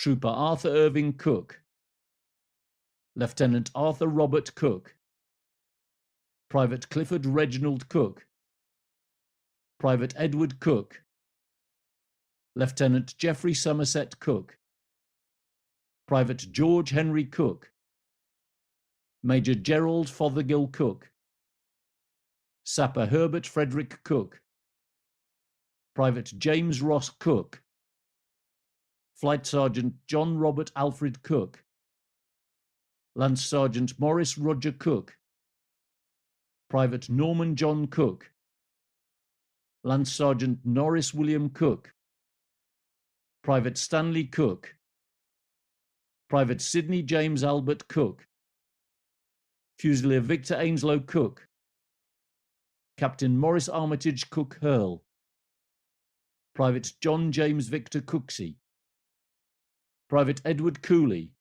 Trooper Arthur Irving Cook, Lieutenant Arthur Robert Cook, Private Clifford Reginald Cook, Private Edward Cook, Lieutenant Geoffrey Somerset Cook, Private George Henry Cook, Major Gerald Fothergill Cook, Sapper Herbert Frederick Cook, Private James Ross Cook, Flight Sergeant John Robert Alfred Cook, Lance Sergeant Morris Roger Cook, Private Norman John Cook, Lance Sergeant Norris William Cook, Private Stanley Cook, Private Sidney James Albert Cook, Fusilier Victor Ainslow Cook, Captain Morris Armitage Cook Hurl, Private John James Victor Cooksey, Private Edward Cooley,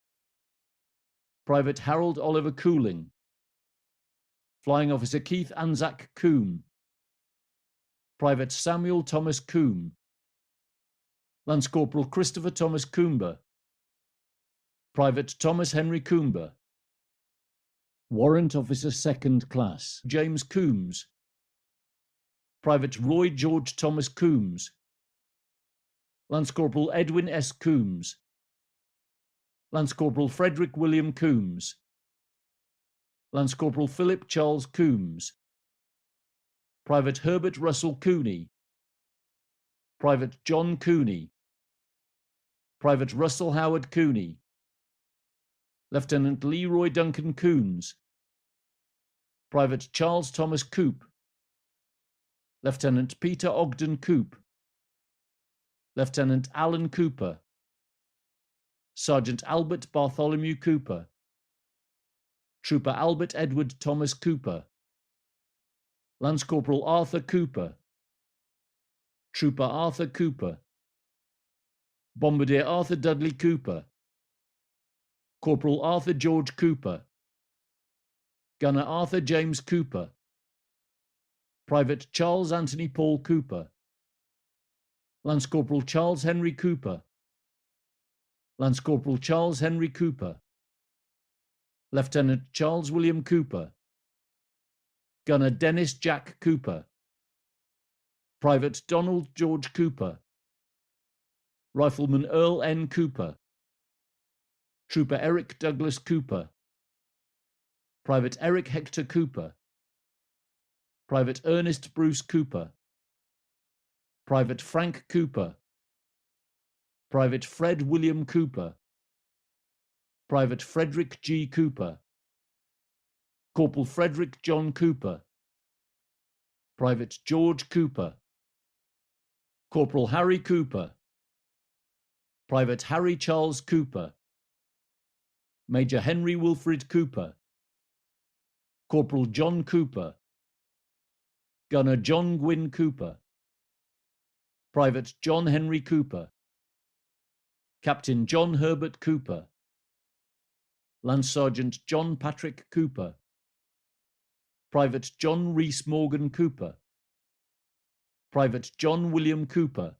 Private Harold Oliver Cooling, Flying Officer Keith Anzac Coombe, Private Samuel Thomas Coombe, Lance Corporal Christopher Thomas Coomber, Private Thomas Henry Coomber, Warrant Officer Second Class James Coombs, Private Roy George Thomas Coombs, Lance Corporal Edwin S. Coombs, Lance Corporal Frederick William Coombs, Lance Corporal Philip Charles Coombs, Private Herbert Russell Cooney, Private John Cooney, Private Russell Howard Cooney, Lieutenant Leroy Duncan Coons, Private Charles Thomas Coop, Lieutenant Peter Ogden Coop, Lieutenant Alan Cooper, Sergeant Albert Bartholomew Cooper, Trooper Albert Edward Thomas Cooper, Lance Corporal Arthur Cooper, Trooper Arthur Cooper, Bombardier Arthur Dudley Cooper, Corporal Arthur George Cooper, Gunner Arthur James Cooper, Private Charles Anthony Paul Cooper, Lance Corporal Charles Henry Cooper, Lance Corporal Charles Henry Cooper, Lieutenant Charles William Cooper, Gunner Dennis Jack Cooper, Private Donald George Cooper, Rifleman Earl N. Cooper, Trooper Eric Douglas Cooper, Private Eric Hector Cooper, Private Ernest Bruce Cooper, Private Frank Cooper, Private Fred William Cooper, Private Frederick G. Cooper, Corporal Frederick John Cooper, Private George Cooper, Corporal Harry Cooper, Private Harry Charles Cooper, Major Henry Wilfrid Cooper, Corporal John Cooper, Gunner John Gwynn Cooper, Private John Henry Cooper, Captain John Herbert Cooper, Lance Sergeant John Patrick Cooper, Private John Rees Morgan Cooper, Private John William Cooper,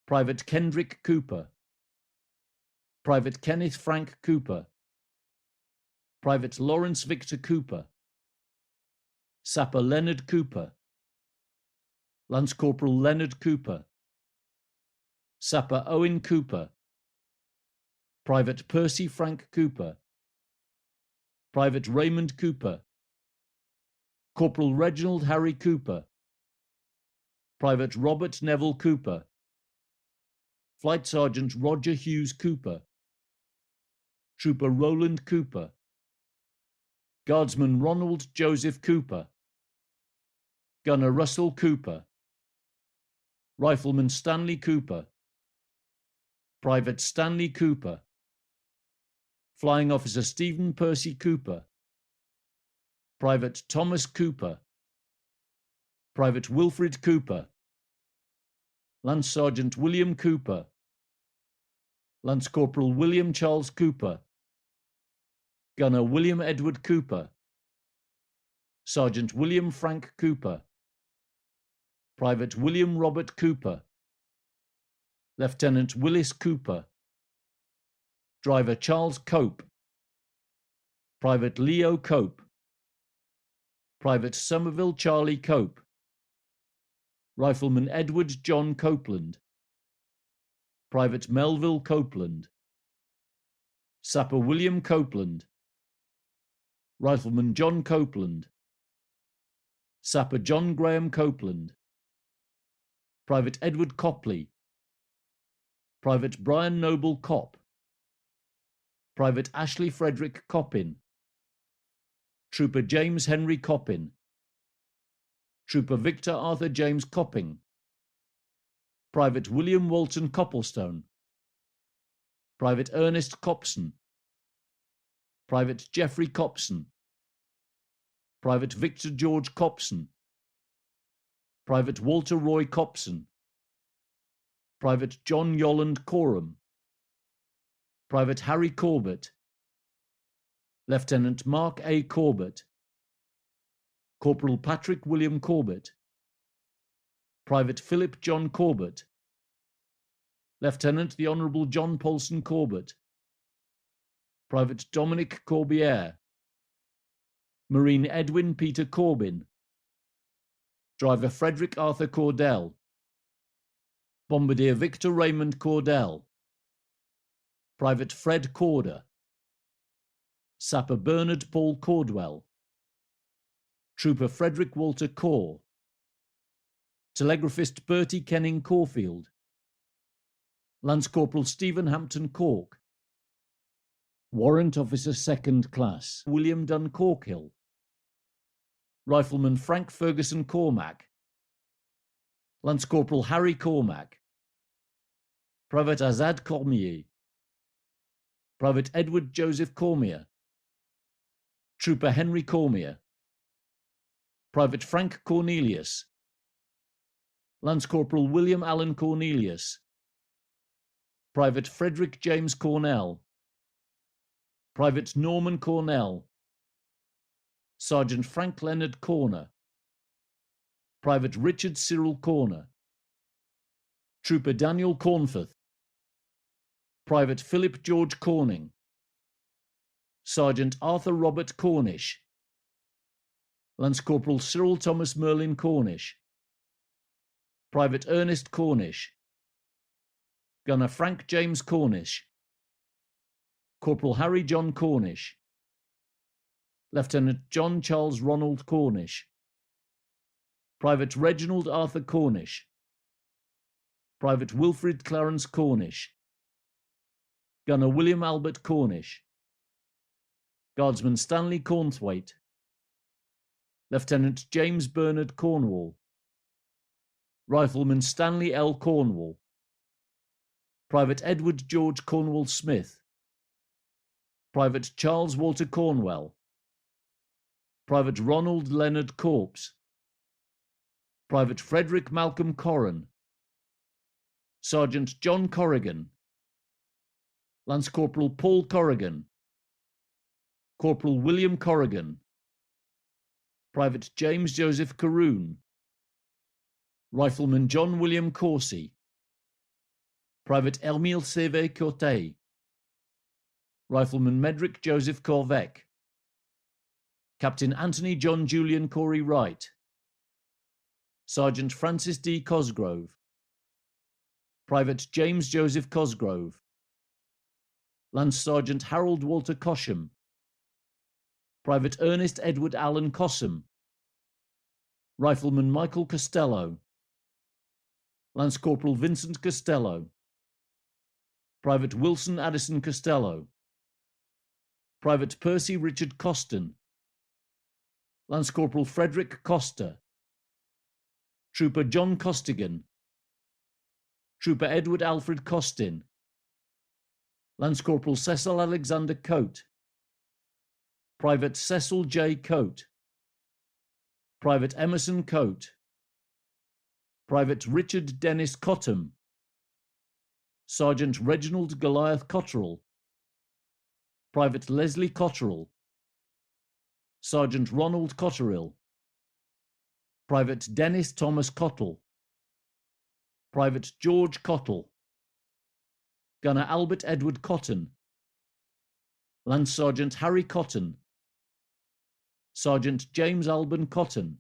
Private Kendrick Cooper, Private Kenneth Frank Cooper, Private Lawrence Victor Cooper, Sapper Leonard Cooper, Lance Corporal Leonard Cooper, Sapper Owen Cooper, Private Percy Frank Cooper, Private Raymond Cooper, Corporal Reginald Harry Cooper, Private Robert Neville Cooper, Flight Sergeant Roger Hughes Cooper, Trooper Roland Cooper, Guardsman Ronald Joseph Cooper, Gunner Russell Cooper, Rifleman Stanley Cooper, Private Stanley Cooper, Flying Officer Stephen Percy Cooper, Private Thomas Cooper, Private Wilfrid Cooper, Lance Sergeant William Cooper, Lance Corporal William Charles Cooper, Gunner William Edward Cooper, Sergeant William Frank Cooper, Private William Robert Cooper, Lieutenant Willis Cooper, Driver Charles Cope, Private Leo Cope, Private Somerville Charlie Cope, Rifleman Edward John Copeland, Private Melville Copeland, Sapper William Copeland, Rifleman John Copeland, Sapper John Graham Copeland, Private Edward Copley, Private Brian Noble Copp, Private Ashley Frederick Coppin, Trooper James Henry Coppin, Trooper Victor Arthur James Copping, Private William Walton Copplestone, Private Ernest Copson, Private Geoffrey Copson, Private Victor George Copson, Private Walter Roy Copson, Private John Yolland Coram, Private Harry Corbett, Lieutenant Mark A. Corbett, Corporal Patrick William Corbett, Private Philip John Corbett, Lieutenant the Honourable John Paulson Corbett, Private Dominic Corbiere, Marine Edwin Peter Corbin, Driver Frederick Arthur Cordell, Bombardier Victor Raymond Cordell, Private Fred Corder, Sapper Bernard Paul Cordwell, Trooper Frederick Walter Corr, Telegraphist Bertie Kenning Corfield, Lance Corporal Stephen Hampton Cork, Warrant Officer 2nd Class William Dunn Corkhill, Rifleman Frank Ferguson Cormack, Lance Corporal Harry Cormack, Private Azad Cormier, Private Edward Joseph Cormier, Trooper Henry Cormier, Private Frank Cornelius, Lance Corporal William Allen Cornelius, Private Frederick James Cornell, Private Norman Cornell, Sergeant Frank Leonard Corner, Private Richard Cyril Corner, Trooper Daniel Cornforth, Private Philip George Corning, Sergeant Arthur Robert Cornish, Lance Corporal Cyril Thomas Merlin Cornish, Private Ernest Cornish, Gunner Frank James Cornish, Corporal Harry John Cornish, Lieutenant John Charles Ronald Cornish, Private Reginald Arthur Cornish, Private Wilfrid Clarence Cornish, Gunner William Albert Cornish, Guardsman Stanley Cornthwaite, Lieutenant James Bernard Cornwall, Rifleman Stanley L. Cornwall, Private Edward George Cornwall Smith, Private Charles Walter Cornwell, Private Ronald Leonard Corpse, Private Frederick Malcolm Corran, Sergeant John Corrigan, Lance Corporal Paul Corrigan, Corporal William Corrigan, Private James Joseph Caroon, Rifleman John William Coursey, Private Emile Seve Cote, Rifleman Medrick Joseph Corvec, Captain Anthony John Julian Corey Wright, Sergeant Francis D. Cosgrove, Private James Joseph Cosgrove, Lance Sergeant Harold Walter Cosham, Private Ernest Edward Allen Cossam, Rifleman Michael Costello, Lance Corporal Vincent Costello, Private Wilson Addison Costello, Private Percy Richard Coston, Lance Corporal Frederick Coster, Trooper John Costigan, Trooper Edward Alfred Costin, Lance Corporal Cecil Alexander Coate, Private Cecil J. Coate, Private Emerson Coate, Private Richard Dennis Cottam, Sergeant Reginald Goliath Cotterell, Private Leslie Cotterell, Sergeant Ronald Cotterill, Private Dennis Thomas Cottle, Private George Cottle, Gunner Albert Edward Cotton, Lance Sergeant Harry Cotton, Sergeant James Alban Cotton,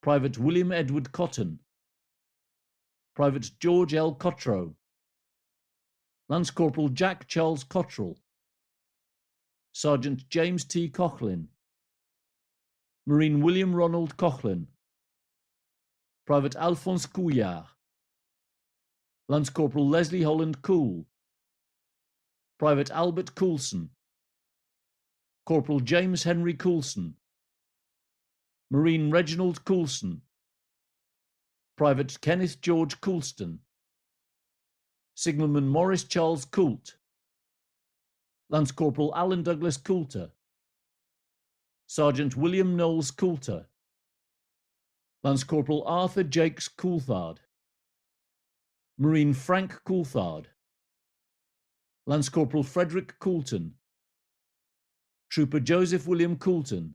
Private William Edward Cotton, Private George L. Cottrell, Lance Corporal Jack Charles Cottrell, Sergeant James T. Coughlin, Marine William Ronald Coughlin, Private Alphonse Couillard, Lance Corporal Leslie Holland Cool, Private Albert Coulson, Corporal James Henry Coulson, Marine Reginald Coulson, Private Kenneth George Coulston, Signalman Morris Charles Coult, Lance Corporal Alan Douglas Coulter, Sergeant William Knowles Coulter, Lance Corporal Arthur Jakes Coulthard, Marine Frank Coulthard, Lance Corporal Frederick Coulton, Trooper Joseph William Coulton,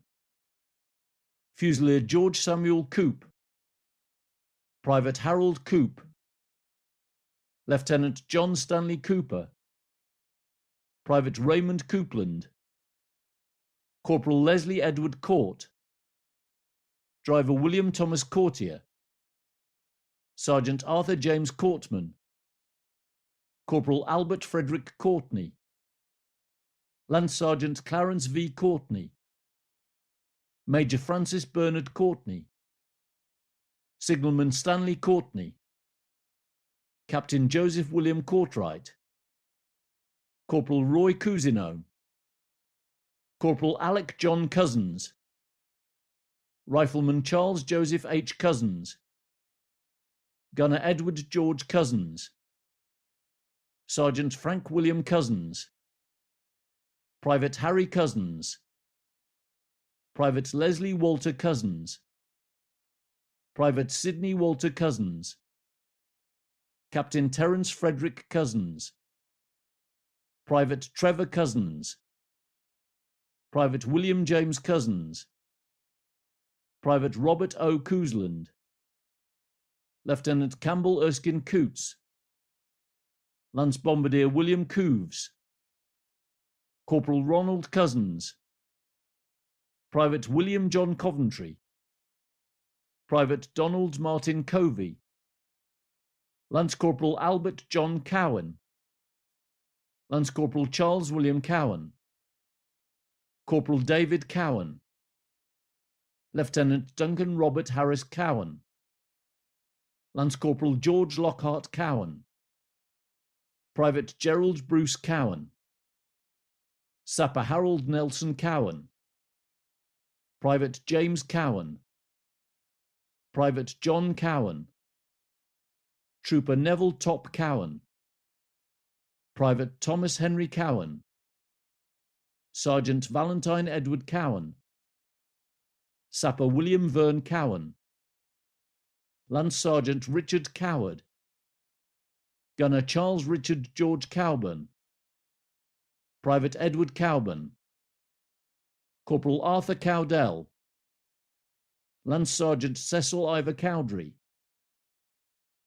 Fusilier George Samuel Coop, Private Harold Coop, Lieutenant John Stanley Cooper, Private Raymond Coupland, Corporal Leslie Edward Court, Driver William Thomas Courtier, Sergeant Arthur James Courtman, Corporal Albert Frederick Courtney, Lance Sergeant Clarence V. Courtney, Major Francis Bernard Courtney, Signalman Stanley Courtney, Captain Joseph William Courtwright, Corporal Roy Cousineau, Corporal Alec John Cousins, Rifleman Charles Joseph H. Cousins, Gunner Edward George Cousins, Sergeant Frank William Cousins, Private Harry Cousins, Private Leslie Walter Cousins, Private Sidney Walter Cousins, Captain Terence Frederick Cousins, Private Trevor Cousins, Private William James Cousins, Private Robert O. Cousland, Lieutenant Campbell Erskine Coots, Lance Bombardier William Cooves, Corporal Ronald Cousins, Private William John Coventry, Private Donald Martin Covey, Lance Corporal Albert John Cowan, Lance Corporal Charles William Cowan, Corporal David Cowan, Lieutenant Duncan Robert Harris Cowan, Lance Corporal George Lockhart Cowan, Private Gerald Bruce Cowan, Sapper Harold Nelson Cowan, Private James Cowan, Private John Cowan, Trooper Neville Top Cowan, Private Thomas Henry Cowan, Sergeant Valentine Edward Cowan, Sapper William Verne Cowan, Lance Sergeant Richard Coward, Gunner Charles Richard George Cowburn, Private Edward Cowburn, Corporal Arthur Cowdell, Lance Sergeant Cecil Ivor Cowdrey,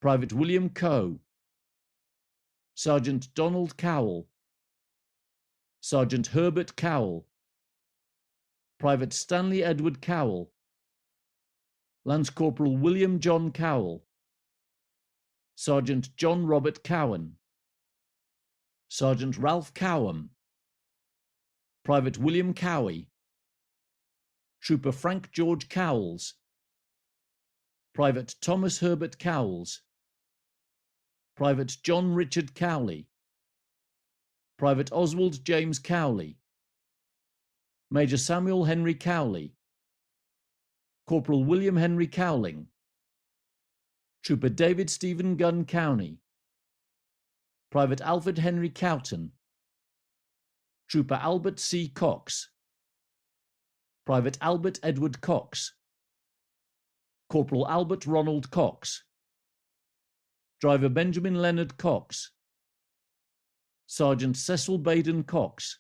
Private William Coe, Sergeant Donald Cowell, Sergeant Herbert Cowell, Private Stanley Edward Cowell, Lance Corporal William John Cowell, Sergeant John Robert Cowan, Sergeant Ralph Cowham, Private William Cowie, Trooper Frank George Cowles, Private Thomas Herbert Cowles, Private John Richard Cowley, Private Oswald James Cowley, Major Samuel Henry Cowley, Corporal William Henry Cowling, Trooper David Stephen Gunn Cowney, Private Alfred Henry Cowton, Trooper Albert C. Cox, Private Albert Edward Cox, Corporal Albert Ronald Cox, Driver Benjamin Leonard Cox, Sergeant Cecil Baden Cox,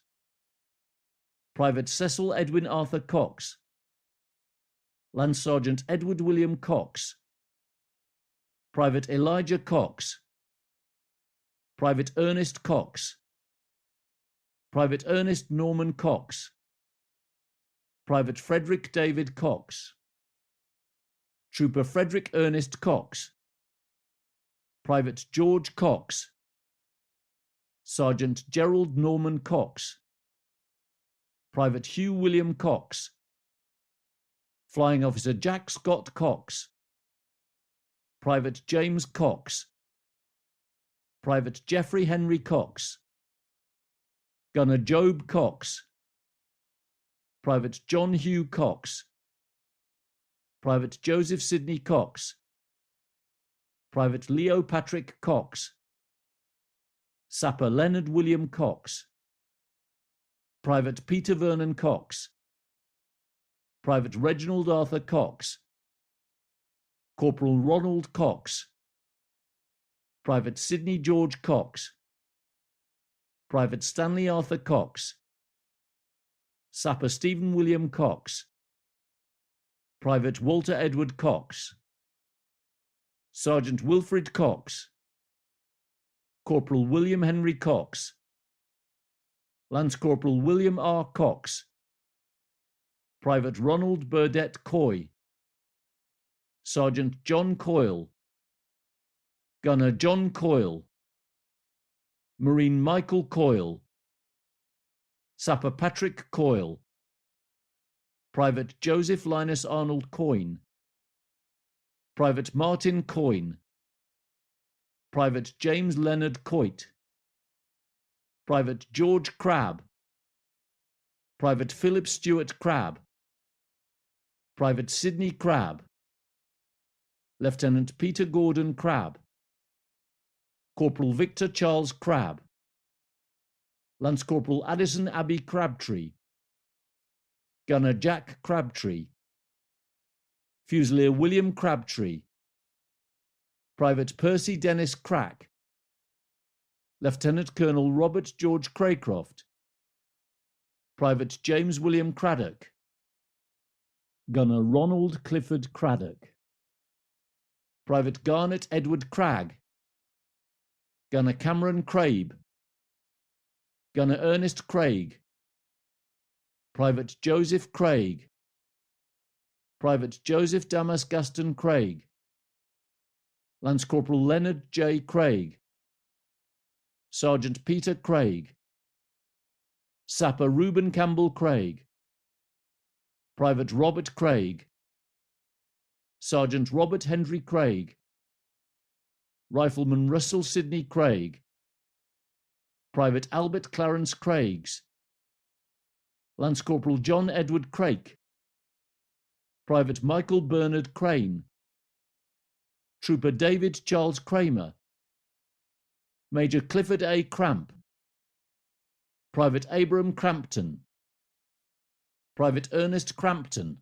Private Cecil Edwin Arthur Cox, Lance Sergeant Edward William Cox, Private Elijah Cox, Private Ernest Cox, Private Ernest Norman Cox, Private Frederick David Cox, Trooper Frederick Ernest Cox, Private George Cox, Sergeant Gerald Norman Cox, Private Hugh William Cox, Flying Officer Jack Scott Cox, Private James Cox, Private Geoffrey Henry Cox, Gunner Job Cox, Private John Hugh Cox, Private Joseph Sidney Cox, Private Leo Patrick Cox, Sapper Leonard William Cox, Private Peter Vernon Cox, Private Reginald Arthur Cox, Corporal Ronald Cox, Private Sidney George Cox, Private Stanley Arthur Cox, Sapper Stephen William Cox, Private Walter Edward Cox, Sergeant Wilfred Cox, Corporal William Henry Cox, Lance Corporal William R. Cox, Private Ronald Burdett Coy, Sergeant John Coyle, Gunner John Coyle, Marine Michael Coyle, Sapper Patrick Coyle, Private Joseph Linus Arnold Coyne, Private Martin Coyne, Private James Leonard Coit, Private George Crabb, Private Philip Stewart Crabb, Private Sidney Crabb, Lieutenant Peter Gordon Crabb, Corporal Victor Charles Crabb, Lance Corporal Addison Abbey Crabtree, Gunner Jack Crabtree, Fusilier William Crabtree, Private Percy Dennis Crack, Lieutenant Colonel Robert George Craycroft, Private James William Craddock, Gunner Ronald Clifford Craddock, Private Garnet Edward Cragg, Gunner Cameron Crabe, Gunner Ernest Craig, Private Joseph Craig, Private Joseph Damas Gaston Craig, Lance Corporal Leonard J. Craig, Sergeant Peter Craig, Sapper Reuben Campbell Craig, Private Robert Craig, Sergeant Robert Henry Craig, Rifleman Russell Sidney Craig, Private Albert Clarence Craigs, Lance Corporal John Edward Crake, Private Michael Bernard Crane, Trooper David Charles Kramer, Major Clifford A. Cramp, Private Abram Crampton, Private Ernest Crampton,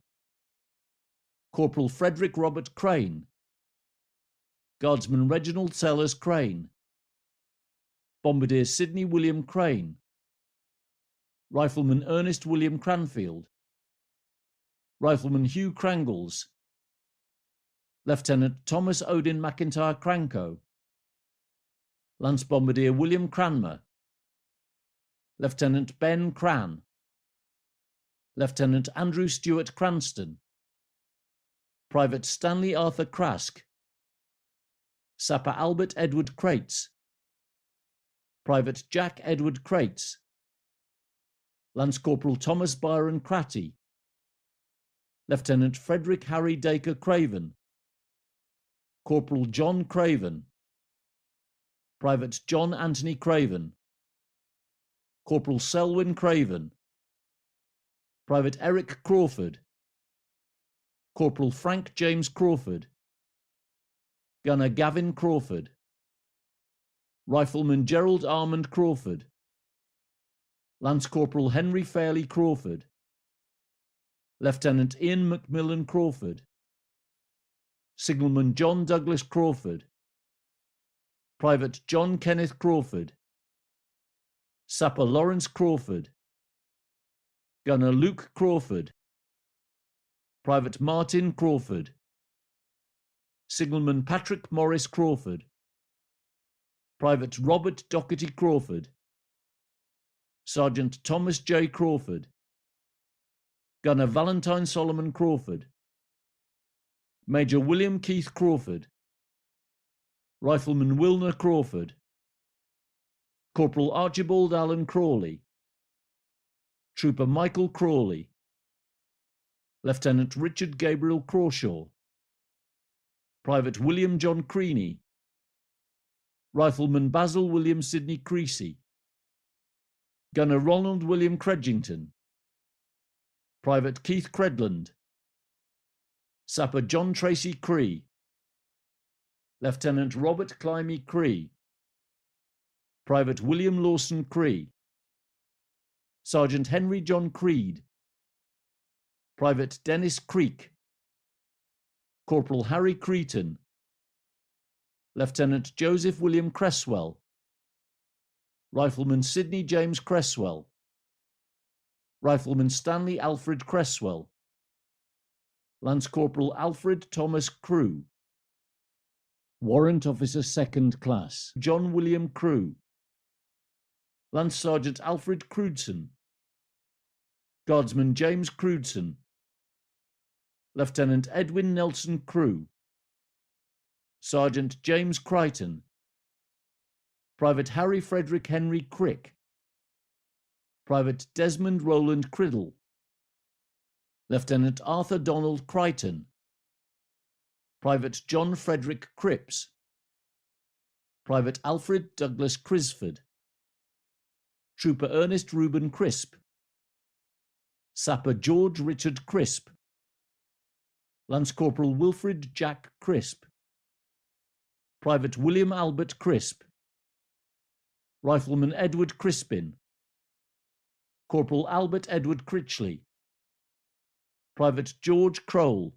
Corporal Frederick Robert Crane, Guardsman Reginald Sellers Crane, Bombardier Sidney William Crane, Rifleman Ernest William Cranfield, Rifleman Hugh Crangles, Lieutenant Thomas Odin McIntyre Cranko, Lance Bombardier William Cranmer, Lieutenant Ben Cran, Lieutenant Andrew Stewart Cranston, Private Stanley Arthur Crask, Sapper Albert Edward Crates, Private Jack Edward Crates, Lance Corporal Thomas Byron Cratty, Lieutenant Frederick Harry Dacre Craven, Corporal John Craven, Private John Anthony Craven, Corporal Selwyn Craven, Private Eric Crawford, Corporal Frank James Crawford, Gunner Gavin Crawford, Rifleman Gerald Armand Crawford, Lance Corporal Henry Fairley Crawford, Lieutenant Ian Macmillan Crawford, Signalman John Douglas Crawford, Private John Kenneth Crawford, Sapper Lawrence Crawford, Gunner Luke Crawford, Private Martin Crawford, Signalman Patrick Morris Crawford, Private Robert Doherty Crawford, Sergeant Thomas J. Crawford, Gunner Valentine Solomon Crawford, Major William Keith Crawford, Rifleman Wilner Crawford, Corporal Archibald Allen Crawley, Trooper Michael Crawley, Lieutenant Richard Gabriel Crawshaw, Private William John Creaney, Rifleman Basil William Sidney Creasy, Gunner Ronald William Credgington, Private Keith Credland, Sapper John Tracy Cree, Lieutenant Robert Climie Cree, Private William Lawson Cree, Sergeant Henry John Creed, Private Dennis Creek, Corporal Harry Creeton, Lieutenant Joseph William Cresswell, Rifleman Sidney James Cresswell, Rifleman Stanley Alfred Cresswell, Lance Corporal Alfred Thomas Crew, Warrant Officer 2nd Class John William Crew, Lance Sergeant Alfred Crewdson, Guardsman James Crewdson, Lieutenant Edwin Nelson Crew, Sergeant James Crichton, Private Harry Frederick Henry Crick, Private Desmond Roland Criddle, Lieutenant Arthur Donald Crichton, Private John Frederick Cripps, Private Alfred Douglas Crisford, Trooper Ernest Reuben Crisp, Sapper George Richard Crisp, Lance Corporal Wilfred Jack Crisp, Private William Albert Crisp, Rifleman Edward Crispin, Corporal Albert Edward Critchley, Private George Crowell,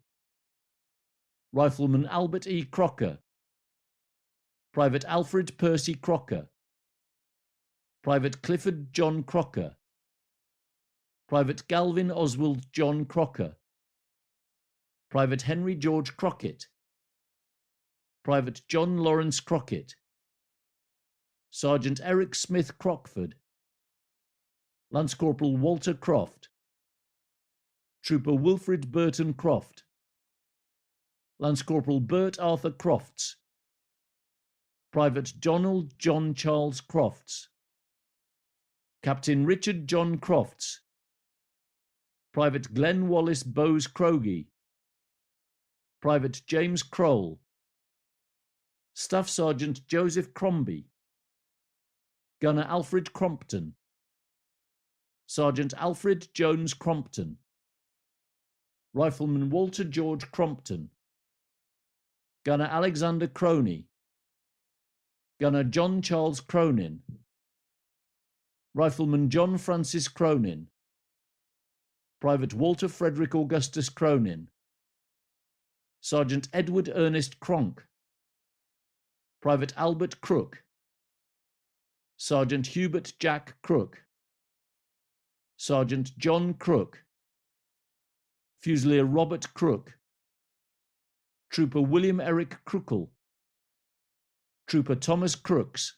Rifleman Albert E. Crocker, Private Alfred Percy Crocker, Private Clifford John Crocker, Private Galvin Oswald John Crocker, Private Henry George Crockett, Private John Lawrence Crockett, Sergeant Eric Smith Crockford, Lance Corporal Walter Croft, Trooper Wilfred Burton Croft, Lance Corporal Bert Arthur Crofts, Private Donald John Charles Crofts, Captain Richard John Crofts, Private Glenn Wallace Bowes Crogey, Private James Crowell, Staff Sergeant Joseph Crombie, Gunner Alfred Crompton, Sergeant Alfred Jones Crompton, Rifleman Walter George Crompton, Gunner Alexander Croney, Gunner John Charles Cronin, Rifleman John Francis Cronin, Private Walter Frederick Augustus Cronin, Sergeant Edward Ernest Cronk, Private Albert Crook, Sergeant Hubert Jack Crook, Sergeant John Crook, Fusilier Robert Crook, Trooper William Eric Crookle, Trooper Thomas Crooks,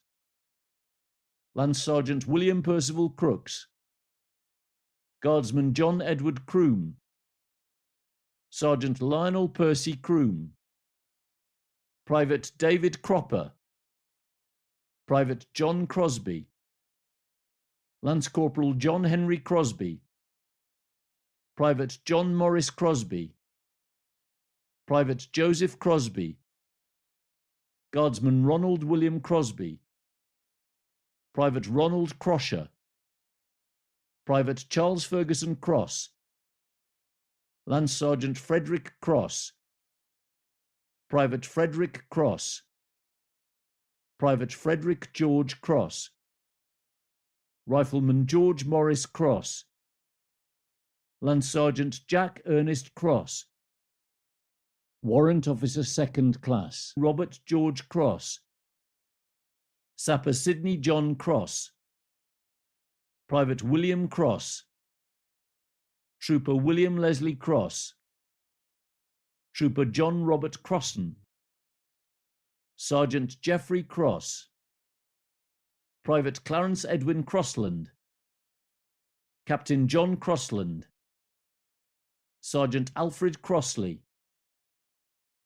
Lance Sergeant William Percival Crooks, Guardsman John Edward Croom, Sergeant Lionel Percy Croom, Private David Cropper, Private John Crosby, Lance Corporal John Henry Crosby, Private John Morris Crosby, Private Joseph Crosby, Guardsman Ronald William Crosby, Private Ronald Crosher, Private Charles Ferguson Cross, Lance Sergeant Frederick Cross, Private Frederick Cross, Private Frederick George Cross, Rifleman George Morris Cross, Lance Sergeant Jack Ernest Cross, Warrant Officer 2nd Class Robert George Cross, Sapper Sidney John Cross, Private William Cross, Trooper William Leslie Cross, Trooper John Robert Crossan, Sergeant Geoffrey Cross, Private Clarence Edwin Crossland, Captain John Crossland, Sergeant Alfred Crossley,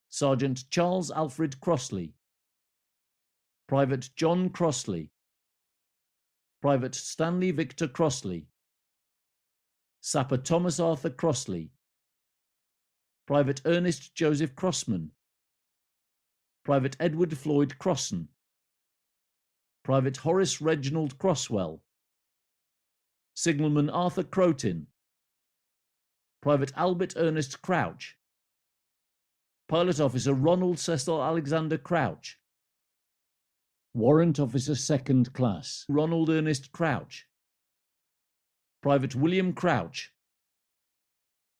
Sergeant Charles Alfred Crossley, Private John Crossley, Private Stanley Victor Crossley, Sapper Thomas Arthur Crossley, Private Ernest Joseph Crossman, Private Edward Floyd Crossan, Private Horace Reginald Crosswell, Signalman Arthur Crotin, Private Albert Ernest Crouch, Pilot Officer Ronald Cecil Alexander Crouch, Warrant Officer 2nd Class Ronald Ernest Crouch, Private William Crouch,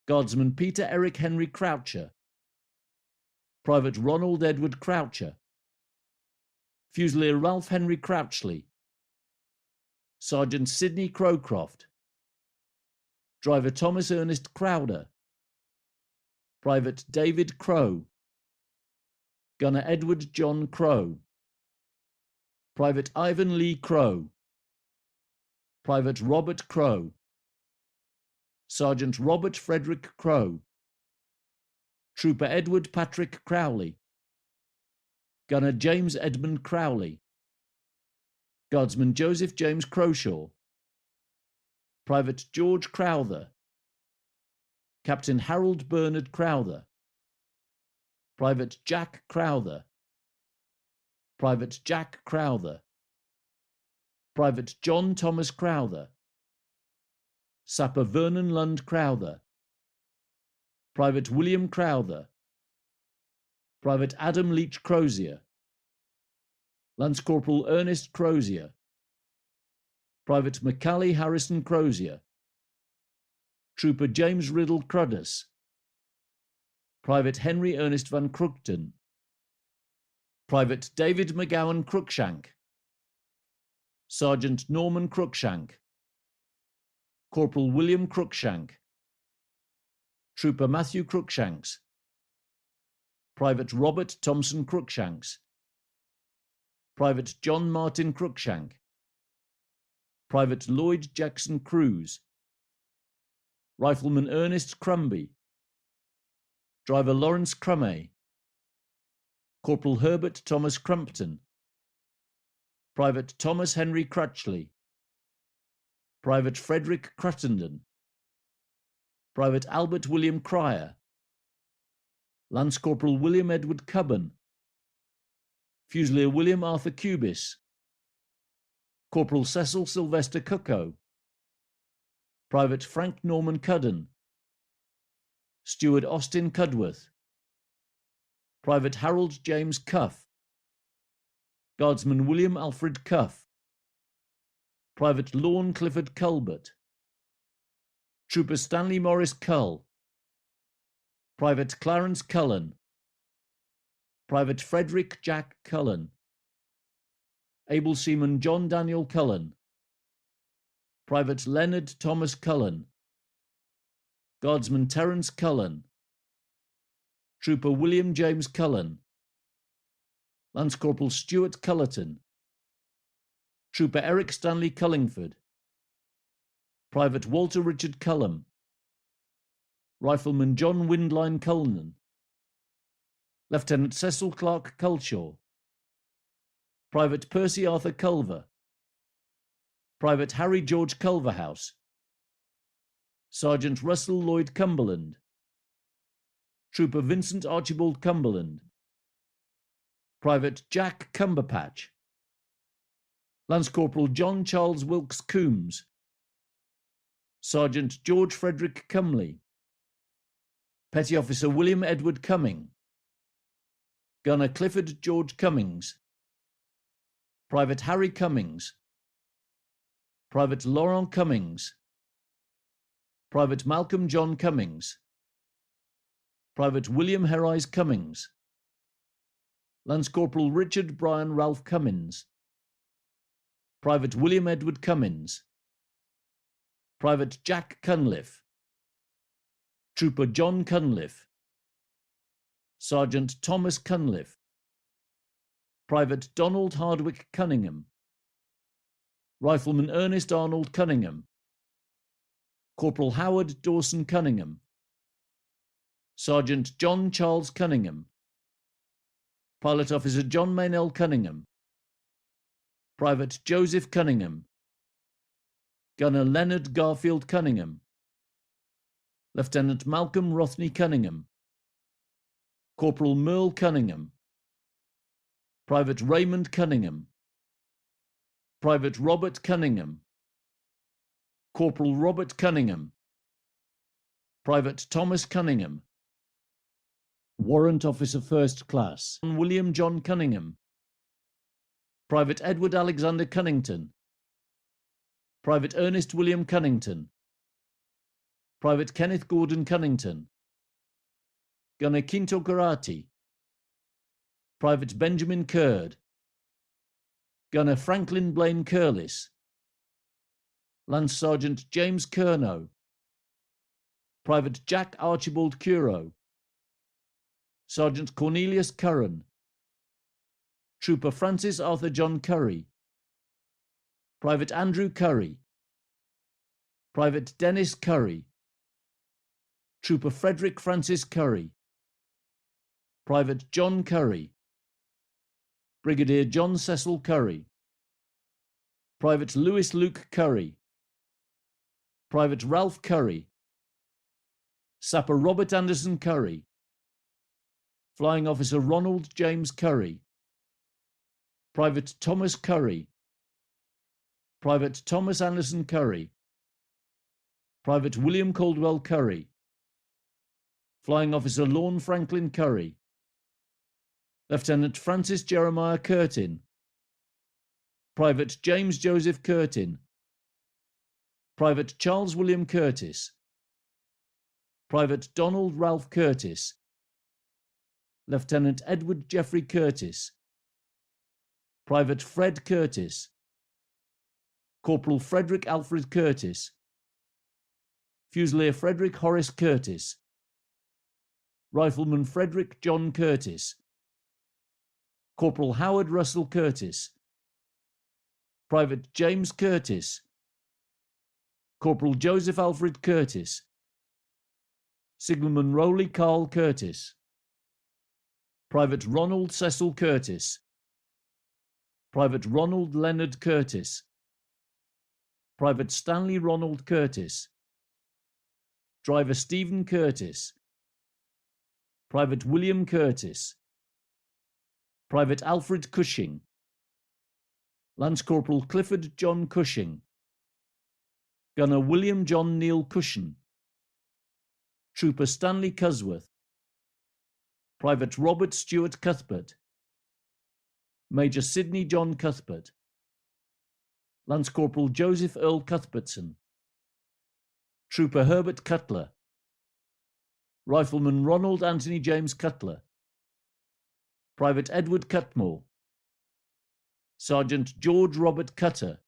Guardsman Peter Eric Henry Croucher, Private Ronald Edward Croucher, Fusilier Ralph Henry Crouchley, Sergeant Sidney Crowcroft, Driver Thomas Ernest Crowder, Private David Crow, Gunner Edward John Crow, Private Ivan Lee Crow, Private Robert Crow, Sergeant Robert Frederick Crow, Trooper Edward Patrick Crowley, Gunner James Edmund Crowley, Guardsman Joseph James Crowshaw, Private George Crowther, Captain Harold Bernard Crowther, Private Jack Crowther, Private Jack Crowther, Private John Thomas Crowther, Sapper Vernon Lund Crowther, Private William Crowther, Private Adam Leach Crozier, Lance Corporal Ernest Crozier, Private Macaulay Harrison Crozier, Trooper James Riddle Cruddas, Private Henry Ernest Van Crookton, Private David McGowan Cruikshank, Sergeant Norman Cruikshank, Corporal William Cruikshank, Trooper Matthew Cruikshanks, Private Robert Thompson Cruikshanks, Private John Martin Cruikshank, Private Lloyd Jackson Cruz, Rifleman Ernest Crumby, Driver Lawrence Crummey, Corporal Herbert Thomas Crumpton, Private Thomas Henry Crutchley, Private Frederick Cruttenden, Private Albert William Cryer, Lance Corporal William Edward Cubban, Fusilier William Arthur Cubis, Corporal Cecil Sylvester Cucko, Private Frank Norman Cudden, Steward Austin Cudworth, Private Harold James Cuff, Guardsman William Alfred Cuff, Private Lorne Clifford Culbert, Trooper Stanley Morris Cull, Private Clarence Cullen, Private Frederick Jack Cullen, Able Seaman John Daniel Cullen, Private Leonard Thomas Cullen, Guardsman Terence Cullen, Trooper William James Cullen, Lance Corporal Stuart Cullerton, Trooper Eric Stanley Cullingford, Private Walter Richard Cullum, Rifleman John Windline Cullinan, Lieutenant Cecil Clark Culshaw, Private Percy Arthur Culver, Private Harry George Culverhouse, Sergeant Russell Lloyd Cumberland, Trooper Vincent Archibald Cumberland, Private Jack Cumberpatch, Lance Corporal John Charles Wilkes Coombs, Sergeant George Frederick Cumley, Petty Officer William Edward Cumming, Gunner Clifford George Cummings, Private Harry Cummings, Private Laurent Cummings, Private Malcolm John Cummings, Private William Herrise Cummings, Lance Corporal Richard Brian Ralph Cummins, Private William Edward Cummins, Private Jack Cunliffe, Trooper John Cunliffe, Sergeant Thomas Cunliffe, Private Donald Hardwick Cunningham, Rifleman Ernest Arnold Cunningham, Corporal Howard Dawson Cunningham, Sergeant John Charles Cunningham, Pilot Officer John Maynell Cunningham, Private Joseph Cunningham, Gunner Leonard Garfield Cunningham, Lieutenant Malcolm Rothney Cunningham, Corporal Merle Cunningham, Private Raymond Cunningham, Private Robert Cunningham, Corporal Robert Cunningham, Private Thomas Cunningham, Warrant Officer First Class William John Cunningham, Private Edward Alexander Cunnington, Private Ernest William Cunnington, Private Kenneth Gordon Cunnington, Gunner Quinto Garati, Private Benjamin Curd, Gunner Franklin Blaine Curlis, Lance Sergeant James Curnow, Private Jack Archibald Curo, Sergeant Cornelius Curran, Trooper Francis Arthur John Curry, Private Andrew Curry, Private Dennis Curry, Trooper Frederick Francis Curry, Private John Curry, Brigadier John Cecil Curry, Private Louis Luke Curry, Private Ralph Curry, Sapper Robert Anderson Curry, Flying Officer Ronald James Curry, Private Thomas Curry, Private Thomas Anderson Curry, Private William Caldwell Curry, Flying Officer Lorne Franklin Curry, Lieutenant Francis Jeremiah Curtin, Private James Joseph Curtin, Private Charles William Curtis, Private Donald Ralph Curtis, Lieutenant Edward Jeffrey Curtis, Private Fred Curtis, Corporal Frederick Alfred Curtis, Fusilier Frederick Horace Curtis, Rifleman Frederick John Curtis, Corporal Howard Russell Curtis, Private James Curtis, Corporal Joseph Alfred Curtis, Signalman Rowley Carl Curtis, Private Ronald Cecil Curtis, Private Ronald Leonard Curtis, Private Stanley Ronald Curtis, Driver Stephen Curtis, Private William Curtis, Private Alfred Cushing, Lance Corporal Clifford John Cushing, Gunner William John Neil Cushion, Trooper Stanley Cusworth, Private Robert Stewart Cuthbert, Major Sidney John Cuthbert, Lance Corporal Joseph Earl Cuthbertson, Trooper Herbert Cutler, Rifleman Ronald Anthony James Cutler, Private Edward Cutmore, Sergeant George Robert Cutter,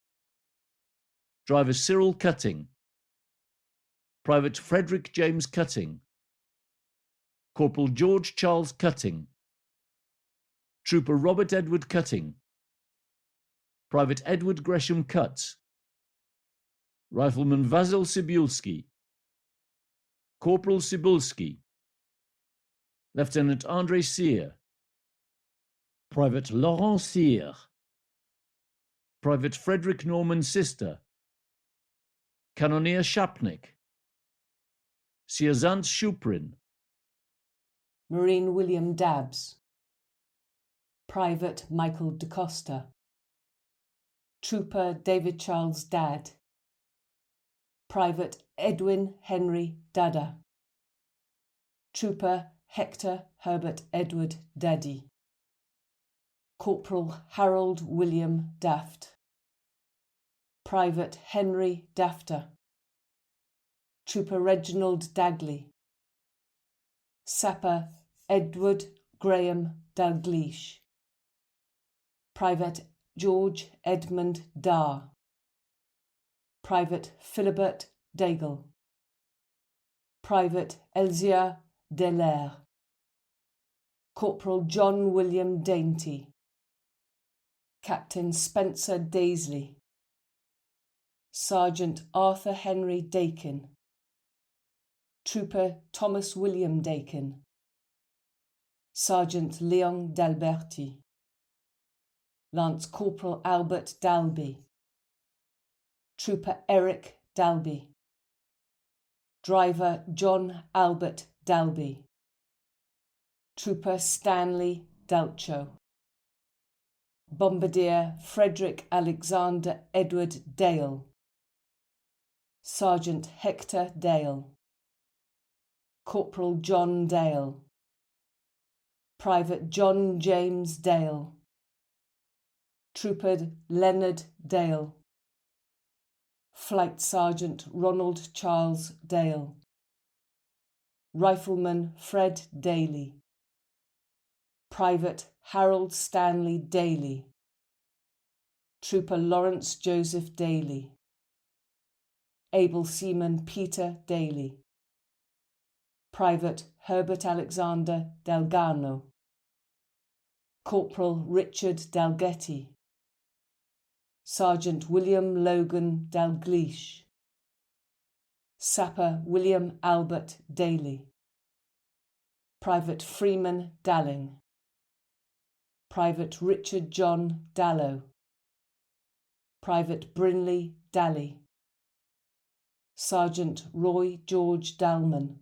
Driver Cyril Cutting, Private Frederick James Cutting, Corporal George Charles Cutting, Trooper Robert Edward Cutting, Private Edward Gresham Cutts, Rifleman Vasil Cybulski, Corporal Cybulski, Lieutenant Andre Cyr, Private Laurent Cyr, Private Frederick Norman Sister, Cannoneer Shapnik, Sierzant Shuprin, Marine William Dabbs, Private Michael DeCosta, Trooper David Charles Dadd, Private Edwin Henry Dada, Trooper Hector Herbert Edward Daddy, Corporal Harold William Daft, Private Henry Dafter, Trooper Reginald Dagley, Sapper Edward Graham Dalgleish, Private George Edmund Dar, Private Philibert Daigle, Private Elzia Delaire, Corporal John William Dainty, Captain Spencer Daisley, Sergeant Arthur Henry Dakin, Trooper Thomas William Dakin, Sergeant Leon D'Alberti, Lance Corporal Albert Dalby, Trooper Eric Dalby, Driver John Albert Dalby, Trooper Stanley Dalcho, Bombardier Frederick Alexander Edward Dale, Sergeant Hector Dale, Corporal John Dale, Private John James Dale, Trooper Leonard Dale, Flight Sergeant Ronald Charles Dale, Rifleman Fred Daly, Private Harold Stanley Daly, Trooper Lawrence Joseph Daly, Able Seaman Peter Daly, Private Herbert Alexander Delgano, Corporal Richard Dalgetty, Sergeant William Logan Dalgleish, Sapper William Albert Daly, Private Freeman Dalling, Private Richard John Dallow, Private Brinley Daly, Sergeant Roy George Dalman,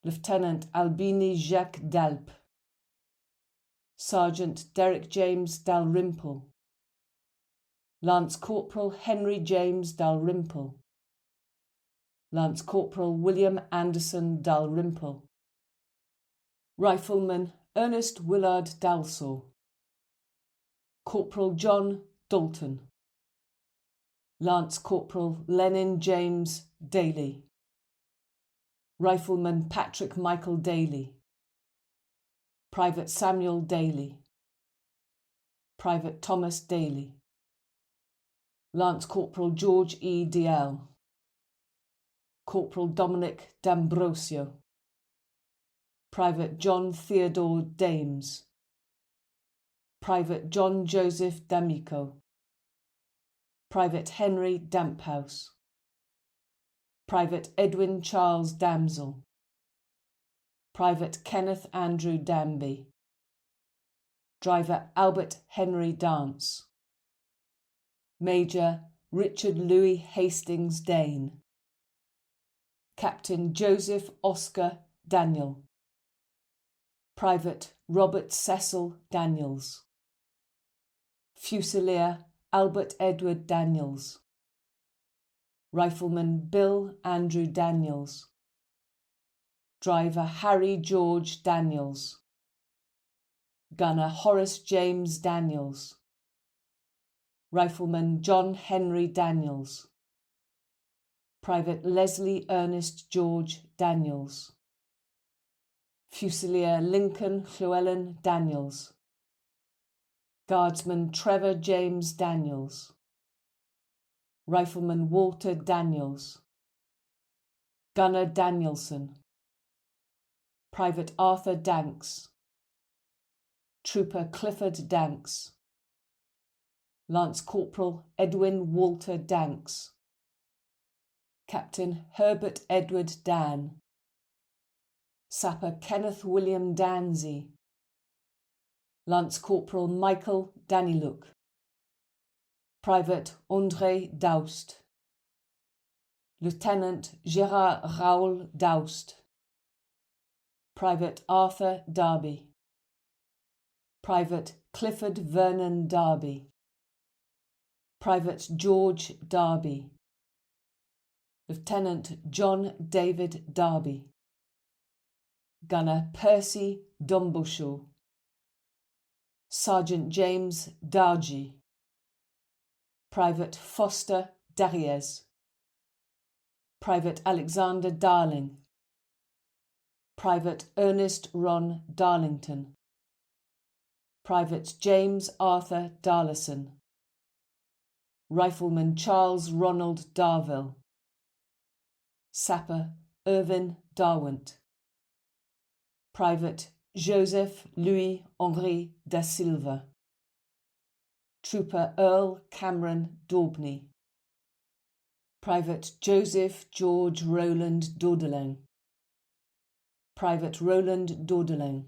Lieutenant Albini Jacques Dalp, Sergeant Derek James Dalrymple, Lance Corporal Henry James Dalrymple, Lance Corporal William Anderson Dalrymple, Rifleman Ernest Willard Dalsaw, Corporal John Dalton, Lance Corporal Lenin James Daly, Rifleman Patrick Michael Daly, Private Samuel Daly, Private Thomas Daly, Lance Corporal George E. DL, Corporal Dominic D'Ambrosio, Private John Theodore Dames, Private John Joseph D'Amico, Private Henry Damphouse, Private Edwin Charles Damsel, Private Kenneth Andrew Danby, Driver Albert Henry Dance, Major Richard Louis Hastings Dane, Captain Joseph Oscar Daniel, Private Robert Cecil Daniels, Fusilier Albert Edward Daniels, Rifleman Bill Andrew Daniels, Driver Harry George Daniels, Gunner Horace James Daniels, Rifleman John Henry Daniels, Private Leslie Ernest George Daniels, Fusilier Lincoln Llewellyn Daniels, Guardsman Trevor James Daniels, Rifleman Walter Daniels, Gunner Danielson, Private Arthur Danks, Trooper Clifford Danks, Lance Corporal Edwin Walter Danks, Captain Herbert Edward Dan, Sapper Kenneth William Danzy, Lance Corporal Michael Daniluk, Private André Daust, Lieutenant Gérard Raoul Daust, Private Arthur Darby, Private Clifford Vernon Darby, Private George Darby, Lieutenant John David Darby, Gunner Percy Dumbushaw, Sergeant James Dargy, Private Foster Darriez, Private Alexander Darling, Private Ernest Ron Darlington, Private James Arthur Darlison, Rifleman Charles Ronald Darville, Sapper Irvin Darwent, Private Joseph Louis Henri da Silva, Trooper Earl Cameron Daubney, Private Joseph George Roland Daudelin, Private Roland Daudelin,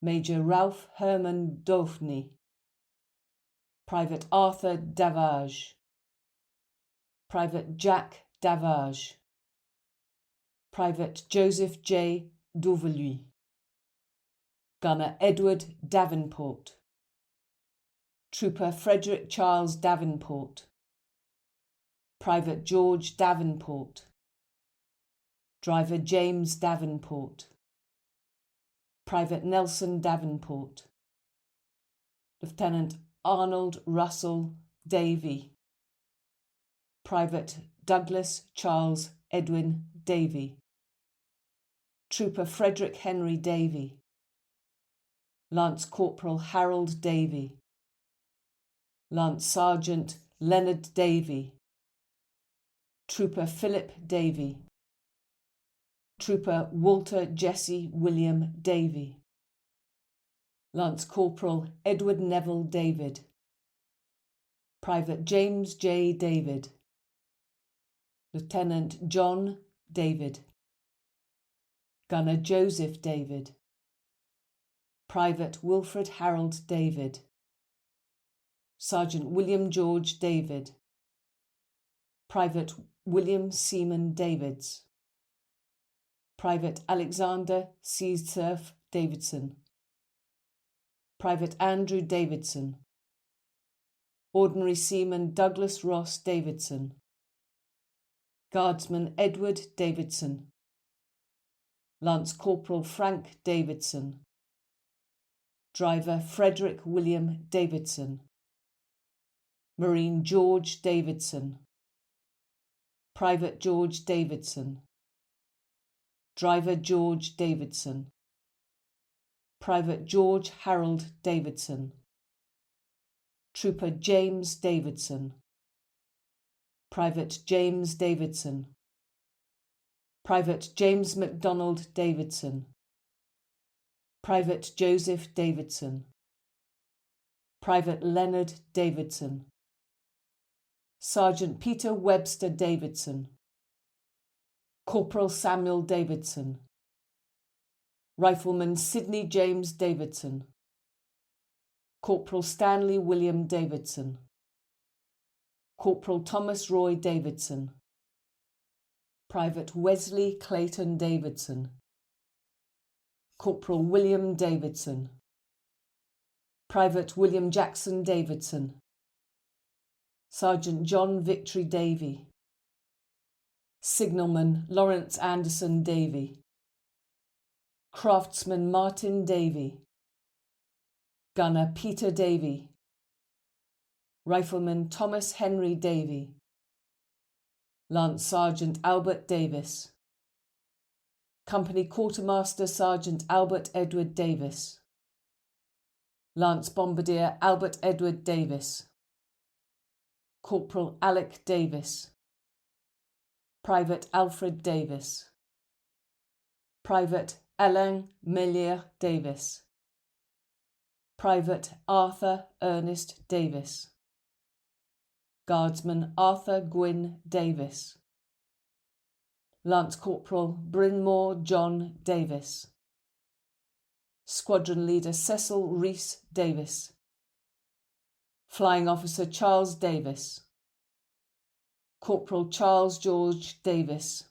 Major Ralph Herman Dauphney, Private Arthur Davage, Private Jack Davage, Private Joseph J. Dauveluy, Gunner Edward Davenport, Trooper Frederick Charles Davenport, Private George Davenport, Driver James Davenport, Private Nelson Davenport, Lieutenant Arnold Russell Davy, Private Douglas Charles Edwin Davy, Trooper Frederick Henry Davy, Lance Corporal Harold Davy, Lance Sergeant Leonard Davy, Trooper Philip Davy, Trooper Walter Jesse William Davy, Lance Corporal Edward Neville David, Private James J. David, Lieutenant John David, Gunner Joseph David, Private Wilfred Harold David, Sergeant William George David, Private William Seaman Davids, Private Alexander Seasurf Davidson, Private Andrew Davidson, Ordinary Seaman Douglas Ross Davidson, Guardsman Edward Davidson, Lance Corporal Frank Davidson, Driver Frederick William Davidson, Marine George Davidson, Private George Davidson, Driver George Davidson, Private George Harold Davidson, Trooper James Davidson, Private James Davidson, Private James MacDonald Davidson, Private Joseph Davidson, Private Leonard Davidson, Sergeant Peter Webster Davidson, Corporal Samuel Davidson, Rifleman Sidney James Davidson, Corporal Stanley William Davidson, Corporal Thomas Roy Davidson, Private Wesley Clayton Davidson, Corporal William Davidson, Private William Jackson Davidson, Sergeant John Victory Davy, Signalman Lawrence Anderson Davy, Craftsman Martin Davy, Gunner Peter Davy, Rifleman Thomas Henry Davy, Lance Sergeant Albert Davis, Company Quartermaster Sergeant Albert Edward Davis, Lance Bombardier Albert Edward Davis, Corporal Alec Davis, Private Alfred Davis, Private Alain Melier Davis, Private Arthur Ernest Davis, Guardsman Arthur Gwynn Davis, Lance Corporal Brynmore John Davis, Squadron Leader Cecil Rees Davis, Flying Officer Charles Davis, Corporal Charles George Davis,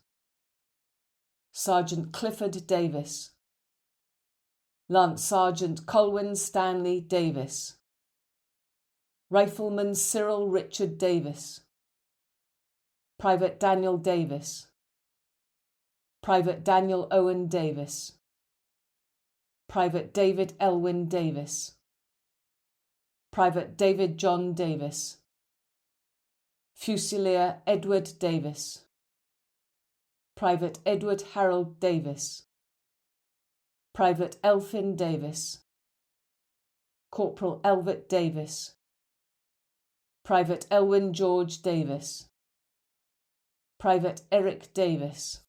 Sergeant Clifford Davis, Lance Sergeant Colwyn Stanley Davis, Rifleman Cyril Richard Davis, Private Daniel Davis, Private Daniel Owen Davis, Private David Elwyn Davis, Private David John Davis, Fusilier Edward Davis, Private Edward Harold Davis, Private Elphin Davis, Corporal Elvet Davis, Private Elwyn George Davis, Private Eric Davis,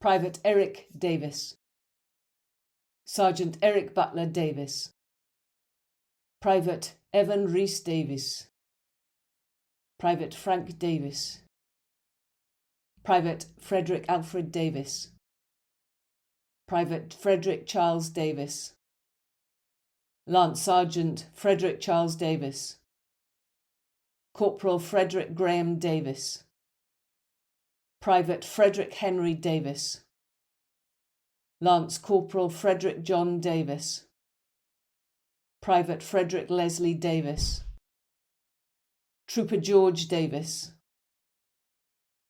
Private Eric Davis, Sergeant Eric Butler Davis, Private Evan Rees Davis, Private Frank Davis, Private Frederick Alfred Davis, Private Frederick Charles Davis, Lance Sergeant Frederick Charles Davis, Corporal Frederick Graham Davis, Private Frederick Henry Davis, Lance Corporal Frederick John Davis, Private Frederick Leslie Davis, Trooper George Davis,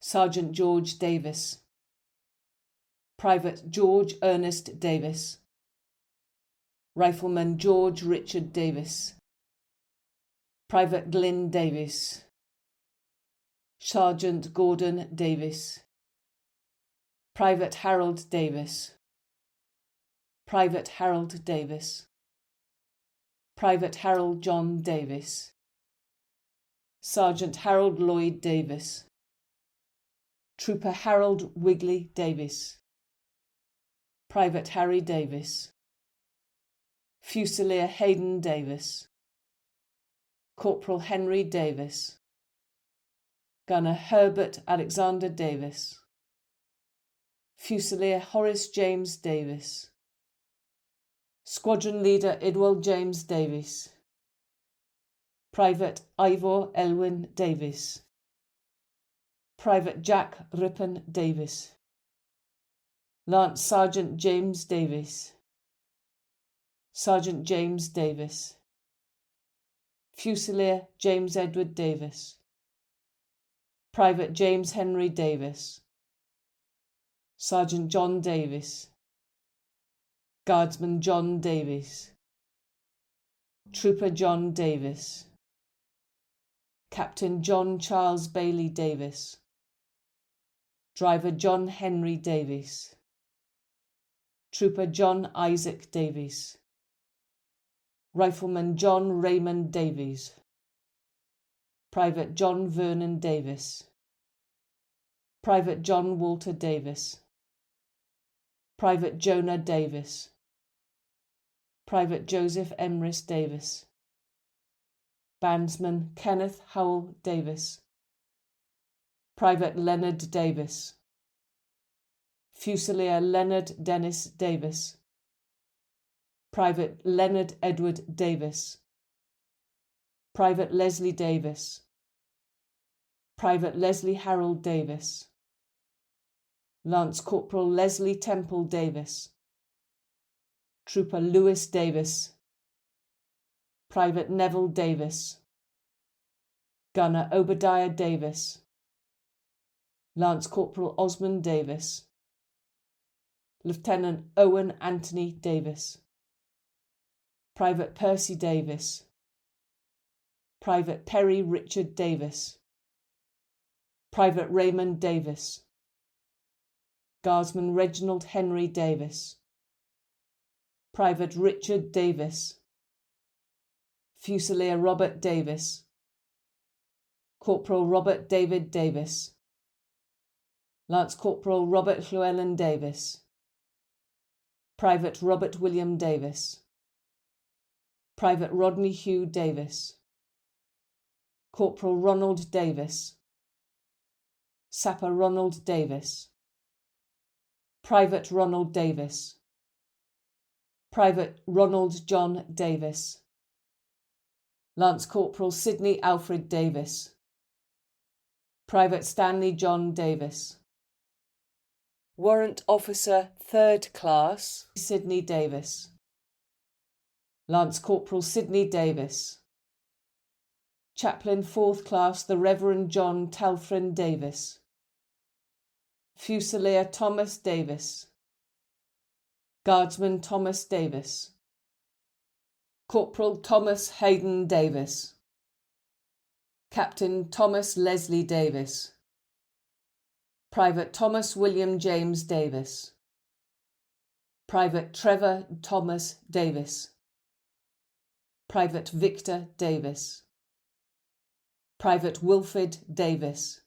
Sergeant George Davis, Private George Ernest Davis, Rifleman George Richard Davis, Private Glyn Davis, Sergeant Gordon Davis, Private Harold Davis, Private Harold Davis, Private Harold John Davis, Sergeant Harold Lloyd Davis, Trooper Harold Wigley Davis, Private Harry Davis, Fusilier Hayden Davis, Corporal Henry Davis, Gunner Herbert Alexander Davis, Fusilier Horace James Davis, Squadron Leader Idwell James Davis, Private Ivor Elwyn Davis, Private Jack Ripon Davis, Lance Sergeant James Davis, Sergeant James Davis, Fusilier James Edward Davis, Private James Henry Davis, Sergeant John Davis, Guardsman John Davies, Trooper John Davis, Captain John Charles Bailey Davis, Driver John Henry Davies, Trooper John Isaac Davies, Rifleman John Raymond Davies, Private John Vernon Davis, Private John Walter Davis, Private Jonah Davis, Private Joseph Emrys Davis, Bandsman Kenneth Howell Davis, Private Leonard Davis, Fusilier Leonard Dennis Davis, Private Leonard Edward Davis, Private Leslie Davis, Private Leslie Harold Davis, Lance Corporal Leslie Temple Davis, Trooper Lewis Davis, Private Neville Davis, Gunner Obadiah Davis, Lance Corporal Osmond Davis, Lieutenant Owen Anthony Davis, Private Percy Davis, Private Perry Richard Davis, Private Raymond Davis, Guardsman Reginald Henry Davis, Private Richard Davis, Fusilier Robert Davis, Corporal Robert David Davis, Lance Corporal Robert Llewellyn Davis, Private Robert William Davis, Private Rodney Hugh Davis, Corporal Ronald Davis, Sapper Ronald Davis, Private Ronald Davis, Private Ronald John Davis, Lance Corporal Sidney Alfred Davis, Private Stanley John Davis, Warrant Officer 3rd Class Sidney Davis, Lance Corporal Sidney Davis, Chaplain 4th Class the Reverend John Talfrin Davis, Fusilier Thomas Davis, Guardsman Thomas Davis, Corporal Thomas Hayden Davis, Captain Thomas Leslie Davis, Private Thomas William James Davis, Private Trevor Thomas Davis, Private Victor Davis, Private Wilfred Davis,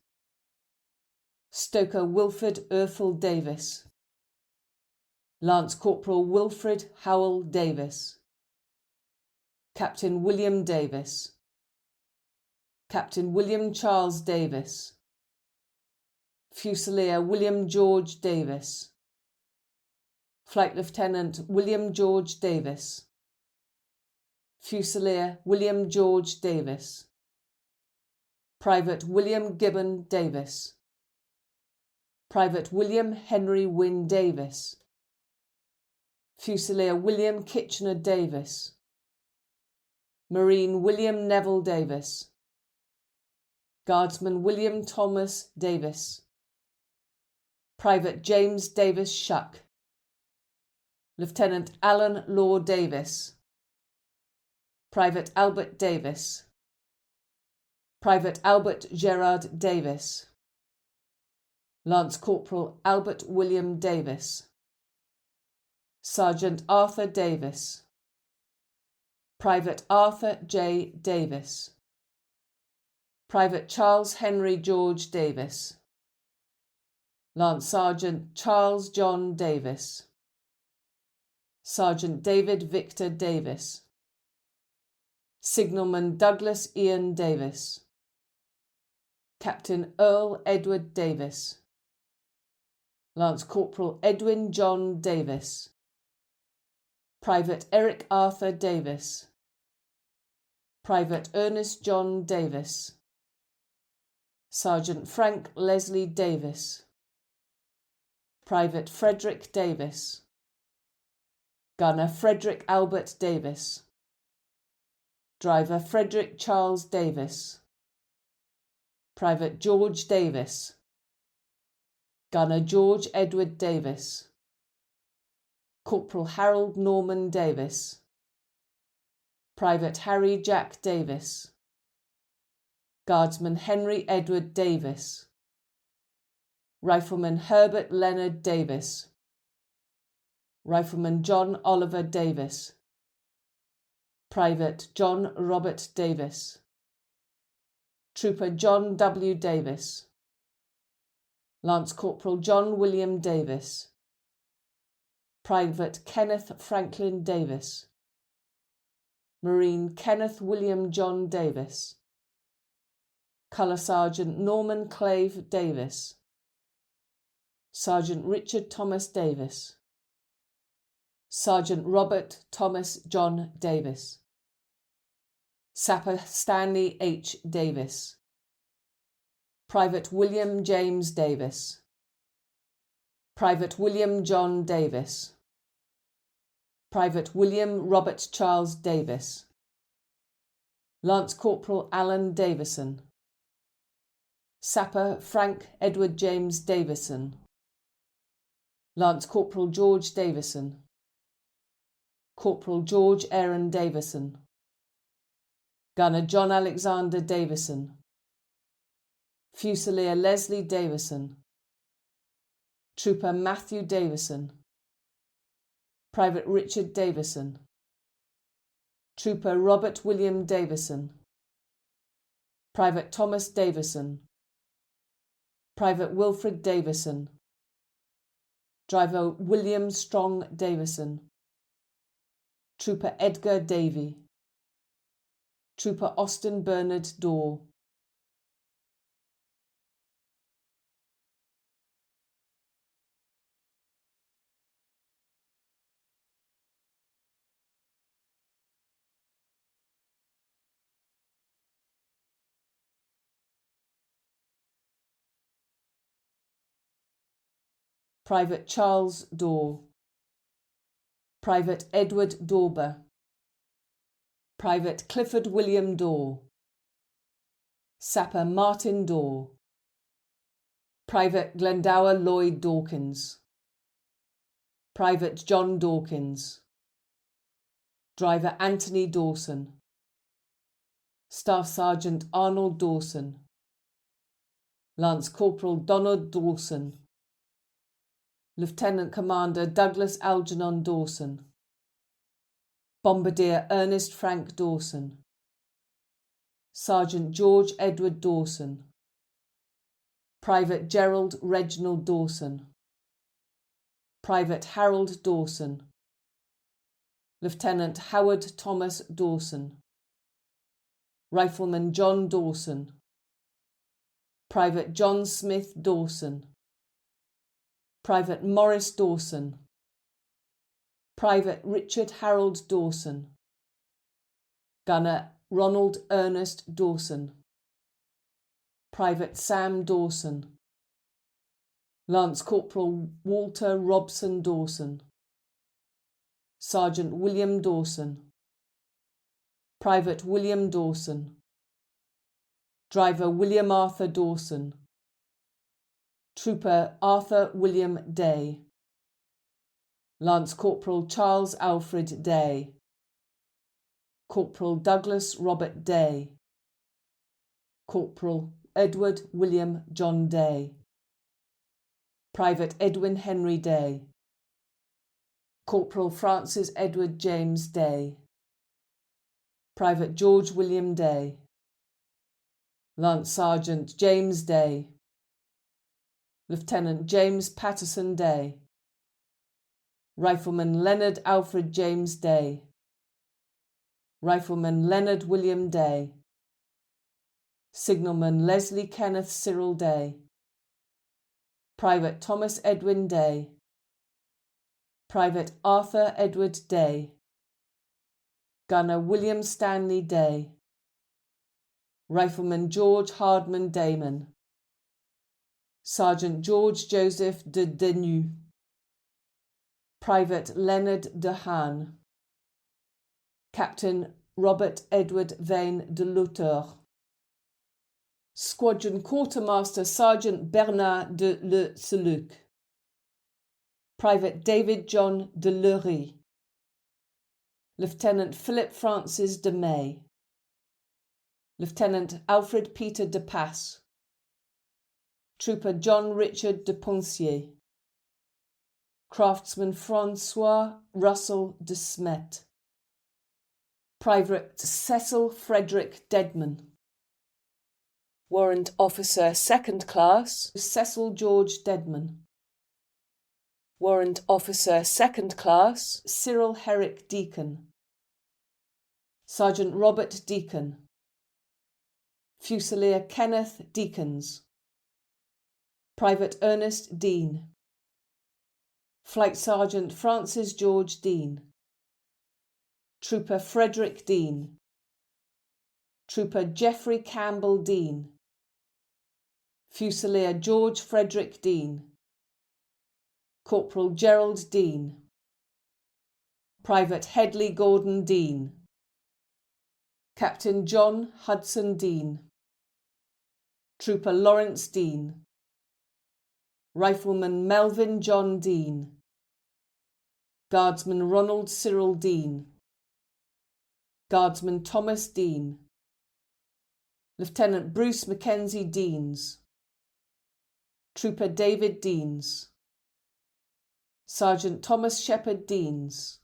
Stoker Wilfred Erthel Davis, Lance Corporal Wilfred Howell Davis, Captain William Davis, Captain William Charles Davis, Fusilier William George Davis, Flight Lieutenant William George Davis, Fusilier William George Davis, Private William Gibbon Davis, Private William Henry Wynne Davis, Fusilier William Kitchener Davis, Marine William Neville Davis, Guardsman William Thomas Davis, Private James Davis Shuck, Lieutenant Alan Law Davis, Private Albert Davis, Private Albert Gerard Davis, Lance Corporal Albert William Davis, Sergeant Arthur Davis, Private Arthur J. Davis, Private Charles Henry George Davis, Lance Sergeant Charles John Davis, Sergeant David Victor Davis, Signalman Douglas Ian Davis, Captain Earl Edward Davis, Lance Corporal Edwin John Davis, Private Eric Arthur Davis, Private Ernest John Davis, Sergeant Frank Leslie Davis, Private Frederick Davis, Gunner Frederick Albert Davis, Driver Frederick Charles Davis, Private George Davis, Gunner George Edward Davis, Corporal Harold Norman Davis, Private Harry Jack Davis, Guardsman Henry Edward Davis, Rifleman Herbert Leonard Davis, Rifleman John Oliver Davis, Private John Robert Davis, Trooper John W. Davis, Lance Corporal John William Davis, Private Kenneth Franklin Davis, Marine Kenneth William John Davis, Colour Sergeant Norman Clave Davis, Sergeant Richard Thomas Davis, Sergeant Robert Thomas John Davis, Sapper Stanley H. Davis, Private William James Davis, Private William John Davis, Private William Robert Charles Davis, Lance Corporal Alan Davison, Sapper Frank Edward James Davison, Lance Corporal George Davison, Corporal George Aaron Davison, Gunner John Alexander Davison, Fusilier Leslie Davison, Trooper Matthew Davison, Private Richard Davison, Trooper Robert William Davison, Private Thomas Davison, Private Wilfred Davison, Driver William Strong Davison, Trooper Edgar Davey, Trooper Austin Bernard Dorr, Private Charles Dorr, Private Edward Dorber, Private Clifford William Dorr, Sapper Martin Dorr, Private Glendower Lloyd Dawkins, Private John Dawkins, Driver Anthony Dawson, Staff Sergeant Arnold Dawson, Lance Corporal Donald Dawson, Lieutenant Commander Douglas Algernon Dawson, Bombardier Ernest Frank Dawson, Sergeant George Edward Dawson, Private Gerald Reginald Dawson, Private Harold Dawson, Lieutenant Howard Thomas Dawson, Rifleman John Dawson, Private John Smith Dawson, Private Morris Dawson, Private Richard Harold Dawson, Gunner Ronald Ernest Dawson, Private Sam Dawson, Lance Corporal Walter Robson Dawson, Sergeant William Dawson, Private William Dawson, Driver William Arthur Dawson, Trooper Arthur William Day, Lance Corporal Charles Alfred Day, Corporal Douglas Robert Day, Corporal Edward William John Day, Private Edwin Henry Day, Corporal Francis Edward James Day, Private George William Day, Lance Sergeant James Day, Lieutenant James Patterson Day, Rifleman Leonard Alfred James Day, Rifleman Leonard William Day, Signalman Leslie Kenneth Cyril Day, Private Thomas Edwin Day, Private Arthur Edward Day, Gunner William Stanley Day, Rifleman George Hardman Damon, Sergeant George Joseph de Denu, Private Leonard de Haan, Captain Robert Edward Vane de Lauteur, Squadron Quartermaster Sergeant Bernard de Le Seluc, Private David John de Lery, Lieutenant Philip Francis de May, Lieutenant Alfred Peter de Passe, Trooper John Richard de Poncier, Craftsman Francois Russell de Smet, Private Cecil Frederick Dedman, Warrant Officer 2nd Class Cecil George Dedman, Warrant Officer 2nd Class Cyril Herrick Deacon, Sergeant Robert Deacon, Fusilier Kenneth Deacons, Private Ernest Dean, Flight Sergeant Francis George Dean, Trooper Frederick Dean, Trooper Geoffrey Campbell Dean, Fusilier George Frederick Dean, Corporal Gerald Dean, Private Headley Gordon Dean, Captain John Hudson Dean, Trooper Lawrence Dean, Rifleman Melvin John Dean, Guardsman Ronald Cyril Dean, Guardsman Thomas Dean, Lieutenant Bruce Mackenzie Deans, Trooper David Deans, Sergeant Thomas Shepherd Deans,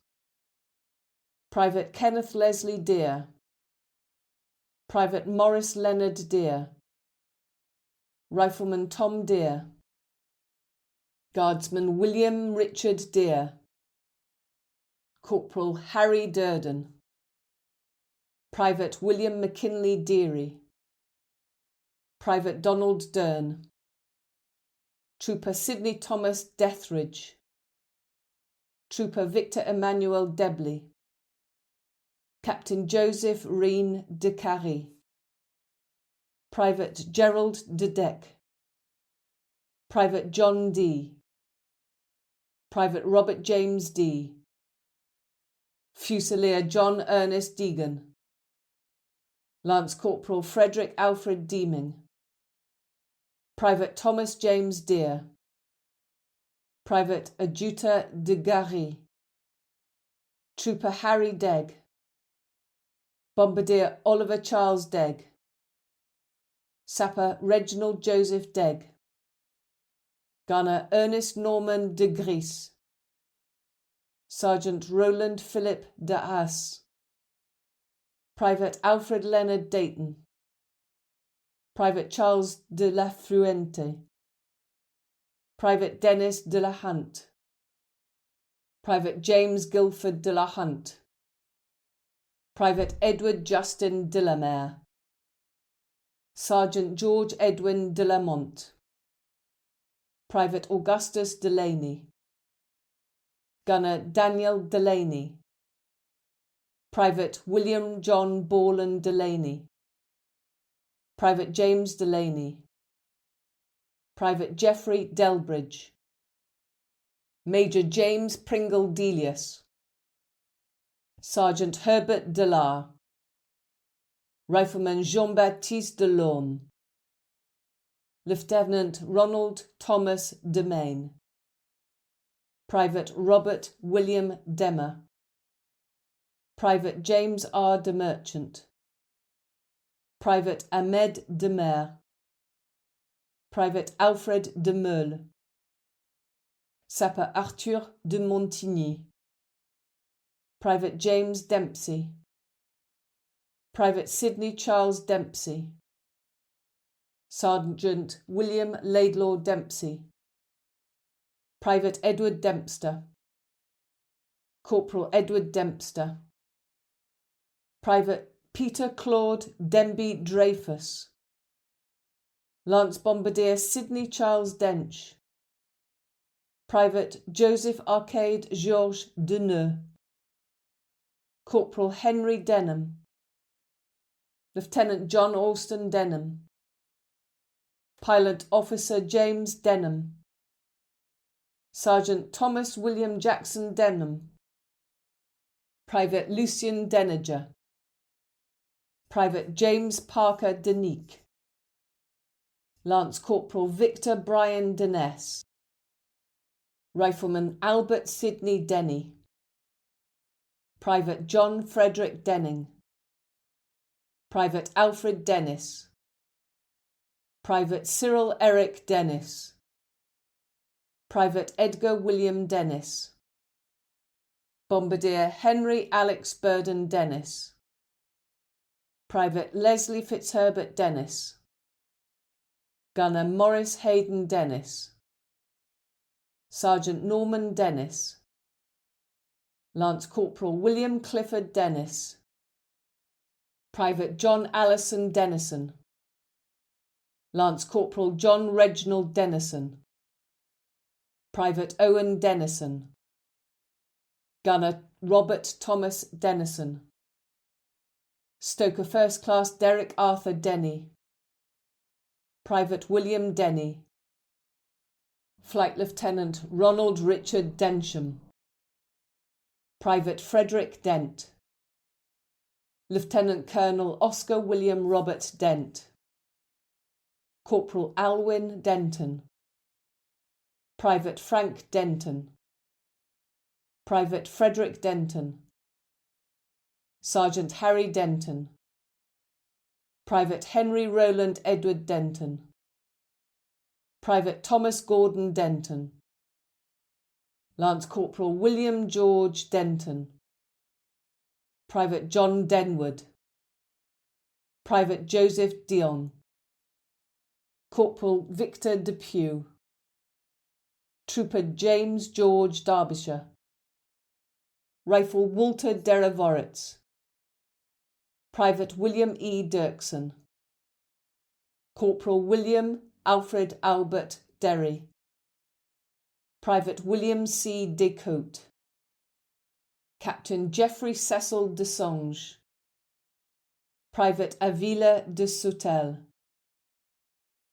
Private Kenneth Leslie Deere, Private Morris Leonard Deere, Rifleman Tom Deere, Guardsman William Richard Deere, Corporal Harry Durden, Private William McKinley Deary, Private Donald Dern, Trooper Sidney Thomas Dethridge, Trooper Victor Emmanuel Debley, Captain Joseph Reen de Carry, Private Gerald de Deck, Private John D, Private Robert James D, Fusilier John Ernest Deegan, Lance Corporal Frederick Alfred Deeming, Private Thomas James Deere, Private Adjutor de Gary, Trooper Harry Degg, Bombardier Oliver Charles Degg, Sapper Reginald Joseph Degg, Gunner Ernest Norman de Gries, Sergeant Roland Philip de Haas, Private Alfred Leonard Dayton, Private Charles de la Fruente, Private Dennis de la Hunt, Private James Guilford de la Hunt, Private Edward Justin de la Mare, Sergeant George Edwin de la Mont, Private Augustus Delaney, Gunner Daniel Delaney, Private William John Borland Delaney, Private James Delaney, Private Geoffrey Delbridge, Major James Pringle Delius, Sergeant Herbert Delar, Rifleman Jean-Baptiste Delorme, Lieutenant Ronald Thomas Demain, Private Robert William Demmer, Private James R. de Merchant, Private Ahmed de Mer, Private Alfred de Meule, Sapper Arthur de Montigny, Private James Dempsey, Private Sidney Charles Dempsey, Sergeant William Laidlaw Dempsey, Private Edward Dempster, Corporal Edward Dempster, Private Peter Claude Denby Dreyfus, Lance Bombardier Sidney Charles Dench, Private Joseph Arcade Georges Deneux, Corporal Henry Denham, Lieutenant John Alston Denham, Pilot Officer James Denham, Sergeant Thomas William Jackson Denham, Private Lucian Denager, Private James Parker Denique, Lance Corporal Victor Brian Deness, Rifleman Albert Sidney Denny, Private John Frederick Denning, Private Alfred Dennis, Private Cyril Eric Dennis, Private Edgar William Dennis, Bombardier Henry Alex Burden Dennis, Private Leslie Fitzherbert Dennis, Gunner Morris Hayden Dennis, Sergeant Norman Dennis, Lance Corporal William Clifford Dennis, Private John Allison Dennison, Lance Corporal John Reginald Dennison, Private Owen Dennison, Gunner Robert Thomas Dennison, Stoker First Class Derek Arthur Denny, Private William Denny, Flight Lieutenant Ronald Richard Densham, Private Frederick Dent, Lieutenant Colonel Oscar William Robert Dent, Corporal Alwyn Denton, Private Frank Denton, Private Frederick Denton, Sergeant Harry Denton, Private Henry Rowland Edward Denton, Private Thomas Gordon Denton, Lance Corporal William George Denton, Private John Denwood, Private Joseph Dion, Corporal Victor Depew, Trooper James George Derbyshire, Rifle Walter Deravoritz, Private William E. Dirksen, Corporal William Alfred Albert Derry, Private William C. Descotes, Captain Geoffrey Cecil de Songe, Private Avila de Sautel,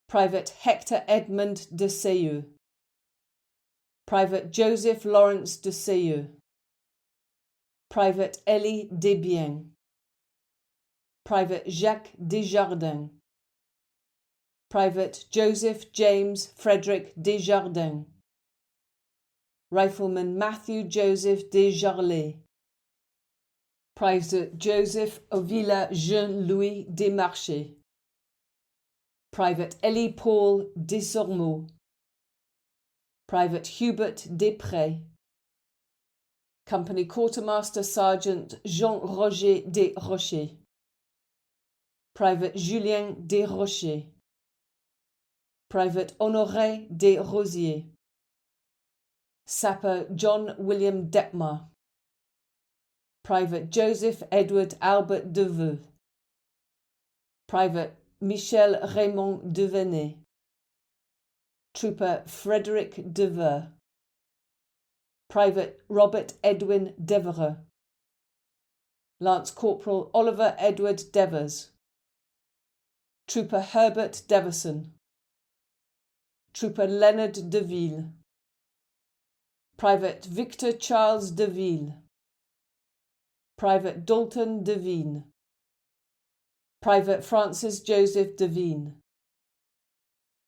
Private Hector Edmond de Seyeux, Private Joseph Lawrence de Seyeux, Private Elie Desbiens, Private Jacques Desjardins, Private Joseph James Frederick Desjardins, Rifleman Matthew Joseph Desjarlais, Private Joseph Avila Jean-Louis Desmarchais, Private Elie Paul Desormeaux, Private Hubert Després, Company Quartermaster Sergeant Jean-Roger Desrochers, Private Julien Desrochers, Private Honoré Desrosiers, Sapper John William Detmar, Private Joseph Edward Albert Deveux, Private Michel Raymond Devenay, Trooper Frederick Devere, Private Robert Edwin Devereux, Lance Corporal Oliver Edward Devers, Trooper Herbert Deverson, Trooper Leonard Deville, Private Victor Charles Deville, Private Dalton Devine, Private Francis Joseph Devine,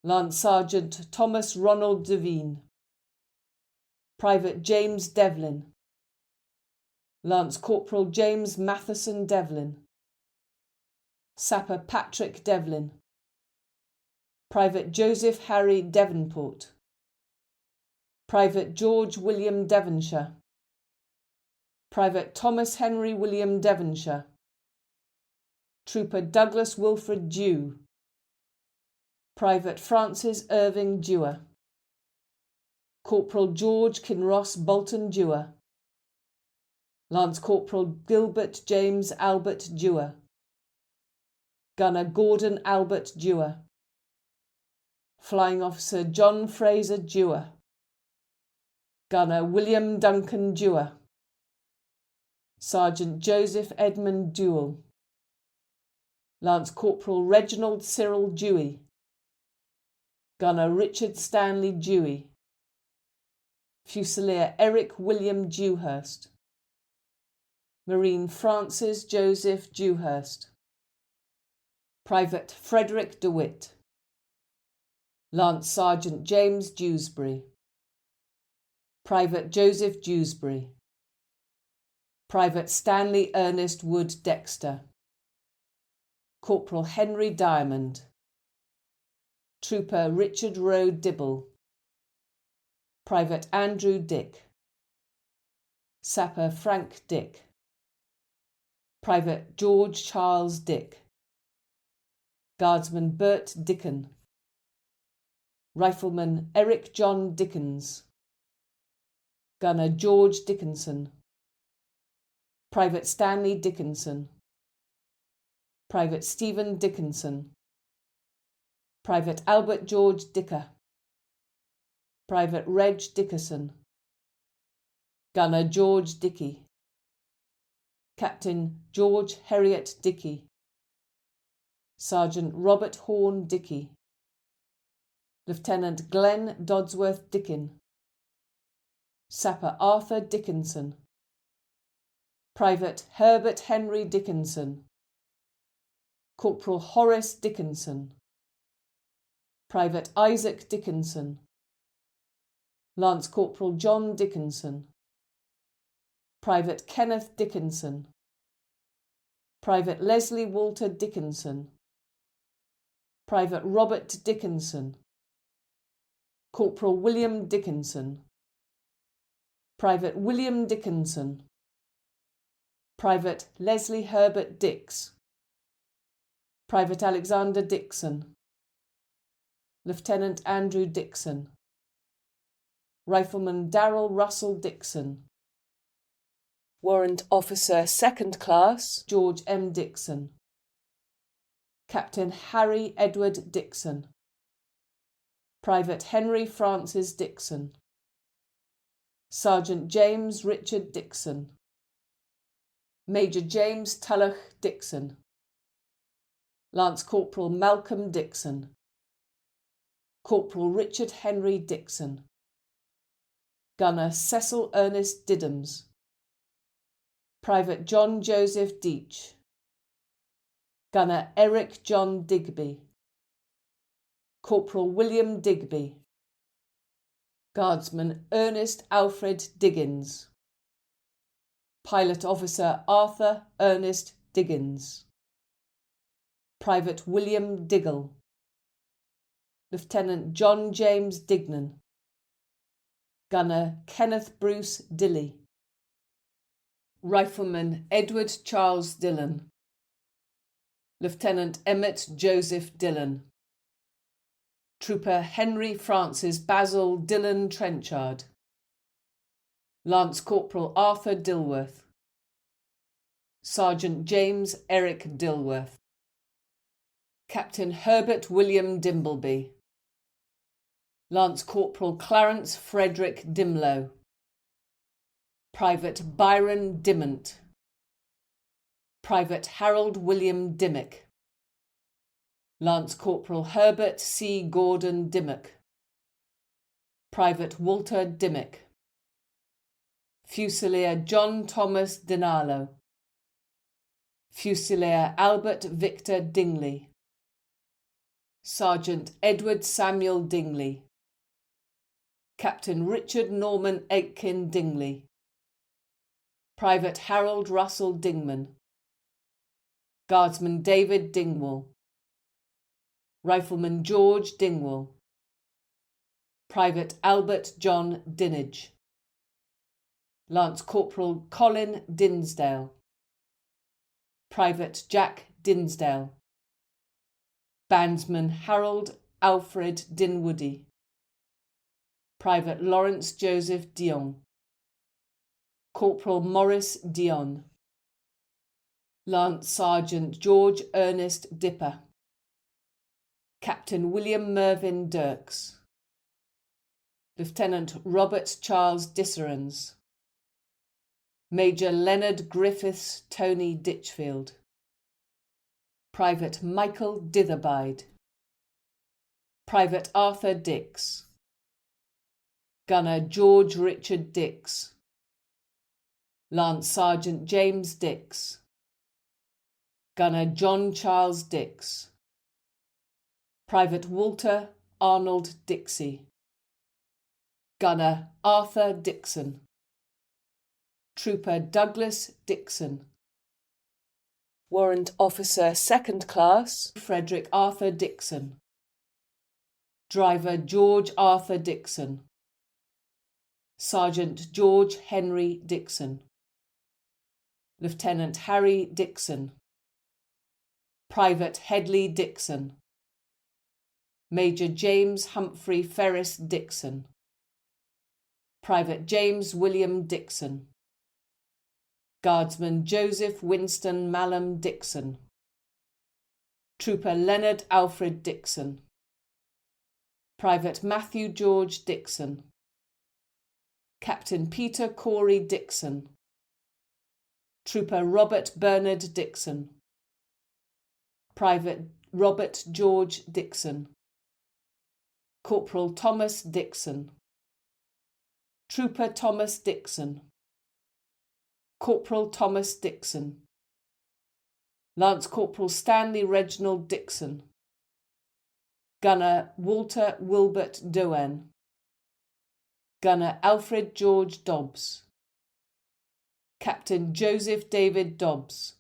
Lance Sergeant Thomas Ronald Devine, Private James Devlin, Lance Corporal James Matheson Devlin, Sapper Patrick Devlin, Private Joseph Harry Devonport, Private George William Devonshire, Private Thomas Henry William Devonshire, Trooper Douglas Wilfred Dew, Private Francis Irving Dewar, Corporal George Kinross Bolton Dewar, Lance Corporal Gilbert James Albert Dewar, Gunner Gordon Albert Dewar, Flying Officer John Fraser Dewar, Gunner William Duncan Dewar, Sergeant Joseph Edmund Dewell, Lance Corporal Reginald Cyril Dewey, Gunner Richard Stanley Dewey, Fusilier Eric William Dewhurst, Marine Francis Joseph Dewhurst, Private Frederick DeWitt, Lance Sergeant James Dewsbury, Private Joseph Dewsbury, Private Stanley Ernest Wood Dexter, Corporal Henry Diamond, Trooper Richard Rowe Dibble, Private Andrew Dick, Sapper Frank Dick, Private George Charles Dick, Guardsman Bert Dickon, Rifleman Eric John Dickens, Gunner George Dickinson, Private Stanley Dickinson, Private Stephen Dickinson, Private Albert George Dicker, Private Reg Dickerson, Gunner George Dickey, Captain George Heriot Dickey, Sergeant Robert Horn Dickey, Lieutenant Glenn Dodsworth Dickin, Sapper Arthur Dickinson, Private Herbert Henry Dickinson, Corporal Horace Dickinson, Private Isaac Dickinson, Lance Corporal John Dickinson, Private Kenneth Dickinson, Private Leslie Walter Dickinson, Private Robert Dickinson, Corporal William Dickinson, Private William Dickinson, Private Leslie Herbert Dix, Private Alexander Dixon, Lieutenant Andrew Dixon, Rifleman Darrell Russell Dixon, Warrant Officer 2nd Class George M. Dixon, Captain Harry Edward Dixon, Private Henry Francis Dixon, Sergeant James Richard Dixon, Major James Tulloch Dixon, Lance Corporal Malcolm Dixon, Corporal Richard Henry Dixon, Gunner Cecil Ernest Diddams, Private John Joseph Deach, Gunner Eric John Digby, Corporal William Digby, Guardsman Ernest Alfred Diggins, Pilot Officer Arthur Ernest Diggins, Private William Diggle, Lieutenant John James Dignan, Gunner Kenneth Bruce Dilly, Rifleman Edward Charles Dillon, Lieutenant Emmett Joseph Dillon, Trooper Henry Francis Basil Dillon Trenchard, Lance Corporal Arthur Dilworth, Sergeant James Eric Dilworth. Captain Herbert William Dimbleby, Lance Corporal Clarence Frederick Dimlow, Private Byron Dimmant, Private Harold William Dimmick, Lance Corporal Herbert C. Gordon Dimmock, Private Walter Dimmick, Fusilier John Thomas Dinalo, Fusilier Albert Victor Dingley, Sergeant Edward Samuel Dingley, Captain Richard Norman Aitken Dingley, Private Harold Russell Dingman, Guardsman David Dingwall, Rifleman George Dingwall, Private Albert John Dinage, Lance Corporal Colin Dinsdale, Private Jack Dinsdale, Bandsman Harold Alfred Dinwoody, Private Lawrence Joseph Dion, Corporal Maurice Dion, Lance Sergeant George Ernest Dipper, Captain William Mervyn Dirks, Lieutenant Robert Charles Disserens, Major Leonard Griffiths Tony Ditchfield, Private Michael Ditherbyde, Private Arthur Dix, Gunner George Richard Dix, Lance Sergeant James Dix, Gunner John Charles Dix, Private Walter Arnold Dixie, Gunner Arthur Dixon, Trooper Douglas Dixon, Warrant Officer 2nd Class Frederick Arthur Dixon, Driver George Arthur Dixon, Sergeant George Henry Dixon, Lieutenant Harry Dixon, Private Headley Dixon, Major James Humphrey Ferris Dixon, Private James William Dixon, Guardsman Joseph Winston Mallam Dixon, Trooper Leonard Alfred Dixon, Private Matthew George Dixon, Captain Peter Corey Dixon, Trooper Robert Bernard Dixon, Private Robert George Dixon, Corporal Thomas Dixon, Trooper Thomas Dixon, Corporal Thomas Dixon, Lance Corporal Stanley Reginald Dixon, Gunner Walter Wilbert Doan, Gunner Alfred George Dobbs, Captain Joseph David Dobbs,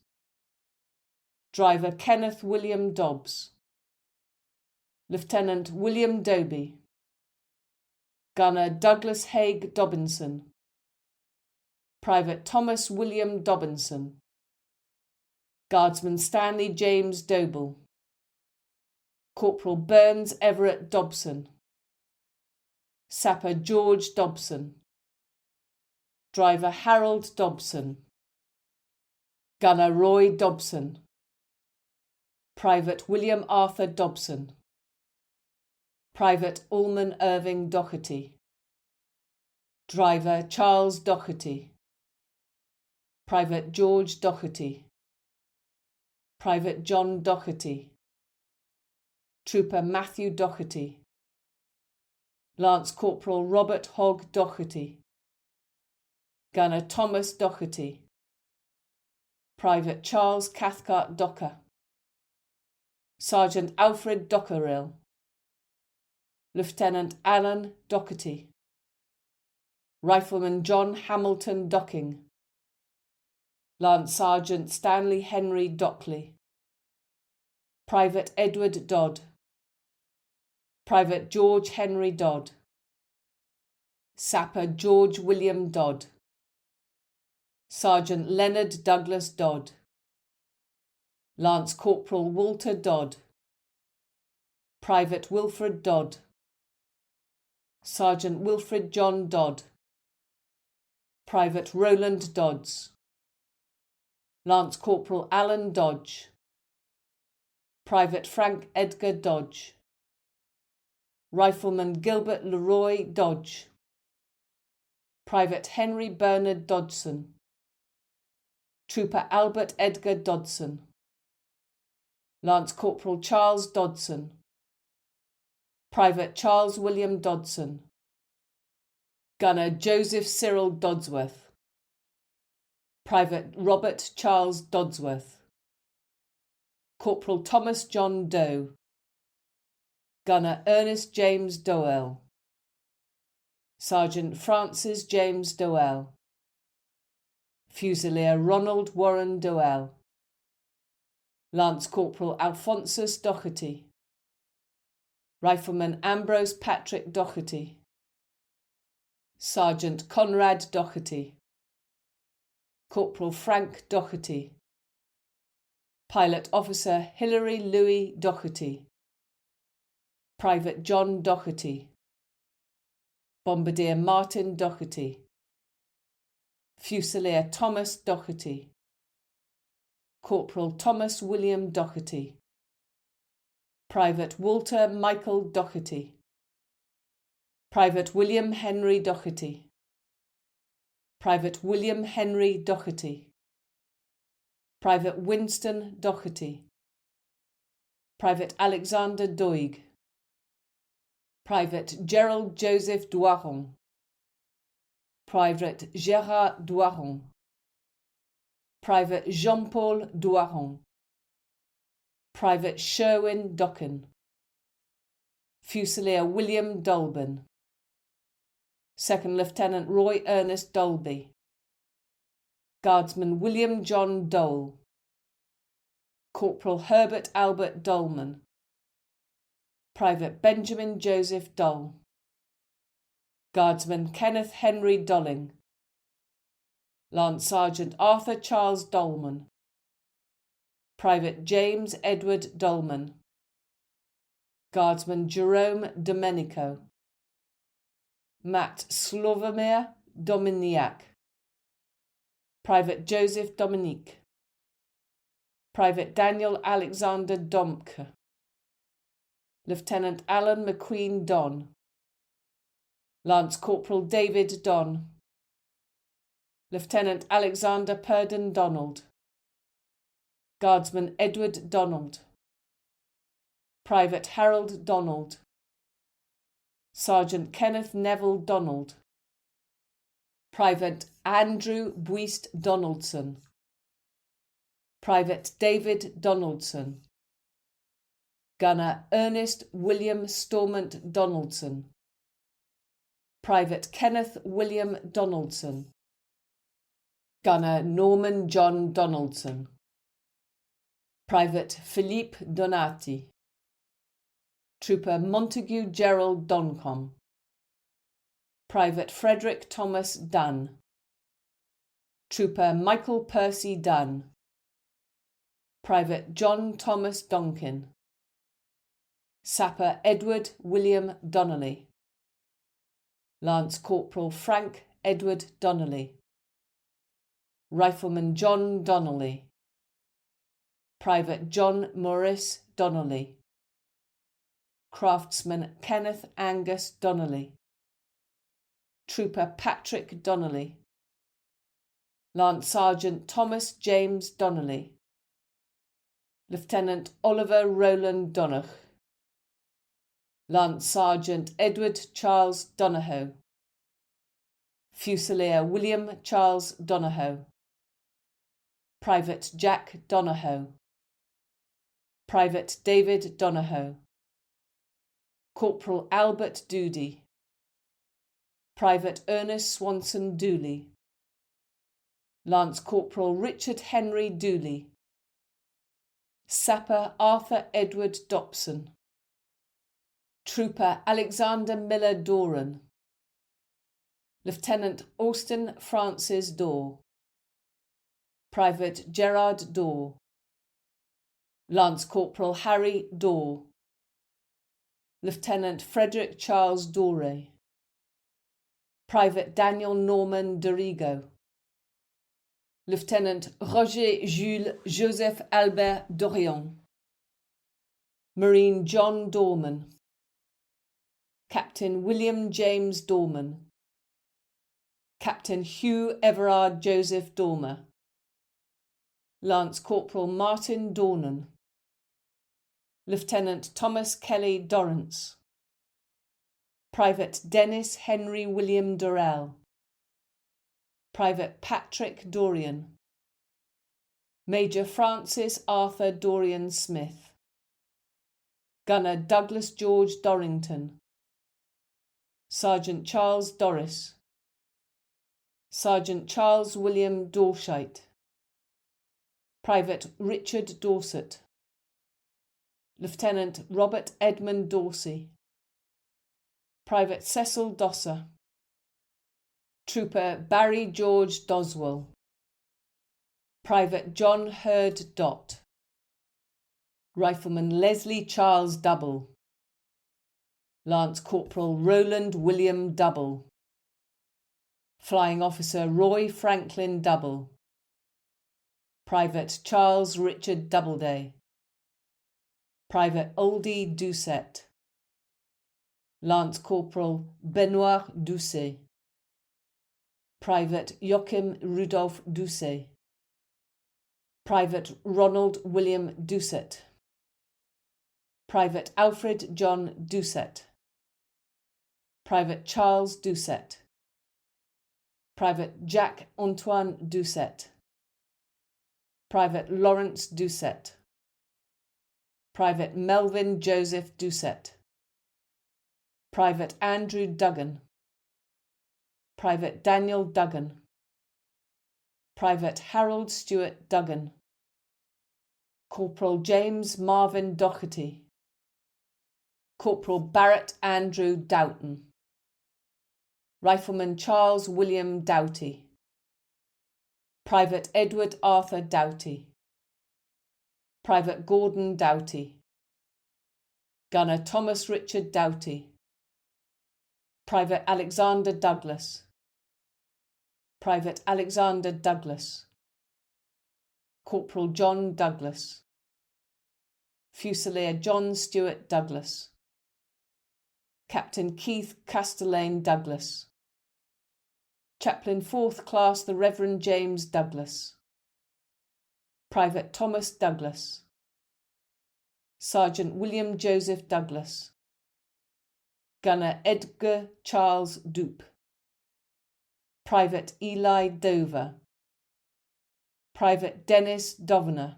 Driver Kenneth William Dobbs, Lieutenant William Doby, Gunner Douglas Haig Dobinson, Private Thomas William Dobinson, Guardsman Stanley James Doble, Corporal Burns Everett Dobson, Sapper George Dobson, Driver Harold Dobson, Gunner Roy Dobson, Private William Arthur Dobson, Private Allman Irving Doherty, Driver Charles Doherty, Private George Doherty, Private John Doherty, Trooper Matthew Doherty, Lance Corporal Robert Hogg Doherty, Gunner Thomas Doherty, Private Charles Cathcart Docker, Sergeant Alfred Dockerill, Lieutenant Alan Doherty, Rifleman John Hamilton Docking, Lance Sergeant Stanley Henry Dockley, Private Edward Dodd, Private George Henry Dodd, Sapper George William Dodd, Sergeant Leonard Douglas Dodd, Lance Corporal Walter Dodd, Private Wilfred Dodd, Sergeant Wilfred John Dodd, Private Roland Dodds, Lance Corporal Alan Dodge, Private Frank Edgar Dodge, Rifleman Gilbert Leroy Dodge, Private Henry Bernard Dodson, Trooper Albert Edgar Dodson, Lance Corporal Charles Dodson, Private Charles William Dodson, Gunner Joseph Cyril Dodsworth, Private Robert Charles Dodsworth, Corporal Thomas John Doe, Gunner Ernest James Doel, Sergeant Francis James Doel, Fusilier Ronald Warren Doel, Lance Corporal Alphonsus Doherty, Rifleman Ambrose Patrick Doherty, Sergeant Conrad Doherty, Corporal Frank Doherty, Pilot Officer Hilary Louis Doherty, Private John Doherty, Bombardier Martin Doherty, Fusilier Thomas Doherty, Corporal Thomas William Doherty, Private Walter Michael Doherty, Private William Henry Doherty, Private William Henry Doherty, Private Winston Doherty, Private Alexander Doig, Private Gerald Joseph Doiron, Private Gérard Doiron, Private Jean-Paul Doiron, Private Sherwin Docken, Fusilier William Dolben, Second Lieutenant Roy Ernest Dolby, Guardsman William John Dole, Corporal Herbert Albert Dolman, Private Benjamin Joseph Dole, Guardsman Kenneth Henry Dolling, Lance Sergeant Arthur Charles Dolman, Private James Edward Dolman, Guardsman Jerome Domenico, Matt Slawomir Dominiak, Private Joseph Dominique, Private Daniel Alexander Domke, Lieutenant Alan McQueen Don, Lance Corporal David Don, Lieutenant Alexander Purdon Donald, Guardsman Edward Donald, Private Harold Donald, Sergeant Kenneth Neville Donald, Private Andrew Buist Donaldson, Private David Donaldson, Gunner Ernest William Stormont Donaldson, Private Kenneth William Donaldson, Gunner Norman John Donaldson, Private Philippe Donati, Trooper Montague Gerald Doncombe, Private Frederick Thomas Dunn, Trooper Michael Percy Dunn, Private John Thomas Donkin, Sapper Edward William Donnelly, Lance Corporal Frank Edward Donnelly, Rifleman John Donnelly, Private John Maurice Donnelly, Craftsman Kenneth Angus Donnelly, Trooper Patrick Donnelly, Lance Sergeant Thomas James Donnelly, Lieutenant Oliver Rowland Donogh, Lance Sergeant Edward Charles Donahoe, Fusilier William Charles Donahoe, Private Jack Donahoe, Private David Donahoe, Corporal Albert Doody, Private Ernest Swanson Dooley, Lance Corporal Richard Henry Dooley, Sapper Arthur Edward Dobson, Trooper Alexander Miller Doran, Lieutenant Austin Francis Dorr, Private Gerard Dorr, Lance Corporal Harry Dorr, Lieutenant Frederick Charles Doré, Private Daniel Norman Dorigo, Lieutenant Roger Jules Joseph Albert Dorion, Marine John Dorman, Captain William James Dorman, Captain Hugh Everard Joseph Dormer, Lance Corporal Martin Dornan, Lieutenant Thomas Kelly Dorrance, Private Dennis Henry William Durrell, Private Patrick Dorian, Major Francis Arthur Dorian Smith, Gunner Douglas George Dorrington, Sergeant Charles Dorris, Sergeant Charles William Dorshite, Private Richard Dorset, Lieutenant Robert Edmund Dorsey, Private Cecil Dosser, Trooper Barry George Doswell, Private John Hurd Dott, Rifleman Leslie Charles Double, Lance Corporal Roland William Double, Flying Officer Roy Franklin Double, Private Charles Richard Doubleday, Private Oldie Doucet, Lance Corporal Benoit Doucet, Private Joachim Rudolph Doucet, Private Ronald William Doucet, Private Alfred John Doucet, Private Charles Doucet, Private Jacques Antoine Doucet, Private Lawrence Doucet, Private Melvin Joseph Doucet, Private Andrew Duggan, Private Daniel Duggan, Private Harold Stewart Duggan, Corporal James Marvin Doherty, Corporal Barrett Andrew Doughton, Rifleman Charles William Doughty, Private Edward Arthur Doughty, Private Gordon Doughty, Gunner Thomas Richard Doughty, Private Alexander Douglas, Private Alexander Douglas, Corporal John Douglas, Fusilier John Stewart Douglas, Captain Keith Castellane Douglas, Chaplain 4th Class the Reverend James Douglas, Private Thomas Douglas, Sergeant William Joseph Douglas, Gunner Edgar Charles Dupe, Private Eli Dover, Private Dennis Dovener,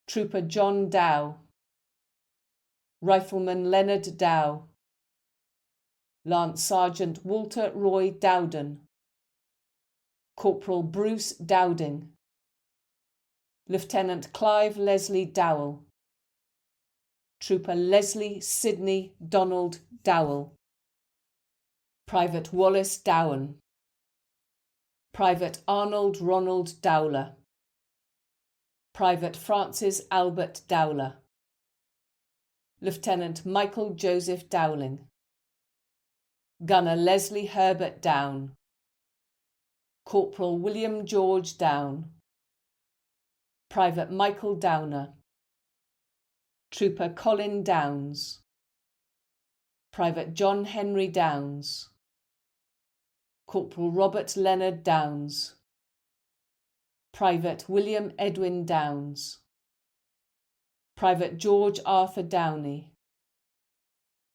Trooper John Dow, Rifleman Leonard Dow, Lance Sergeant Walter Roy Dowden, Corporal Bruce Dowding, Lieutenant Clive Leslie Dowell, Trooper Leslie Sidney Donald Dowell, Private Wallace Dowen, Private Arnold Ronald Dowler, Private Francis Albert Dowler, Lieutenant Michael Joseph Dowling, Gunner Leslie Herbert Down, Corporal William George Down, Private Michael Downer, Trooper Colin Downs, Private John Henry Downs, Corporal Robert Leonard Downs, Private William Edwin Downs, Private George Arthur Downey,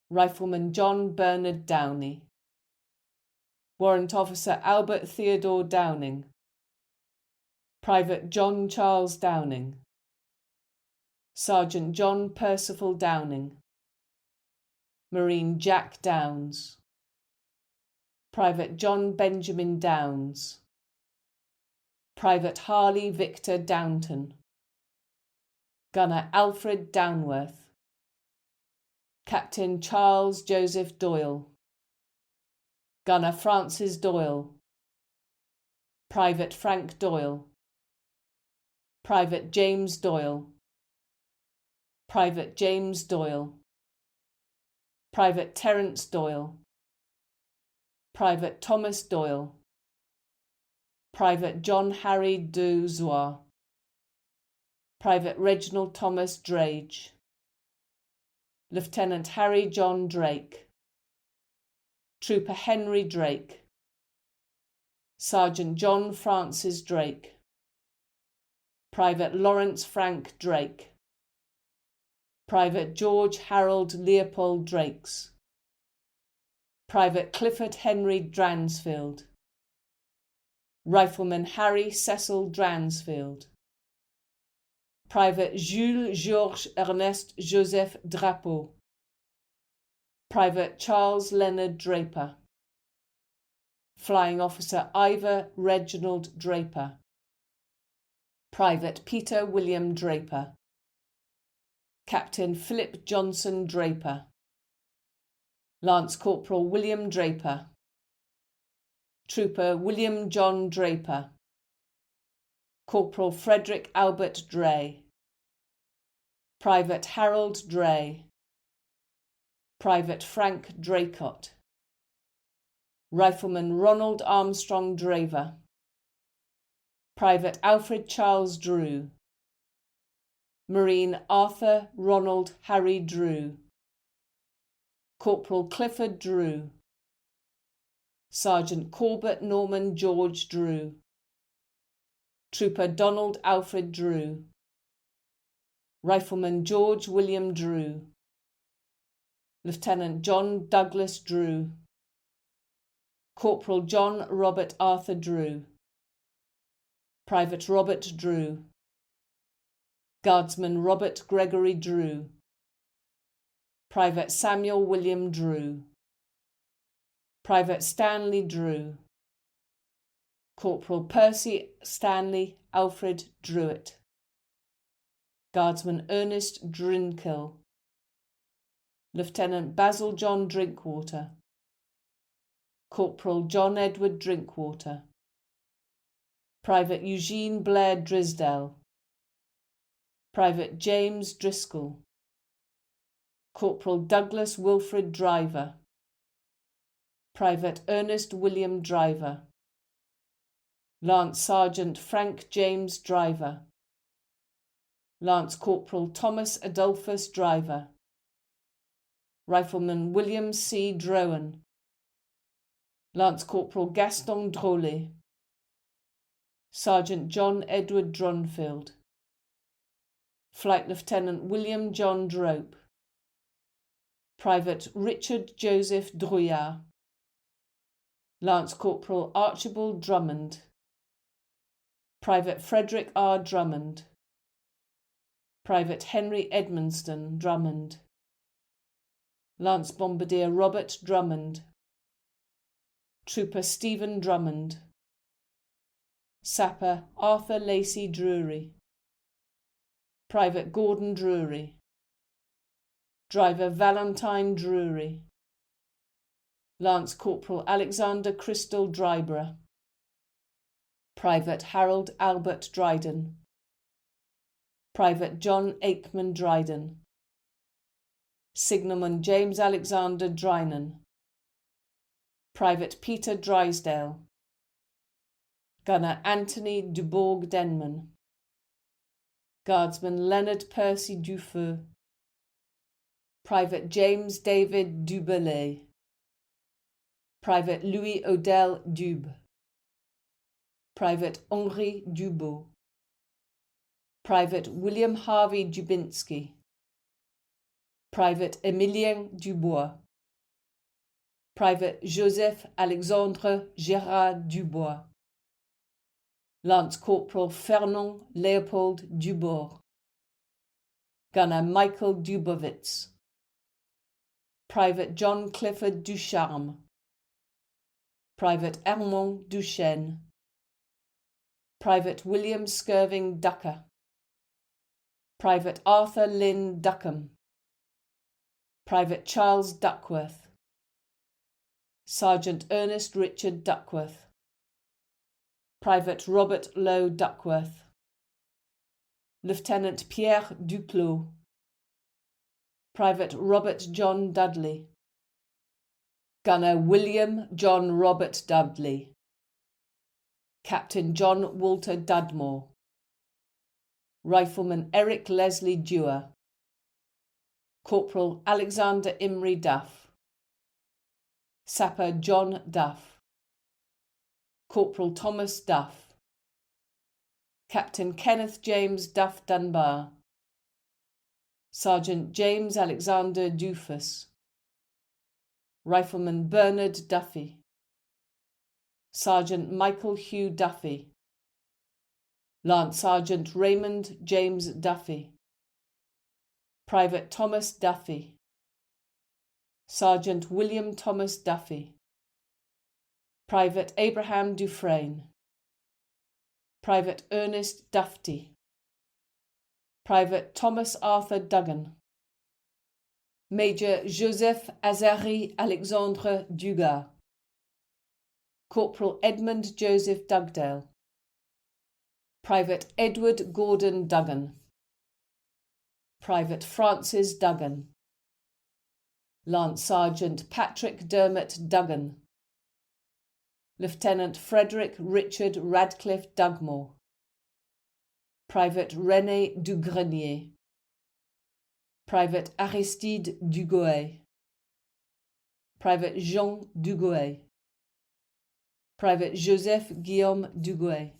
Rifleman John Bernard Downey, Warrant Officer Albert Theodore Downing, Private John Charles Downing, Sergeant John Percival Downing, Marine Jack Downs, Private John Benjamin Downs, Private Harley Victor Downton, Gunner Alfred Downworth, Captain Charles Joseph Doyle, Gunner Francis Doyle, Private Frank Doyle, Private James Doyle, Private James Doyle, Private Terence Doyle, Private Thomas Doyle, Private John Harry de Zois, Private Reginald Thomas Drage, Lieutenant Harry John Drake, Trooper Henry Drake, Sergeant John Francis Drake, Private Lawrence Frank Drake, Private George Harold Leopold Drakes, Private Clifford Henry Dransfield, Rifleman Harry Cecil Dransfield, Private Jules Georges Ernest Joseph Drapeau, Private Charles Leonard Draper, Flying Officer Ivor Reginald Draper, Private Peter William Draper, Captain Philip Johnson Draper, Lance Corporal William Draper, Trooper William John Draper, Corporal Frederick Albert Dray, Private Harold Dray, Private Frank Draycott, Rifleman Ronald Armstrong Draver, Private Alfred Charles Drew, Marine Arthur Ronald Harry Drew, Corporal Clifford Drew, Sergeant Corbett Norman George Drew, Trooper Donald Alfred Drew, Rifleman George William Drew, Lieutenant John Douglas Drew, Corporal John Robert Arthur Drew, Private Robert Drew, Guardsman Robert Gregory Drew, Private Samuel William Drew, Private Stanley Drew, Corporal Percy Stanley Alfred Druitt, Guardsman Ernest Drinkill, Lieutenant Basil John Drinkwater, Corporal John Edward Drinkwater, Private Eugene Blair Drisdale, Private James Driscoll, Corporal Douglas Wilfred Driver, Private Ernest William Driver, Lance Sergeant Frank James Driver, Lance Corporal Thomas Adolphus Driver, Rifleman William C. Drowan, Lance Corporal Gaston Drolet, Sergeant John Edward Dronfield, Flight Lieutenant William John Drope, Private Richard Joseph Drouillard, Lance Corporal Archibald Drummond, Private Frederick R. Drummond, Private Henry Edmonston Drummond, Lance Bombardier Robert Drummond, Trooper Stephen Drummond, Sapper Arthur Lacey Drury, Private Gordon Drury, Driver Valentine Drury, Lance Corporal Alexander Crystal Dryborough, Private Harold Albert Dryden, Private John Aikman Dryden, Signalman James Alexander Drynan, Private Peter Drysdale, Gunner Anthony Dubourg Denman, Guardsman Leonard Percy Dufeu, Private James David Dubelay, Private Louis Odell Dube, Private Henri Dubeau, Private William Harvey Dubinsky, Private Emilien Dubois, Private Joseph Alexandre Gérard Dubois, Lance Corporal Fernand Leopold Dubord, Gunner Michael Dubowitz, Private John Clifford Ducharme, Private Hermond Duchesne, Private William Skirving Ducker, Private Arthur Lynn Duckham, Private Charles Duckworth, Sergeant Ernest Richard Duckworth, Private Robert Lowe Duckworth, Lieutenant Pierre Duclos, Private Robert John Dudley, Gunner William John Robert Dudley, Captain John Walter Dudmore, Rifleman Eric Leslie Dewar, Corporal Alexander Imrie Duff, Sapper John Duff, Corporal Thomas Duff, Captain Kenneth James Duff Dunbar, Sergeant James Alexander Dufus, Rifleman Bernard Duffy, Sergeant Michael Hugh Duffy, Lance Sergeant Raymond James Duffy, Private Thomas Duffy, Sergeant William Thomas Duffy, Private Abraham Dufresne, Private Ernest Dufty, Private Thomas Arthur Duggan, Major Joseph Azari Alexandre Dugas, Corporal Edmund Joseph Dugdale, Private Edward Gordon Duggan, Private Francis Duggan, Lance Sergeant Patrick Dermot Duggan, Lieutenant Frederick Richard Radcliffe Dugmore, Private René Dugrenier, Private Aristide Dugoet, Private Jean Dugoet, Private Joseph Guillaume Dugoet,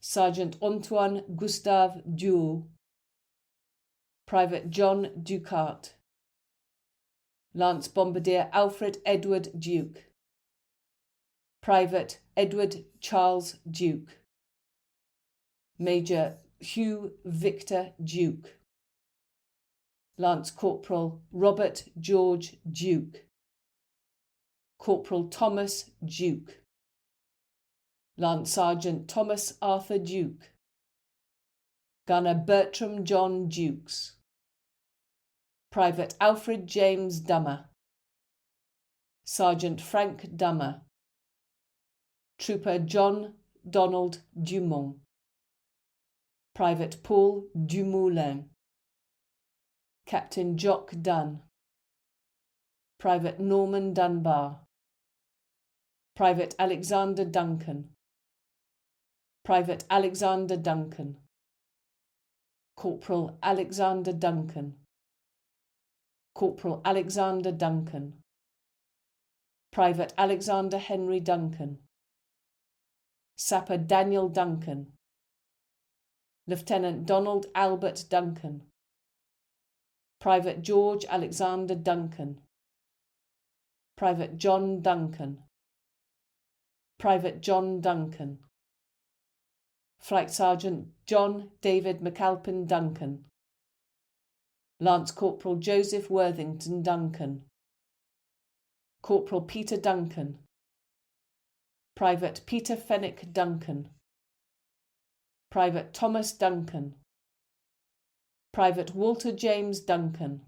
Sergeant Antoine Gustave Duhaut, Private John Ducart, Lance Bombardier Alfred Edward Duke, Private Edward Charles Duke, Major Hugh Victor Duke, Lance Corporal Robert George Duke, Corporal Thomas Duke, Lance Sergeant Thomas Arthur Duke, Gunner Bertram John Dukes, Private Alfred James Dummer, Sergeant Frank Dummer, Trooper John Donald Dumont, Private Paul Dumoulin, Captain Jock Dunn, Private Norman Dunbar, Private Alexander Duncan, Private Alexander Duncan, Corporal Alexander Duncan, Corporal Alexander Duncan, Private Alexander Henry Duncan, Sapper Daniel Duncan, Lieutenant Donald Albert Duncan, Private George Alexander Duncan, Private John Duncan, Private John Duncan, Flight Sergeant John David McAlpin Duncan, Lance Corporal Joseph Worthington Duncan, Corporal Peter Duncan, Private Peter Fenwick Duncan, Private Thomas Duncan, Private Walter James Duncan,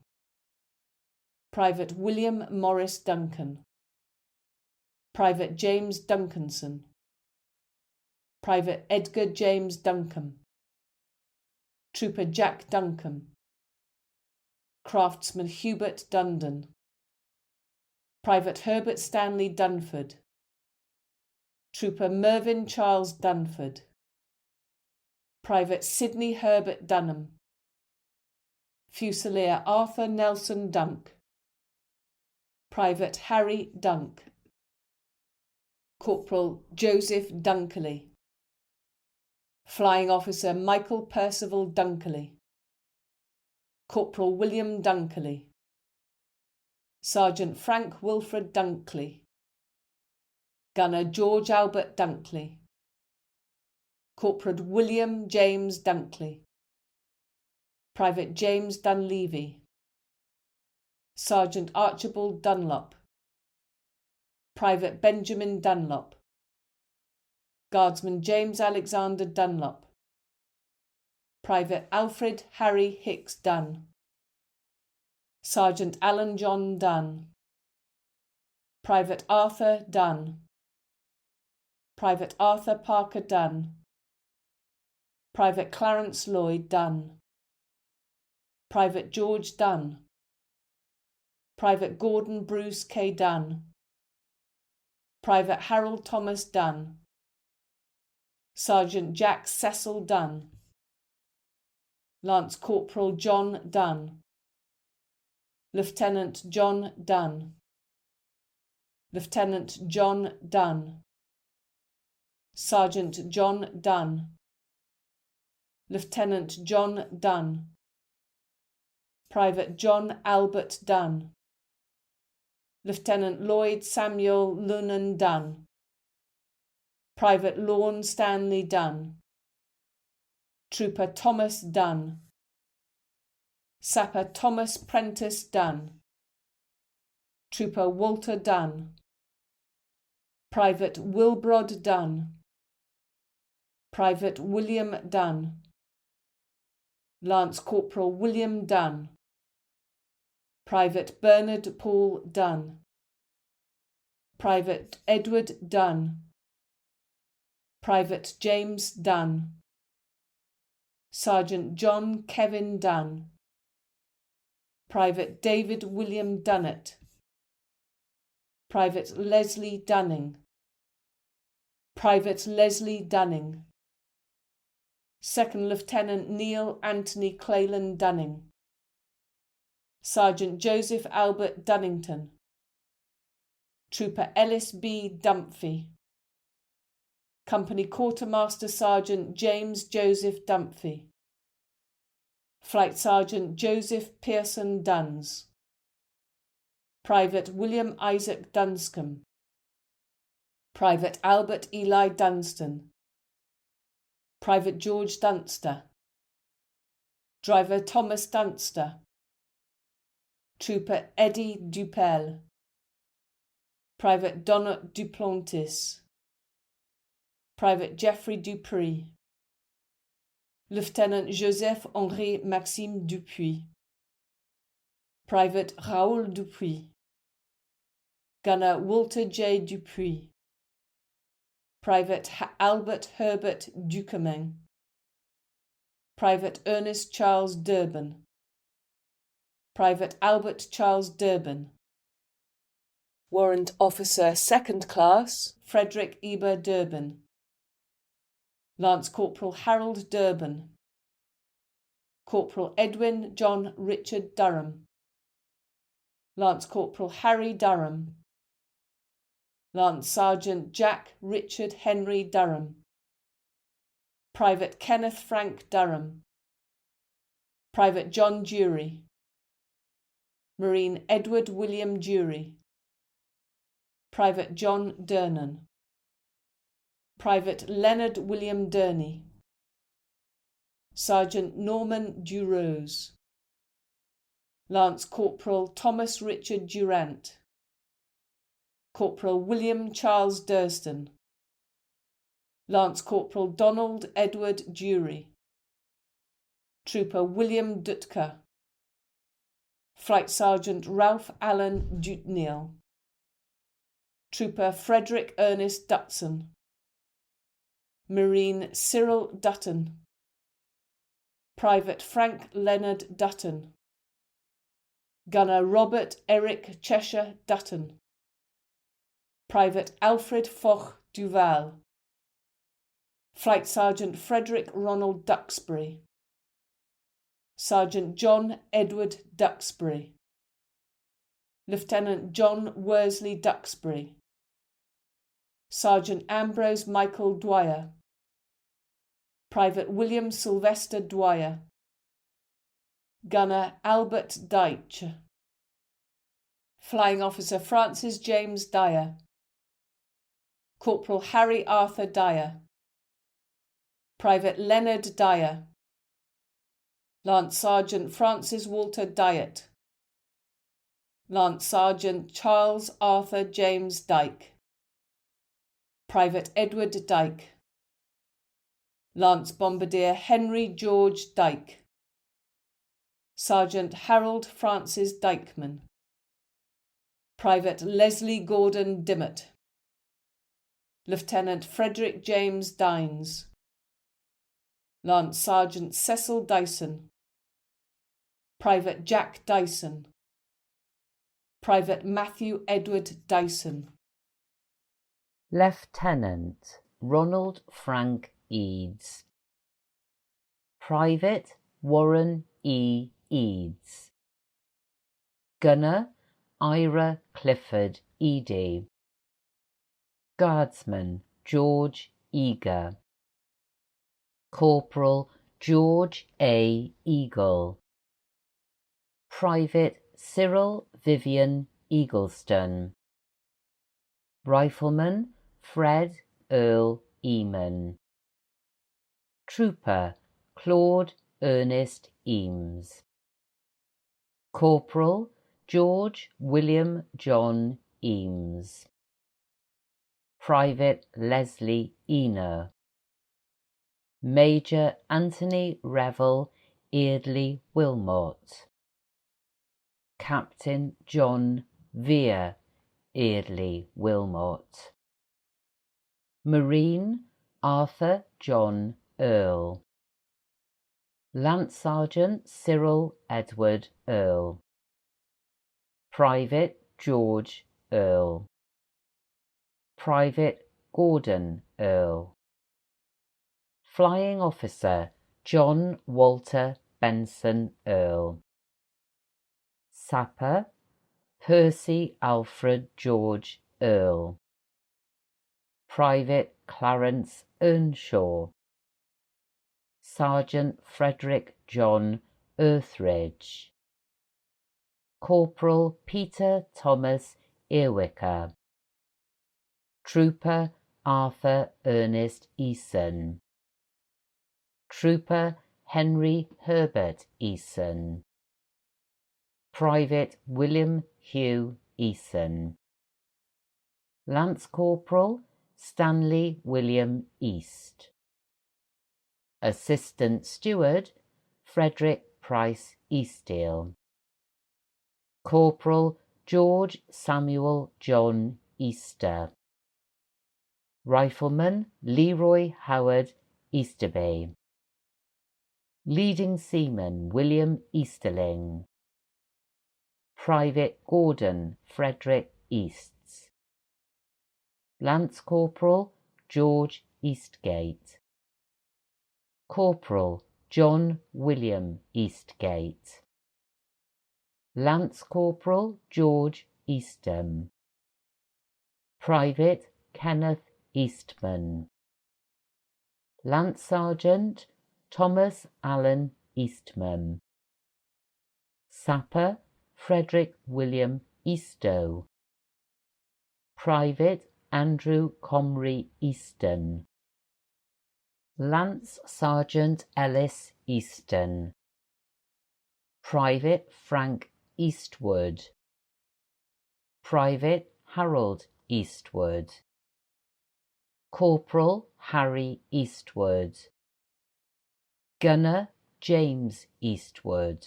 Private William Morris Duncan, Private James Duncanson, Private Edgar James Duncan, Trooper Jack Duncan, Craftsman Hubert Dundon, Private Herbert Stanley Dunford, Trooper Mervyn Charles Dunford, Private Sidney Herbert Dunham, Fusilier Arthur Nelson Dunk, Private Harry Dunk, Corporal Joseph Dunkerley, Flying Officer Michael Percival Dunkerley, Corporal William Dunkerley, Sergeant Frank Wilfred Dunkley, Gunner George Albert Dunkley, Corporal William James Dunkley, Private James Dunleavy, Sergeant Archibald Dunlop, Private Benjamin Dunlop, Guardsman James Alexander Dunlop, Private Alfred Harry Hicks Dunn, Sergeant Alan John Dunn, Private Arthur Dunn, Private Arthur Parker Dunn, Private Clarence Lloyd Dunn, Private George Dunn, Private Gordon Bruce K. Dunn, Private Harold Thomas Dunn, Sergeant Jack Cecil Dunn, Lance Corporal John Dunn, Lieutenant John Dunn, Lieutenant John Dunn, Sergeant John Dunn, Lieutenant John Dunn, Private John Albert Dunn, Lieutenant Lloyd Samuel Lunan Dunn, Private Lorne Stanley Dunn, Trooper Thomas Dunn, Sapper Thomas Prentice Dunn, Trooper Walter Dunn, Private Wilbrod Dunn, Private William Dunn, Lance Corporal William Dunn, Private Bernard Paul Dunn, Private Edward Dunn, Private James Dunn, Sergeant John Kevin Dunn, Private David William Dunnett, Private Leslie Dunning, Private Leslie Dunning, Second Lieutenant Neil Anthony Claylan Dunning, Sergeant Joseph Albert Dunnington, Trooper Ellis B. Dumphy, Company Quartermaster Sergeant James Joseph Dumphy, Flight Sergeant Joseph Pearson Duns, Private William Isaac Dunscombe, Private Albert Eli Dunstan, Private George Dunster, Driver Thomas Dunster, Trooper Eddie Dupel, Private Donat Duplantis, Private Geoffrey Dupree, Lieutenant Joseph Henri Maxime Dupuis, Private Raoul Dupuis, Gunner Walter J. Dupuis, Private Albert Herbert Ducoming, Private Ernest Charles Durbin, Private Albert Charles Durbin, Warrant Officer 2nd Class Frederick Eber Durbin, Lance Corporal Harold Durbin, Corporal Edwin John Richard Durham, Lance Corporal Harry Durham, Lance Sergeant Jack Richard Henry Durham, Private Kenneth Frank Durham, Private John Dury, Marine Edward William Dury, Private John Dernan, Private Leonard William Durney, Sergeant Norman Durose, Lance Corporal Thomas Richard Durant, Corporal William Charles Durston, Lance Corporal Donald Edward Dury, Trooper William Dutka, Flight Sergeant Ralph Allen Dutneil, Trooper Frederick Ernest Dutson, Marine Cyril Dutton, Private Frank Leonard Dutton, Gunner Robert Eric Cheshire Dutton, Private Alfred Foch Duval, Flight Sergeant Frederick Ronald Duxbury, Sergeant John Edward Duxbury, Lieutenant John Worsley Duxbury, Sergeant Ambrose Michael Dwyer, Private William Sylvester Dwyer, Gunner Albert Deitch, Flying Officer Francis James Dyer, Corporal Harry Arthur Dyer, Private Leonard Dyer, Lance Sergeant Francis Walter Dyett, Lance Sergeant Charles Arthur James Dyke, Private Edward Dyke, Lance Bombardier Henry George Dyke, Sergeant Harold Francis Dykeman, Private Leslie Gordon Dimmock, Lieutenant Frederick James Dines, Lance Sergeant Cecil Dyson, Private Jack Dyson, Private Matthew Edward Dyson, Lieutenant Ronald Frank Eads, Private Warren E. Eads, Gunner Ira Clifford Eady. Guardsman George Eager. Corporal George A. Eagle. Private Cyril Vivian Eagleston. Rifleman Fred Earl Eamon. Trooper Claude Ernest Eames. Corporal George William John Eames. Private Leslie Eno. Major Anthony Revel Eardley Wilmot. Captain John Vere Eardley Wilmot. Marine Arthur John Earl. Lance Sergeant Cyril Edward Earl. Private George Earl. Private Gordon Earl. Flying Officer John Walter Benson Earl. Sapper Percy Alfred George Earl. Private Clarence Earnshaw. Sergeant Frederick John Earthridge. Corporal Peter Thomas Earwicker. Trooper Arthur Ernest Eason. Trooper Henry Herbert Eason. Private William Hugh Eason. Lance Corporal Stanley William East. Assistant Steward Frederick Price Eastdale. Corporal George Samuel John Easter. Rifleman Leroy Howard Easterby. Leading Seaman William Easterling. Private Gordon Frederick Easts. Lance Corporal George Eastgate. Corporal John William Eastgate. Lance Corporal George Eastham. Private Kenneth Eastman. Lance Sergeant Thomas Allen Eastman. Sapper Frederick William Eastoe. Private Andrew Comrie Easton. Lance Sergeant Ellis Easton. Private Frank Eastwood. Private Harold Eastwood. Corporal Harry Eastwood. Gunner James Eastwood.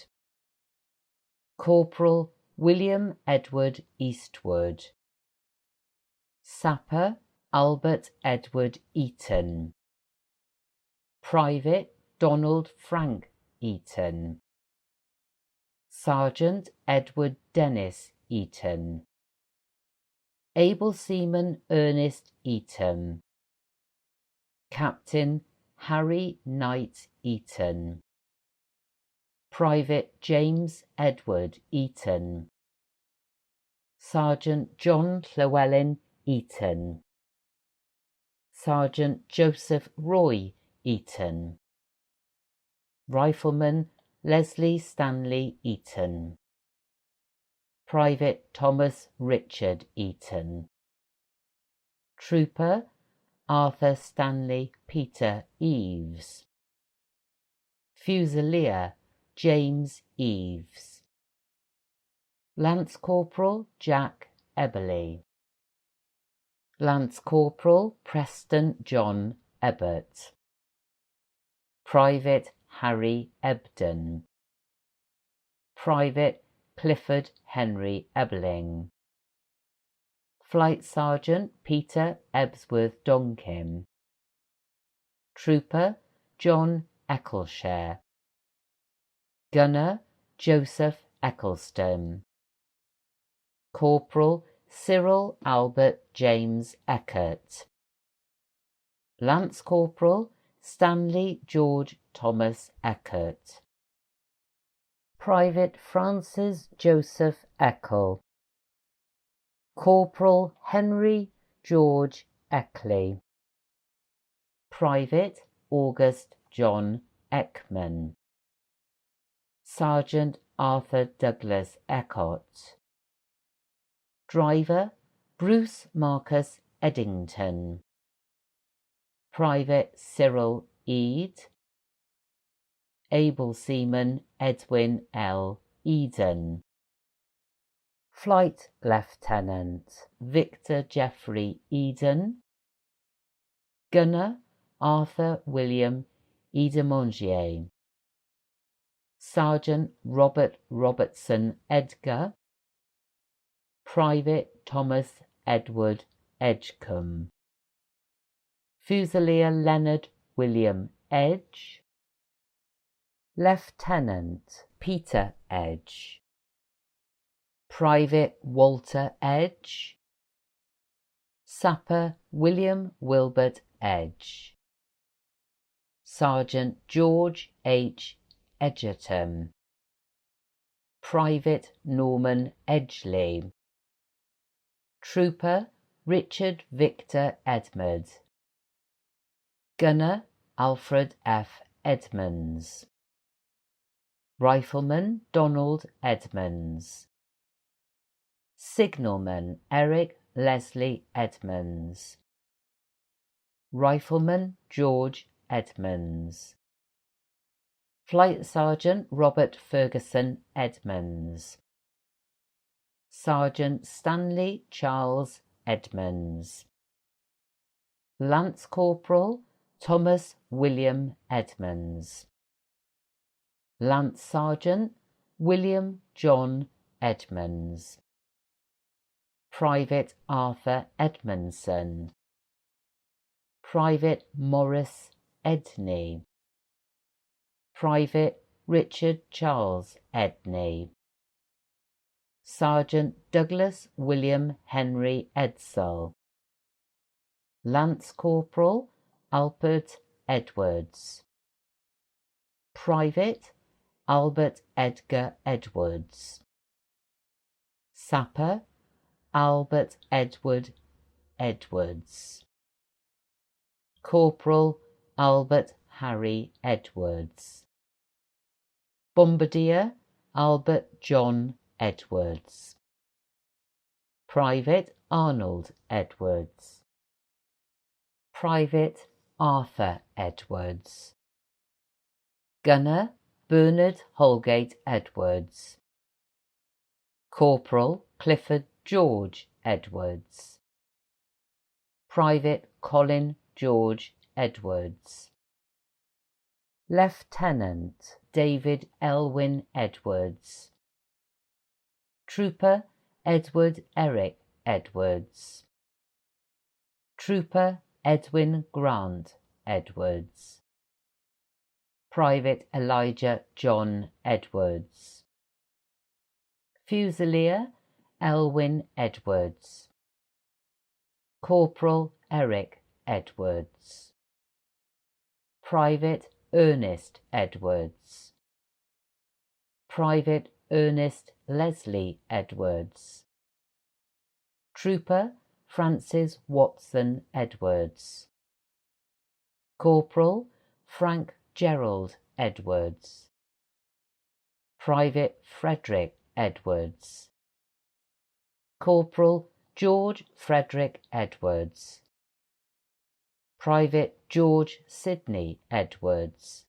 Corporal William Edward Eastwood. Sapper Albert Edward Eaton. Private Donald Frank Eaton. Sergeant Edward Dennis Eaton. Able Seaman Ernest Eaton. Captain Harry Knight Eaton. Private James Edward Eaton. Sergeant John Llewellyn Eaton. Sergeant Joseph Roy Eaton. Rifleman Leslie Stanley Eaton. Private Thomas Richard Eaton. Trooper Arthur Stanley Peter Eves. Fusilier James Eves. Lance Corporal Jack Eberly. Lance Corporal Preston John Ebbert. Private Harry Ebden. Private Clifford Henry Ebeling. Flight Sergeant Peter Ebsworth Donkin. Trooper John Eccleshare. Gunner Joseph Ecclestone. Corporal Cyril Albert James Eckert. Lance Corporal Stanley George Thomas Eckert. Private Francis Joseph Eccles. Corporal Henry George Eckley. Private August John Ekman. Sergeant Arthur Douglas Eckert. Driver Bruce Marcus Eddington. Private Cyril Ede. Able Seaman Edwin L. Eden. Flight Lieutenant Victor Geoffrey Eden. Gunner Arthur William Edemongier. Sergeant Robert Robertson Edgar. Private Thomas Edward Edgecombe. Fusilier Leonard William Edge. Lieutenant Peter Edge. Private Walter Edge. Sapper William Wilbert Edge. Sergeant George H. Edgerton. Private Norman Edgeley. Trooper Richard Victor Edmund. Gunner Alfred F. Edmonds. Rifleman Donald Edmonds. Signalman Eric Leslie Edmonds. Rifleman George Edmonds. Flight Sergeant Robert Ferguson Edmonds. Sergeant Stanley Charles Edmonds. Lance Corporal Thomas William Edmonds. Lance Sergeant William John Edmonds. Private Arthur Edmondson. Private Morris Edney. Private Richard Charles Edney. Sergeant Douglas William Henry Edsall. Lance Corporal Albert Edwards. Private Albert Edgar Edwards. Sapper Albert Edward Edwards. Corporal Albert Harry Edwards. Bombardier Albert John Edwards. Private Arnold Edwards. Private Arthur Edwards. Gunner Bernard Holgate Edwards. Corporal Clifford George Edwards. Private Colin George Edwards. Lieutenant David Elwyn Edwards. Trooper Edward Eric Edwards. Trooper Edwin Grant Edwards. Private Elijah John Edwards. Fusilier Elwyn Edwards. Corporal Eric Edwards. Private Ernest Edwards. Private Ernest Leslie Edwards. Trooper Francis Watson Edwards. Corporal Frank Gerald Edwards. Private Frederick Edwards. Corporal George Frederick Edwards. Private George Sidney Edwards.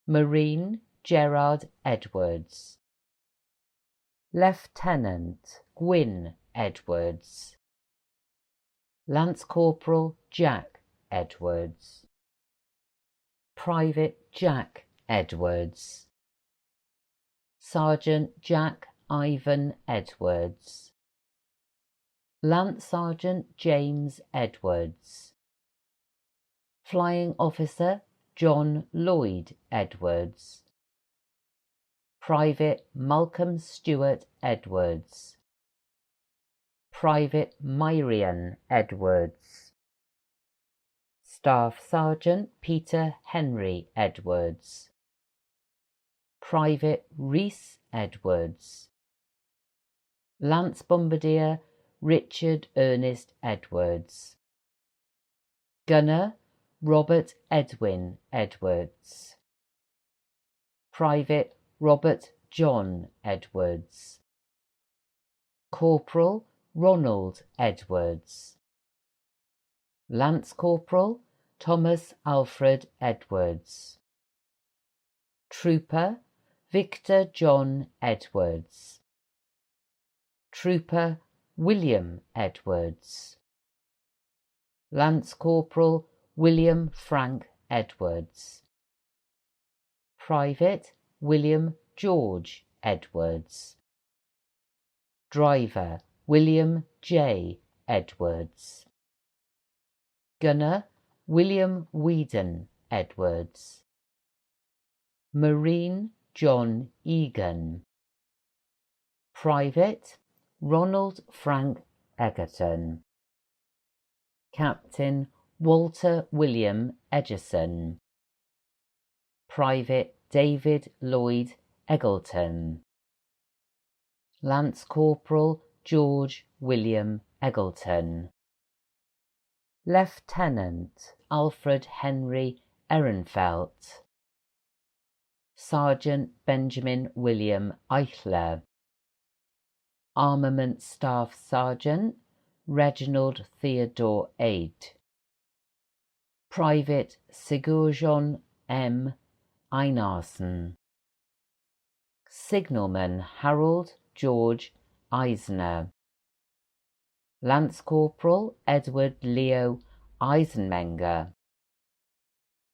Marine Gerard Edwards. Lieutenant Gwyn Edwards. Lance Corporal Jack Edwards. Private Jack Edwards. Sergeant Jack Ivan Edwards. Lance Sergeant James Edwards. Flying Officer John Lloyd Edwards. Private Malcolm Stewart Edwards. Private Myrian Edwards. Staff Sergeant Peter Henry Edwards. Private Rhys Edwards. Lance Bombardier Richard Ernest Edwards, Gunner Robert Edwin Edwards, Private Robert John Edwards, Corporal Ronald Edwards, Lance Corporal Thomas Alfred Edwards, Trooper Victor John Edwards, Trooper William Edwards, Lance Corporal William Frank Edwards, Private William George Edwards, Driver William J. Edwards, Gunner William Whedon Edwards, Marine John Egan, Private Ronald Frank Egerton, Captain Walter William Edgerson, Private David Lloyd Eggleton, Lance Corporal George William Eggleton, Lieutenant Alfred Henry Ehrenfeld, Sergeant Benjamin William Eichler, Armament Staff Sergeant Reginald Theodore Ade, Private Sigurjon M. Einarsson, Signalman Harold George Eisner, Lance Corporal Edward Leo Eisenmenger,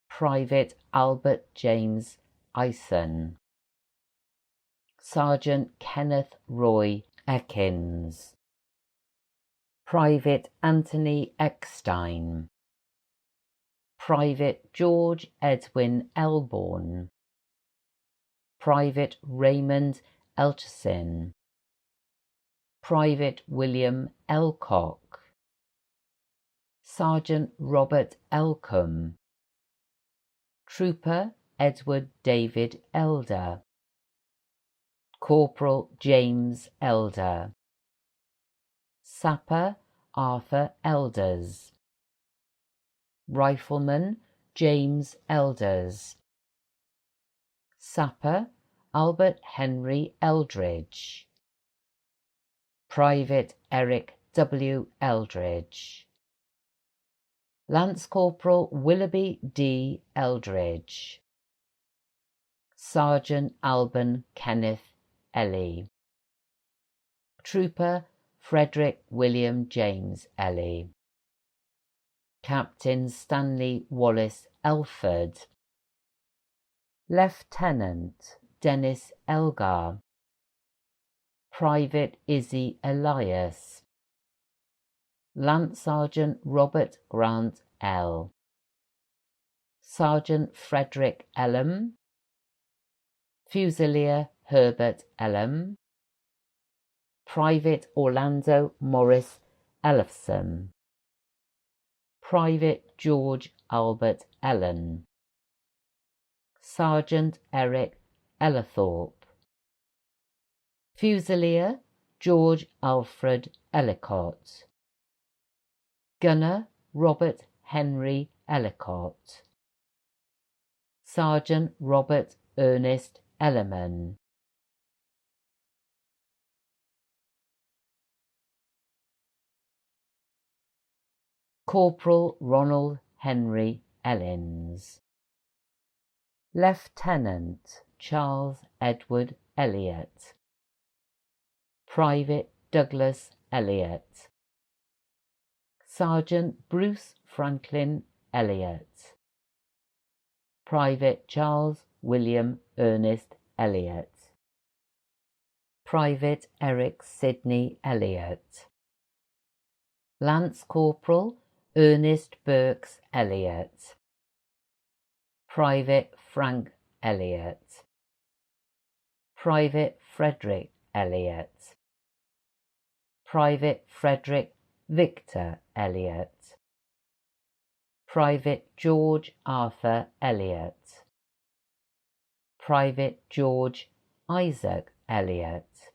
Private Albert James Eisen, Sergeant Kenneth Roy Ekins, Private Anthony Eckstein, Private George Edwin Elborn, Private Raymond Elchison, Private William Elcock, Sergeant Robert Elcombe, Trooper Edward David Elder, Corporal James Elder, Sapper Arthur Elders, Rifleman James Elders, Sapper Albert Henry Eldridge, Private Eric W. Eldridge, Lance Corporal Willoughby D. Eldridge, Sergeant Alban Kenneth Ellie, Trooper Frederick William James Ellie, Captain Stanley Wallace Elford, Lieutenant Dennis Elgar, Private Izzy Elias, Lance Sergeant Robert Grant L, Sergeant Frederick Ellum, Fusilier Herbert Ellum, Private Orlando Morris Ellefson, Private George Albert Ellen, Sergeant Eric Ellithorpe, Fusilier George Alfred Ellicott, Gunner Robert Henry Ellicott, Sergeant Robert Ernest Elliman, Corporal Ronald Henry Ellins, Lieutenant Charles Edward Elliott, Private Douglas Elliott, Sergeant Bruce Franklin Elliott, Private Charles William Ernest Elliott, Private Eric Sidney Elliott, Lance Corporal Ernest Burks Elliott, Private Frank Elliott, Private Frederick Elliott, Private Frederick Victor Elliott, Private George Arthur Elliott, Private George Isaac Elliott,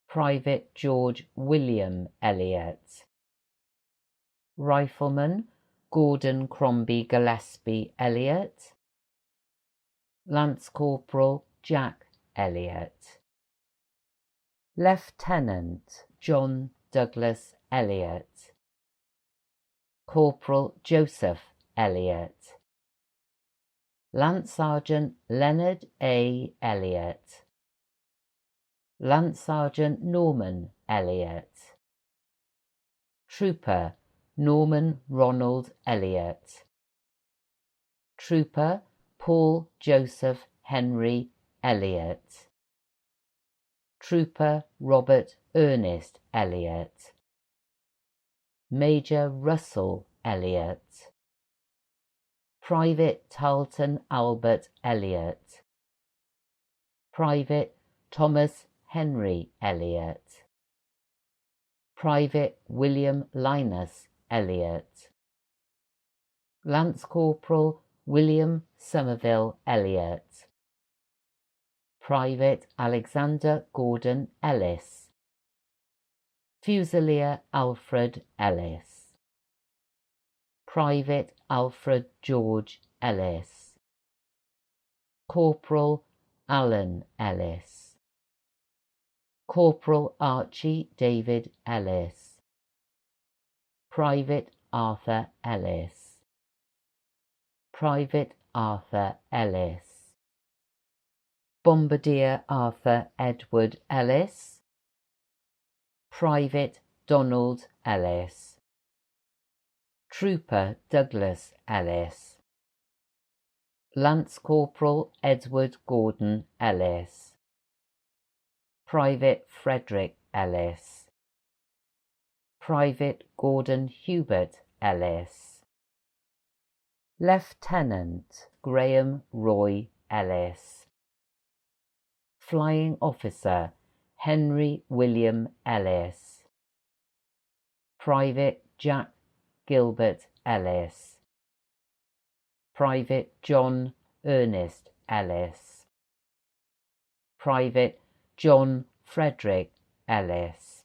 Private George William Elliot. Rifleman Gordon Crombie Gillespie Elliot. Lance Corporal Jack Elliot. Lieutenant John Douglas Elliot. Corporal Joseph Elliot. Lance Sergeant Leonard A. Elliot. Lance Sergeant Norman Elliot. Trooper Norman Ronald Elliot. Trooper Paul Joseph Henry Elliot. Trooper Robert Ernest Elliot. Major Russell Elliot. Private Tarleton Albert Elliot. Private Thomas Henry Elliot. Private William Linus Elliot. Lance Corporal William Somerville Elliot. Private Alexander Gordon Ellis. Fusilier Alfred Ellis. Private Alfred George Ellis. Corporal Alan Ellis. Corporal Archie David Ellis. Private Arthur Ellis. Private Arthur Ellis. Bombardier Arthur Edward Ellis. Private Donald Ellis. Trooper Douglas Ellis. Lance Corporal Edward Gordon Ellis. Private Frederick Ellis. Private Gordon Hubert Ellis. Lieutenant Graham Roy Ellis. Flying Officer Henry William Ellis. Private Jack Gilbert Ellis. Private John Ernest Ellis. Private John Frederick Ellis.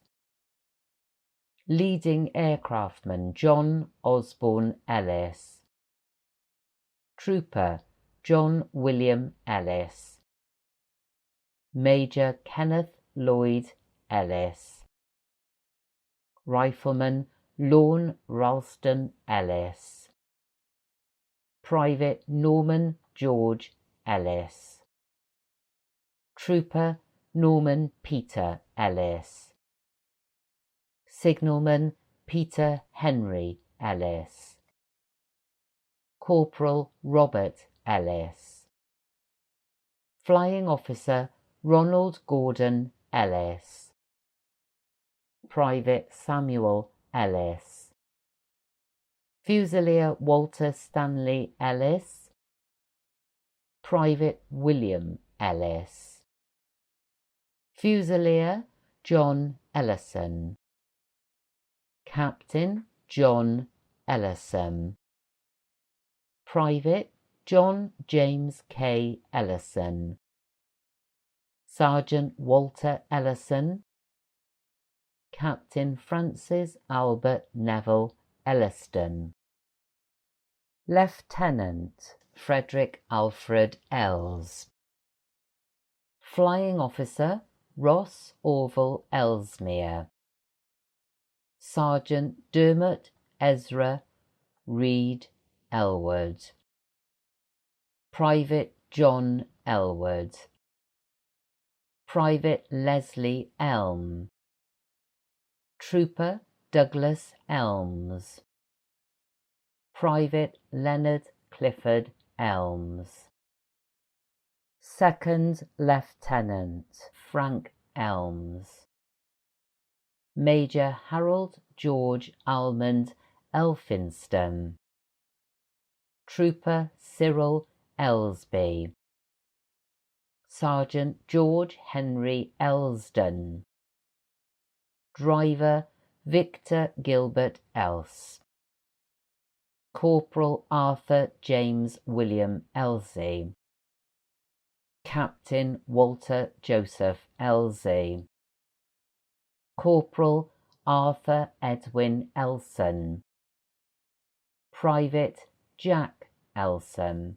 Leading Aircraftman John Osborne Ellis. Trooper John William Ellis. Major Kenneth Lloyd Ellis. Rifleman Lorne Ralston Ellis. Private Norman George Ellis. Trooper Norman Peter Ellis. Signalman Peter Henry Ellis. Corporal Robert Ellis. Flying Officer Ronald Gordon Ellis. Private Samuel Ellis. Fusilier Walter Stanley Ellis. Private William Ellis. Fusilier John Ellison. Captain John Ellison. Private John James K. Ellison. Sergeant Walter Ellison. Captain Francis Albert Neville Elliston. Lieutenant Frederick Alfred Ells. Flying Officer Ross Orville Ellesmere. Sergeant Dermot Ezra Reed Elwood. Private John Elwood. Private Leslie Elm. Trooper Douglas Elms. Private Leonard Clifford Elms. Second Lieutenant Frank Elms. Major Harold George Almond Elphinston. Trooper Cyril Ellsby. Sergeant George Henry Elsdon. Driver Victor Gilbert Else. Corporal Arthur James William Elsey. Captain Walter Joseph Elsey. Corporal Arthur Edwin Elson, Private Jack Elson,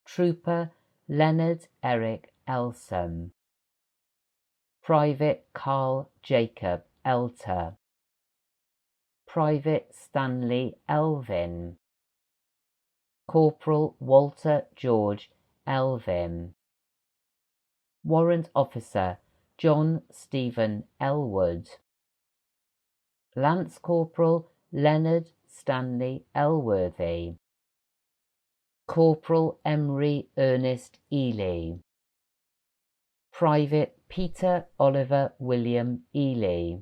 Trooper Leonard Eric Elson, Private Carl Jacob Elter, Private Stanley Elvin, Corporal Walter George Elvin, Warrant Officer John Stephen Elwood, Lance Corporal Leonard Stanley Elworthy, Corporal Emery Ernest Ely, Private Peter Oliver William Ely,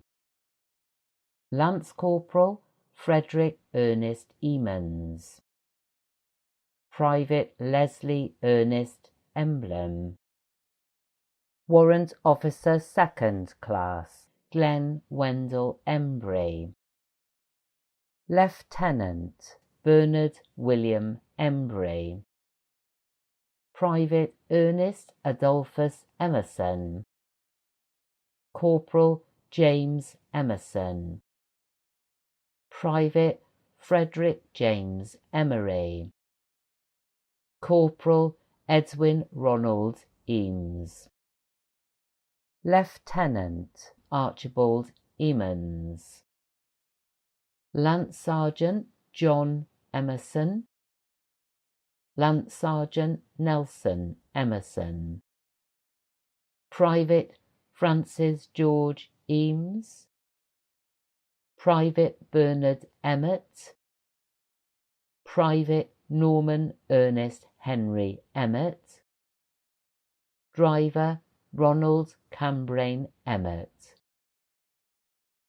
Lance Corporal Frederick Ernest Emons, Private Leslie Ernest Emblem, Warrant Officer 2nd Class Glenn Wendell Embry, Lieutenant Bernard William Embry, Private Ernest Adolphus Emerson, Corporal James Emerson, Private Frederick James Emery, Corporal Edwin Ronald Eames, Lieutenant Archibald Emmons, Lance Sergeant John Emerson, Lance Sergeant Nelson Emerson, Private Francis George Eames, Private Bernard Emmett, Private Norman Ernest Henry Emmett, Driver Ronald Cambrain Emmett,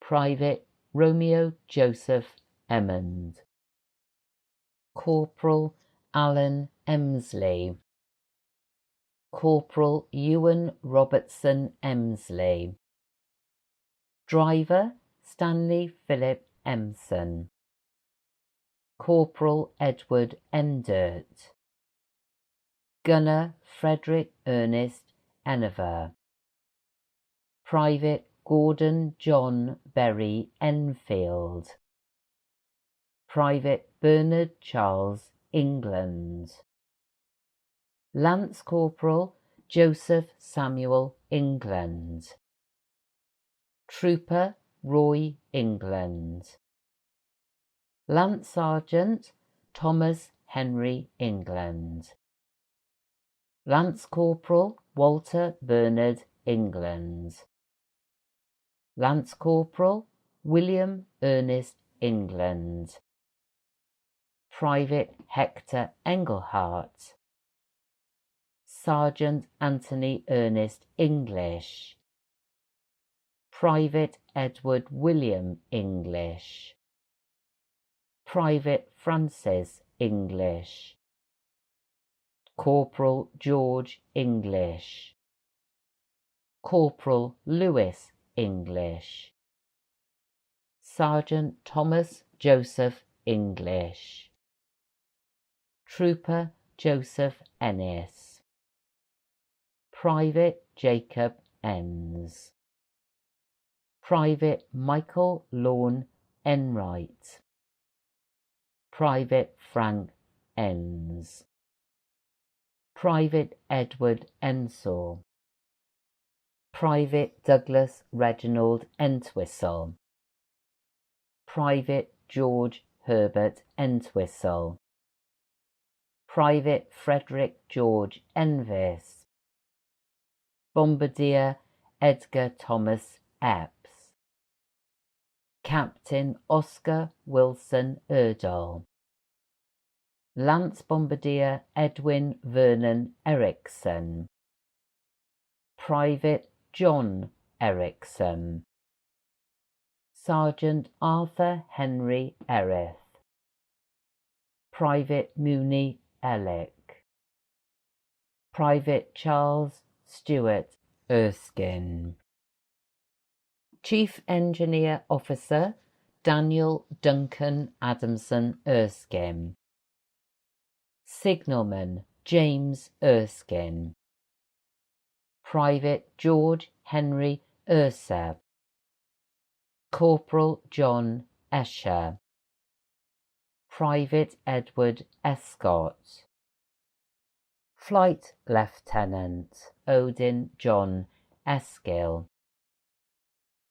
Private Romeo Joseph Emmond, Corporal Alan Emsley, Corporal Ewan Robertson Emsley, Driver Stanley Philip Emson, Corporal Edward Endert, Gunner Frederick Ernest Enever, Private Gordon John Berry Enfield, Private Bernard Charles England, Lance Corporal Joseph Samuel England, Trooper Roy England, Lance Sergeant Thomas Henry England, Lance Corporal Walter Bernard England, Lance Corporal William Ernest England, Private Hector Engelhart, Sergeant Anthony Ernest English, Private Edward William English, Private Francis English, Corporal George English, Corporal Lewis English, Sergeant Thomas Joseph English, Trooper Joseph Ennis, Private Jacob Enns, Private Michael Lorne Enright, Private Frank Enns, Private Edward Ensor, Private Douglas Reginald Entwistle, Private George Herbert Entwistle, Private Frederick George Envis, Bombardier Edgar Thomas Epps, Captain Oscar Wilson Erdahl, Lance Bombardier Edwin Vernon Erickson, Private John Erickson, Sergeant Arthur Henry Erith, Private Mooney Ellick, Private Charles Stewart Erskine, Chief Engineer Officer Daniel Duncan Adamson Erskine, Signalman James Erskine, Private George Henry Ursep, Corporal John Escher, Private Edward Escott, Flight Lieutenant Odin John Eskill,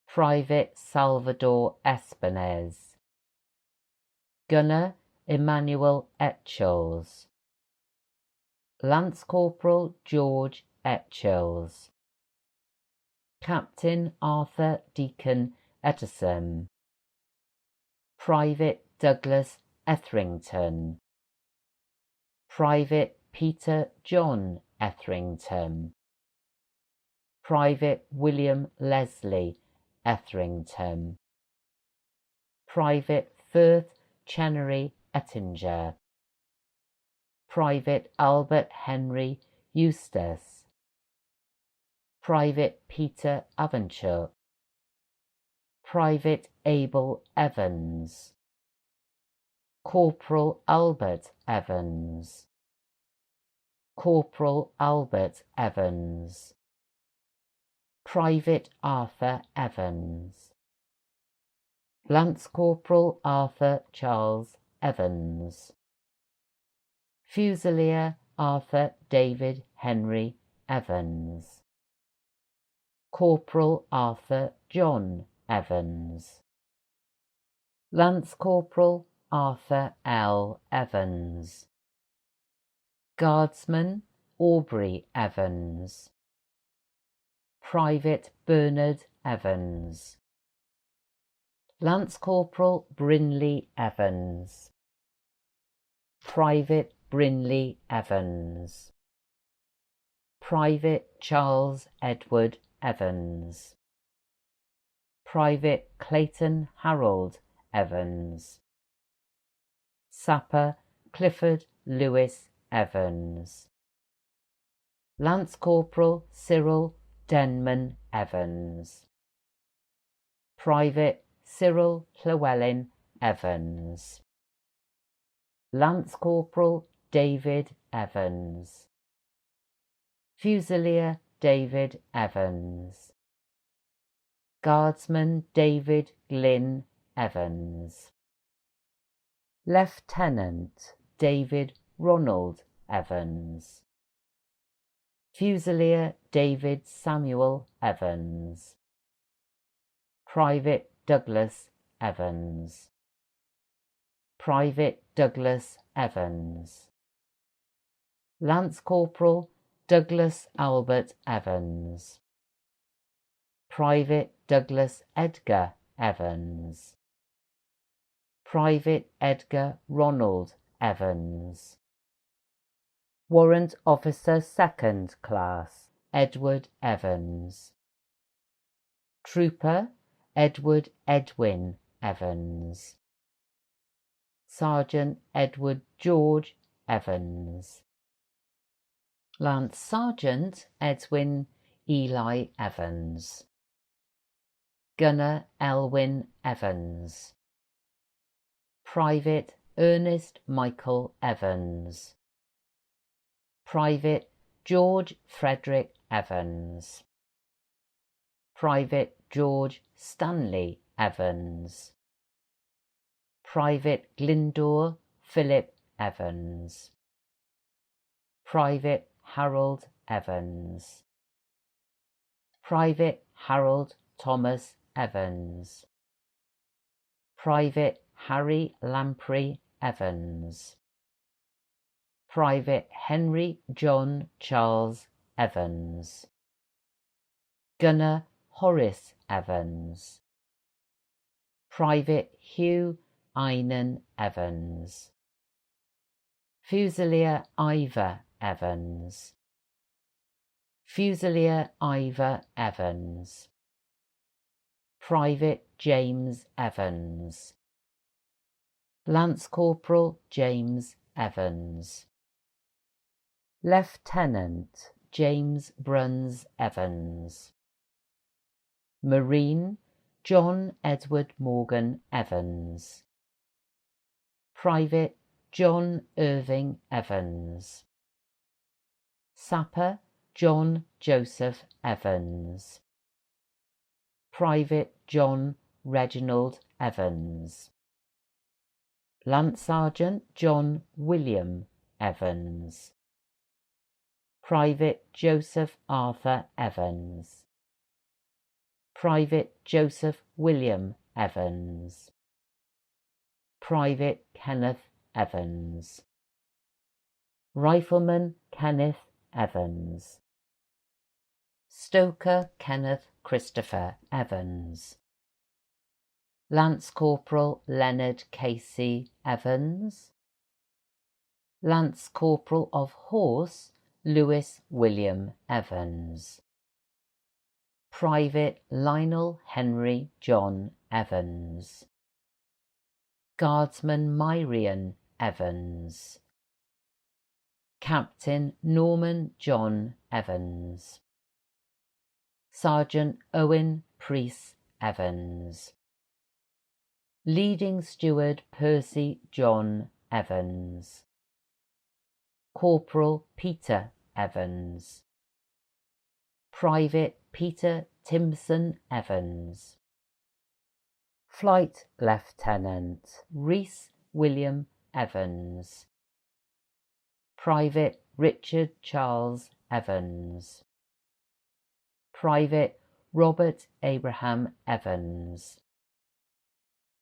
Private Salvador Espinez, Gunner Emmanuel Etchells, Lance Corporal George Etchells, Captain Arthur Deacon Etterson, Private Douglas Etherington, Private Peter John Etherington, Private William Leslie Etherington, Private Firth Chenery Ettinger, Private Albert Henry Eustace, Private Peter Aventure, Private Abel Evans, Corporal Albert Evans, Corporal Albert Evans, Private Arthur Evans, Lance Corporal Arthur Charles Evans, Fusilier Arthur David Henry Evans, Corporal Arthur John Evans, Lance Corporal Arthur L. Evans, Guardsman Aubrey Evans, Private Bernard Evans, Lance Corporal Brinley Evans, Private Brinley Evans, Private Charles Edward Evans, Private Clayton Harold Evans, Sapper Clifford Lewis Evans, Lance Corporal Cyril Denman Evans, Private Cyril Llewellyn Evans, Lance Corporal David Evans, Fusilier David Evans, Guardsman David Glynn Evans, Lieutenant David Ronald Evans, Fusilier David Samuel Evans, Private Douglas Evans, Private Douglas Evans, Lance Corporal Douglas Albert Evans, Private Douglas Edgar Evans, Private Edgar Ronald Evans, Warrant Officer 2nd Class Edward Evans, Trooper Edward Edwin Evans, Sergeant Edward George Evans, Lance Sergeant Edwin Eli Evans, Gunner Elwyn Evans, Private Ernest Michael Evans, Private George Frederick Evans, Private George Stanley Evans, Private Glyndor Philip Evans, Private Harold Evans, Private Harold Thomas Evans, Private Harry Lamprey Evans, Private Henry John Charles Evans, Gunner Horace Evans, Private Hugh Einan Evans, Fusilier Ivor Evans, Fusilier Ivor Evans, Private James Evans, Lance Corporal James Evans, Lieutenant James Bruns Evans, Marine John Edward Morgan Evans, Private John Irving Evans, Sapper John Joseph Evans, Private John Reginald Evans, Lance Sergeant John William Evans, Private Joseph Arthur Evans, Private Joseph William Evans, Private Kenneth Evans, Rifleman Kenneth Evans, Stoker Kenneth Christopher Evans, Lance Corporal Leonard Casey Evans, Lance Corporal of Horse Lewis William Evans, Private Lionel Henry John Evans, Guardsman Myrian Evans, Captain Norman John Evans, Sergeant Owen Priest Evans, Leading Steward Percy John Evans, Corporal Peter Evans, Private Peter Timson Evans, Flight Lieutenant Rhys William Evans, Private Richard Charles Evans, Private Robert Abraham Evans,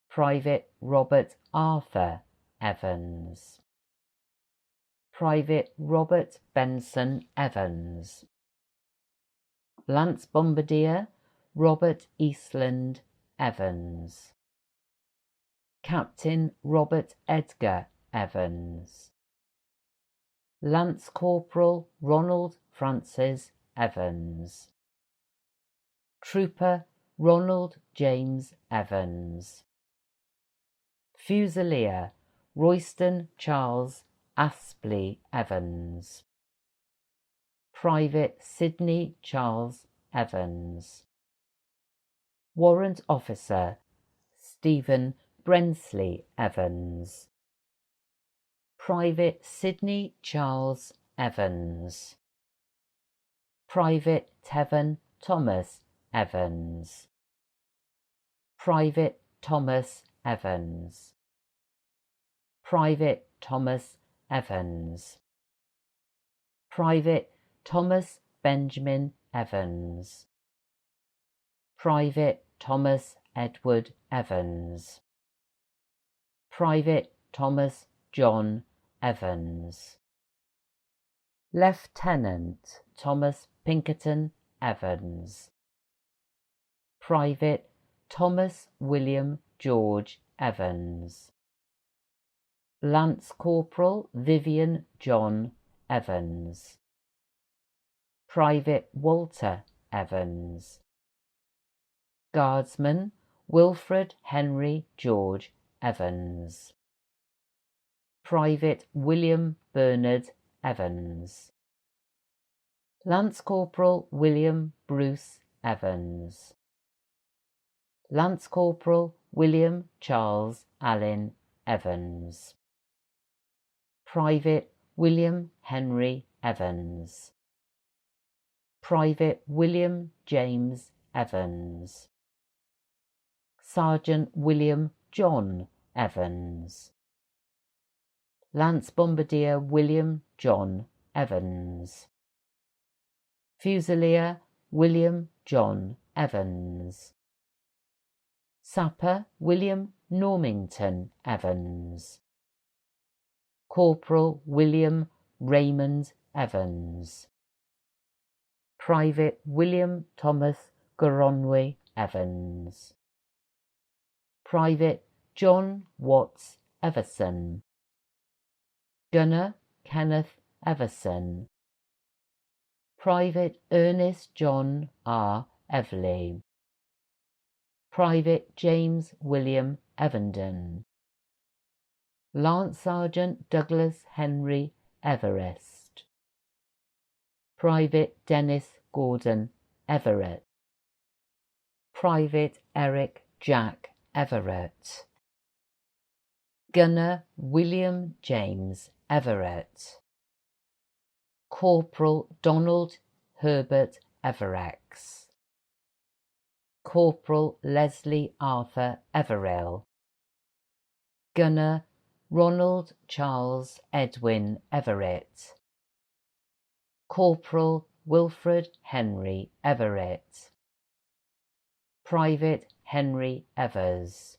Private Robert Arthur Evans, Private Robert Benson Evans, Lance Bombardier Robert Eastland Evans, Captain Robert Edgar Evans, Lance Corporal Ronald Francis Evans, Trooper Ronald James Evans, Fusilier Royston Charles Aspley Evans, Private Sidney Charles Evans, Warrant Officer Stephen Brensley Evans, Private Sidney Charles Evans, Private Tevin Thomas Evans, Private Thomas Evans, Private Thomas Evans, Private Thomas Benjamin Evans, Private Thomas Edward Evans, Private Thomas John Evans, Lieutenant Thomas Pinkerton Evans, Private Thomas William George Evans, Lance Corporal Vivian John Evans, Private Walter Evans, Guardsman Wilfred Henry George Evans, Private William Bernard Evans, Lance Corporal William Bruce Evans, Lance Corporal William Charles Allen Evans, Private William Henry Evans, Private William James Evans, Sergeant William John Evans, Lance Bombardier William John Evans, Fusilier William John Evans, Sapper William Normington Evans, Corporal William Raymond Evans, Private William Thomas Goronwy Evans, Private John Watts Everson, Gunner Kenneth Everson, Private Ernest John R. Everley, Private James William Evenden, Lance Sergeant Douglas Henry Everest, Private Dennis Gordon Everett, Private Eric Jack Everett, Gunner William James Everett, Corporal Donald Herbert Everex, Corporal Leslie Arthur Everill, Gunner Ronald Charles Edwin Everett, Corporal Wilfred Henry Everett, Private Henry Evers,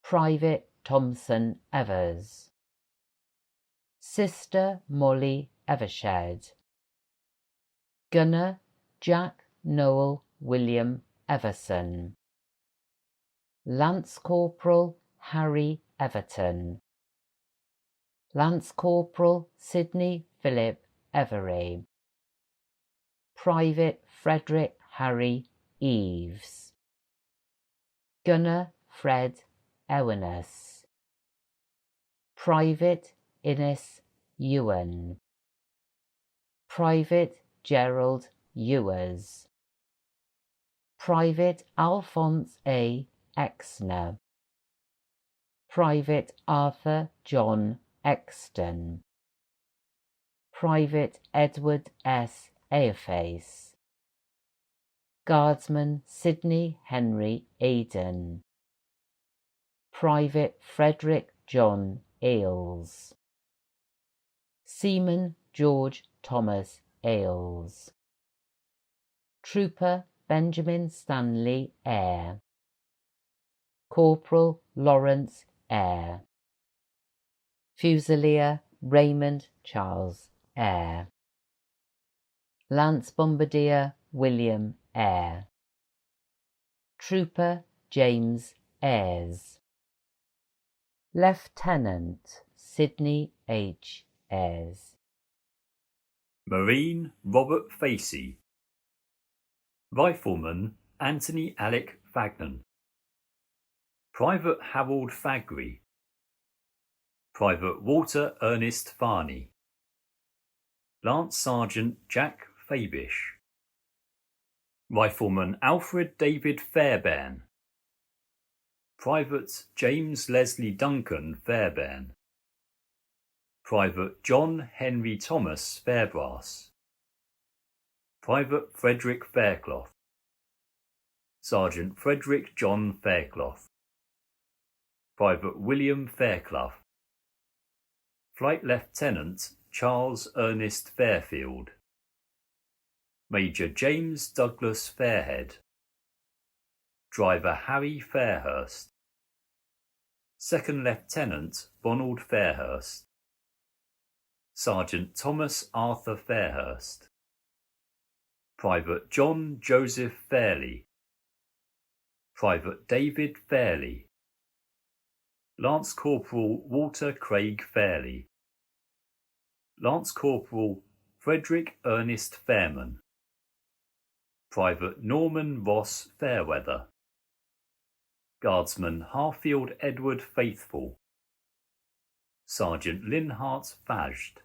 Private Thompson Evers, Sister Molly Evershed, Gunner Jack Noel William Everson, Lance Corporal Harry Everton, Lance Corporal Sidney Philip Every, Private Frederick Harry Eves, Gunner Fred Ewenus, Private Innes Ewan, Private Gerald Ewers, Private Alphonse A. Exner, Private Arthur John Exton, Private Edward S. Airface, Guardsman Sidney Henry Aidan, Private Frederick John Ailes, Seaman George Thomas Ailes, Trooper Benjamin Stanley Eyre, Corporal Lawrence Eyre, Fusilier Raymond Charles Eyre, Lance Bombardier William Eyre, Trooper James Ayres, Lieutenant Sidney H. Ayres, Marine Robert Facey, Rifleman Anthony Alec Fagnan, Private Harold Fagry, Private Walter Ernest Farney, Lance Sergeant Jack Fabish, Rifleman Alfred David Fairbairn, Private James Leslie Duncan Fairbairn, Private John Henry Thomas Fairbrass, Private Frederick Faircloth, Sergeant Frederick John Faircloth, Private William Fairclough, Flight Lieutenant Charles Ernest Fairfield, Major James Douglas Fairhead, Driver Harry Fairhurst, Second Lieutenant Ronald Fairhurst, Sergeant Thomas Arthur Fairhurst, Private John Joseph Fairley, Private David Fairley, Lance Corporal Walter Craig Fairley, Lance Corporal Frederick Ernest Fairman, Private Norman Ross Fairweather, Guardsman Harfield Edward Faithful, Sergeant Linhart Faged,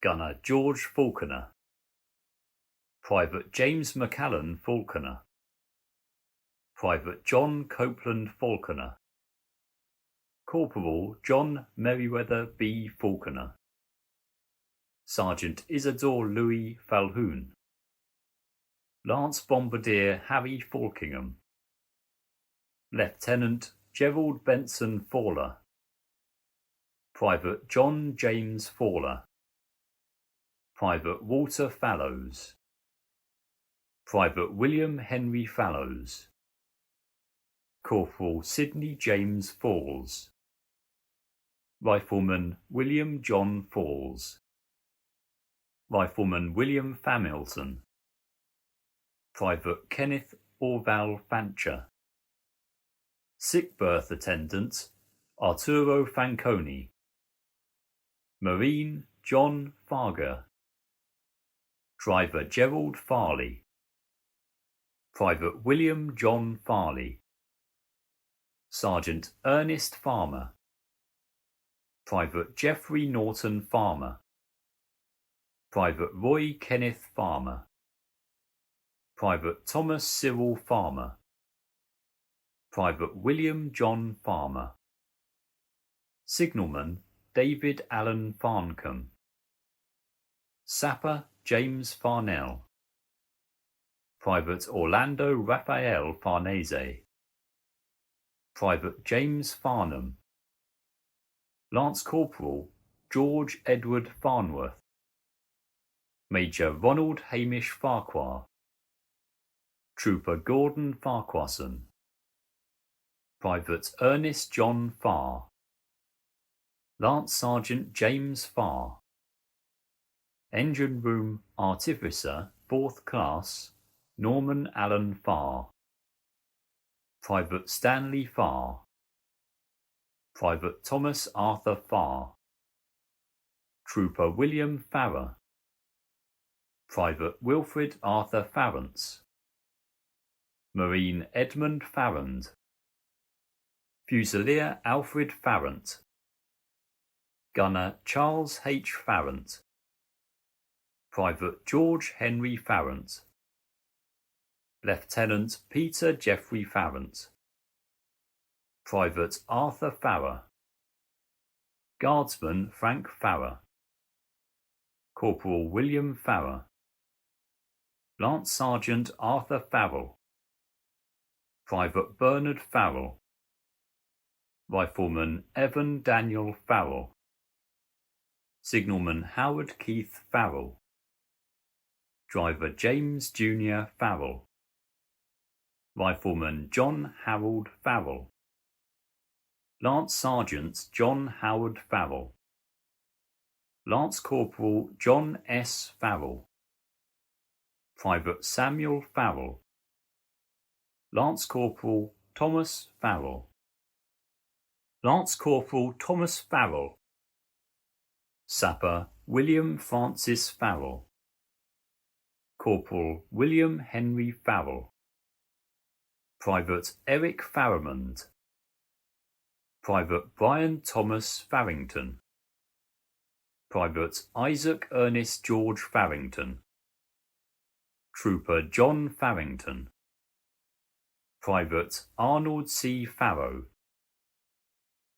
Gunner George Falconer, Private James McCallan Falconer, Private John Copeland Falconer, Corporal John Merriweather B. Falconer, Sergeant Isidore Louis Falhoun, Lance Bombardier Harry Falkingham, Lieutenant Gerald Benson Fawler, Private John James Fawler, Private Walter Fallows, Private William Henry Fallows, Corporal Sidney James Falls, Rifleman William John Falls, Rifleman William Familton, Private Kenneth Orval Fancher, Sick Berth Attendant Arturo Fanconi, Marine John Farger, Driver Gerald Farley, Private William John Farley, Sergeant Ernest Farmer, Private Geoffrey Norton Farmer, Private Roy Kenneth Farmer, Private Thomas Cyril Farmer, Private William John Farmer, Signalman David Allen Farncombe, Sapper James Farnell, Private Orlando Raphael Farnese, Private James Farnham, Lance Corporal George Edward Farnworth, Major Ronald Hamish Farquhar, Trooper Gordon Farquharson, Private Ernest John Farr, Lance Sergeant James Farr, Engine Room Artificer 4th Class Norman Allen Farr, Private Stanley Farr, Private Thomas Arthur Farr, Trooper William Farrer, Private Wilfred Arthur Farrance, Marine Edmund Farrand, Fusilier Alfred Farrant, Gunner Charles H. Farrant, Private George Henry Farrant, Lieutenant Peter Geoffrey Farrant, Private Arthur Farrer, Guardsman Frank Farrer, Corporal William Farrer, Lance Sergeant Arthur Farrell, Private Bernard Farrell, Rifleman Evan Daniel Farrell, Signalman Howard Keith Farrell, Driver James Jr. Farrell, Rifleman John Harold Farrell, Lance Sergeant John Howard Farrell, Lance Corporal John S. Farrell, Private Samuel Farrell, Lance Corporal Thomas Farrell, Lance Corporal Thomas Farrell, Sapper William Francis Farrell, Corporal William Henry Farrell, Private Eric Farramond, Private Brian Thomas Farrington, Private Isaac Ernest George Farrington, Trooper John Farrington, Private Arnold C. Farrow,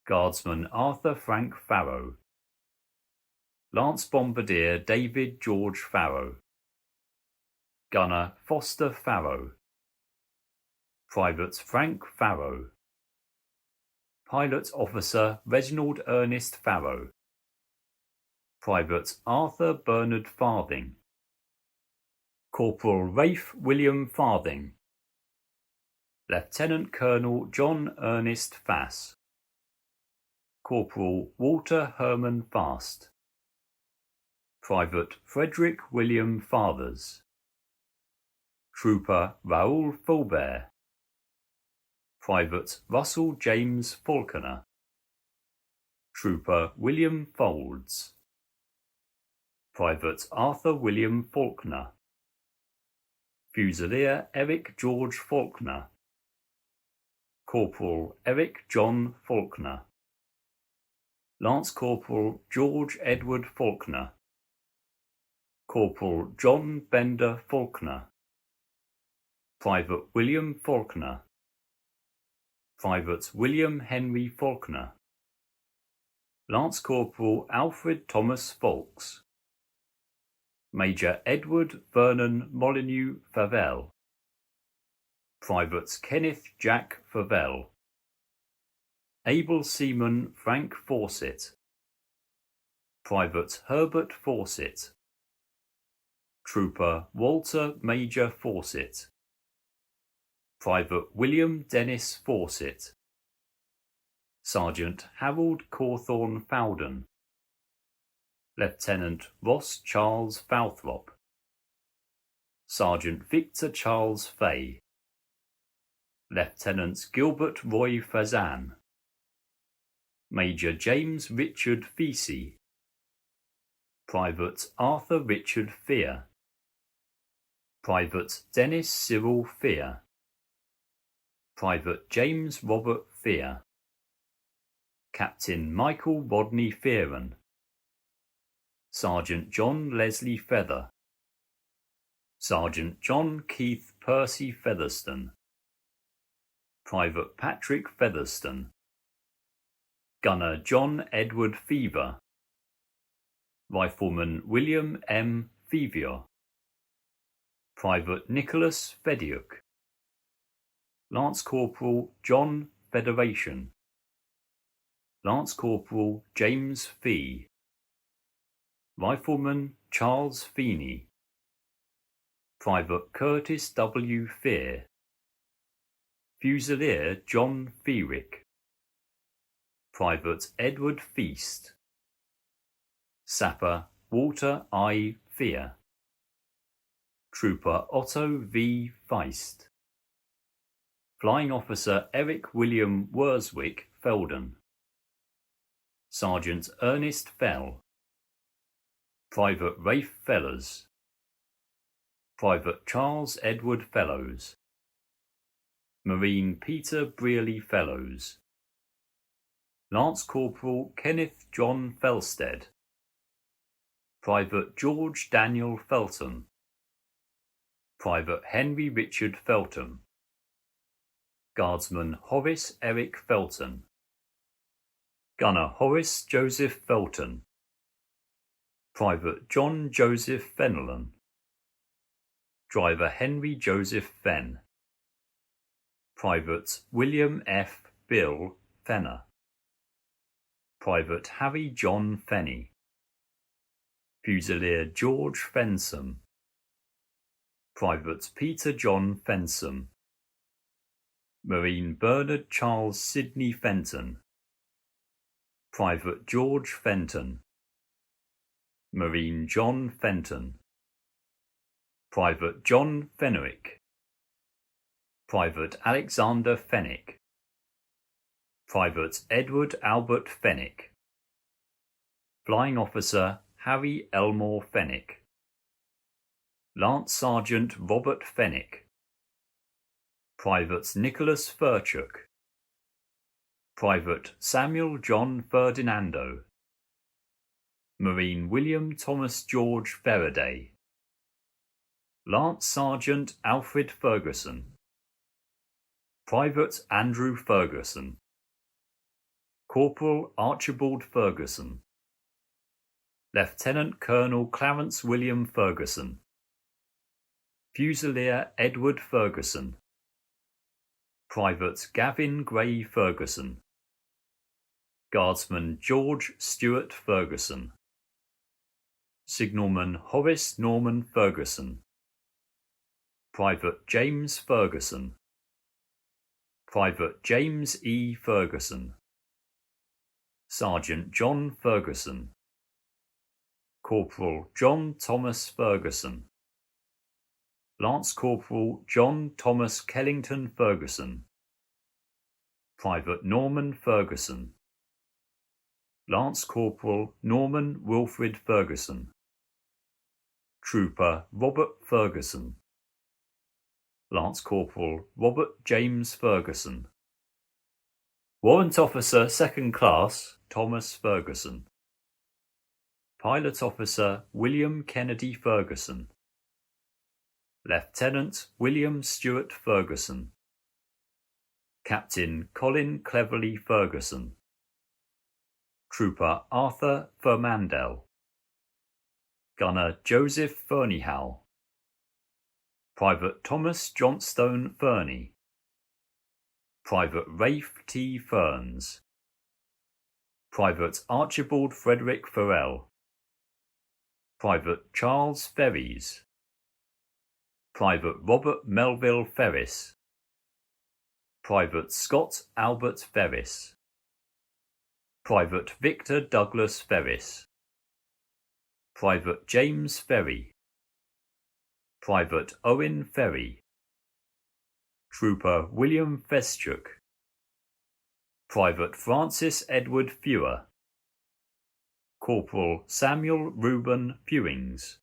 Guardsman Arthur Frank Farrow, Lance Bombardier David George Farrow, Gunner Foster Farrow, Private Frank Farrow, Pilot Officer Reginald Ernest Farrow, Private Arthur Bernard Farthing, Corporal Rafe William Farthing, Lieutenant Colonel John Ernest Fass, Corporal Walter Herman Fast, Private Frederick William Fathers, Trooper Raoul Fulbert, Private Russell James Falconer, Trooper William Folds, Private Arthur William Faulkner, Fusilier Eric George Faulkner, Corporal Eric John Faulkner, Lance Corporal George Edward Faulkner, Corporal John Bender Faulkner, Private William Faulkner, Private William Henry Faulkner, Lance Corporal Alfred Thomas Fawkes, Major Edward Vernon Molyneux Favell, Privates Kenneth Jack Favell, Able Seaman Frank Fawcett, Private Herbert Fawcett, Trooper Walter Major Fawcett, Private William Dennis Fawcett, Sergeant Harold Cawthorne Fowden, Lieutenant Ross Charles Falthrop, Sergeant Victor Charles Fay, Lieutenant Gilbert Roy Fazan, Major James Richard Vesey, Private Arthur Richard Fear, Private Dennis Cyril Fear, Private James Robert Fear, Captain Michael Rodney Fearon, Sergeant John Leslie Feather, Sergeant John Keith Percy Featherston, Private Patrick Featherston, Gunner John Edward Fever, Rifleman William M. Fevier, Private Nicholas Fediuk, Lance Corporal John Federation, Lance Corporal James Fee, Rifleman Charles Feeney, Private Curtis W. Fear, Fusilier John Feerick, Private Edward Feast, Sapper Walter I. Fear, Trooper Otto V. Feist, Flying Officer Eric William Worswick Felden, Sergeant Ernest Fell, Private Rafe Fellers, Private Charles Edward Fellows, Marine Peter Brearley Fellows, Lance Corporal Kenneth John Felsted, Private George Daniel Felton, Private Henry Richard Felton, Guardsman Horace Eric Felton, Gunner Horace Joseph Felton, Private John Joseph Fenelon, Driver Henry Joseph Fenn, Private William F. Bill Fenner, Private Harry John Fenney, Fusilier George Fensom, Private Peter John Fensom, Marine Bernard Charles Sidney Fenton, Private George Fenton, Marine John Fenton, Private John Fenwick, Private Alexander Fennick, Private Edward Albert Fennick, Flying Officer Harry Elmore Fennick, Lance Sergeant Robert Fennick, Private Nicholas Furchuk, Private Samuel John Ferdinando, Marine William Thomas George Faraday, Lance Sergeant Alfred Ferguson, Private Andrew Ferguson, Corporal Archibald Ferguson, Lieutenant Colonel Clarence William Ferguson, Fusilier Edward Ferguson, Private Gavin Gray Ferguson, Guardsman George Stewart Ferguson, Signalman Horace Norman Ferguson, Private James Ferguson, Private James E. Ferguson, Sergeant John Ferguson, Corporal John Thomas Ferguson, Lance Corporal John Thomas Kellington Ferguson, Private Norman Ferguson, Lance Corporal Norman Wilfred Ferguson, Trooper Robert Ferguson, Lance Corporal Robert James Ferguson, Warrant Officer 2nd Class Thomas Ferguson, Pilot Officer William Kennedy Ferguson, Lieutenant William Stewart Ferguson, Captain Colin Cleverly Ferguson, Trooper Arthur Fermandel, Gunner Joseph Ferneyhow, Private Thomas Johnstone Fernie, Private Rafe T. Ferns, Private Archibald Frederick Farrell, Private Charles Ferries, Private Robert Melville Ferris, Private Scott Albert Ferris, Private Victor Douglas Ferris, Private James Ferry, Private Owen Ferry, Trooper William Feschuk, Private Francis Edward Fewer, Corporal Samuel Reuben Fewings,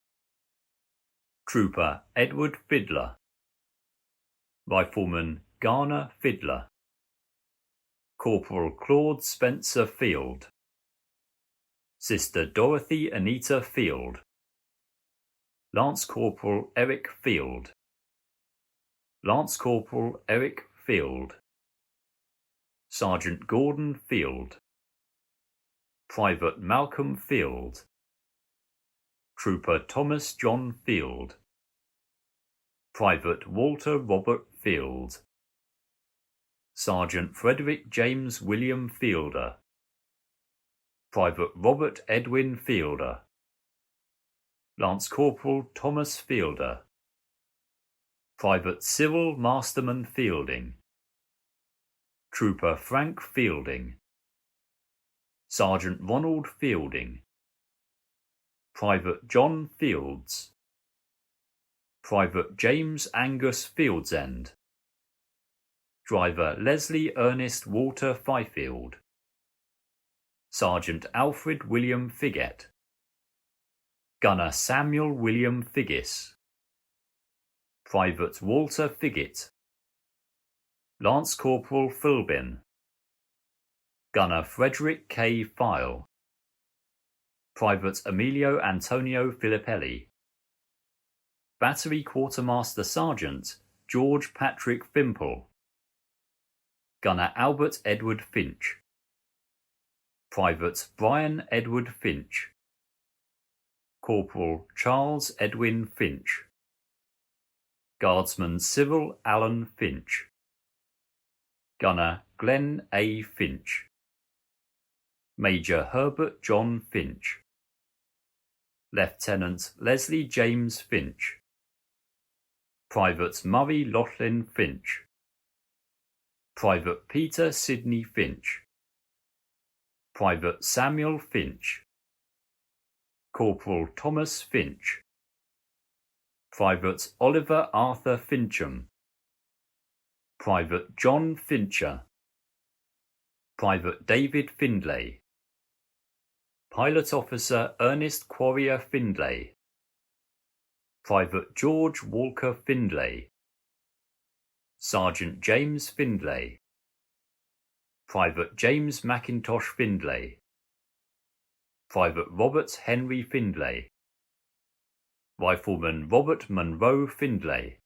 Trooper Edward Fiddler, Rifleman Garner Fiddler, Corporal Claude Spencer Field, Sister Dorothy Anita Field, Lance Corporal Eric Field, Lance Corporal Eric Field, Sergeant Gordon Field, Private Malcolm Field, Trooper Thomas John Field, Private Walter Robert Field, Sergeant Frederick James William Fielder, Private Robert Edwin Fielder, Lance Corporal Thomas Fielder, Private Cyril Masterman Fielding, Trooper Frank Fielding, Sergeant Ronald Fielding, Private John Fields, Private James Angus Fieldsend, Driver Leslie Ernest Walter Fifield, Sergeant Alfred William Figgett, Gunner Samuel William Figgis, Private Walter Figgett, Lance Corporal Philbin, Gunner Frederick K. File, Private Emilio Antonio Filippelli, Battery Quartermaster Sergeant George Patrick Fimple, Gunner Albert Edward Finch, Private Brian Edward Finch, Corporal Charles Edwin Finch, Guardsman Cyril Allen Finch, Gunner Glenn A. Finch, Major Herbert John Finch, Lieutenant Leslie James Finch, Private Murray Laughlin Finch, Private Peter Sidney Finch, Private Samuel Finch, Corporal Thomas Finch, Private Oliver Arthur Fincham, Private John Fincher, Private David Findlay, Pilot Officer Ernest Quarrier Findlay, Private George Walker Findlay, Sergeant James Findlay, Private James Mackintosh Findlay, Private Robert Henry Findlay, Rifleman Robert Monroe Findlay,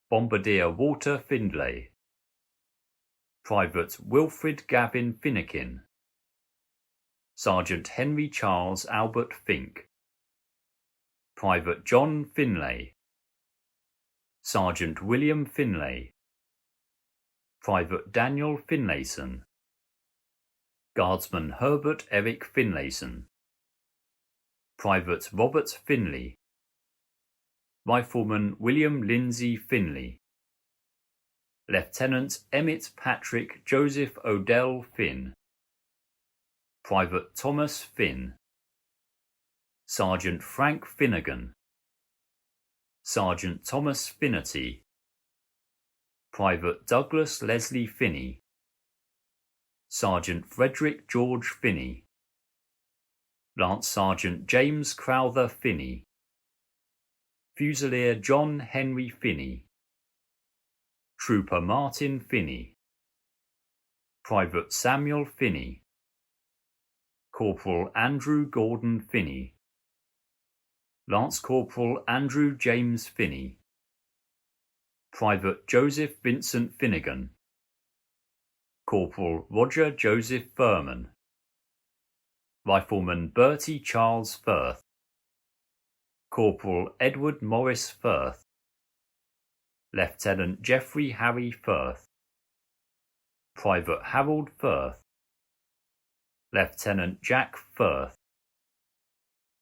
Bombardier Walter Findlay, Private Wilfred Gavin Finnekin, Sergeant Henry Charles Albert Fink, Private John Finlay, Sergeant William Finlay, Private Daniel Finlayson, Guardsman Herbert Eric Finlayson, Private Robert Finley, Rifleman William Lindsay Finley, Lieutenant Emmett Patrick Joseph Odell Finn, Private Thomas Finn, Sergeant Frank Finnegan, Sergeant Thomas Finnerty, Private Douglas Leslie Finney, Sergeant Frederick George Finney, Lance Sergeant James Crowther Finney, Fusilier John Henry Finney, Trooper Martin Finney, Private Samuel Finney, Corporal Andrew Gordon Finney, Lance Corporal Andrew James Finney, Private Joseph Vincent Finnegan, Corporal Roger Joseph Furman, Rifleman Bertie Charles Firth, Corporal Edward Morris Firth, Lieutenant Geoffrey Harry Firth, Private Harold Firth, Lieutenant Jack Firth,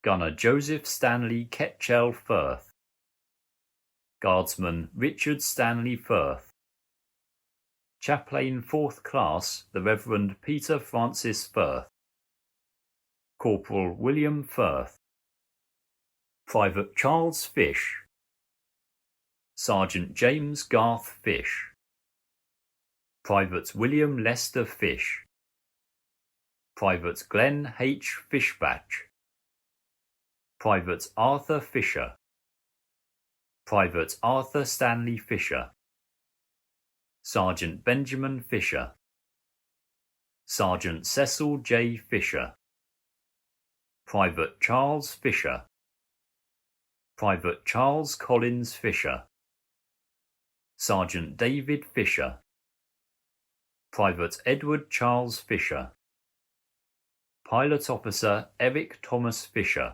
Gunner Joseph Stanley Ketchell Firth, Guardsman Richard Stanley Firth, Chaplain 4th Class the Reverend Peter Francis Firth, Corporal William Firth, Private Charles Fish, Sergeant James Garth Fish, Private William Lester Fish, Private Glenn H. Fishbatch, Private Arthur Fisher, Private Arthur Stanley Fisher, Sergeant Benjamin Fisher, Sergeant Cecil J. Fisher, Private Charles Fisher, Private Charles Collins Fisher, Sergeant David Fisher, Private Edward Charles Fisher, Pilot Officer Eric Thomas Fisher,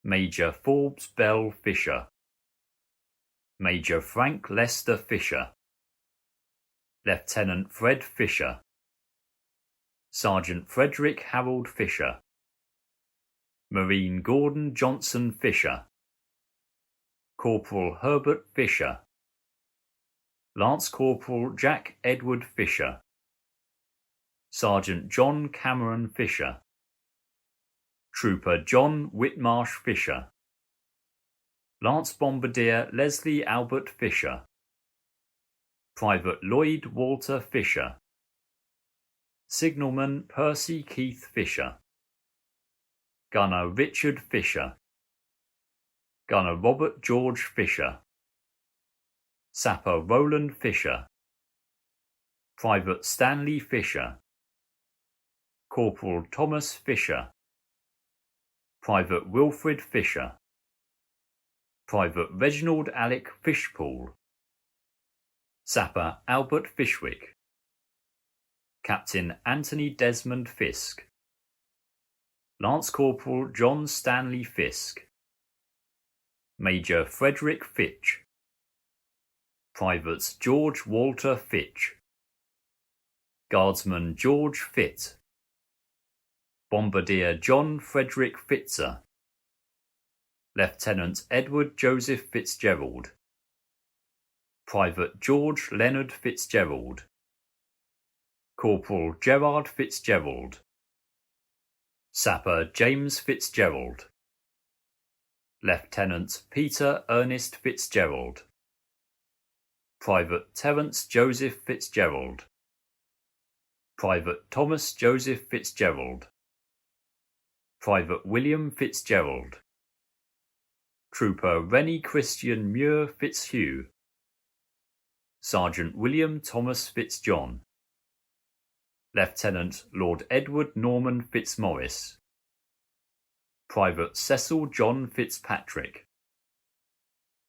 Major Forbes Bell Fisher, Major Frank Lester Fisher, Lieutenant Fred Fisher, Sergeant Frederick Harold Fisher, Marine Gordon Johnson Fisher, Corporal Herbert Fisher, Lance Corporal Jack Edward Fisher, Sergeant John Cameron Fisher, Trooper John Whitmarsh Fisher, Lance Bombardier Leslie Albert Fisher, Private Lloyd Walter Fisher, Signalman Percy Keith Fisher, Gunner Richard Fisher, Gunner Robert George Fisher, Sapper Roland Fisher, Private Stanley Fisher, Corporal Thomas Fisher, Private Wilfred Fisher, Private Reginald Alec Fishpool, Sapper Albert Fishwick, Captain Anthony Desmond Fisk, Lance Corporal John Stanley Fisk, Major Frederick Fitch, Privates George Walter Fitch, Guardsman George Fitt, Bombardier John Frederick Fitzer, Lieutenant Edward Joseph Fitzgerald, Private George Leonard Fitzgerald, Corporal Gerard Fitzgerald, Sapper James Fitzgerald, Lieutenant Peter Ernest Fitzgerald, Private Terence Joseph Fitzgerald, Private Thomas Joseph Fitzgerald, Private William Fitzgerald, Trooper Rennie Christian Muir Fitzhugh, Sergeant William Thomas Fitzjohn, Lieutenant Lord Edward Norman Fitzmaurice, Private Cecil John Fitzpatrick,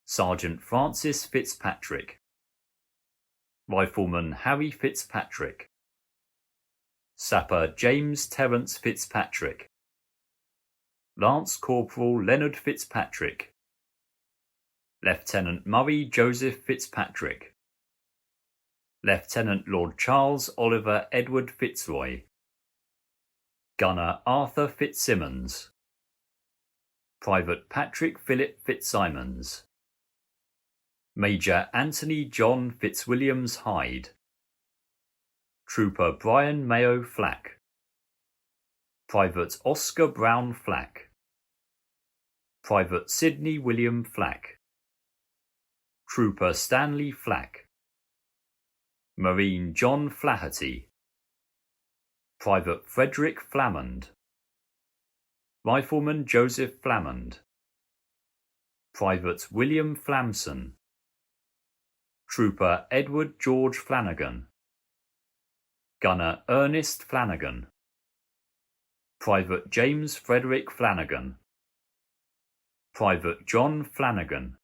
Sergeant Francis Fitzpatrick, Rifleman Harry Fitzpatrick, Sapper James Terence Fitzpatrick, Lance Corporal Leonard Fitzpatrick, Lieutenant Murray Joseph Fitzpatrick, Lieutenant Lord Charles Oliver Edward Fitzroy, Gunner Arthur Fitzsimmons, Private Patrick Philip Fitzsimons, Major Anthony John Fitzwilliams Hyde, Trooper Brian Mayo Flack, Private Oscar Brown Flack, Private Sidney William Flack, Trooper Stanley Flack, Marine John Flaherty, Private Frederick Flamond, Rifleman Joseph Flamond, Private William Flamson, Trooper Edward George Flanagan, Gunner Ernest Flanagan, Private James Frederick Flanagan, Private John Flanagan,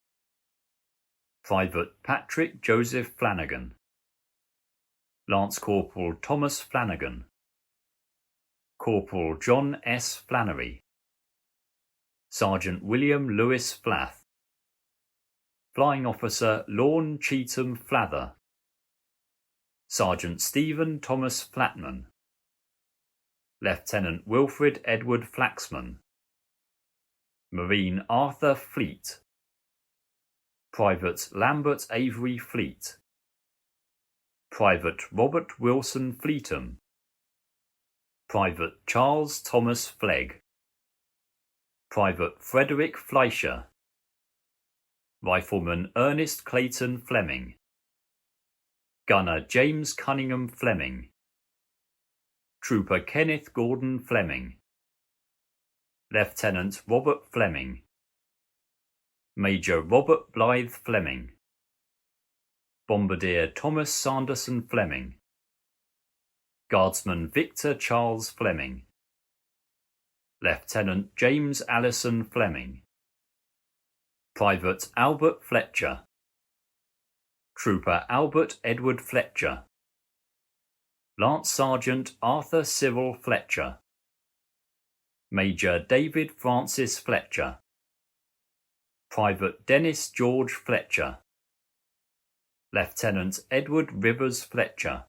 Private Patrick Joseph Flanagan, Lance Corporal Thomas Flanagan, Corporal John S. Flannery, Sergeant William Lewis Flath, Flying Officer Lorne Cheetham Flather, Sergeant Stephen Thomas Flatman, Lieutenant Wilfred Edward Flaxman, Marine Arthur Fleet, Private Lambert Avery Fleet, Private Robert Wilson Fleetham, Private Charles Thomas Flegg, Private Frederick Fleischer, Rifleman Ernest Clayton Fleming, Gunner James Cunningham Fleming, Trooper Kenneth Gordon Fleming, Lieutenant Robert Fleming, Major Robert Blythe Fleming, Bombardier Thomas Sanderson Fleming, Guardsman Victor Charles Fleming, Lieutenant James Allison Fleming, Private Albert Fletcher, Trooper Albert Edward Fletcher, Lance Sergeant Arthur Cyril Fletcher, Major David Francis Fletcher, Private Dennis George Fletcher, Lieutenant Edward Rivers Fletcher,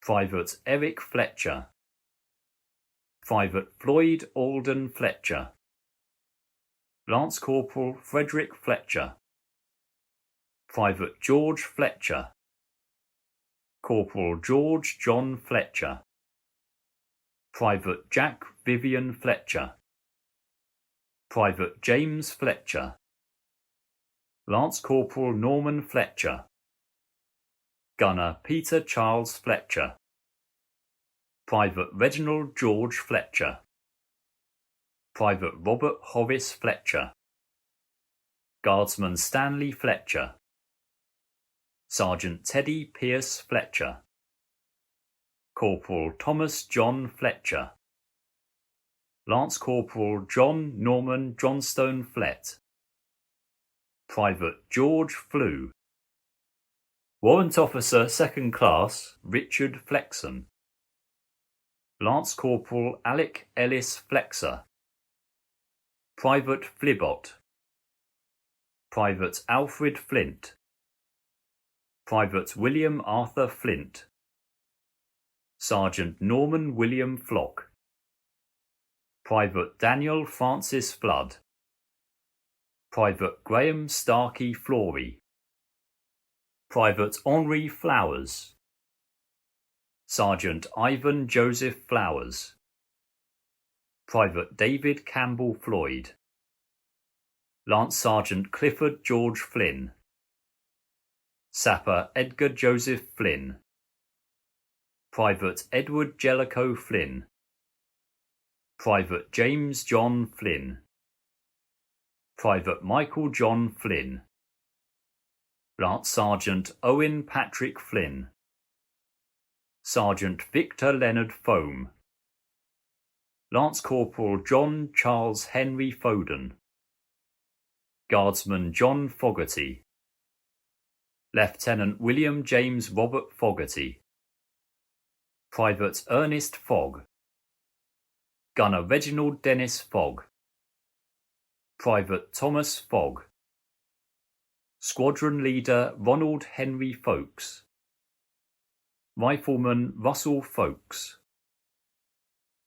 Private Eric Fletcher, Private Floyd Alden Fletcher, Lance Corporal Frederick Fletcher, Private George Fletcher, Corporal George John Fletcher, Private Jack Vivian Fletcher, Private James Fletcher, Lance Corporal Norman Fletcher, Gunner Peter Charles Fletcher, Private Reginald George Fletcher, Private Robert Horace Fletcher, Guardsman Stanley Fletcher, Sergeant Teddy Pierce Fletcher, Corporal Thomas John Fletcher, Lance Corporal John Norman Johnstone Flett, Private George Flew, Warrant Officer 2nd Class Richard Flexon, Lance Corporal Alec Ellis Flexer, Private Flibbot, Private Alfred Flint, Private William Arthur Flint, Sergeant Norman William Flock, Private Daniel Francis Flood, Private Graham Starkey Flory, Private Henri Flowers, Sergeant Ivan Joseph Flowers, Private David Campbell Floyd, Lance Sergeant Clifford George Flynn, Sapper Edgar Joseph Flynn, Private Edward Jellicoe Flynn, Private James John Flynn, Private Michael John Flynn, Lance Sergeant Owen Patrick Flynn, Sergeant Victor Leonard Foam, Lance Corporal John Charles Henry Foden, Guardsman John Fogarty, Lieutenant William James Robert Fogarty, Private Ernest Fogg, Gunner Reginald Dennis Fogg, Private Thomas Fogg, Squadron Leader Ronald Henry Folkes, Rifleman Russell Folkes,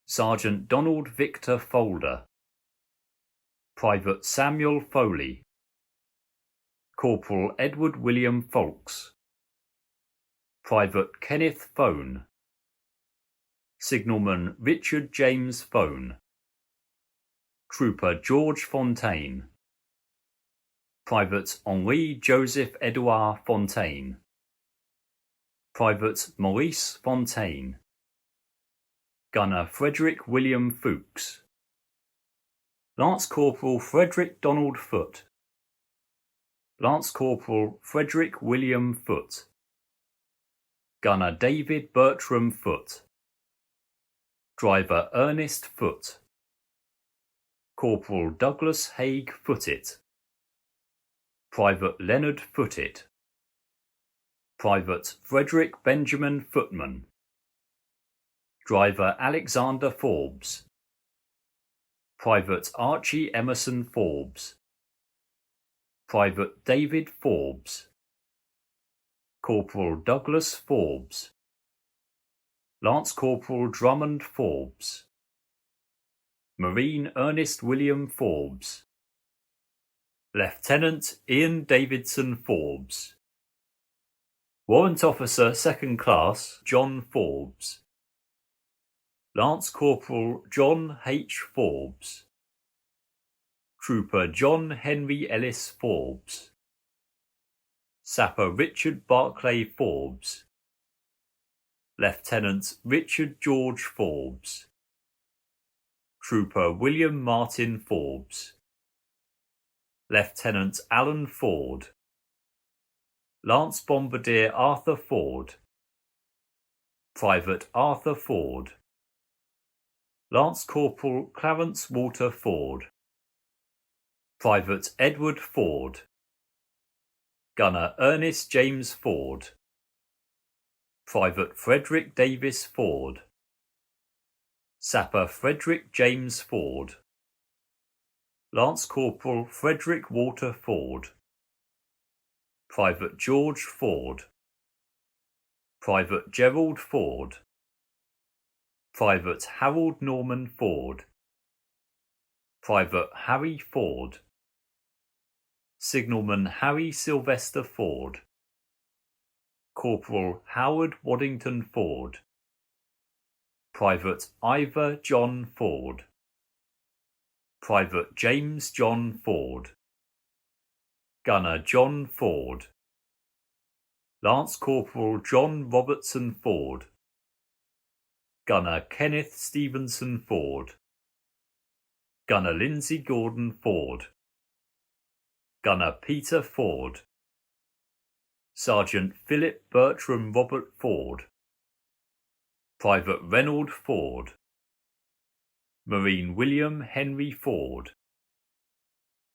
Sergeant Donald Victor Folder, Private Samuel Foley, Corporal Edward William Folks, Private Kenneth Phone, Signalman Richard James Phone, Trooper George Fontaine, Private Henri Joseph Edouard Fontaine, Private Maurice Fontaine, Gunner Frederick William Fuchs, Lance Corporal Frederick Donald Foote, Lance Corporal Frederick William Foote, Gunner David Bertram Foote, Driver Ernest Foote, Corporal Douglas Haig Footit, Private Leonard Footit, Private Frederick Benjamin Footman, Driver Alexander Forbes, Private Archie Emerson Forbes, Private David Forbes, Corporal Douglas Forbes, Lance Corporal Drummond Forbes, Marine Ernest William Forbes, Lieutenant Ian Davidson Forbes, Warrant Officer 2nd Class John Forbes, Lance Corporal John H. Forbes, Trooper John Henry Ellis Forbes, Sapper Richard Barclay Forbes, Lieutenant Richard George Forbes, Trooper William Martin Forbes, Lieutenant Alan Ford, Lance Bombardier Arthur Ford, Private Arthur Ford, Lance Corporal Clarence Walter Ford, Private Edward Ford, Gunner Ernest James Ford, Private Frederick Davis Ford, Sapper Frederick James Ford, Lance Corporal Frederick Walter Ford, Private George Ford, Private Gerald Ford, Private Harold Norman Ford, Private Harry Ford, Signalman Harry Sylvester Ford, Corporal Howard Waddington Ford, Private Ivor John Ford, Private James John Ford, Gunner John Ford, Lance Corporal John Robertson Ford, Gunner Kenneth Stevenson Ford, Gunner Lindsay Gordon Ford, Gunner Peter Ford, Sergeant Philip Bertram Robert Ford, Private Reynold Ford, Marine William Henry Ford,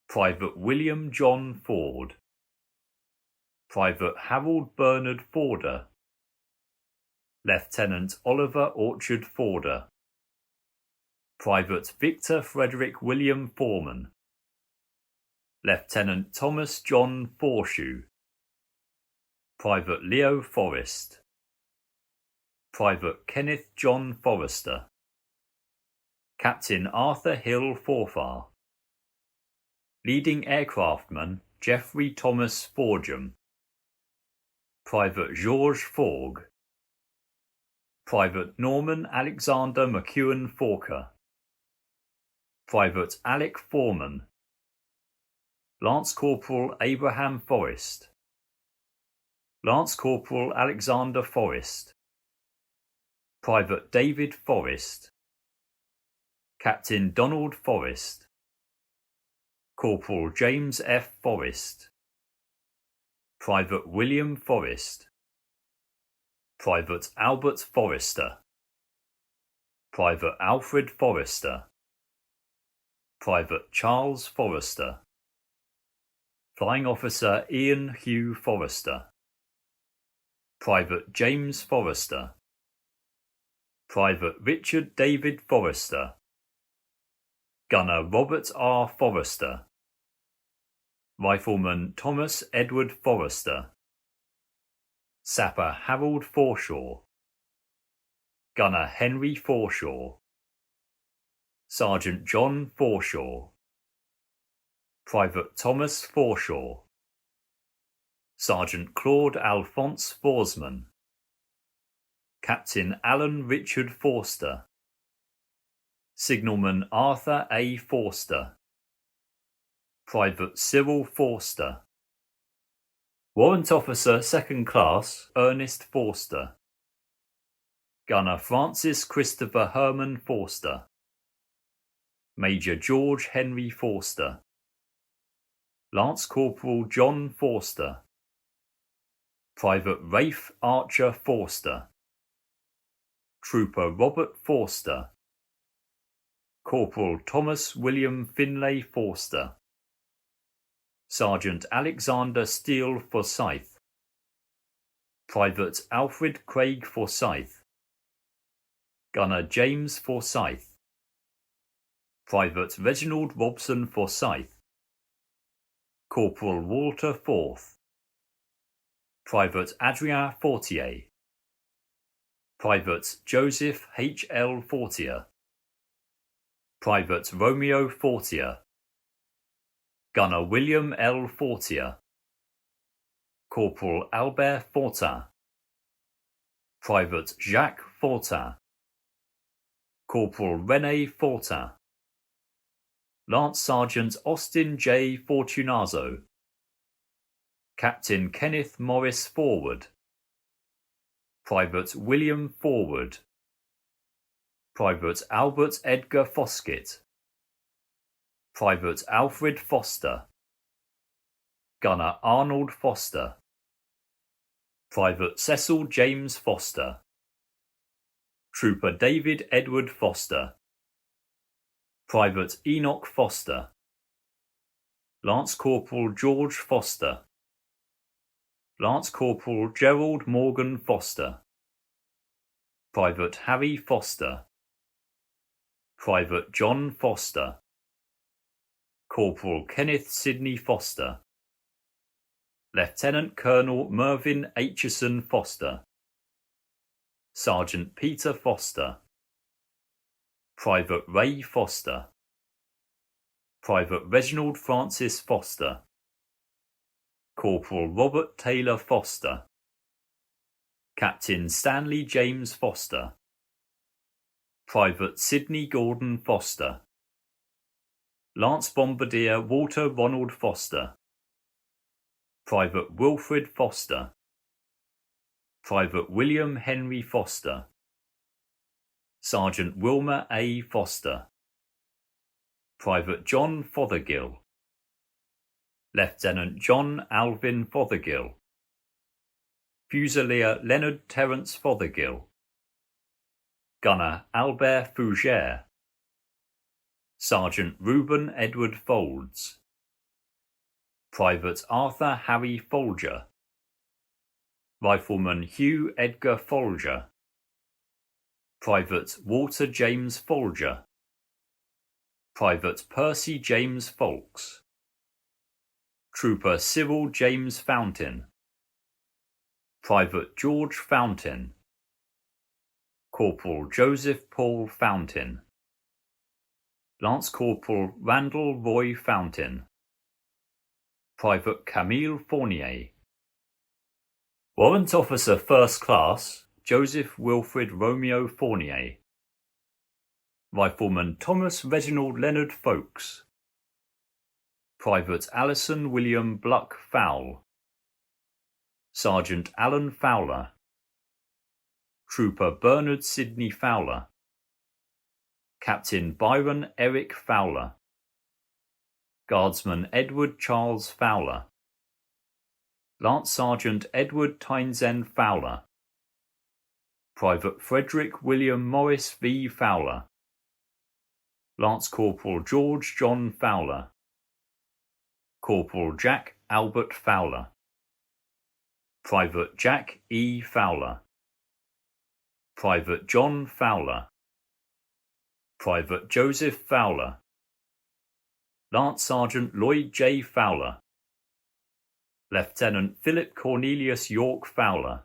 Private William John Ford, Private Harold Bernard Forder, Lieutenant Oliver Orchard Forder, Private Victor Frederick William Foreman, Lieutenant Thomas John Forshoe, Private Leo Forrest, Private Kenneth John Forrester, Captain Arthur Hill Forfar, Leading Aircraftman Geoffrey Thomas Forgem, Private George Fogg, Private Norman Alexander McEwen Forker, Private Alec Foreman, Lance Corporal Abraham Forrest, Lance Corporal Alexander Forrest, Private David Forrest, Captain Donald Forrest, Corporal James F. Forrest, Private William Forrest, Private Albert Forrester, Private Alfred Forrester, Private Charles Forrester, Flying Officer Ian Hugh Forrester, Private James Forrester, Private Richard David Forrester, Gunner Robert R. Forrester, Rifleman Thomas Edward Forrester, Sapper Harold Forshaw, Gunner Henry Forshaw, Sergeant John Forshaw, Private Thomas Forshaw, Sergeant Claude Alphonse Forsman, Captain Alan Richard Forster, Signalman Arthur A. Forster, Private Cyril Forster, Warrant Officer 2nd Class Ernest Forster, Gunner Francis Christopher Herman Forster, Major George Henry Forster, Lance Corporal John Forster, Private Rafe Archer Forster, Trooper Robert Forster, Corporal Thomas William Finlay Forster, Sergeant Alexander Steele Forsyth, Private Alfred Craig Forsyth, Gunner James Forsyth, Private Reginald Robson Forsyth, Corporal Walter Forth, Private Adrien Fortier, Private Joseph H. L. Fortier, Private Romeo Fortier, Gunner William L. Fortier, Corporal Albert Fortin, Private Jacques Fortin, Corporal René Fortin, Lance Sergeant Austin J. Fortunazo, Captain Kenneth Morris Forward, Private William Forward, Private Albert Edgar Foskett, Private Alfred Foster, Gunner Arnold Foster, Private Cecil James Foster, Trooper David Edward Foster, Private Enoch Foster, Lance Corporal George Foster, Lance Corporal Gerald Morgan Foster, Private Harry Foster, Private John Foster, Corporal Kenneth Sidney Foster, Lieutenant Colonel Mervyn Aitchison Foster, Sergeant Peter Foster, Private Ray Foster, Private Reginald Francis Foster, Corporal Robert Taylor Foster, Captain Stanley James Foster, Private Sidney Gordon Foster, Lance Bombardier Walter Ronald Foster, Private Wilfred Foster, Private William Henry Foster, Sergeant Wilmer A. Foster, Private John Fothergill, Lieutenant John Alvin Fothergill, Fusilier Leonard Terence Fothergill, Gunner Albert Fougere, Sergeant Reuben Edward Folds, Private Arthur Harry Folger, Rifleman Hugh Edgar Folger, Private Walter James Folger, Private Percy James Folks, Trooper Cyril James Fountain, Private George Fountain, Corporal Joseph Paul Fountain, Lance Corporal Randall Roy Fountain, Private Camille Fournier, Warrant Officer First Class Joseph Wilfred Romeo Fournier, Rifleman Thomas Reginald Leonard Folkes, Private Alison William Bluck Fowle, Sergeant Alan Fowler, Trooper Bernard Sidney Fowler, Captain Byron Eric Fowler, Guardsman Edward Charles Fowler, Lance Sergeant Edward Tynesend Fowler, Private Frederick William Morris V. Fowler, Lance Corporal George John Fowler, Corporal Jack Albert Fowler, Private Jack E. Fowler, Private John Fowler, Private Joseph Fowler, Lance Sergeant Lloyd J. Fowler, Lieutenant Philip Cornelius York Fowler,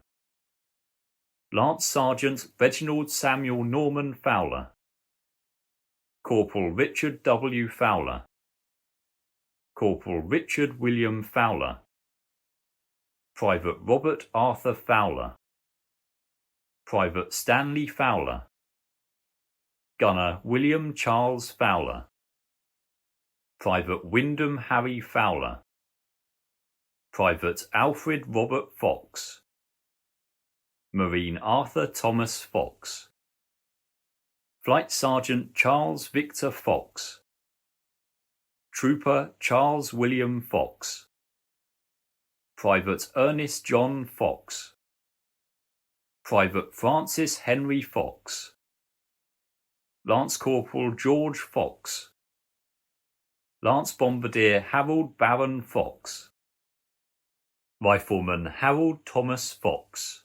Lance Sergeant Reginald Samuel Norman Fowler, Corporal Richard W. Fowler, Corporal Richard William Fowler, Private Robert Arthur Fowler, Private Stanley Fowler, Gunner William Charles Fowler, Private Wyndham Harry Fowler, Private Alfred Robert Fox, Marine Arthur Thomas Fox, Flight Sergeant Charles Victor Fox, Trooper Charles William Fox, Private Ernest John Fox, Private Francis Henry Fox, Lance Corporal George Fox, Lance Bombardier Harold Baron Fox, Rifleman Harold Thomas Fox,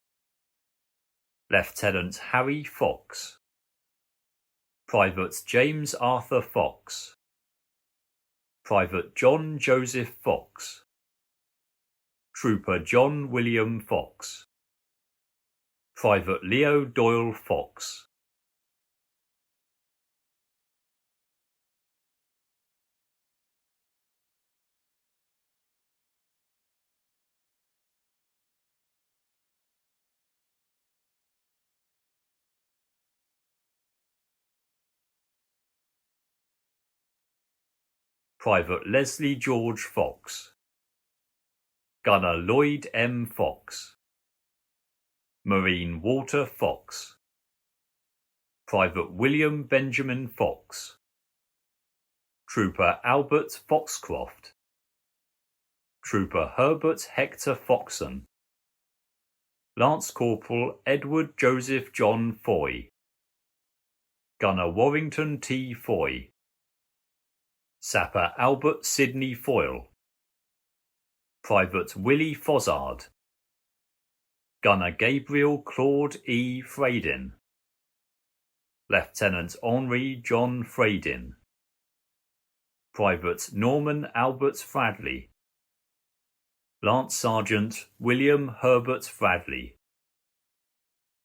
Lieutenant Harry Fox, Private James Arthur Fox, Private John Joseph Fox, Trooper John William Fox, Private Leo Doyle Fox, Private Leslie George Fox, Gunner Lloyd M. Fox, Marine Walter Fox, Private William Benjamin Fox, Trooper Albert Foxcroft, Trooper Herbert Hector Foxon, Lance Corporal Edward Joseph John Foy, Gunner Warrington T. Foy, Sapper Albert Sidney Foyle, Private Willie Fozzard, Gunner Gabriel Claude E. Fradin, Lieutenant Henri John Fradin, Private Norman Albert Fradley, Lance Sergeant William Herbert Bradley,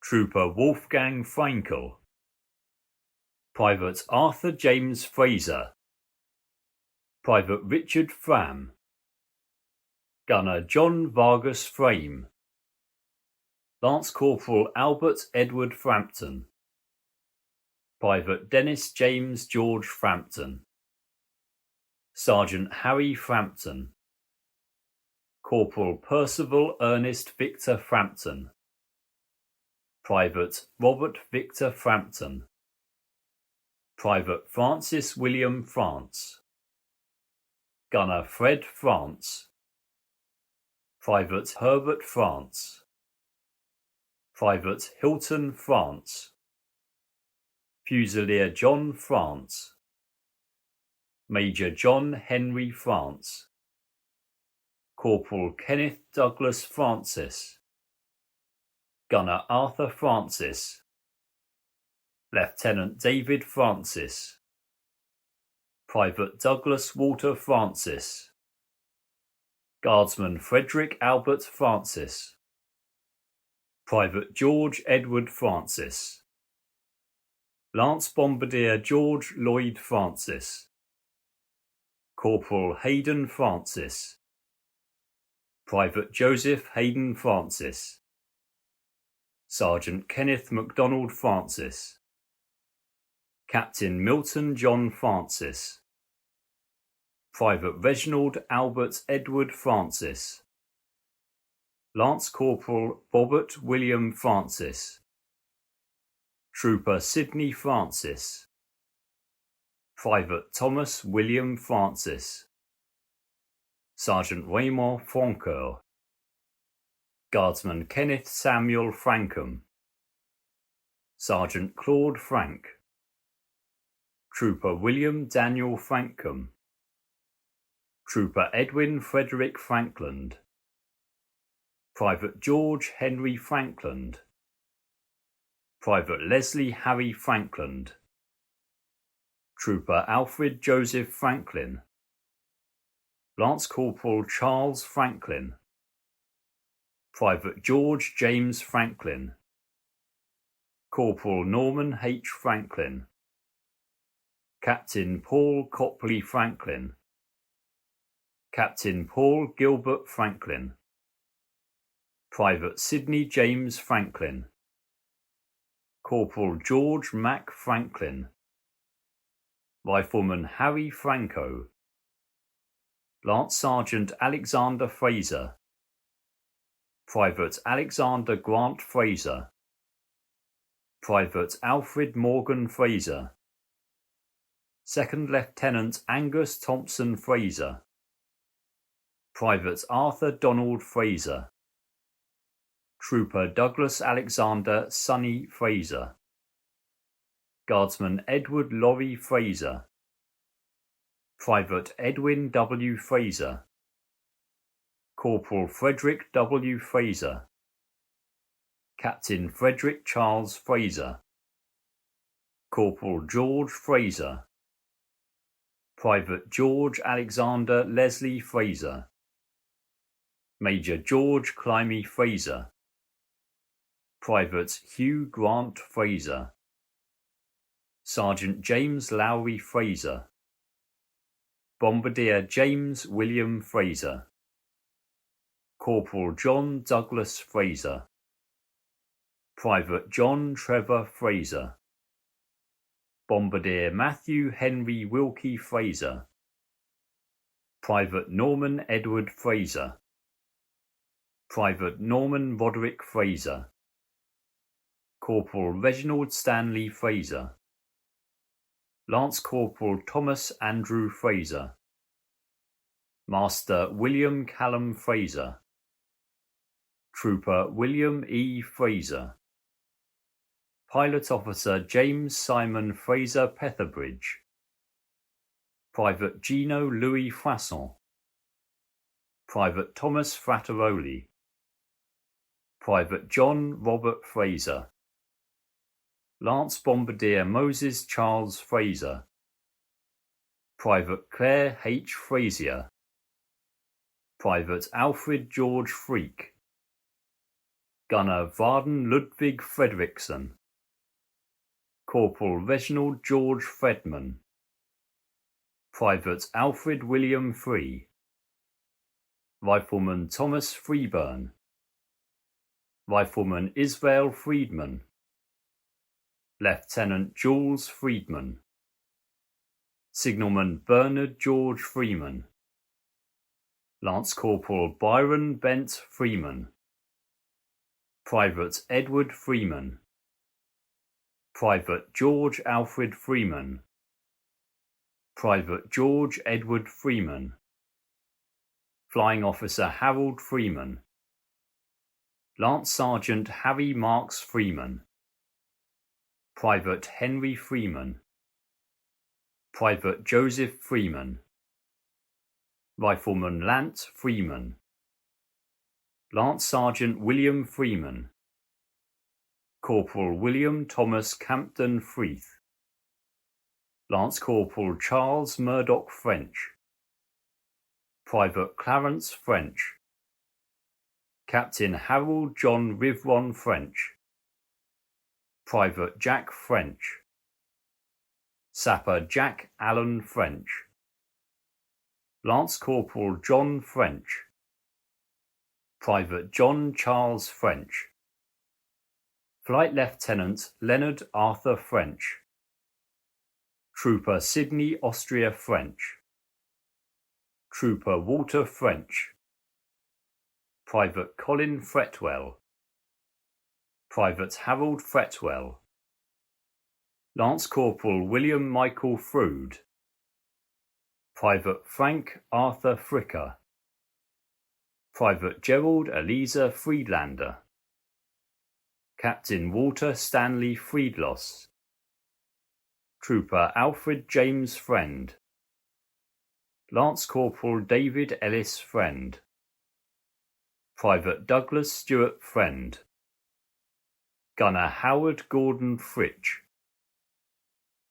Trooper Wolfgang Frankel, Private Arthur James Fraser, Private Richard Fram, Gunner John Vargas Frame, Lance Corporal Albert Edward Frampton, Private Dennis James George Frampton, Sergeant Harry Frampton, Corporal Percival Ernest Victor Frampton, Private Robert Victor Frampton, Private Francis William France, Gunner Fred France, Private Herbert France, Private Hilton France, Fusilier John France, Major John Henry France, Corporal Kenneth Douglas Francis, Gunner Arthur Francis, Lieutenant David Francis, Private Douglas Walter Francis, Guardsman Frederick Albert Francis, Private George Edward Francis, Lance Bombardier George Lloyd Francis, Corporal Hayden Francis, Private Joseph Hayden Francis, Sergeant Kenneth MacDonald Francis, Captain Milton John Francis, Private Reginald Albert Edward Francis, Lance Corporal Robert William Francis, Trooper Sidney Francis, Private Thomas William Francis, Sergeant Raymond Francoeur, Guardsman Kenneth Samuel Frankham, Sergeant Claude Frank, Trooper William Daniel Frankham, Trooper Edwin Frederick Frankland, Private George Henry Frankland, Private Leslie Harry Frankland, Trooper Alfred Joseph Franklin, Lance Corporal Charles Franklin, Private George James Franklin, Corporal Norman H. Franklin, Captain Paul Copley Franklin, Captain Paul Gilbert Franklin, Private Sidney James Franklin, Corporal George Mack Franklin, Rifleman Harry Franco, Lance Sergeant Alexander Fraser, Private Alexander Grant Fraser, Private Alfred Morgan Fraser, Second Lieutenant Angus Thompson Fraser, Private Arthur Donald Fraser, Trooper Douglas Alexander Sonny Fraser, Guardsman Edward Laurie Fraser, Private Edwin W. Fraser, Corporal Frederick W. Fraser, Captain Frederick Charles Fraser, Corporal George Fraser, Private George Alexander Leslie Fraser, Major George Climie Fraser, Private Hugh Grant Fraser, Sergeant James Lowry Fraser, Bombardier James William Fraser, Corporal John Douglas Fraser, Private John Trevor Fraser, Bombardier Matthew Henry Wilkie Fraser, Private Norman Edward Fraser, Private Norman Roderick Fraser, Corporal Reginald Stanley Fraser, Lance Corporal Thomas Andrew Fraser, Master William Callum Fraser, Trooper William E. Fraser, Pilot Officer James Simon Fraser Petherbridge, Private Gino Louis Froisson, Private Thomas Frattaroli, Private John Robert Fraser, Lance Bombardier Moses Charles Fraser, Private Claire H. Frazier, Private Alfred George Freak, Gunner Varden Ludwig Fredriksson, Corporal Reginald George Fredman, Private Alfred William Free, Rifleman Thomas Freeburn, Rifleman Israel Friedman, Lieutenant Jules Friedman, Signalman Bernard George Freeman, Lance Corporal Byron Bent Freeman, Private Edward Freeman, Private George Alfred Freeman, Private George Edward Freeman, Flying Officer Harold Freeman, Lance Sergeant Harry Marks Freeman, Private Henry Freeman, Private Joseph Freeman, Rifleman Lance Freeman, Lance Sergeant William Freeman, Corporal William Thomas Campden Freeth, Lance Corporal Charles Murdoch French, Private Clarence French, Captain Harold John Rivron French, Private Jack French, Sapper Jack Allen French, Lance Corporal John French, Private John Charles French, Flight Lieutenant Leonard Arthur French, Trooper Sidney Austria French, Trooper Walter French, Private Colin Fretwell, Private Harold Fretwell, Lance Corporal William Michael Frood, Private Frank Arthur Fricker, Private Gerald Eliza Friedlander, Captain Walter Stanley Friedloss, Trooper Alfred James Friend, Lance Corporal David Ellis Friend, Private Douglas Stewart Friend, Gunner Howard Gordon Fritch,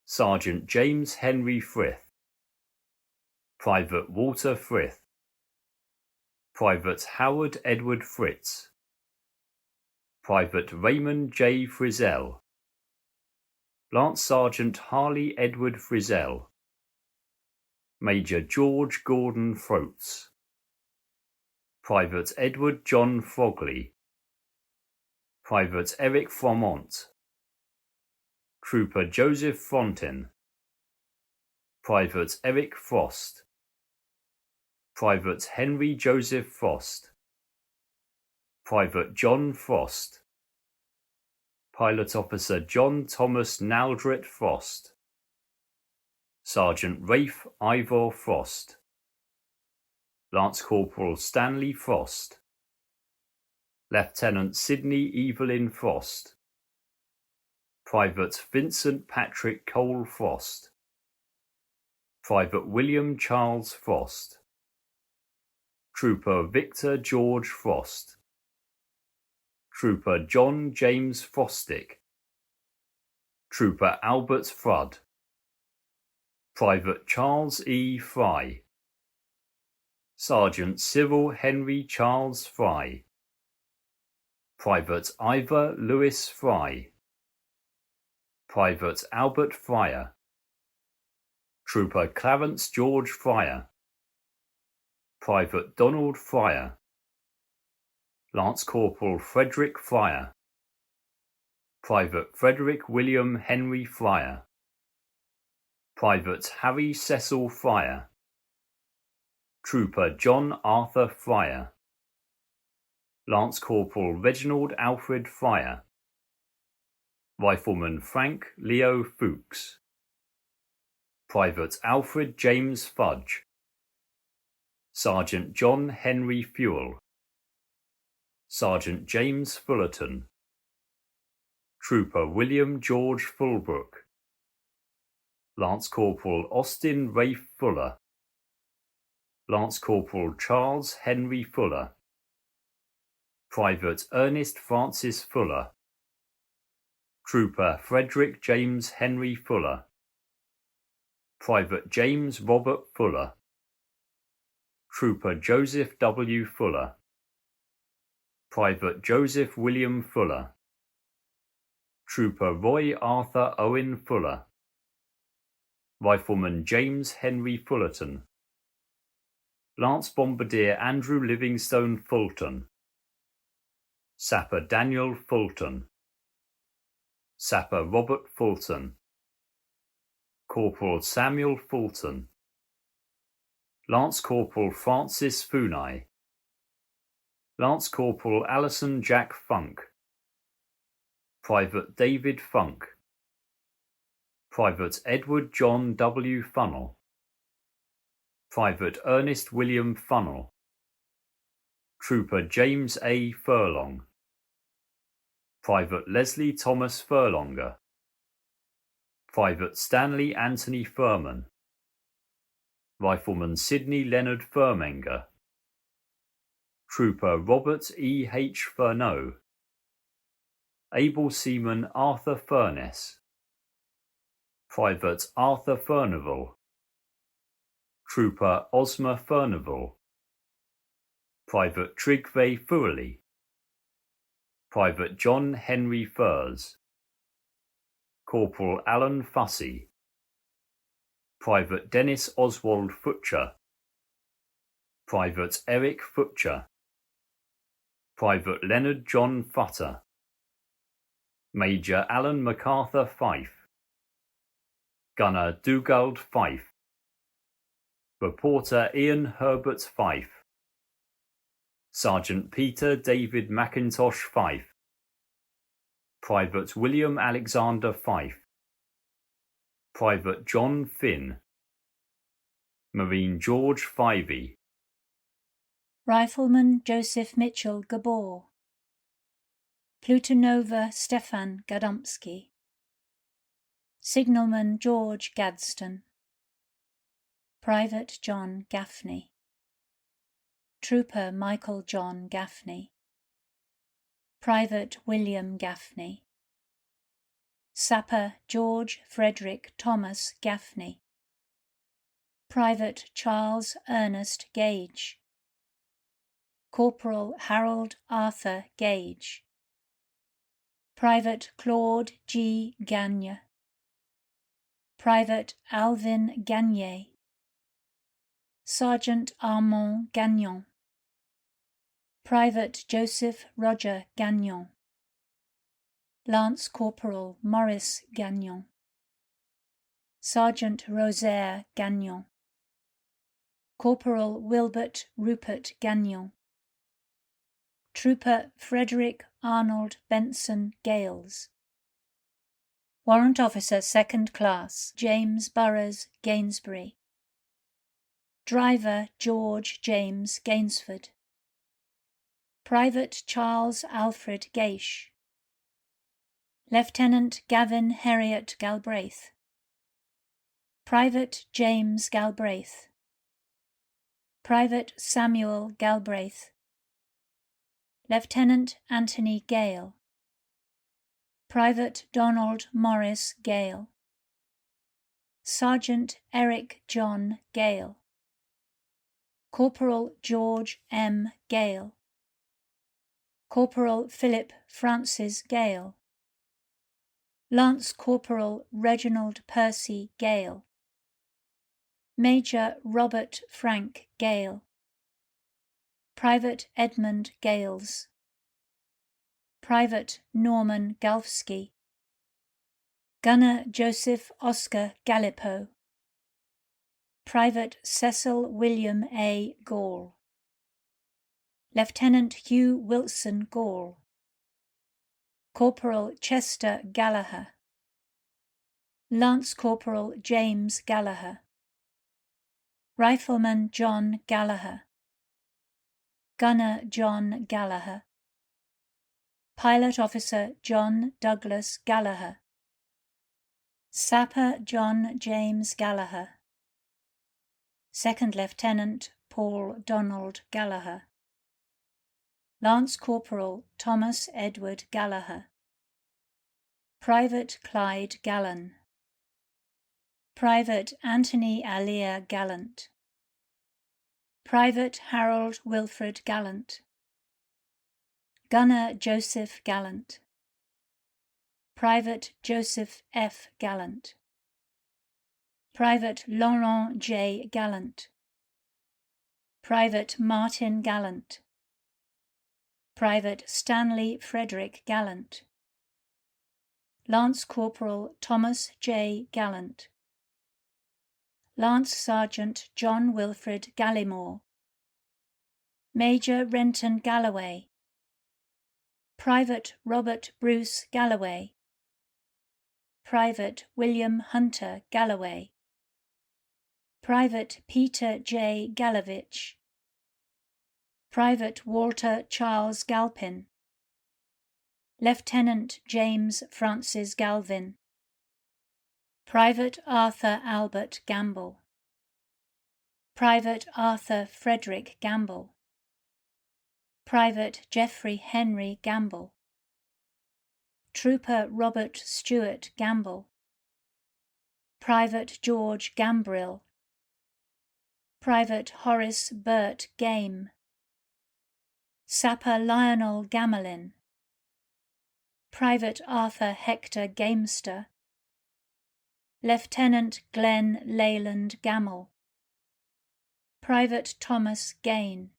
Sergeant James Henry Frith, Private Walter Frith, Private Howard Edward Fritz, Private Raymond J. Frizzell, Lance Sergeant Harley Edward Frizzell, Major George Gordon Froats, Private Edward John Frogley, Private Eric Fromont, Trooper Joseph Frontin, Private Eric Frost, Private Henry Joseph Frost, Private John Frost, Pilot Officer John Thomas Naldret Frost, Sergeant Rafe Ivor Frost, Lance Corporal Stanley Frost, Lieutenant Sidney Evelyn Frost, Private Vincent Patrick Cole Frost, Private William Charles Frost, Trooper Victor George Frost, Trooper John James Frostick, Trooper Albert Frudd, Private Charles E. Fry, Sergeant Cyril Henry Charles Fry, Private Ivor Lewis Fry, Private Albert Fryer, Trooper Clarence George Fryer, Private Donald Fryer, Lance Corporal Frederick Fryer, Private Frederick William Henry Fryer, Private Harry Cecil Fryer, Trooper John Arthur Fryer, Lance Corporal Reginald Alfred Fryer, Rifleman Frank Leo Fuchs, Private Alfred James Fudge, Sergeant John Henry Fuel, Sergeant James Fullerton, Trooper William George Fulbrook, Lance Corporal Austin Rafe Fuller, Lance Corporal Charles Henry Fuller, Private Ernest Francis Fuller, Trooper Frederick James Henry Fuller, Private James Robert Fuller, Trooper Joseph W. Fuller, Private Joseph William Fuller, Trooper Roy Arthur Owen Fuller, Rifleman James Henry Fullerton, Lance Bombardier Andrew Livingstone Fulton, Sapper Daniel Fulton, Sapper Robert Fulton, Corporal Samuel Fulton, Lance Corporal Francis Funai, Lance Corporal Alison Jack Funk, Private David Funk, Private Edward John W. Funnell, Private Ernest William Funnell, Trooper James A. Furlong, Private Leslie Thomas Furlonger, Private Stanley Anthony Furman, Rifleman Sidney Leonard Furmenger, Trooper Robert E. H. Furneaux, Able Seaman Arthur Furness, Private Arthur Furnival, Trooper Osmer Furnival, Private Trygve Furley, Private John Henry Furs, Corporal Alan Fussy, Private Dennis Oswald Futcher, Private Eric Futcher, Private Leonard John Futter, Major Alan MacArthur Fife, Gunner Dugald Fife, Reporter Ian Herbert Fife, Sergeant Peter David McIntosh Fife, Private William Alexander Fife, Private John Finn, Marine George Fivey, Rifleman Joseph Mitchell Gabor, Plutonova Stefan Gadomski, Signalman George Gadsden, Private John Gaffney, Trooper Michael John Gaffney, Private William Gaffney, Sapper George Frederick Thomas Gaffney, Private Charles Ernest Gage, Corporal Harold Arthur Gage, Private Claude G. Gagne, Private Alvin Gagne, Sergeant Armand Gagnon, Private Joseph Roger Gagnon, Lance Corporal Maurice Gagnon, Sergeant Rosaire Gagnon, Corporal Wilbert Rupert Gagnon, Trooper Frederick Arnold Benson Gales, Warrant Officer 2nd Class James Burrows Gainsbury, Driver George James Gainsford, Private Charles Alfred Gaish, Lieutenant Gavin Heriot Galbraith, Private James Galbraith, Private Samuel Galbraith, Lieutenant Anthony Gale, Private Donald Morris Gale, Sergeant Eric John Gale, Corporal George M. Gale, Corporal Philip Francis Gale, Lance Corporal Reginald Percy Gale, Major Robert Frank Gale, Private Edmund Gales, Private Norman Galfsky, Gunner Joseph Oscar Gallipo, Private Cecil William A. Gall, Lieutenant Hugh Wilson Gall, Corporal Chester Gallagher, Lance Corporal James Gallagher, Rifleman John Gallagher, Gunner John Gallagher, Pilot Officer John Douglas Gallagher, Sapper John James Gallagher, Second Lieutenant Paul Donald Gallagher, Lance Corporal Thomas Edward Gallagher, Private Clyde Gallan, Private Anthony Alia Gallant, Private Harold Wilfred Gallant, Gunner Joseph Gallant, Private Joseph F. Gallant, Private Laurent J. Gallant, Private Martin Gallant, Private Stanley Frederick Gallant, Lance Corporal Thomas J. Gallant, Lance Sergeant John Wilfred Gallimore, Major Renton Galloway, Private Robert Bruce Galloway, Private William Hunter Galloway, Private Peter J. Gallavich, Private Walter Charles Galpin, Lieutenant James Francis Galvin, Private Arthur Albert Gamble, Private Arthur Frederick Gamble, Private Geoffrey Henry Gamble, Trooper Robert Stewart Gamble, Private George Gambrill, Private Horace Burt Game, Sapper Lionel Gamelin, Private Arthur Hector Gamester, Lieutenant Glenn Leyland Gamel, Private Thomas Gain,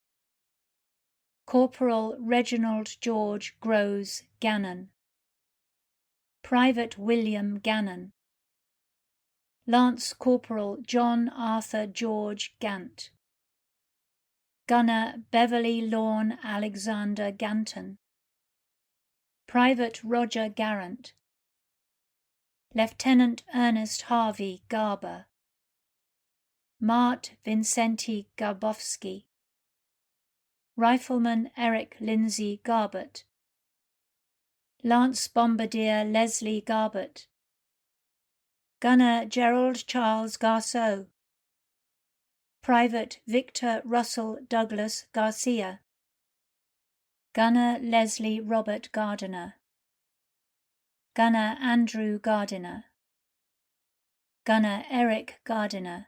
Corporal Reginald George Grose Gannon, Private William Gannon, Lance Corporal John Arthur George Gant, Gunner Beverly Lorne Alexander Ganton, Private Roger Garrant, Lieutenant Ernest Harvey Garber, Mart Vincenti Garbowski, Rifleman Eric Lindsay Garbett, Lance Bombardier Leslie Garbett, Gunner Gerald Charles Garceau, Private Victor Russell Douglas Garcia, Gunner Leslie Robert Gardiner, Gunner Andrew Gardiner, Gunner Eric Gardiner,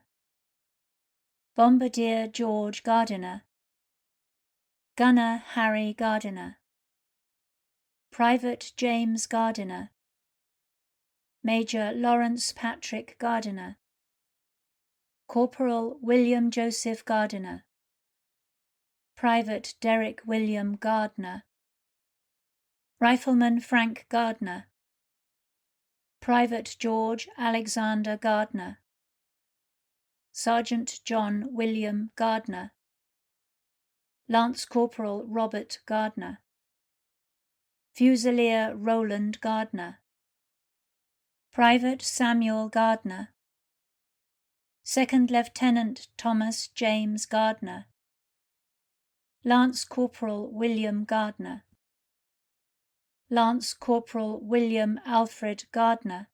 Bombardier George Gardiner, Gunner Harry Gardiner, Private James Gardiner, Major Lawrence Patrick Gardiner, Corporal William Joseph Gardiner, Private Derek William Gardner, Rifleman Frank Gardner, Private George Alexander Gardner, Sergeant John William Gardner, Lance Corporal Robert Gardner, Fusilier Roland Gardner, Private Samuel Gardner, Second Lieutenant Thomas James Gardner, Lance Corporal William Gardner, Lance Corporal William Alfred Gardner,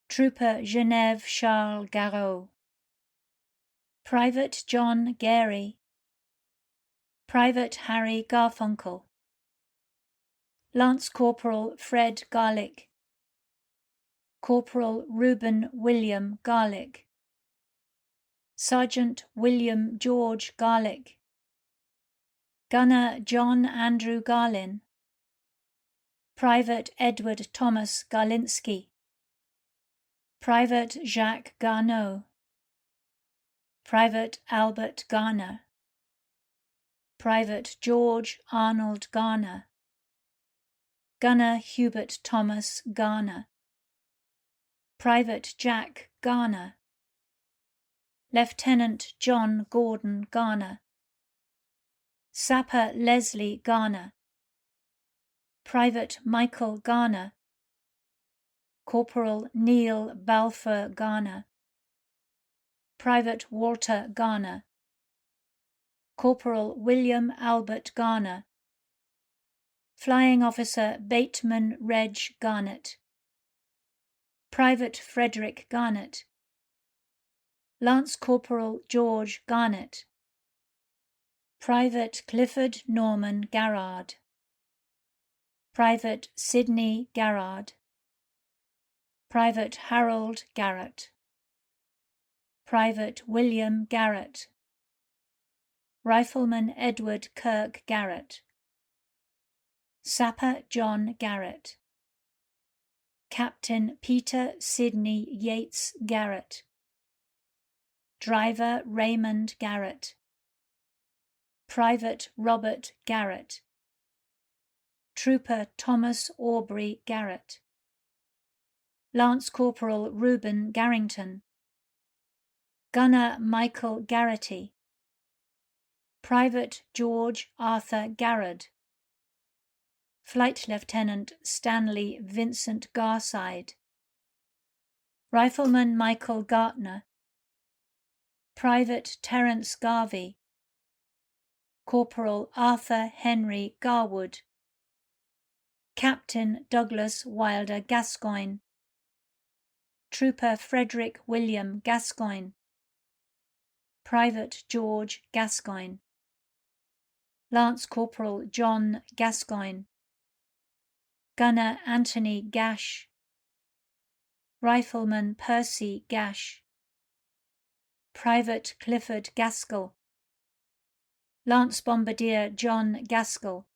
Trooper Genève Charles Garot, Private John Gary, Private Harry Garfunkel, Lance Corporal Fred Garlick, Corporal Reuben William Garlick, Sergeant William George Garlick, Gunner John Andrew Garlin, Private Edward Thomas Garlinsky, Private Jacques Garneau, Private Albert Garner, Private George Arnold Garner, Gunner Hubert Thomas Garner, Private Jack Garner, Lieutenant John Gordon Garner, Sapper Leslie Garner, Private Michael Garner, Corporal Neil Balfour Garner, Private Walter Garner, Corporal William Albert Garner, Flying Officer Bateman Reg Garnett, Private Frederick Garnett, Lance Corporal George Garnett, Private Clifford Norman Garrard, Private Sidney Garrard, Private Harold Garrett, Private William Garrett, Rifleman Edward Kirk Garrett, Sapper John Garrett, Captain Peter Sidney Yates Garrett, Driver Raymond Garrett, Private Robert Garrett, Trooper Thomas Aubrey Garrett, Lance Corporal Reuben Garrington, Gunner Michael Garrity, Private George Arthur Garrard, Flight Lieutenant Stanley Vincent Garside, Rifleman Michael Gartner, Private Terence Garvey, Corporal Arthur Henry Garwood, Captain Douglas Wilder Gascoigne, Trooper Frederick William Gascoigne, Private George Gascoigne, Lance Corporal John Gascoigne, Gunner Anthony Gash, Rifleman Percy Gash, Private Clifford Gaskell, Lance Bombardier John Gaskell,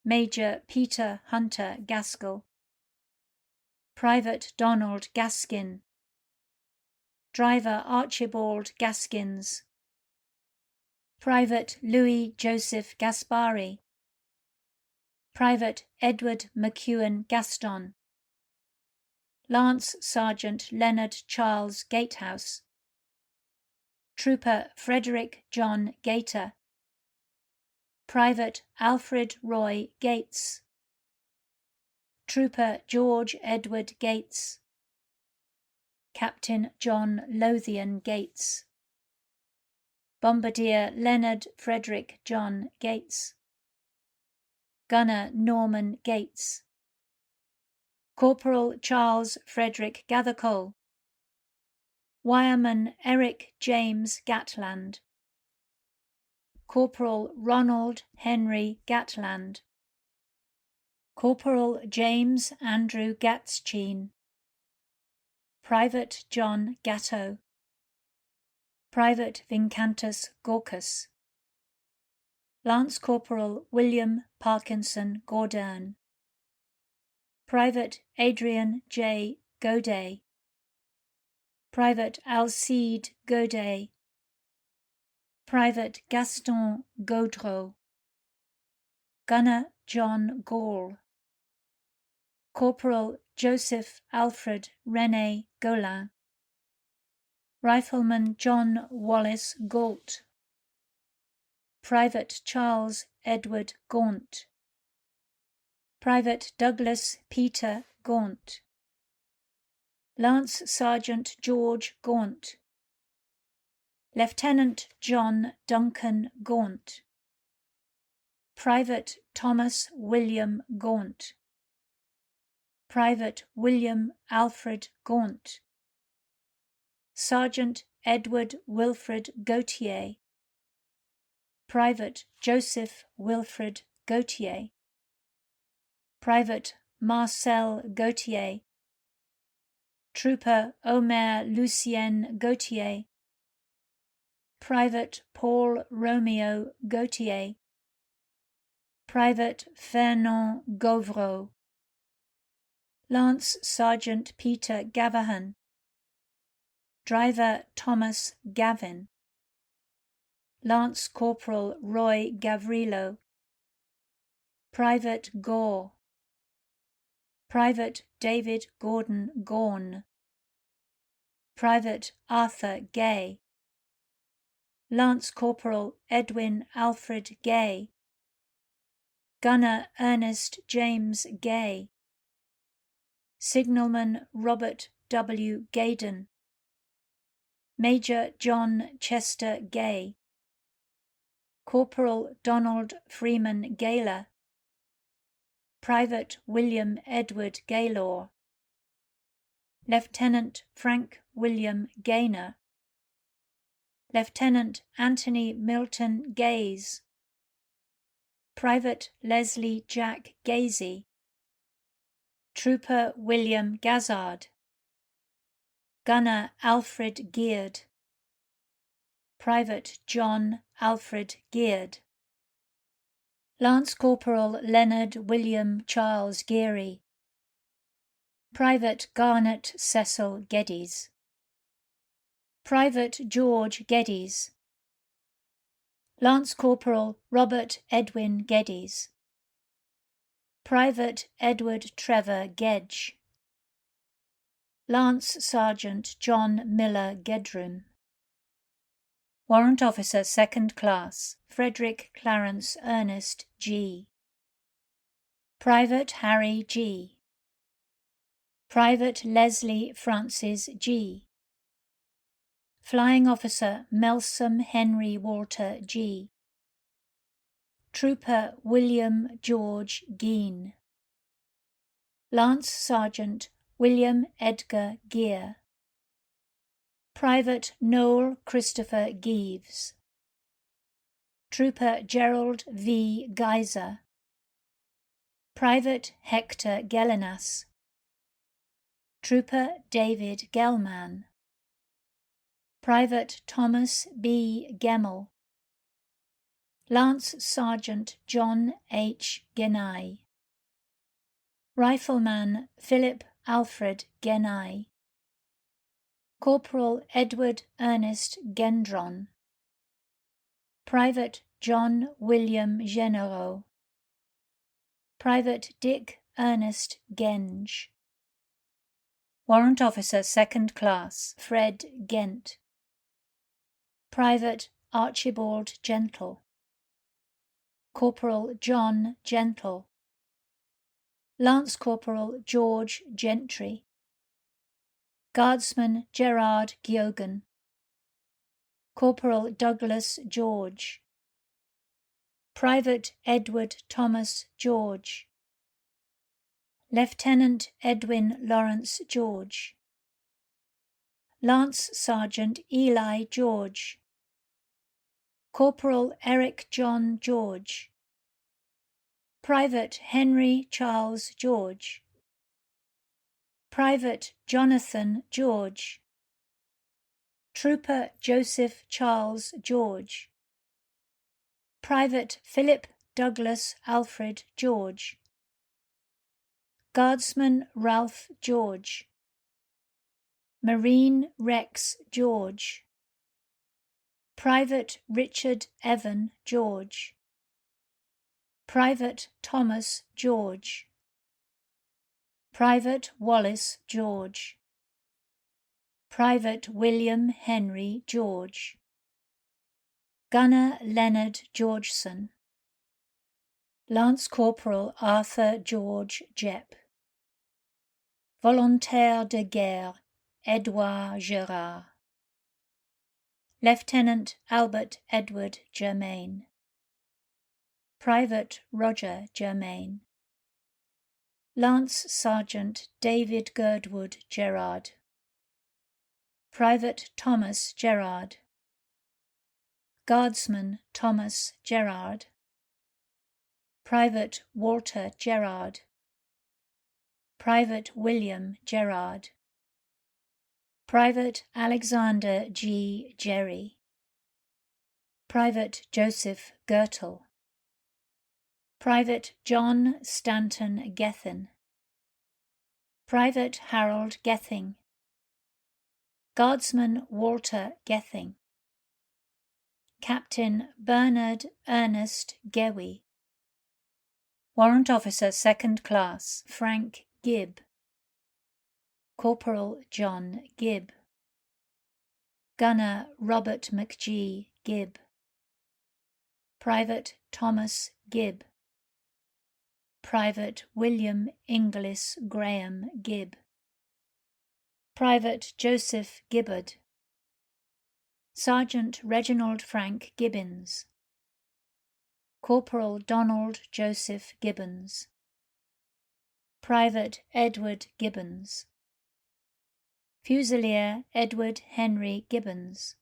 Major Peter Hunter Gaskell, Private Donald Gaskin, Driver Archibald Gaskins, Private Louis Joseph Gaspari, Private Edward McEwen Gaston, Lance Sergeant Leonard Charles Gatehouse, Trooper Frederick John Gator, Private Alfred Roy Gates, Trooper George Edward Gates, Captain John Lothian Gates, Bombardier Leonard Frederick John Gates, Gunner Norman Gates, Corporal Charles Frederick Gathercole, Wireman Eric James Gatland, Corporal Ronald Henry Gatland, Corporal James Andrew Gatschine, Private John Gatto, Private Vincantus Gorkas, Lance Corporal William Parkinson Gordern, Private Adrian J. Goday, Private Alcide Goday, Private Gaston Gaudreau, Gunner John Gall, Corporal Joseph Alfred René Golin, Rifleman John Wallace Galt, Private Charles Edward Gaunt, Private Douglas Peter Gaunt, Lance Sergeant George Gaunt, Lieutenant John Duncan Gaunt, Private Thomas William Gaunt, Private William Alfred Gaunt, Sergeant Edward Wilfred Gautier, Private Joseph Wilfred Gautier, Private Marcel Gautier, Trooper Omer Lucien Gautier, Private Paul Romeo Gautier, Private Fernand Gauvreau, Lance Sergeant Peter Gavahan, Driver Thomas Gavin, Lance Corporal Roy Gavrilo, Private Gore, Private David Gordon Gorn, Private Arthur Gay, Lance Corporal Edwin Alfred Gay, Gunner Ernest James Gay, Signalman Robert W. Gaydon, Major John Chester Gay, Corporal Donald Freeman Gaylor, Private William Edward Gaylor, Lieutenant Frank William Gaynor, Lieutenant Anthony Milton Gaze, Private Leslie Jack Gazy, Trooper William Gazzard, Gunner Alfred Geard, Private John Alfred Geard. Lance Corporal Leonard William Charles Geary. Private Garnet Cecil Geddes. Private George Geddes. Lance Corporal Robert Edwin Geddes. Private Edward Trevor Gedge. Lance Sergeant John Miller Gedrum. Warrant Officer 2nd Class Frederick Clarence Ernest G. Private Harry G. Private Leslie Francis G. Flying Officer Melsom Henry Walter G. Trooper William George Gein. Lance Sergeant William Edgar Gear. Private Noel Christopher Geeves. Trooper Gerald V. Geyser. Private Hector Gelinas. Trooper David Gelman. Private Thomas B. Gemmell. Lance Sergeant John H. Genai. Rifleman Philip Alfred Genai. Corporal Edward Ernest Gendron. Private John William Generaux. Private Dick Ernest Genge. Warrant Officer 2nd Class Fred Gent. Private Archibald Gentle. Corporal John Gentle. Lance Corporal George Gentry. Guardsman Gerard Giogan. Corporal Douglas George. Private Edward Thomas George. Lieutenant Edwin Lawrence George. Lance Sergeant Eli George. Corporal Eric John George. Private Henry Charles George. Private Jonathan George. Trooper Joseph Charles George. Private Philip Douglas Alfred George. Guardsman Ralph George. Marine Rex George. Private Richard Evan George. Private Thomas George. Private Wallace George. Private William Henry George. Gunner Leonard Georgeson. Lance Corporal Arthur George Jepp. Volontaire de guerre Edouard Gerard. Lieutenant Albert Edward Germain. Private Roger Germain. Lance Sergeant David Girdwood Gerard. Private Thomas Gerard. Guardsman Thomas Gerard. Private Walter Gerard. Private William Gerard. Private Alexander G. Jerry. Private Joseph Gertle. Private John Stanton Gethin. Private Harold Gething. Guardsman Walter Gething. Captain Bernard Ernest Gewy. Warrant Officer 2nd Class Frank Gibb. Corporal John Gibb. Gunner Robert McGee Gibb. Private Thomas Gibb. Private William Inglis Graham Gibb. Private Joseph Gibbard. Sergeant Reginald Frank Gibbons. Corporal Donald Joseph Gibbons. Private Edward Gibbons. Fusilier Edward Henry Gibbons.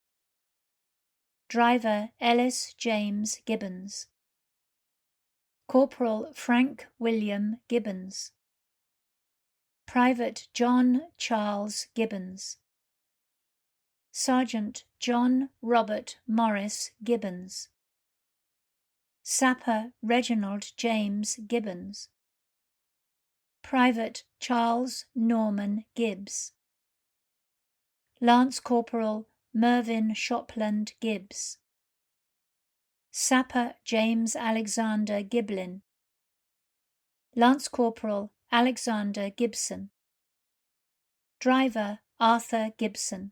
Driver Ellis James Gibbons. Corporal Frank William Gibbons. Private John Charles Gibbons. Sergeant John Robert Morris Gibbons, Sapper Reginald James Gibbons, Private Charles Norman Gibbs, Lance Corporal Mervyn Shopland Gibbs, Sapper James Alexander Giblin, Lance Corporal Alexander Gibson, Driver Arthur Gibson,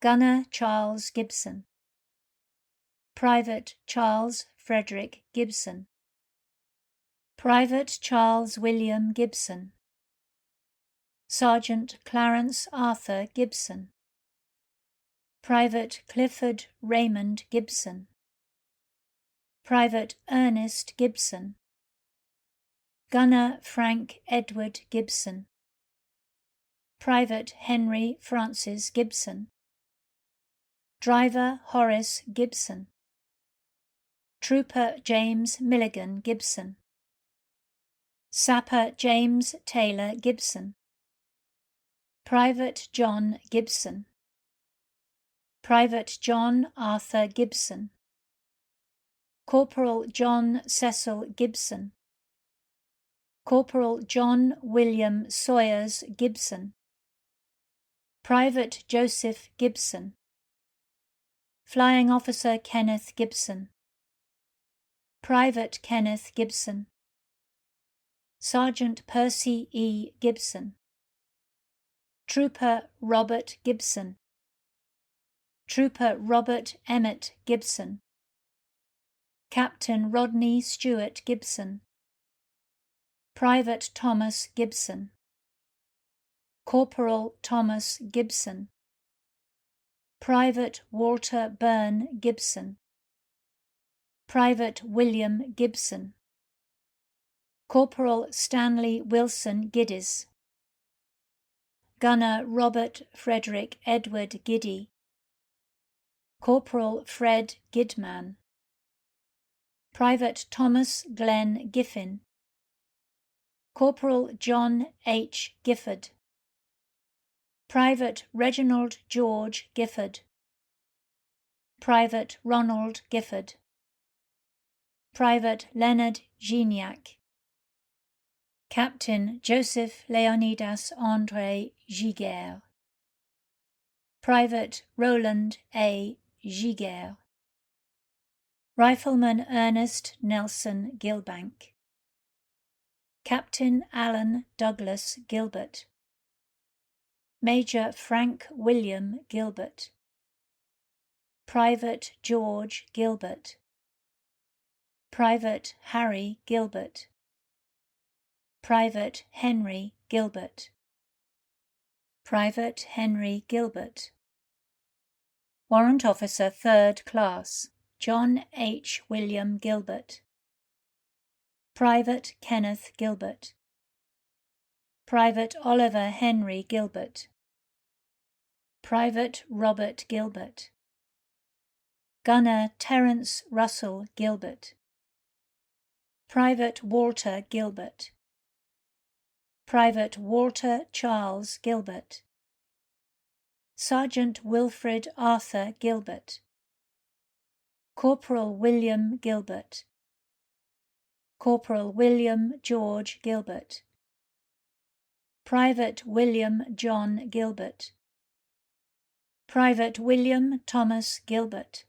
Gunner Charles Gibson, Private Charles Frederick Gibson, Private Charles William Gibson, Sergeant Clarence Arthur Gibson, Private Clifford Raymond Gibson, Private Ernest Gibson, Gunner Frank Edward Gibson, Private Henry Francis Gibson, Driver Horace Gibson, Trooper James Milligan Gibson, Sapper James Taylor Gibson, Private John Gibson, Private John Arthur Gibson, Corporal John Cecil Gibson, Corporal John William Sawyers Gibson, Private Joseph Gibson, Flying Officer Kenneth Gibson, Private Kenneth Gibson, Sergeant Percy E. Gibson, Trooper Robert Gibson, Trooper Robert Emmett Gibson, Captain Rodney Stewart Gibson, Private Thomas Gibson, Corporal Thomas Gibson, Private Walter Byrne Gibson, Private William Gibson, Corporal Stanley Wilson Giddis, Gunner Robert Frederick Edward Giddy, Corporal Fred Gidman, Private Thomas Glenn Giffin, Corporal John H. Gifford, Private Reginald George Gifford, Private Ronald Gifford, Private Leonard Gignac, Captain Joseph Leonidas André Giguère, Private Roland A. Giguère, Rifleman Ernest Nelson Gilbank, Captain Alan Douglas Gilbert, Major Frank William Gilbert, Private George Gilbert, Private Harry Gilbert, Private Henry Gilbert, Private Henry Gilbert, Warrant Officer 3rd Class John H. William Gilbert, Private Kenneth Gilbert, Private Oliver Henry Gilbert, Private Robert Gilbert, Gunner Terence Russell Gilbert, Private Walter Gilbert, Private Walter Charles Gilbert, Sergeant Wilfred Arthur Gilbert, Corporal William Gilbert, Corporal William George Gilbert, Private William John Gilbert, Private William Thomas Gilbert,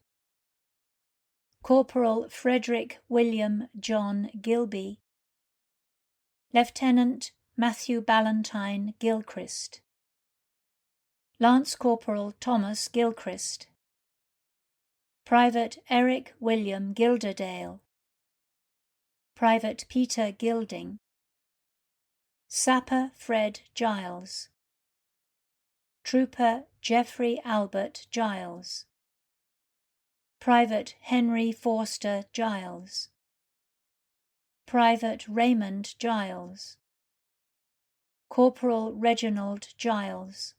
Corporal Frederick William John Gilby, Lieutenant Matthew Ballantyne Gilchrist, Lance Corporal Thomas Gilchrist, Private Eric William Gilderdale, Private Peter Gilding, Sapper Fred Giles, Trooper Geoffrey Albert Giles, Private Henry Forster Giles, Private Raymond Giles, Corporal Reginald Giles,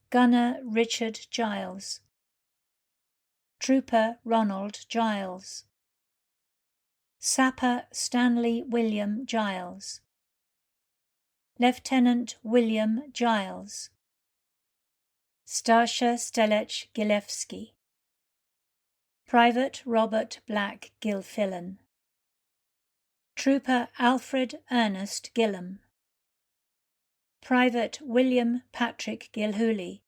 Gunner Richard Giles, Trooper Ronald Giles, Sapper Stanley William Giles, Lieutenant William Giles, Starsha Stelech Gilewski, Private Robert Black Gilfillan, Trooper Alfred Ernest Gillam, Private William Patrick Gilhooly,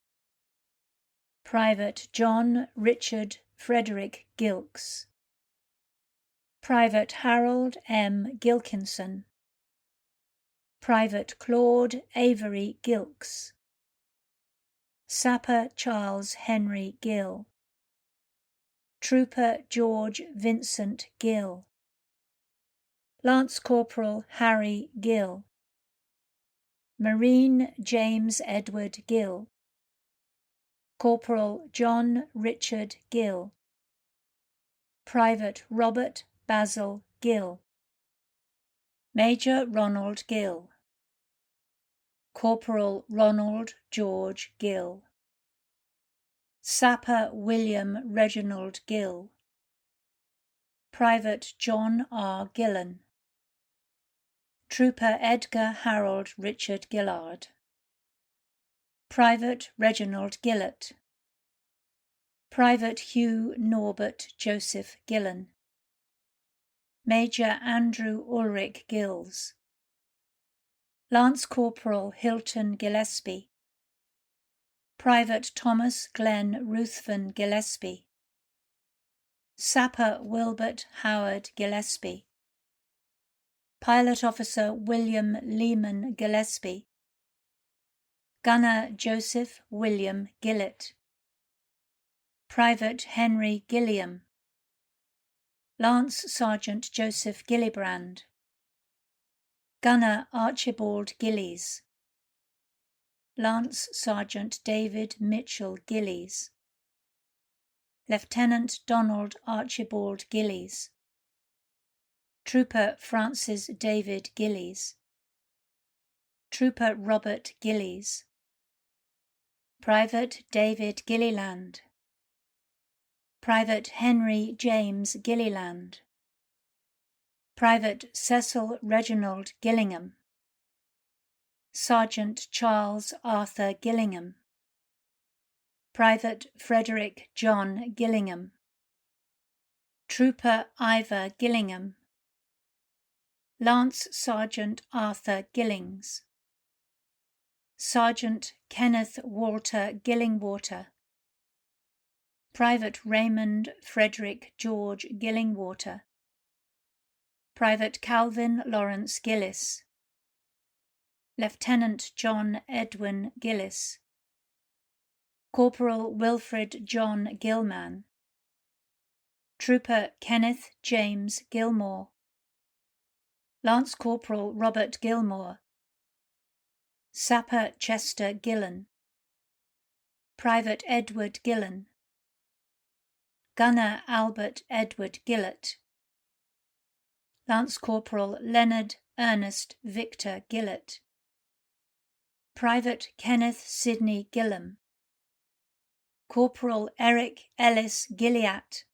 Private John Richard Frederick Gilks, Private Harold M. Gilkinson, Private Claude Avery Gilks, Sapper Charles Henry Gill, Trooper George Vincent Gill, Lance Corporal Harry Gill, Marine James Edward Gill, Corporal John Richard Gill, Private Robert Basil Gill, Major Ronald Gill, Corporal Ronald George Gill, Sapper William Reginald Gill, Private John R. Gillan, Trooper Edgar Harold Richard Gillard, Private Reginald Gillett, Private Hugh Norbert Joseph Gillan, Major Andrew Ulrich Gills, Lance Corporal Hilton Gillespie, Private Thomas Glenn Ruthven Gillespie, Sapper Wilbert Howard Gillespie, Pilot Officer William Lehman Gillespie, Gunner Joseph William Gillett, Private Henry Gilliam, Lance Sergeant Joseph Gillibrand, Gunner Archibald Gillies, Lance Sergeant David Mitchell Gillies, Lieutenant Donald Archibald Gillies, Trooper Francis David Gillies, Trooper Robert Gillies, Private David Gilliland, Private Henry James Gilliland, Private Cecil Reginald Gillingham, Sergeant Charles Arthur Gillingham, Private Frederick John Gillingham, Trooper Ivor Gillingham, Lance Sergeant Arthur Gillings, Sergeant Kenneth Walter Gillingwater, Private Raymond Frederick George Gillingwater, Private Calvin Lawrence Gillis, Lieutenant John Edwin Gillis, Corporal Wilfred John Gilman, Trooper Kenneth James Gilmore, Lance Corporal Robert Gilmore, Sapper Chester Gillan, Private Edward Gillan, Gunner Albert Edward Gillett, Lance Corporal Leonard Ernest Victor Gillett, Private Kenneth Sidney Gillam, Corporal Eric Ellis Gilliat,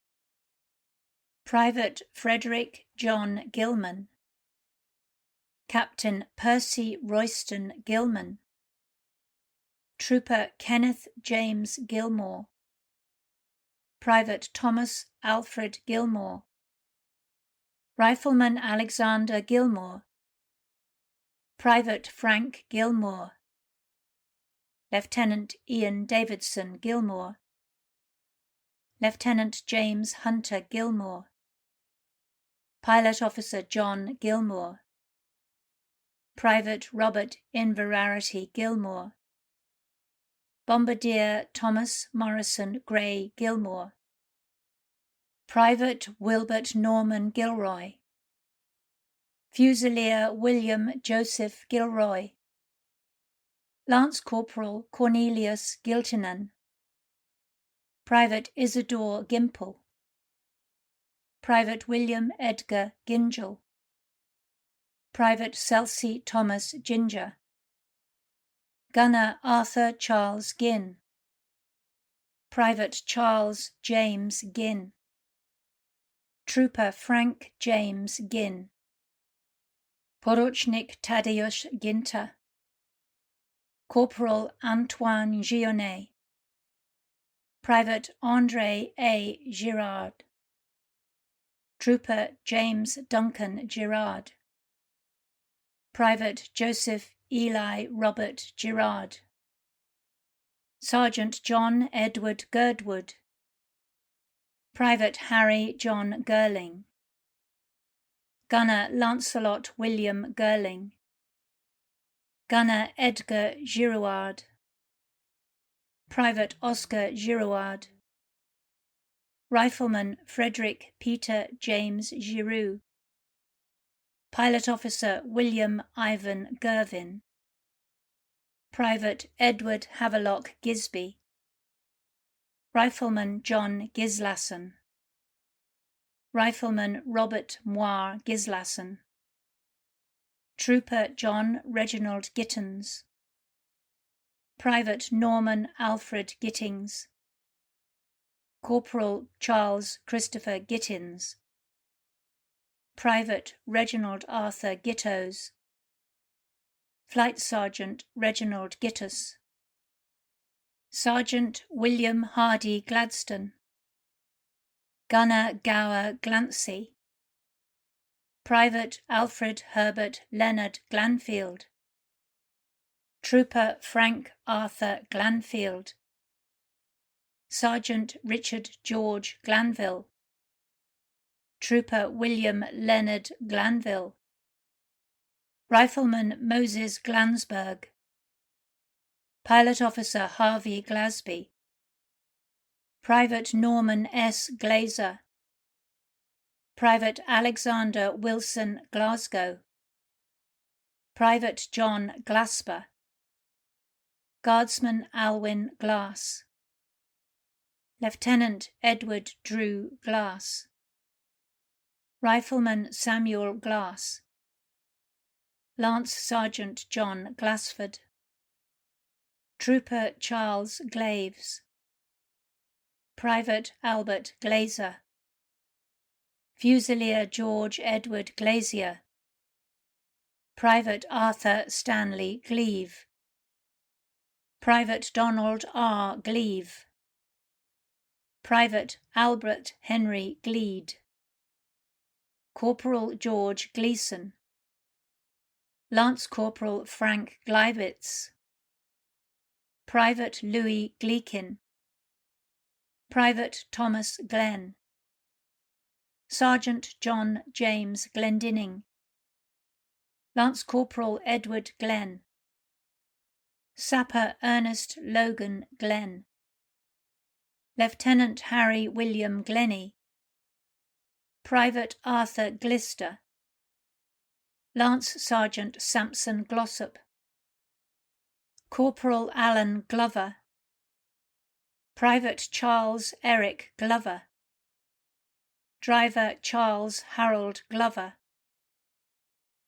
Private Frederick John Gilman, Captain Percy Royston Gilman, Trooper Kenneth James Gilmore, Private Thomas Alfred Gilmore, Rifleman Alexander Gilmore, Private Frank Gilmore, Lieutenant Ian Davidson Gilmore, Lieutenant James Hunter Gilmore, Pilot Officer John Gilmore, Private Robert Inverarity Gilmore, Bombardier Thomas Morrison Gray Gilmore, Private Wilbert Norman Gilroy, Fusilier William Joseph Gilroy, Lance Corporal Cornelius Giltinan, Private Isidore Gimple, Private William Edgar Gingell, Private Celsey Thomas Ginger, Gunner Arthur Charles Ginn, Private Charles James Ginn, Trooper Frank James Ginn, Porucznik Tadeusz Ginter, Corporal Antoine Gionnet, Private Andre A. Girard, Trooper James Duncan Girard, Private Joseph Eli Robert Girard, Sergeant John Edward Girdwood, Private Harry John Girling, Gunner Lancelot William Girling, Gunner Edgar Girouard, Private Oscar Girouard, Rifleman Frederick Peter James Giroux, Pilot Officer William Ivan Girvin, Private Edward Havelock Gisby, Rifleman John Gislason, Rifleman Robert Moir Gislason, Trooper John Reginald Gittens, Private Norman Alfred Gittings, Corporal Charles Christopher Gittins, Private Reginald Arthur Gittos, Flight Sergeant Reginald Gittus, Sergeant William Hardy Gladstone, Gunner Gower Glancy, Private Alfred Herbert Leonard Glanfield, Trooper Frank Arthur Glanfield, Sergeant Richard George Glanville, Trooper William Leonard Glanville, Rifleman Moses Glansberg, Pilot Officer Harvey Glasby, Private Norman S. Glazer, Private Alexander Wilson Glasgow, Private John Glasper, Guardsman Alwyn Glass, Lieutenant Edward Drew Glass, Rifleman Samuel Glass, Lance Sergeant John Glassford, Trooper Charles Glaves, Private Albert Glazer, Fusilier George Edward Glazier, Private Arthur Stanley Gleave, Private Donald R. Gleave, Private Albert Henry Gleed, Corporal George Gleeson, Lance Corporal Frank Gleibitz, Private Louis Gleekin, Private Thomas Glenn, Sergeant John James Glendinning, Lance Corporal Edward Glenn, Sapper Ernest Logan Glenn, Lieutenant Harry William Glennie, Private Arthur Glister, Lance Sergeant Sampson Glossop, Corporal Alan Glover, Private Charles Eric Glover, Driver Charles Harold Glover,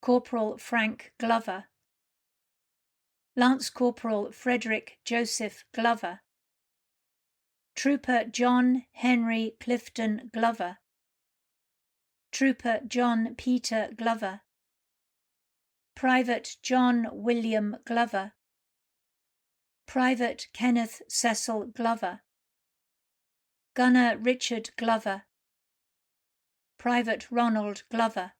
Corporal Frank Glover, Lance Corporal Frederick Joseph Glover, Trooper John Henry Clifton Glover, Trooper John Peter Glover, Private John William Glover, Private Kenneth Cecil Glover, Gunner Richard Glover, Private Ronald Glover,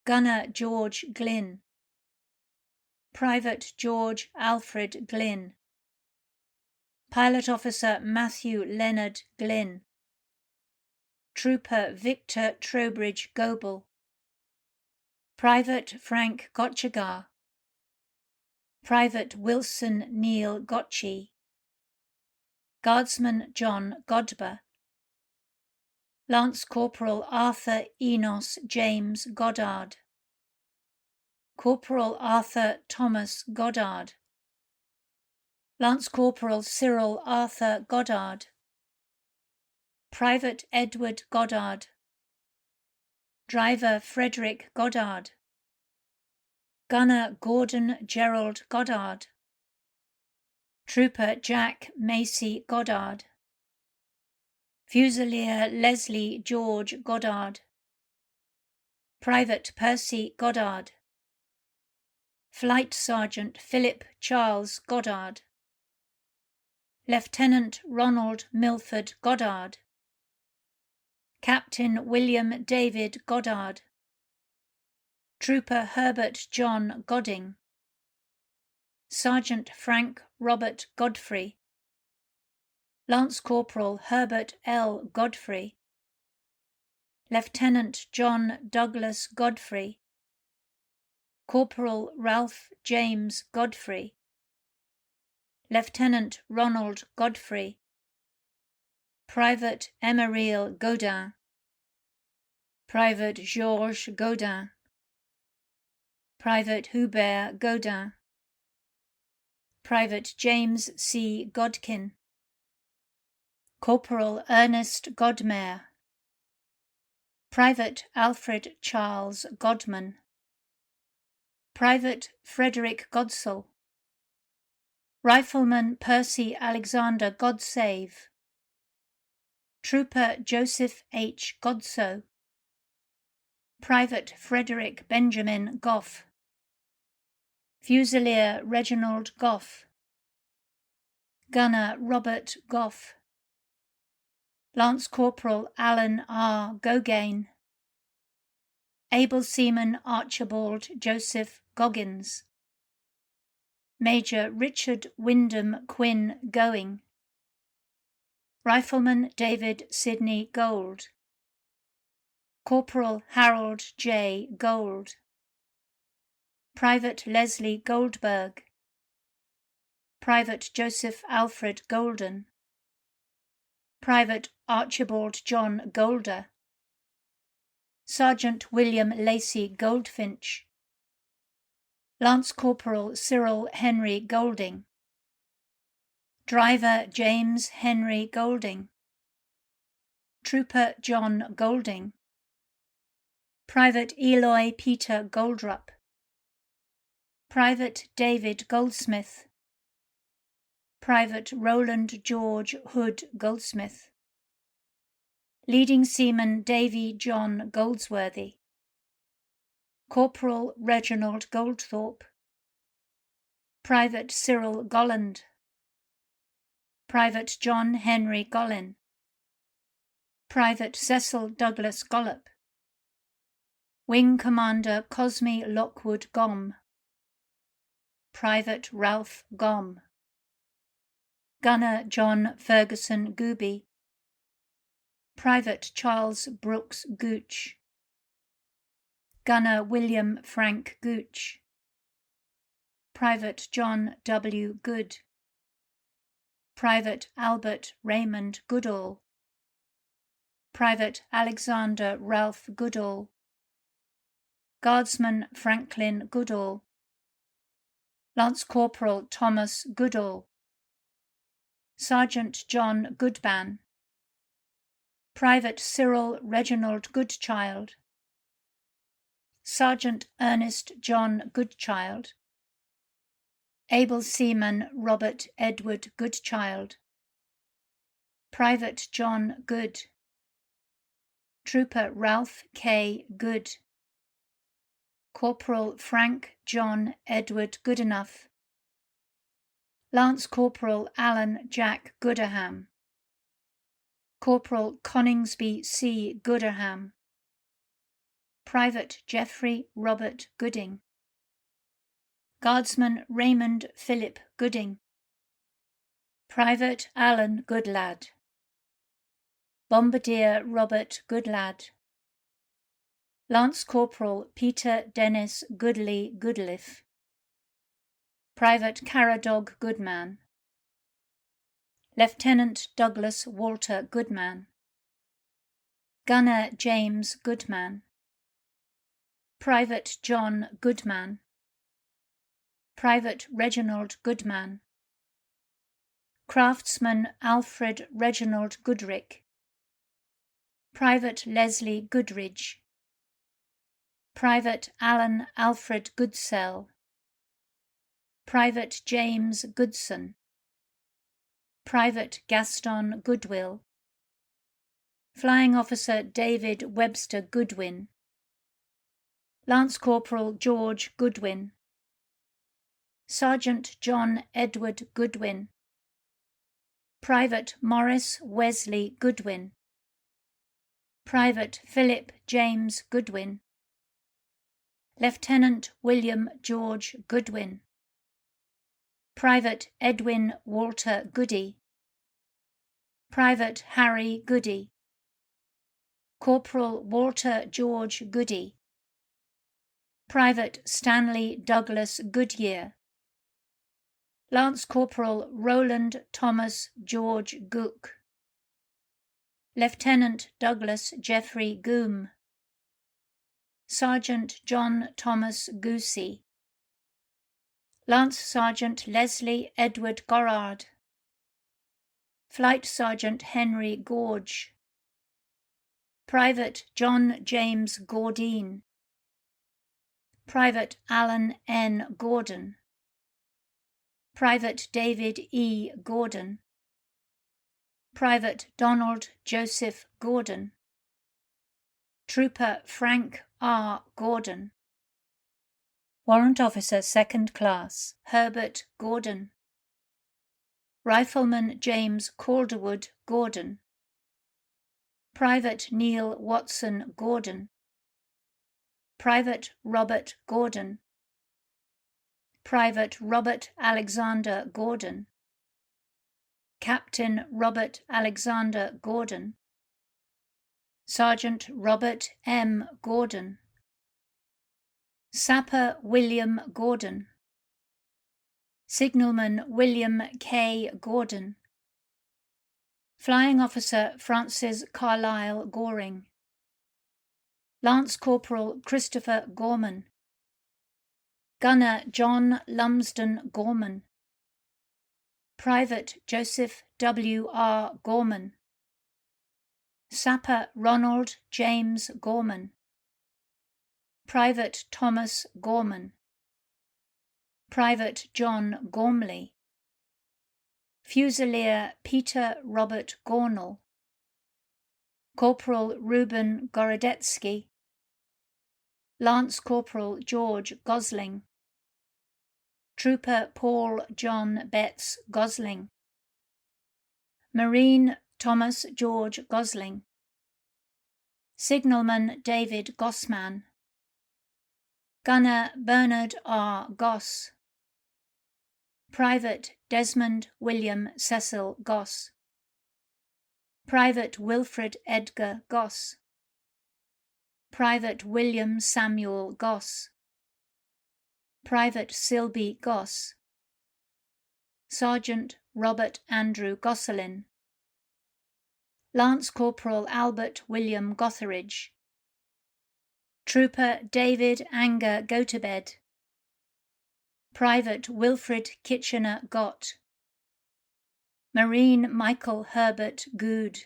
Gunner George Glynn, Private George Alfred Glynn, Pilot Officer Matthew Leonard Glynn, Trooper Victor Trowbridge Goebel, Private Frank Gotchagar, Private Wilson Neil Gotchi, Guardsman John Godber, Lance Corporal Arthur Enos James Goddard, Corporal Arthur Thomas Goddard, Lance Corporal Cyril Arthur Goddard, Private Edward Goddard, Driver Frederick Goddard, Gunner Gordon Gerald Goddard, Trooper Jack Macy Goddard, Fusilier Leslie George Goddard, Private Percy Goddard, Flight Sergeant Philip Charles Goddard, Lieutenant Ronald Milford Goddard, Captain William David Goddard, Trooper Herbert John Godding, Sergeant Frank Robert Godfrey, Lance Corporal Herbert L. Godfrey, Lieutenant John Douglas Godfrey, Corporal Ralph James Godfrey, Lieutenant Ronald Godfrey, Private Emeriel Gaudin, Private Georges Gaudin, Private Hubert Gaudin, Private James C. Godkin, Corporal Ernest Godmare, Private Alfred Charles Godman, Private Frederick Godsall, Rifleman Percy Alexander Godsave, Trooper Joseph H. Godso, Private Frederick Benjamin Goff, Fusilier Reginald Goff, Gunner Robert Goff, Lance Corporal Alan R. Gogain, Able Seaman Archibald Joseph Goggins, Major Richard Wyndham Quinn Going, Rifleman David Sidney Gold, Corporal Harold J. Gold, Private Leslie Goldberg, Private Joseph Alfred Golden, Private Archibald John Golder, Sergeant William Lacey Goldfinch, Lance Corporal Cyril Henry Golding, Driver James Henry Golding, Trooper John Golding, Private Eloy Peter Goldrup, Private David Goldsmith, Private Roland George Hood Goldsmith, Leading Seaman Davy John Goldsworthy, Corporal Reginald Goldthorpe, Private Cyril Golland, Private John Henry Gollin, Private Cecil Douglas Gollop, Wing Commander Cosme Lockwood Gom, Private Ralph Gom, Gunner John Ferguson Gooby, Private Charles Brooks Gooch, Gunner William Frank Gooch, Private John W. Good, Private Albert Raymond Goodall, Private Alexander Ralph Goodall, Guardsman Franklin Goodall, Lance Corporal Thomas Goodall, Sergeant John Goodban, Private Cyril Reginald Goodchild, Sergeant Ernest John Goodchild, Able Seaman Robert Edward Goodchild, Private John Good, Trooper Ralph K. Good, Corporal Frank John Edward Goodenough, Lance Corporal Alan Jack Gooderham, Corporal Coningsby C. Gooderham, Private Geoffrey Robert Gooding, Guardsman Raymond Philip Gooding, Private Alan Goodlad, Bombardier Robert Goodlad, Lance Corporal Peter Dennis Goodley Goodliff, Private Caradog Goodman, Lieutenant Douglas Walter Goodman, Gunner James Goodman, Private John Goodman, Private Reginald Goodman, Craftsman Alfred Reginald Goodrick, Private Leslie Goodridge, Private Alan Alfred Goodsell, Private James Goodson, Private Gaston Goodwill, Flying Officer David Webster Goodwin, Lance Corporal George Goodwin, Sergeant John Edward Goodwin, Private Morris Wesley Goodwin, Private Philip James Goodwin, Lieutenant William George Goodwin, Private Edwin Walter Goody, Private Harry Goody, Corporal Walter George Goody, Private Stanley Douglas Goodyear, Lance Corporal Roland Thomas George Gook, Lieutenant Douglas Geoffrey Goom, Sergeant John Thomas Goosey, Lance Sergeant Leslie Edward Gorrard, Flight Sergeant Henry Gorge, Private John James Gordine, Private Alan N. Gordon, Private David E. Gordon, Private Donald Joseph Gordon, Trooper Frank R. Gordon, Warrant Officer Second Class Herbert Gordon, Rifleman James Calderwood Gordon, Private Neil Watson Gordon, Private Robert Gordon, Private Robert Alexander Gordon, Captain Robert Alexander Gordon, Sergeant Robert M. Gordon, Sapper William Gordon, Signalman William K. Gordon, Flying Officer Francis Carlyle Goring, Lance Corporal Christopher Gorman, Gunner John Lumsden Gorman, Private Joseph W. R. Gorman, Sapper Ronald James Gorman, Private Thomas Gorman, Private John Gormley, Fusilier Peter Robert Gornall, Corporal Reuben Gorodetsky, Lance Corporal George Gosling, Trooper Paul John Betts Gosling, Marine Thomas George Gosling, Signalman David Gossman, Gunner Bernard R. Goss, Private Desmond William Cecil Goss, Private Wilfred Edgar Goss, Private William Samuel Goss, Private Silby Goss, Sergeant Robert Andrew Gosselin, Lance Corporal Albert William Gotheridge, Trooper David Anger Gotobed, Private Wilfred Kitchener Gott, Marine Michael Herbert Good,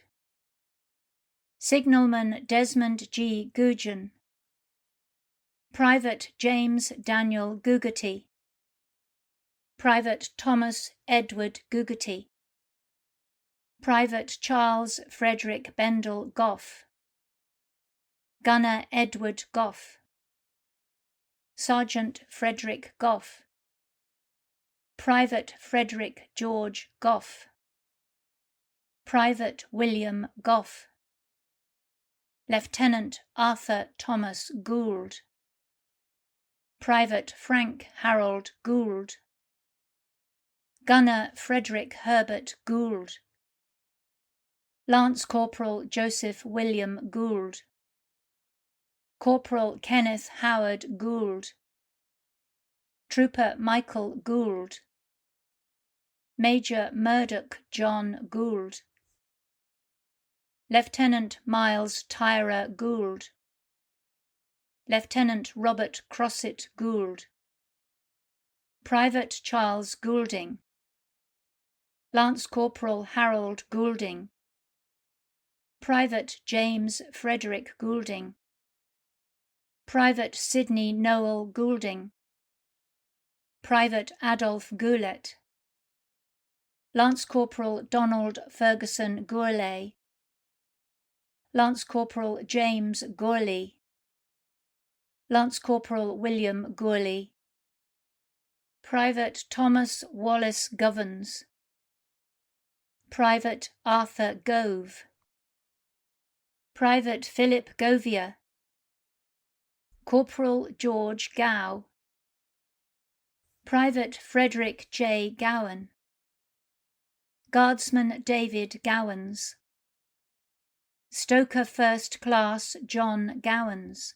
Signalman Desmond G. Guggen, Private James Daniel Gugerty, Private Thomas Edward Gugerty, Private Charles Frederick Bendel Goff, Gunner Edward Goff, Sergeant Frederick Goff, Private Frederick George Goff, Private William Goff, Lieutenant Arthur Thomas Gould, Private Frank Harold Gould, Gunner Frederick Herbert Gould, Lance Corporal Joseph William Gould, Corporal Kenneth Howard Gould, Trooper Michael Gould, Major Murdoch John Gould, Lieutenant Miles Tyra Gould, Lieutenant Robert Crossett Gould, Private Charles Goulding, Lance Corporal Harold Goulding, Private James Frederick Goulding, Private Sidney Noel Goulding, Private Adolph Goulet, Lance Corporal Donald Ferguson Gourlay, Lance Corporal James Gourley, Lance Corporal William Gourley, Private Thomas Wallace Govens, Private Arthur Gove, Private Philip Govier, Corporal George Gow, Private Frederick J. Gowan, Guardsman David Gowans, Stoker First Class John Gowans,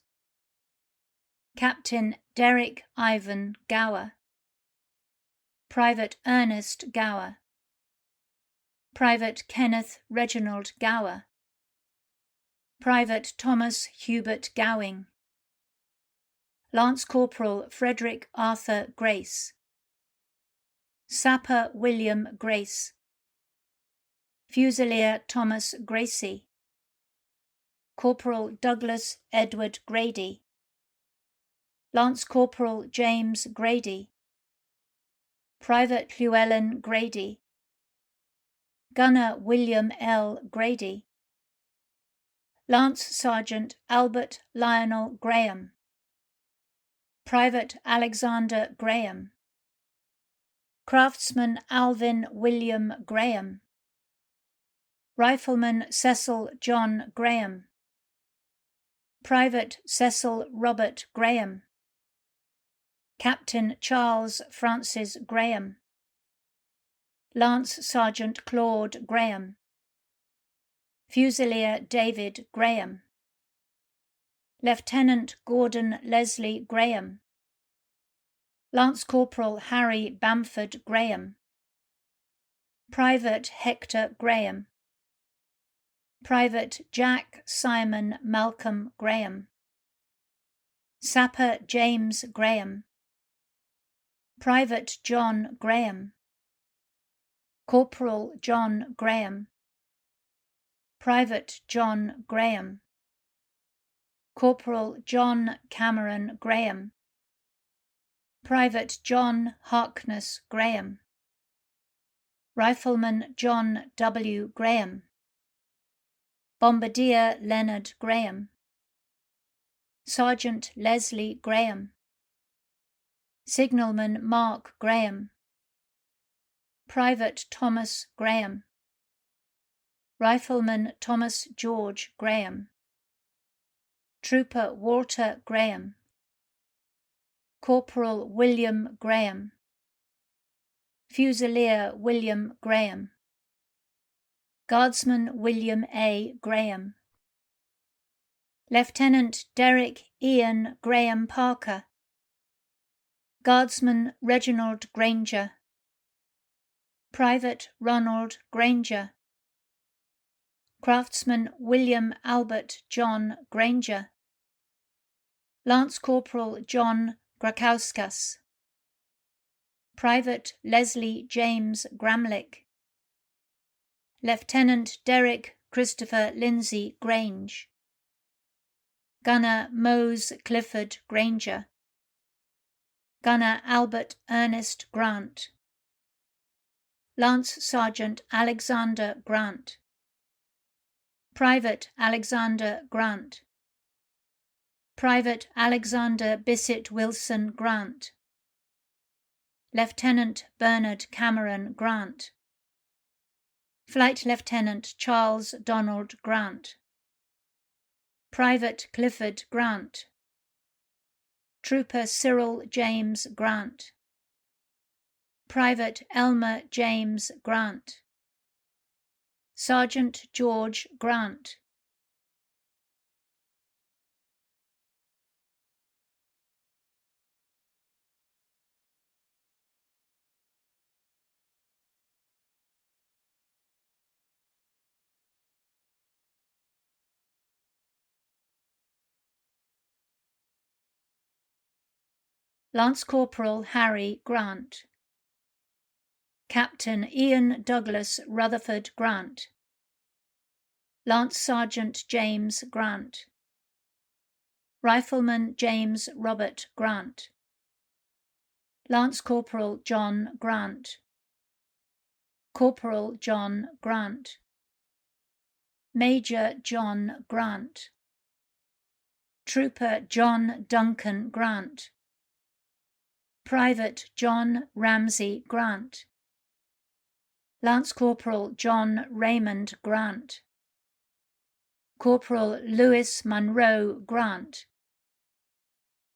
Captain Derek Ivan Gower, Private Ernest Gower, Private Kenneth Reginald Gower, Private Thomas Hubert Gowing, Lance Corporal Frederick Arthur Grace, Sapper William Grace, Fusilier Thomas Gracie, Corporal Douglas Edward Grady, Lance Corporal James Grady, Private Llewellyn Grady, Gunner William L. Grady, Lance Sergeant Albert Lionel Graham, Private Alexander Graham, Craftsman Alvin William Graham, Rifleman Cecil John Graham, Private Cecil Robert Graham, Captain Charles Francis Graham, Lance Sergeant Claude Graham, Fusilier David Graham, Lieutenant Gordon Leslie Graham, Lance Corporal Harry Bamford Graham, Private Hector Graham, Private Jack Simon Malcolm Graham, Sapper James Graham, Private John Graham, Corporal John Graham, Private John Graham, Corporal John Cameron Graham, Private John Harkness Graham, Rifleman John W. Graham, Bombardier Leonard Graham, Sergeant Leslie Graham, Signalman Mark Graham, Private Thomas Graham, Rifleman Thomas George Graham, Trooper Walter Graham, Corporal William Graham, Fusilier William Graham, Guardsman William A. Graham, Lieutenant Derek Ian Graham Parker, Guardsman Reginald Granger, Private Ronald Granger, Craftsman William Albert John Granger, Lance Corporal John Grakauskas, Private Leslie James Gramlich, Lieutenant Derek Christopher Lindsay Grange, Gunner Mose Clifford Granger, Gunner Albert Ernest Grant, Lance Sergeant Alexander Grant, Private Alexander Grant, Private Alexander Bissett Wilson Grant, Lieutenant Bernard Cameron Grant, Flight Lieutenant Charles Donald Grant, Private Clifford Grant, Trooper Cyril James Grant, Private Elmer James Grant, Sergeant George Grant, Lance Corporal Harry Grant, Captain Ian Douglas Rutherford Grant, Lance Sergeant James Grant, Rifleman James Robert Grant, Lance Corporal John Grant, Corporal John Grant, Major John Grant, Trooper John Duncan Grant, Private John Ramsey Grant, Lance Corporal John Raymond Grant, Corporal Lewis Munro Grant,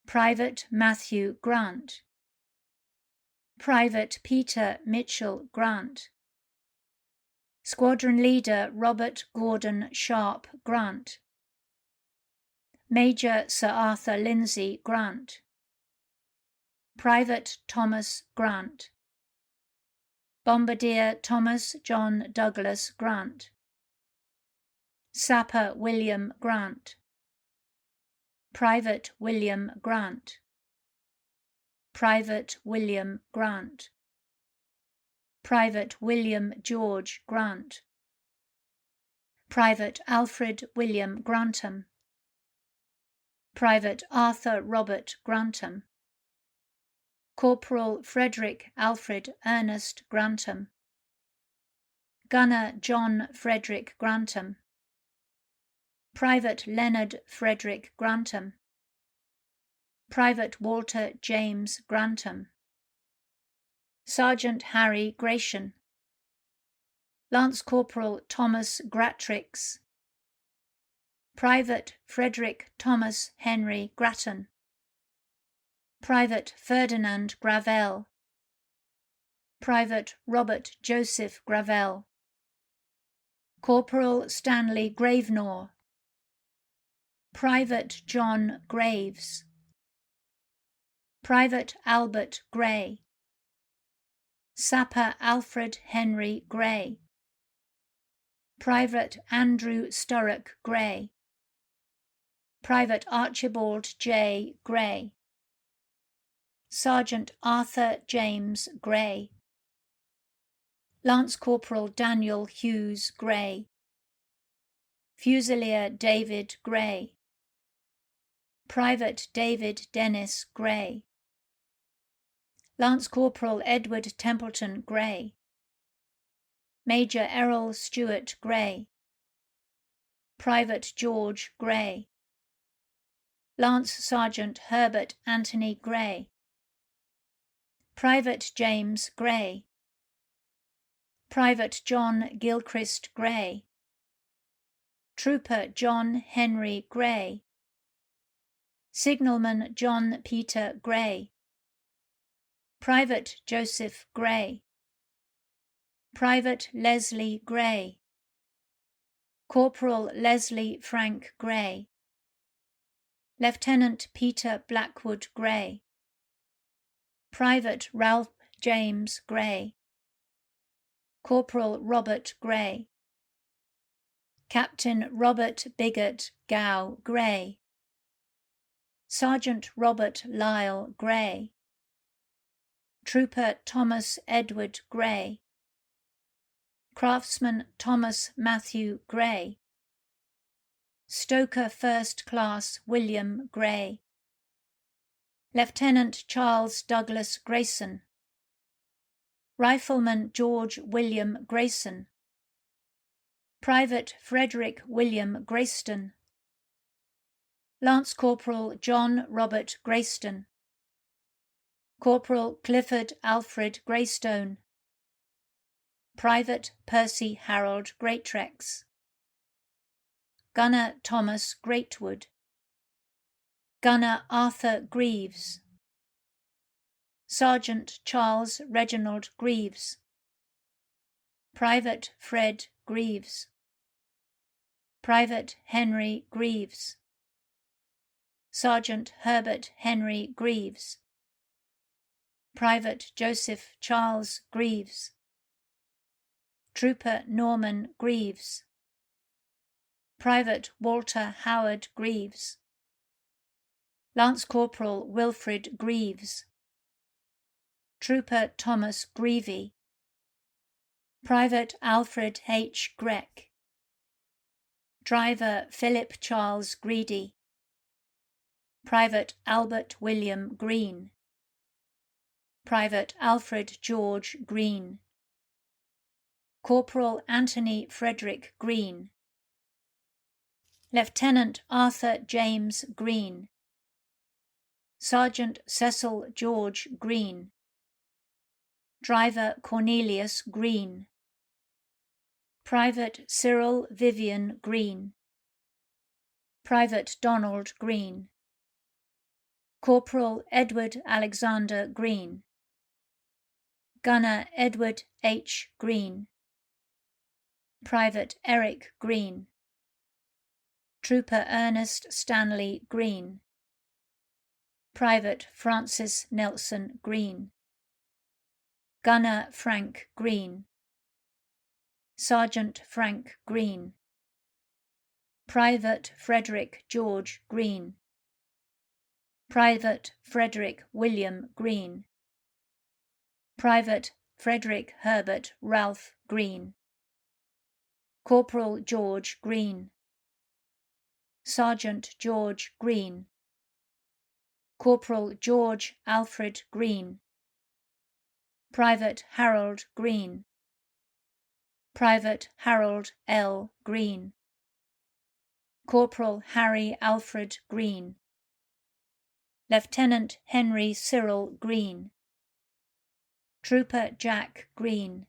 Private Matthew Grant, Private Peter Mitchell Grant, Squadron Leader Robert Gordon Sharp Grant, Major Sir Arthur Lindsay Grant, Private Thomas Grant, Bombardier Thomas John Douglas Grant, Sapper William Grant, Private William Grant, Private William Grant, Private William George Grant, Private Alfred William Grantham, Private Arthur Robert Grantham, Corporal Frederick Alfred Ernest Grantham, Gunner John Frederick Grantham, Private Leonard Frederick Grantham, Private Walter James Grantham, Sergeant Harry Gratian, Lance Corporal Thomas Gratrix, Private Frederick Thomas Henry Grattan, Private Ferdinand Gravel, Private Robert Joseph Gravel, Corporal Stanley Gravenor, Private John Graves, Private Albert Gray, Sapper Alfred Henry Gray, Private Andrew Sturrock Gray, Private Archibald J. Gray, Sergeant Arthur James Gray, Lance Corporal Daniel Hughes Gray, Fusilier David Gray, Private David Dennis Gray, Lance Corporal Edward Templeton Gray, Major Errol Stewart Gray, Private George Gray, Lance Sergeant Herbert Anthony Gray, Private James Gray, Private John Gilchrist Gray, Trooper John Henry Gray, Signalman John Peter Gray, Private Joseph Gray, Private Leslie Gray, Corporal Leslie Frank Gray, Lieutenant Peter Blackwood Gray, Private Ralph James Gray, Corporal Robert Gray, Captain Robert Bigot Gow Gray, Sergeant Robert Lyle Gray, Trooper Thomas Edward Gray, Craftsman Thomas Matthew Gray, Stoker First Class William Gray, Lieutenant Charles Douglas Grayson, Rifleman George William Grayson, Private Frederick William Grayston, Lance Corporal John Robert Grayston, Corporal Clifford Alfred Greystone, Private Percy Harold Greatrex, Gunner Thomas Greatwood, Gunner Arthur Greaves, Sergeant Charles Reginald Greaves, Private Fred Greaves, Private Henry Greaves, Sergeant Herbert Henry Greaves, Private Joseph Charles Greaves, Trooper Norman Greaves, Private Walter Howard Greaves, Lance Corporal Wilfrid Greaves, Trooper Thomas Greevy, Private Alfred H. Greck, Driver Philip Charles Greedy, Private Albert William Green, Private Alfred George Green, Corporal Anthony Frederick Green, Lieutenant Arthur James Green, Sergeant Cecil George Green, Driver Cornelius Green, Private Cyril Vivian Green, Private Donald Green, Corporal Edward Alexander Green, Gunner Edward H. Green, Private Eric Green, Trooper Ernest Stanley Green, Private Francis Nelson Green, Gunner Frank Green, Sergeant Frank Green, Private Frederick George Green, Private Frederick William Green, Private Frederick Herbert Ralph Green, Corporal George Green, Sergeant George Green, Corporal George Alfred Green, Private Harold Green, Private Harold L. Green, Corporal Harry Alfred Green, Lieutenant Henry Cyril Green, Trooper Jack Green,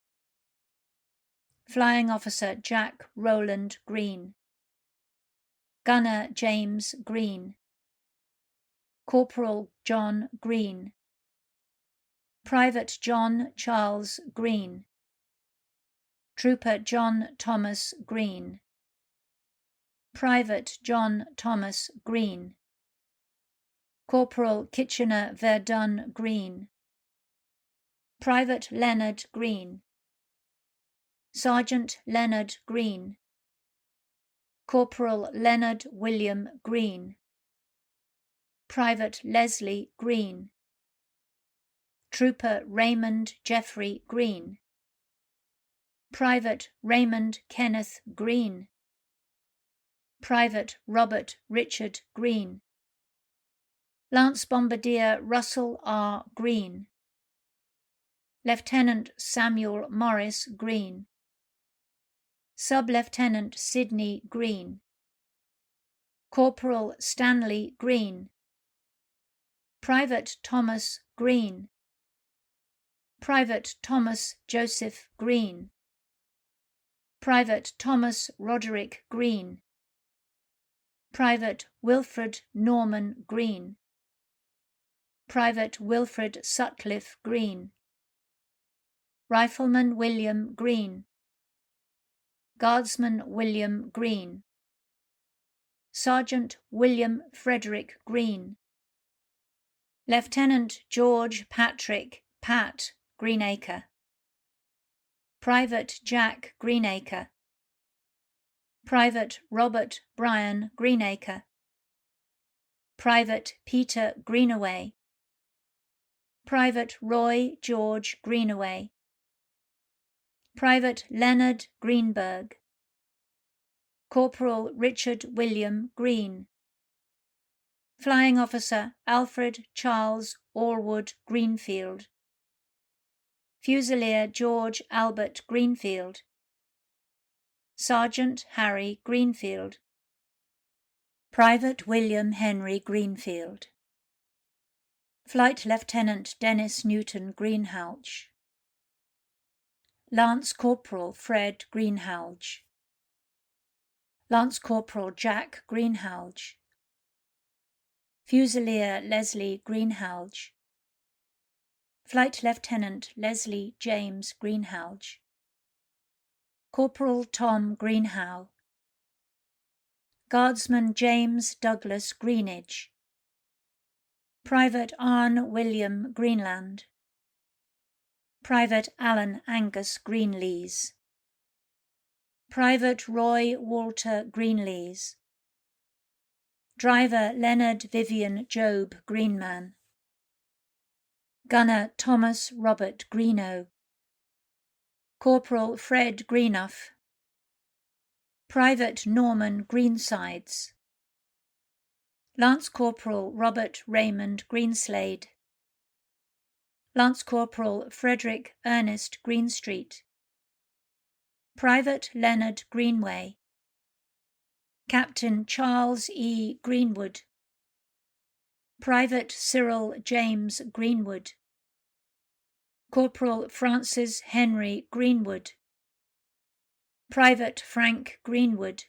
Flying Officer Jack Rowland Green, Gunner James Green, Corporal John Green, Private John Charles Green, Trooper John Thomas Green, Private John Thomas Green, Corporal Kitchener Verdun Green, Private Leonard Green, Sergeant Leonard Green, Corporal Leonard William Green, Private Leslie Green, Trooper Raymond Jeffrey Green, Private Raymond Kenneth Green, Private Robert Richard Green, Lance Bombardier Russell R. Green, Lieutenant Samuel Morris Green, Sub-Lieutenant Sidney Green, Corporal Stanley Green, Private Thomas Green, Private Thomas Joseph Green, Private Thomas Roderick Green, Private Wilfred Norman Green, Private Wilfred Sutcliffe Green, Rifleman William Green, Guardsman William Green, Sergeant William Frederick Green, Lieutenant George Patrick Pat Greenacre, Private Jack Greenacre, Private Robert Brian Greenacre, Private Peter Greenaway, Private Roy George Greenaway, Private Leonard Greenberg, Corporal Richard William Green, Flying Officer Alfred Charles Allwood Greenfield, Fusilier George Albert Greenfield, Sergeant Harry Greenfield, Private William Henry Greenfield, Flight Lieutenant Dennis Newton Greenhalgh, Lance Corporal Fred Greenhalgh, Lance Corporal Jack Greenhalgh, Fusilier Leslie Greenhalgh, Flight Lieutenant Leslie James Greenhalgh, Corporal Tom Greenhow, Guardsman James Douglas Greenidge, Private Arne William Greenland, Private Alan Angus Greenlees, Private Roy Walter Greenlees, Driver Leonard Vivian Job Greenman, Gunner Thomas Robert Greenough, Corporal Fred Greenough, Private Norman Greensides, Lance Corporal Robert Raymond Greenslade, Lance Corporal Frederick Ernest Greenstreet, Private Leonard Greenway, Captain Charles E. Greenwood, Private Cyril James Greenwood, Corporal Francis Henry Greenwood, Private Frank Greenwood,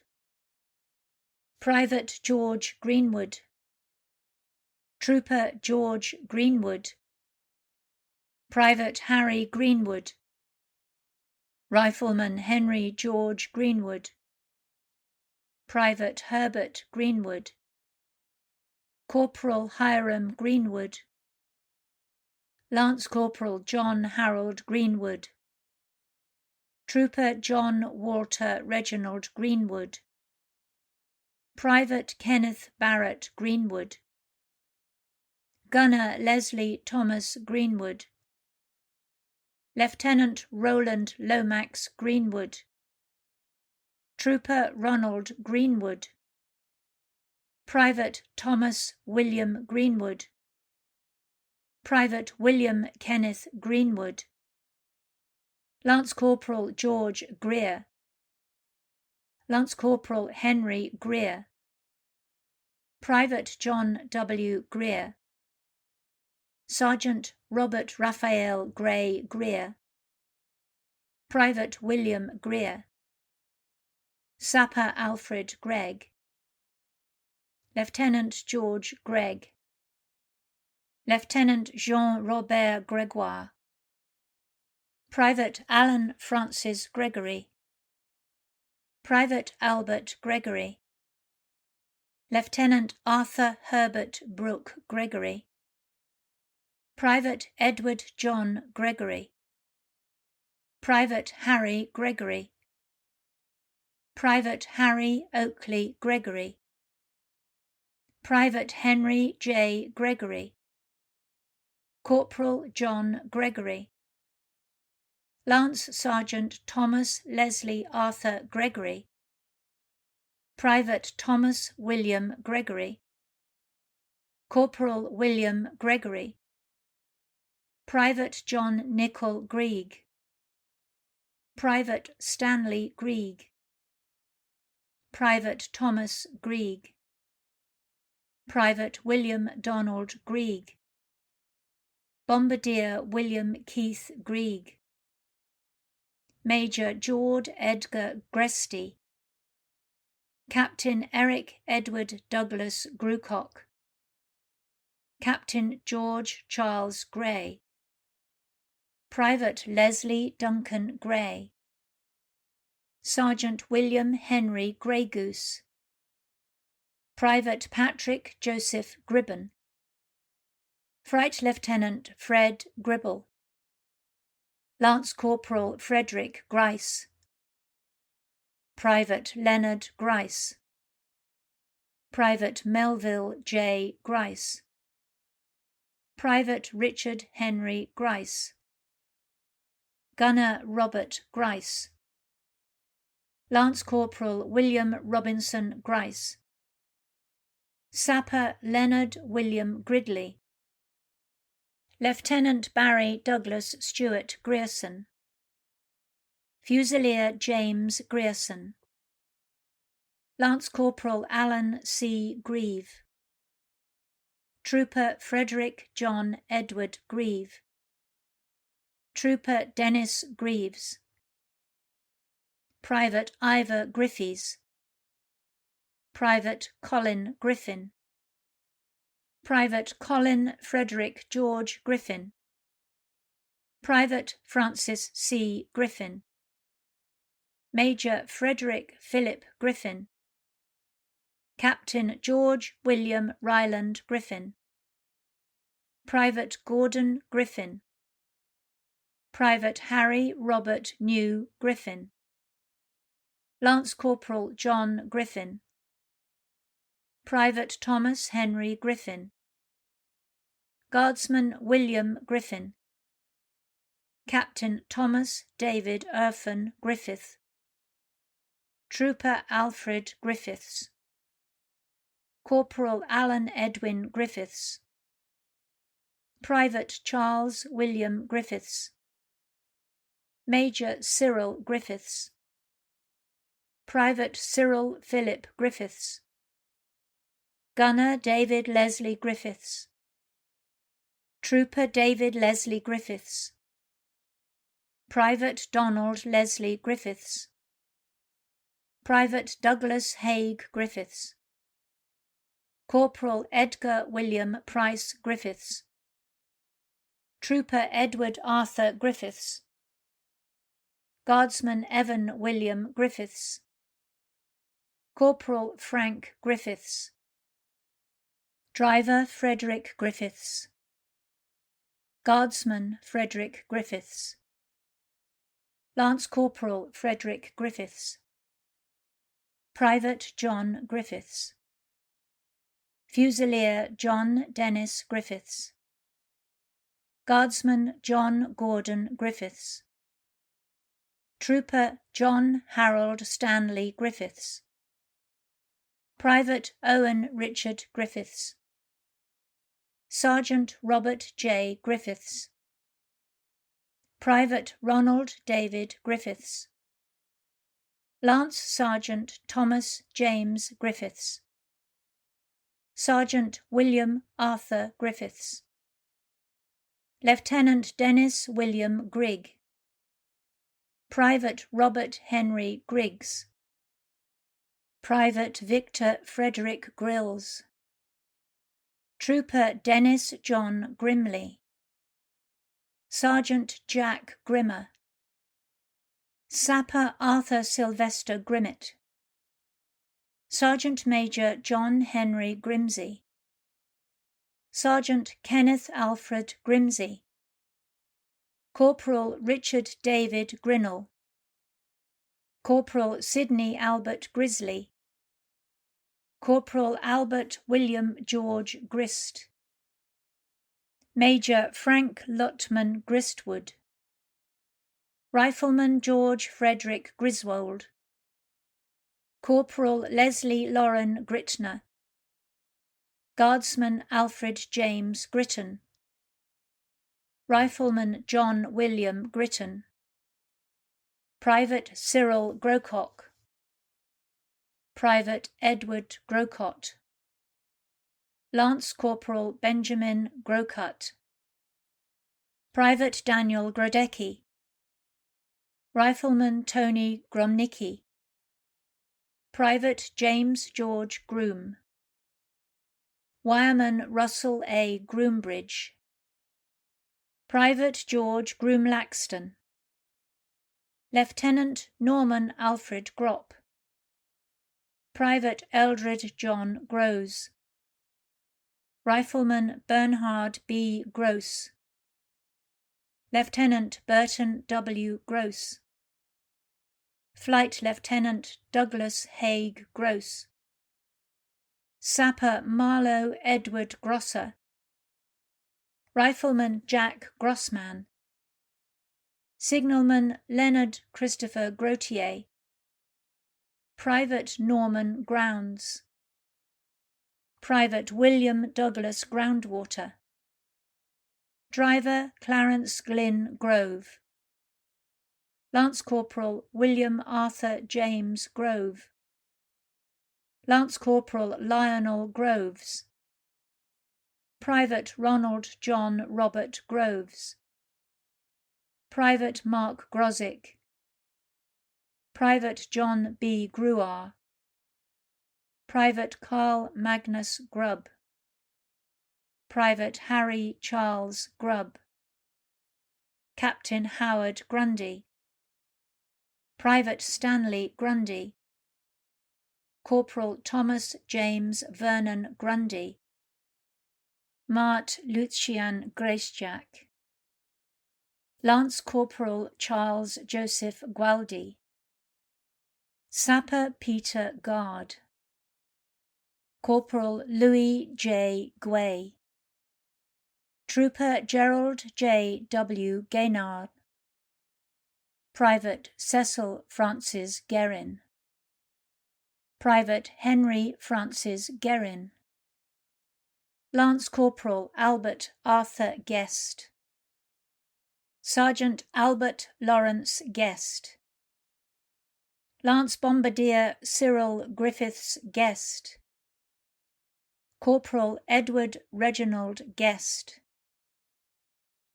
Private George Greenwood, Trooper George Greenwood, Private Harry Greenwood, Rifleman Henry George Greenwood, Private Herbert Greenwood, Corporal Hiram Greenwood, Lance Corporal John Harold Greenwood, Trooper John Walter Reginald Greenwood, Private Kenneth Barrett Greenwood, Gunner Leslie Thomas Greenwood, Lieutenant Roland Lomax Greenwood, Trooper Ronald Greenwood, Private Thomas William Greenwood, Private William Kenneth Greenwood, Lance Corporal George Greer, Lance Corporal Henry Greer, Private John W. Greer, Sergeant Robert Raphael Gray Greer, Private William Greer, Sapper Alfred Gregg, Lieutenant George Gregg, Lieutenant Jean-Robert Gregoire, Private Alan Francis Gregory, Private Albert Gregory, Lieutenant Arthur Herbert Brooke Gregory, Private Edward John Gregory, Private Harry Gregory, Private Harry Oakley Gregory, Private Henry J. Gregory, Corporal John Gregory, Lance Sergeant Thomas Leslie Arthur Gregory, Private Thomas William Gregory, Corporal William Gregory, Private John Nicol Grieg, Private Stanley Grieg, Private Thomas Grieg, Private William Donald Grieg, Bombardier William Keith Grieg, Major George Edgar Gresty, Captain Eric Edward Douglas Grucock, Captain George Charles Gray, Private Leslie Duncan Gray, Sergeant William Henry Greygoose, Private Patrick Joseph Gribben, Flight Lieutenant Fred Gribble, Lance Corporal Frederick Grice, Private Leonard Grice, Private Melville J. Grice, Private Richard Henry Grice, Gunner Robert Grice, Lance Corporal William Robinson Grice, Sapper Leonard William Gridley, Lieutenant Barry Douglas Stewart Grierson, Fusilier James Grierson, Lance Corporal Alan C. Grieve, Trooper Frederick John Edward Grieve, Trooper Dennis Greaves, Private Ivor Griffiths, Private Colin Griffin, Private Colin Frederick George Griffin, Private Francis C. Griffin, Major Frederick Philip Griffin, Captain George William Ryland Griffin, Private Gordon Griffin, Private Harry Robert New Griffin, Lance Corporal John Griffin, Private Thomas Henry Griffin, Guardsman William Griffin, Captain Thomas David Irfan Griffith, Trooper Alfred Griffiths, Corporal Alan Edwin Griffiths, Private Charles William Griffiths, Major Cyril Griffiths, Private Cyril Philip Griffiths, Gunner David Leslie Griffiths, Trooper David Leslie Griffiths, Private Donald Leslie Griffiths, Private Douglas Haig Griffiths, Corporal Edgar William Price Griffiths, Trooper Edward Arthur Griffiths, Guardsman Evan William Griffiths, Corporal Frank Griffiths, Driver Frederick Griffiths, Guardsman Frederick Griffiths, Lance Corporal Frederick Griffiths, Private John Griffiths, Fusilier John Dennis Griffiths, Guardsman John Gordon Griffiths, Trooper John Harold Stanley Griffiths, Private Owen Richard Griffiths, Sergeant Robert J. Griffiths, Private Ronald David Griffiths, Lance Sergeant Thomas James Griffiths, Sergeant William Arthur Griffiths, Lieutenant Dennis William Grigg, Private Robert Henry Griggs, Private Victor Frederick Grills, Trooper Dennis John Grimley, Sergeant Jack Grimmer, Sapper Arthur Sylvester Grimmett, Sergeant Major John Henry Grimsey, Sergeant Kenneth Alfred Grimsey, Corporal Richard David Grinnell, Corporal Sidney Albert Grizzly, Corporal Albert William George Grist, Major Frank Lutman Gristwood, Rifleman George Frederick Griswold, Corporal Leslie Lauren Gritner, Guardsman Alfred James Gritton, Rifleman John William Gritton, Private Cyril Grocock, Private Edward Grocott, Lance Corporal Benjamin Grocut, Private Daniel Grodecki, Rifleman Tony Gromnicki, Private James George Groom, Wireman Russell A. Groombridge, Private George Groom-Laxton, Lieutenant Norman Alfred Gropp, Private Eldred John Grose, Rifleman Bernhard B. Gross, Lieutenant Burton W. Gross, Flight Lieutenant Douglas Haig Gross, Sapper Marlowe Edward Grosser, Rifleman Jack Grossman, Signalman Leonard Christopher Grotier, Private Norman Grounds, Private William Douglas Groundwater, Driver Clarence Glynn Grove, Lance Corporal William Arthur James Grove, Lance Corporal Lionel Groves, Private Ronald John Robert Groves, Private Mark Grozick, Private John B. Gruar, Private Carl Magnus Grubb, Private Harry Charles Grubb, Captain Howard Grundy, Private Stanley Grundy, Corporal Thomas James Vernon Grundy, Mart Lucian Gracejack, Lance Corporal Charles Joseph Gualdi, Sapper Peter Guard, Corporal Louis J. Guay, Trooper Gerald J. W. Gaynard, Private Cecil Francis Guerin, Private Henry Francis Guerin, Lance Corporal Albert Arthur Guest, Sergeant Albert Lawrence Guest, Lance Bombardier Cyril Griffiths Guest, Corporal Edward Reginald Guest,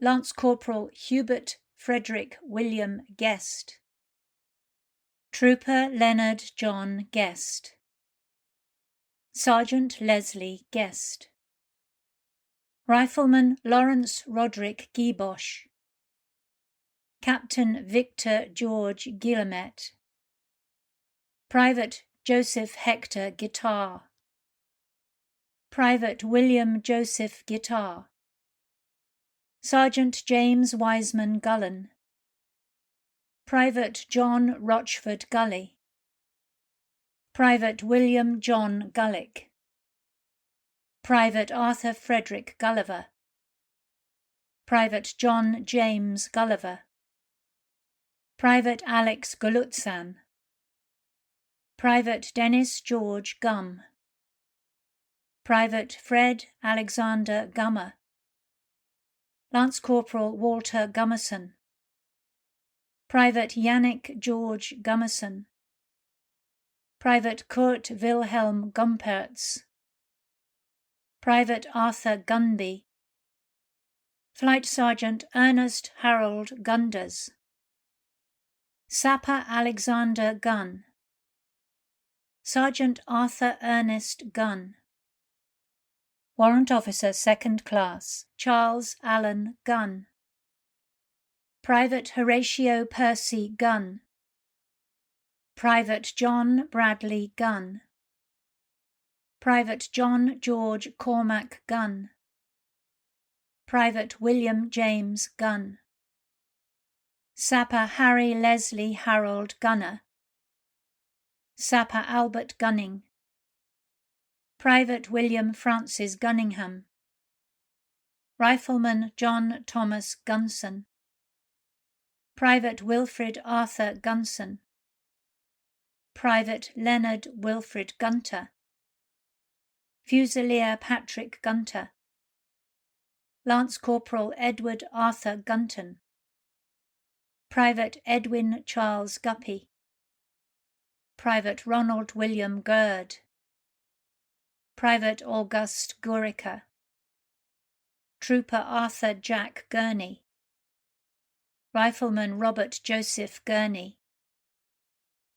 Lance Corporal Hubert Frederick William Guest, Trooper Leonard John Guest, Sergeant Leslie Guest, Rifleman Lawrence Roderick Guiboche, Captain Victor George Guillemette, Private Joseph Hector Guitar, Private William Joseph Guitar, Sergeant James Wiseman Gullen, Private John Rochford Gully, Private William John Gullick, Private Arthur Frederick Gulliver, Private John James Gulliver, Private Alex Gulutzan, Private Dennis George Gum, Private Fred Alexander Gummer, Lance Corporal Walter Gummerson, Private Yannick George Gummerson, Private Kurt Wilhelm Gumpertz, Private Arthur Gunby, Flight Sergeant Ernest Harold Gunders, Sapper Alexander Gunn, Sergeant Arthur Ernest Gunn, Warrant Officer Second Class Charles Allen Gunn, Private Horatio Percy Gunn, Private John Bradley Gunn, Private John George Cormac Gunn, Private William James Gunn, Sapper Harry Leslie Harold Gunner, Sapper Albert Gunning, Private William Francis Gunningham, Rifleman John Thomas Gunson, Private Wilfrid Arthur Gunson, Private Leonard Wilfrid Gunter, Fusilier Patrick Gunter, Lance Corporal Edward Arthur Gunton, Private Edwin Charles Guppy, Private Ronald William Gurd, Private Auguste Gurica, Trooper Arthur Jack Gurney, Rifleman Robert Joseph Gurney,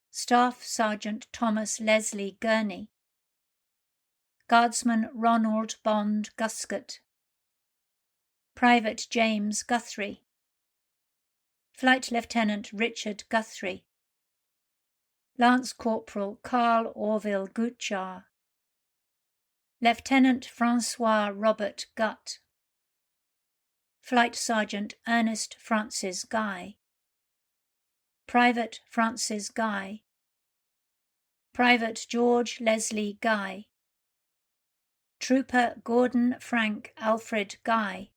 Staff Sergeant Thomas Leslie Gurney, Guardsman Ronald Bond Guscott, Private James Guthrie, Flight Lieutenant Richard Guthrie, Lance Corporal Carl Orville Gutjar, Lieutenant Francois Robert Gutt, Flight Sergeant Ernest Francis Guy, Private Francis Guy, Private George Leslie Guy, Trooper Gordon Frank Alfred Guy,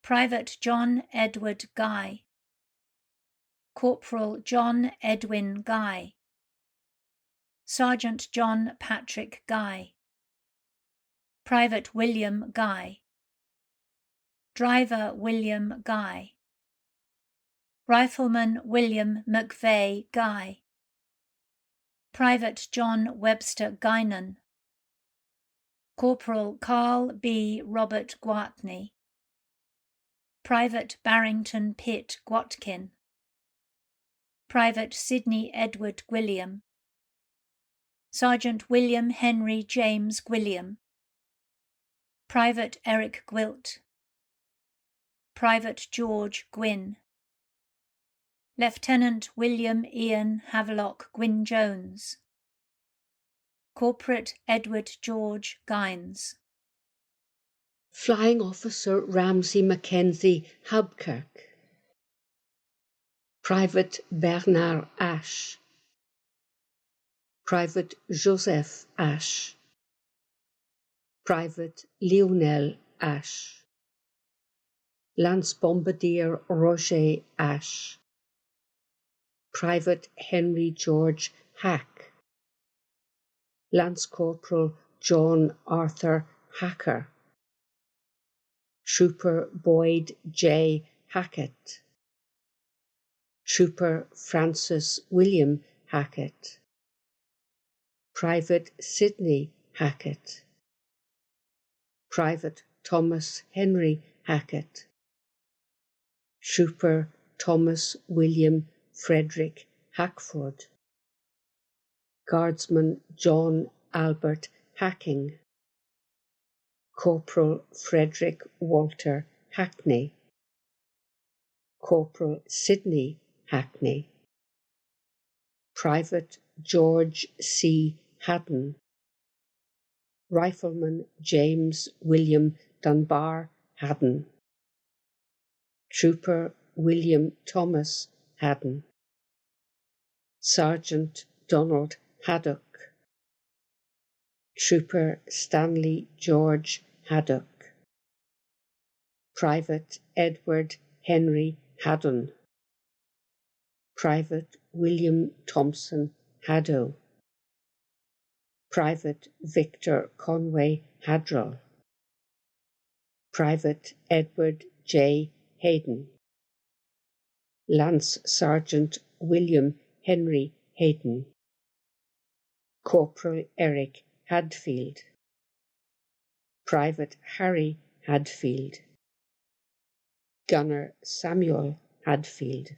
Private John Edward Guy, Corporal John Edwin Guy, Sergeant John Patrick Guy, Private William Guy, Driver William Guy, Rifleman William McVeigh Guy, Private John Webster Guinan, Corporal Carl B. Robert Gwatney, Private Barrington Pitt Gwatkin, Private Sidney Edward Gwilliam, Sergeant William Henry James Gwilliam, Private Eric Gwilt, Private George Gwynn, Lieutenant William Ian Havelock Gwynne-Jones, Corporate Edward George Gynes, Flying Officer Ramsay Mackenzie Habkirk, Private Bernard Ash, Private Joseph Ash, Private Lionel Ash, Lance Bombardier Roger Ash, Private Henry George Hack, Lance Corporal John Arthur Hacker, Trooper Boyd J. Hackett, Trooper Francis William Hackett, Private Sidney Hackett, Private Thomas Henry Hackett, Trooper Thomas William Frederick Hackford, Guardsman John Albert Hacking, Corporal Frederick Walter Hackney, Corporal Sidney Hackney, Private George C. Haddon, Rifleman James William Dunbar Haddon, Trooper William Thomas Haddon, Sergeant Donald Haddock, Trooper Stanley George Haddock, Private Edward Henry Haddon, Private William Thompson Haddo, Private Victor Conway Hadrell, Private Edward J. Hayden, Lance Sergeant William Henry Hayden, Corporal Eric Hadfield, Private Harry Hadfield, Gunner Samuel Hadfield,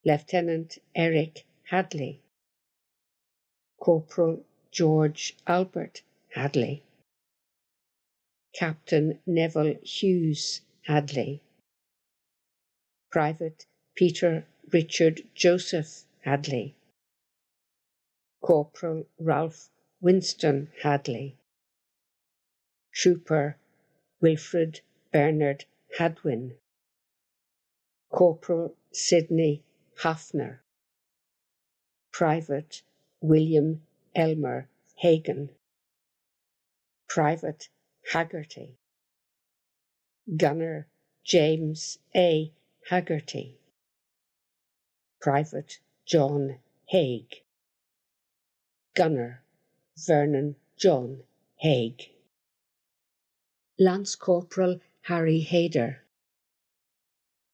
Lieutenant Eric Hadley, Corporal George Albert Hadley, Captain Neville Hughes Hadley, Private Peter Richard Joseph Hadley, Corporal Ralph Winston Hadley, Trooper Wilfred Bernard Hadwin, Corporal Sidney Hafner, Private William Elmer Hagan, Private Haggerty, Gunner James A. Haggerty, Private John Haig, Gunner Vernon John Haig, Lance Corporal Harry Hayder,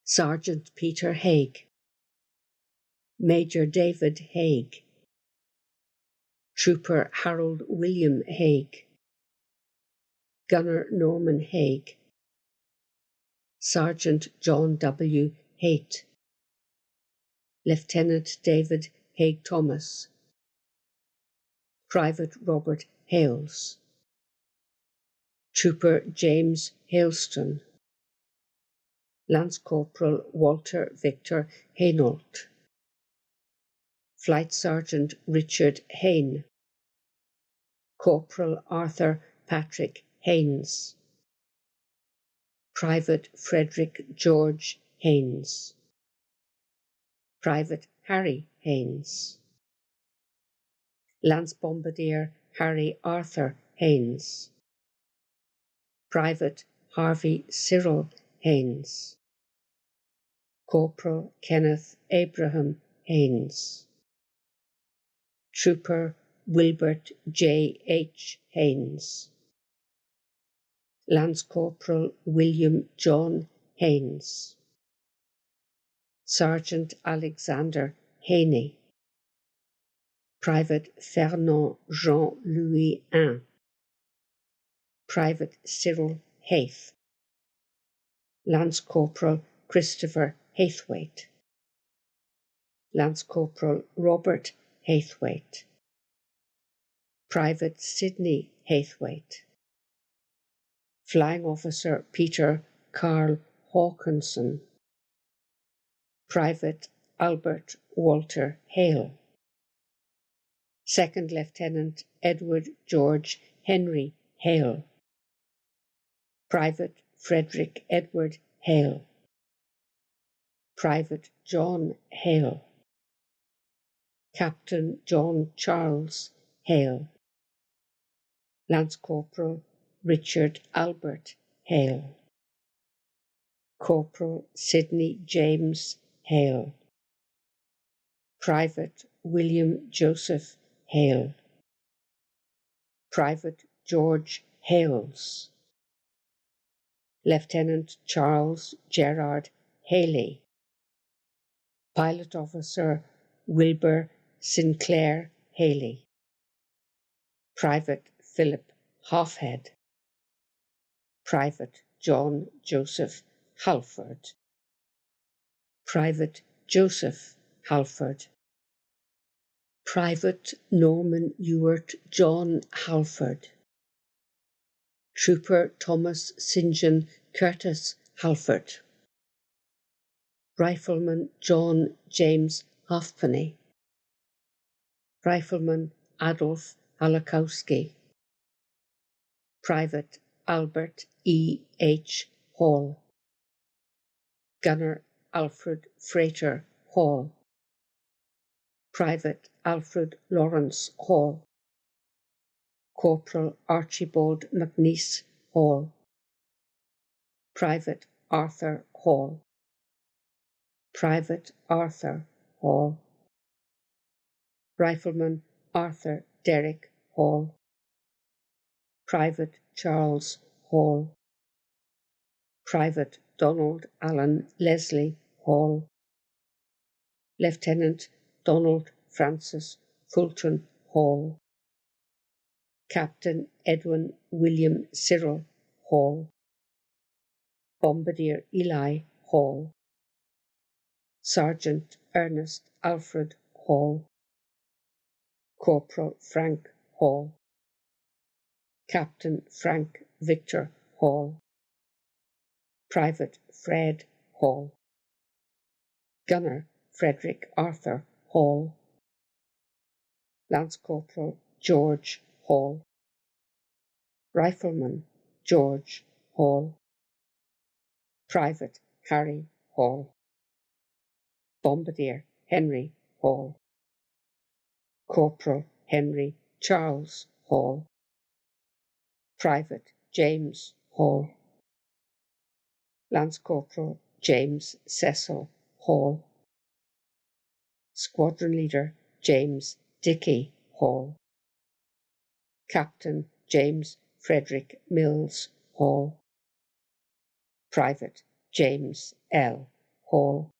Sergeant Peter Haig, Major David Haig, Trooper Harold William Haig, Gunner Norman Haig, Sergeant John W. Haight, Lieutenant David Haig Thomas, Private Robert Hales, Trooper James Hailston, Lance Corporal Walter Victor Hainault, Flight Sergeant Richard Hayne, Corporal Arthur Patrick Haynes, Private Frederick George Haynes, Private Harry Haynes, Lance Bombardier Harry Arthur Haynes, Private Harvey Cyril Haynes, Corporal Kenneth Abraham Haynes, Trooper Wilbert J. H. Haynes, Lance Corporal William John Haynes, Sergeant Alexander Haney, Private Fernand Jean-Louis Hain, Private Cyril Hayth, Lance Corporal Christopher Haythwaite, Lance Corporal Robert Haythwaite, Private Sidney Haythwaite, Flying Officer Peter Carl Hawkinson, Private Albert Walter Hale, Second Lieutenant Edward George Henry Hale, Private Frederick Edward Hale, Private John Hale, Captain John Charles Hale, Lance Corporal Richard Albert Hale, Corporal Sidney James Hale, Private William Joseph Hale, Private George Hales, Lieutenant Charles Gerard Haley, Pilot Officer Wilbur Sinclair Haley, Private Philip Halfhead, Private John Joseph Halford, Private Joseph Halford. Private Norman Ewart John Halford. Trooper Thomas St. John Curtis Halford. Rifleman John James Halfpenny. Rifleman Adolf Halakowski. Private Albert E. H. Hall. Gunner Alfred Frater Hall. Private Alfred Lawrence Hall. Corporal Archibald McNeice Hall. Private Arthur Hall. Private Arthur Hall. Rifleman Arthur Derrick Hall. Private Charles Hall. Private Donald Allen Leslie Hall. Lieutenant Donald Francis Fulton Hall. Captain Edwin William Cyril Hall. Bombardier Eli Hall. Sergeant Ernest Alfred Hall. Corporal Frank Hall. Captain Frank Victor Hall. Private Fred Hall. Gunner Frederick Arthur Hall. Lance Corporal George Hall. Rifleman George Hall. Private Harry Hall. Bombardier Henry Hall. Corporal Henry Charles Hall. Private James Hall. Lance Corporal James Cecil Hall. Squadron Leader James Dickey Hall. Captain James Frederick Mills Hall. Private James L. Hall.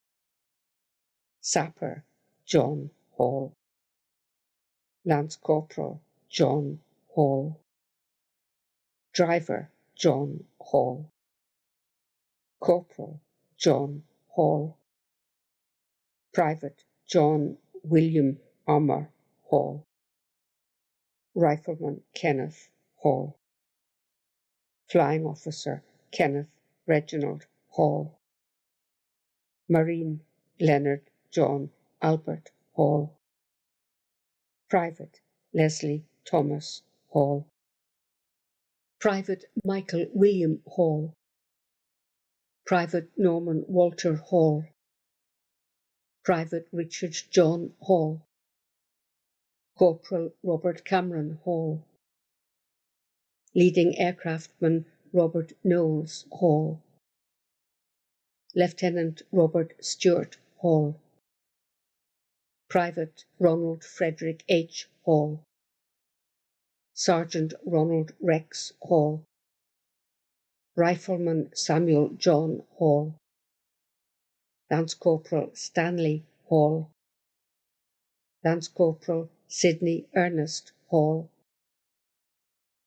Sapper John Hall. Lance Corporal John Hall. Driver John Hall. Corporal John Hall. Private John William Armour Hall. Rifleman Kenneth Hall. Flying Officer Kenneth Reginald Hall. Marine Leonard John Albert Hall. Private Leslie Thomas Hall. Private Michael William Hall. Private Norman Walter Hall. Private Richard John Hall. Corporal Robert Cameron Hall. Leading Aircraftman Robert Knowles Hall. Lieutenant Robert Stewart Hall. Private Ronald Frederick H. Hall. Sergeant Ronald Rex Hall. Rifleman Samuel John Hall. Lance Corporal Stanley Hall. Lance Corporal Sidney Ernest Hall.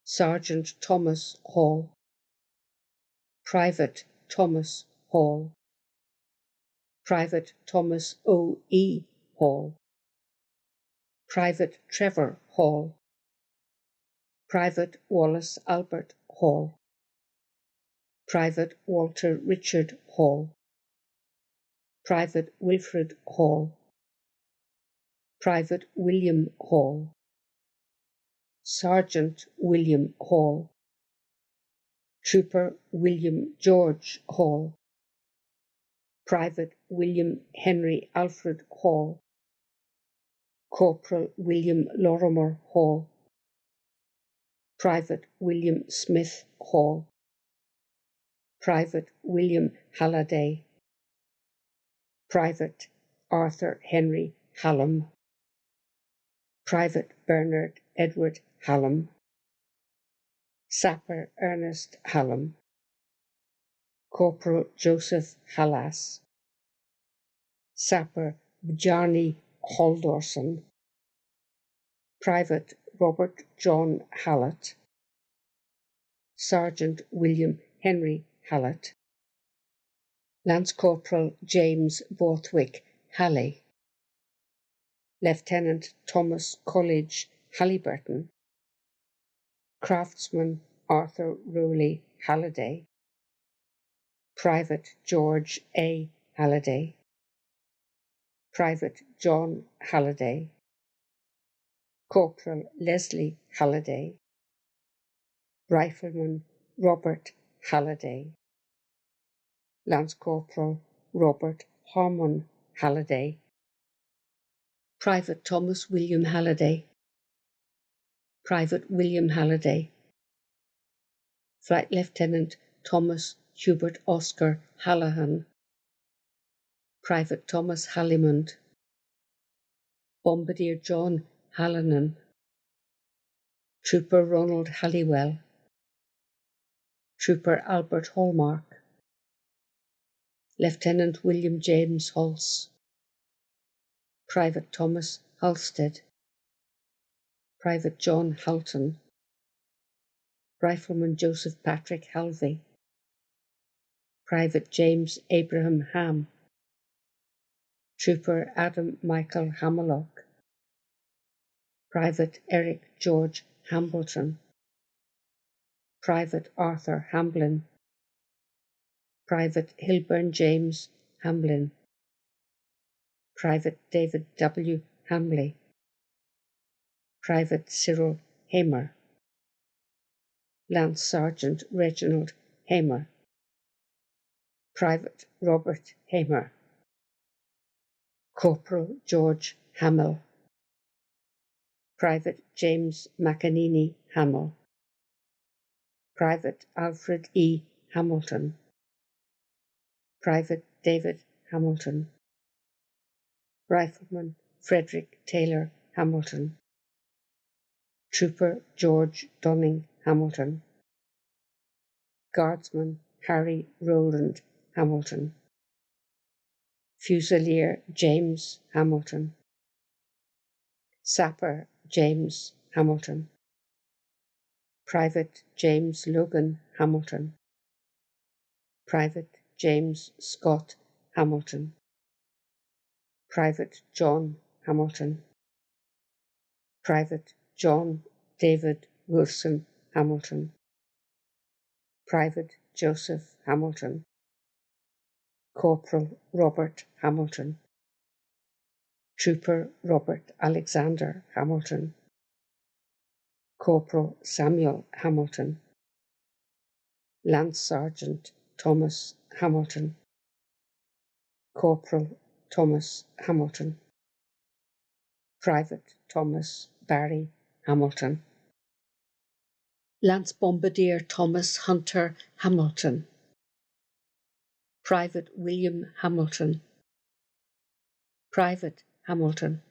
Sergeant Thomas Hall. Private Thomas Hall. Private Thomas O. E. Hall. Private Trevor Hall. Private Wallace Albert Hall. Private Walter Richard Hall. Private Wilfred Hall. Private William Hall. Sergeant William Hall. Trooper William George Hall. Private William Henry Alfred Hall. Corporal William Lorimer Hall. Private William Smith Hall. Private William Halliday. Private Arthur Henry Hallam. Private Bernard Edward Hallam. Sapper Ernest Hallam. Corporal Joseph Hallas. Sapper Bjarni Haldorson. Private Robert John Hallett. Sergeant William Henry Hallett. Lance Corporal James Borthwick Halley. Lieutenant Thomas Coolidge Halliburton, Craftsman Arthur Rowley Halliday, Private George A. Halliday, Private John Halliday, Corporal Leslie Halliday, Rifleman Robert Halliday, Lance Corporal Robert Harmon Halliday, Private Thomas William Halliday, Private William Halliday, Flight Lieutenant Thomas Hubert Oscar Hallahan, Private Thomas Hallimond, Bombardier John Hallinan, Trooper Ronald Halliwell, Trooper Albert Hallmark, Lieutenant William James Hulse, Private Thomas Halstead, Private John Halton, Rifleman Joseph Patrick Halvey, Private James Abraham Ham, Trooper Adam Michael Hammerlock, Private Eric George Hambleton, Private Arthur Hamblin, Private Hilburn James Hamblin, Private David W. Hamley, Private Cyril Hamer, Lance Sergeant Reginald Hamer, Private Robert Hamer, Corporal George Hamill, Private James McAneny Hamill, Private Alfred E. Hamilton, Private David Hamilton, Rifleman Frederick Taylor Hamilton, Trooper George Dunning Hamilton, Guardsman Harry Rowland Hamilton, Fusilier James Hamilton, Sapper James Hamilton, Private James Logan Hamilton, Private James Scott Hamilton, Private John Hamilton, Private John David Wilson Hamilton, Private Joseph Hamilton, Corporal Robert Hamilton, Trooper Robert Alexander Hamilton, Corporal Samuel Hamilton, Lance Sergeant Thomas Hamilton, Corporal Thomas Hamilton, Private Thomas Barry Hamilton, Lance Bombardier Thomas Hunter Hamilton, Private William Hamilton, Private Hamilton,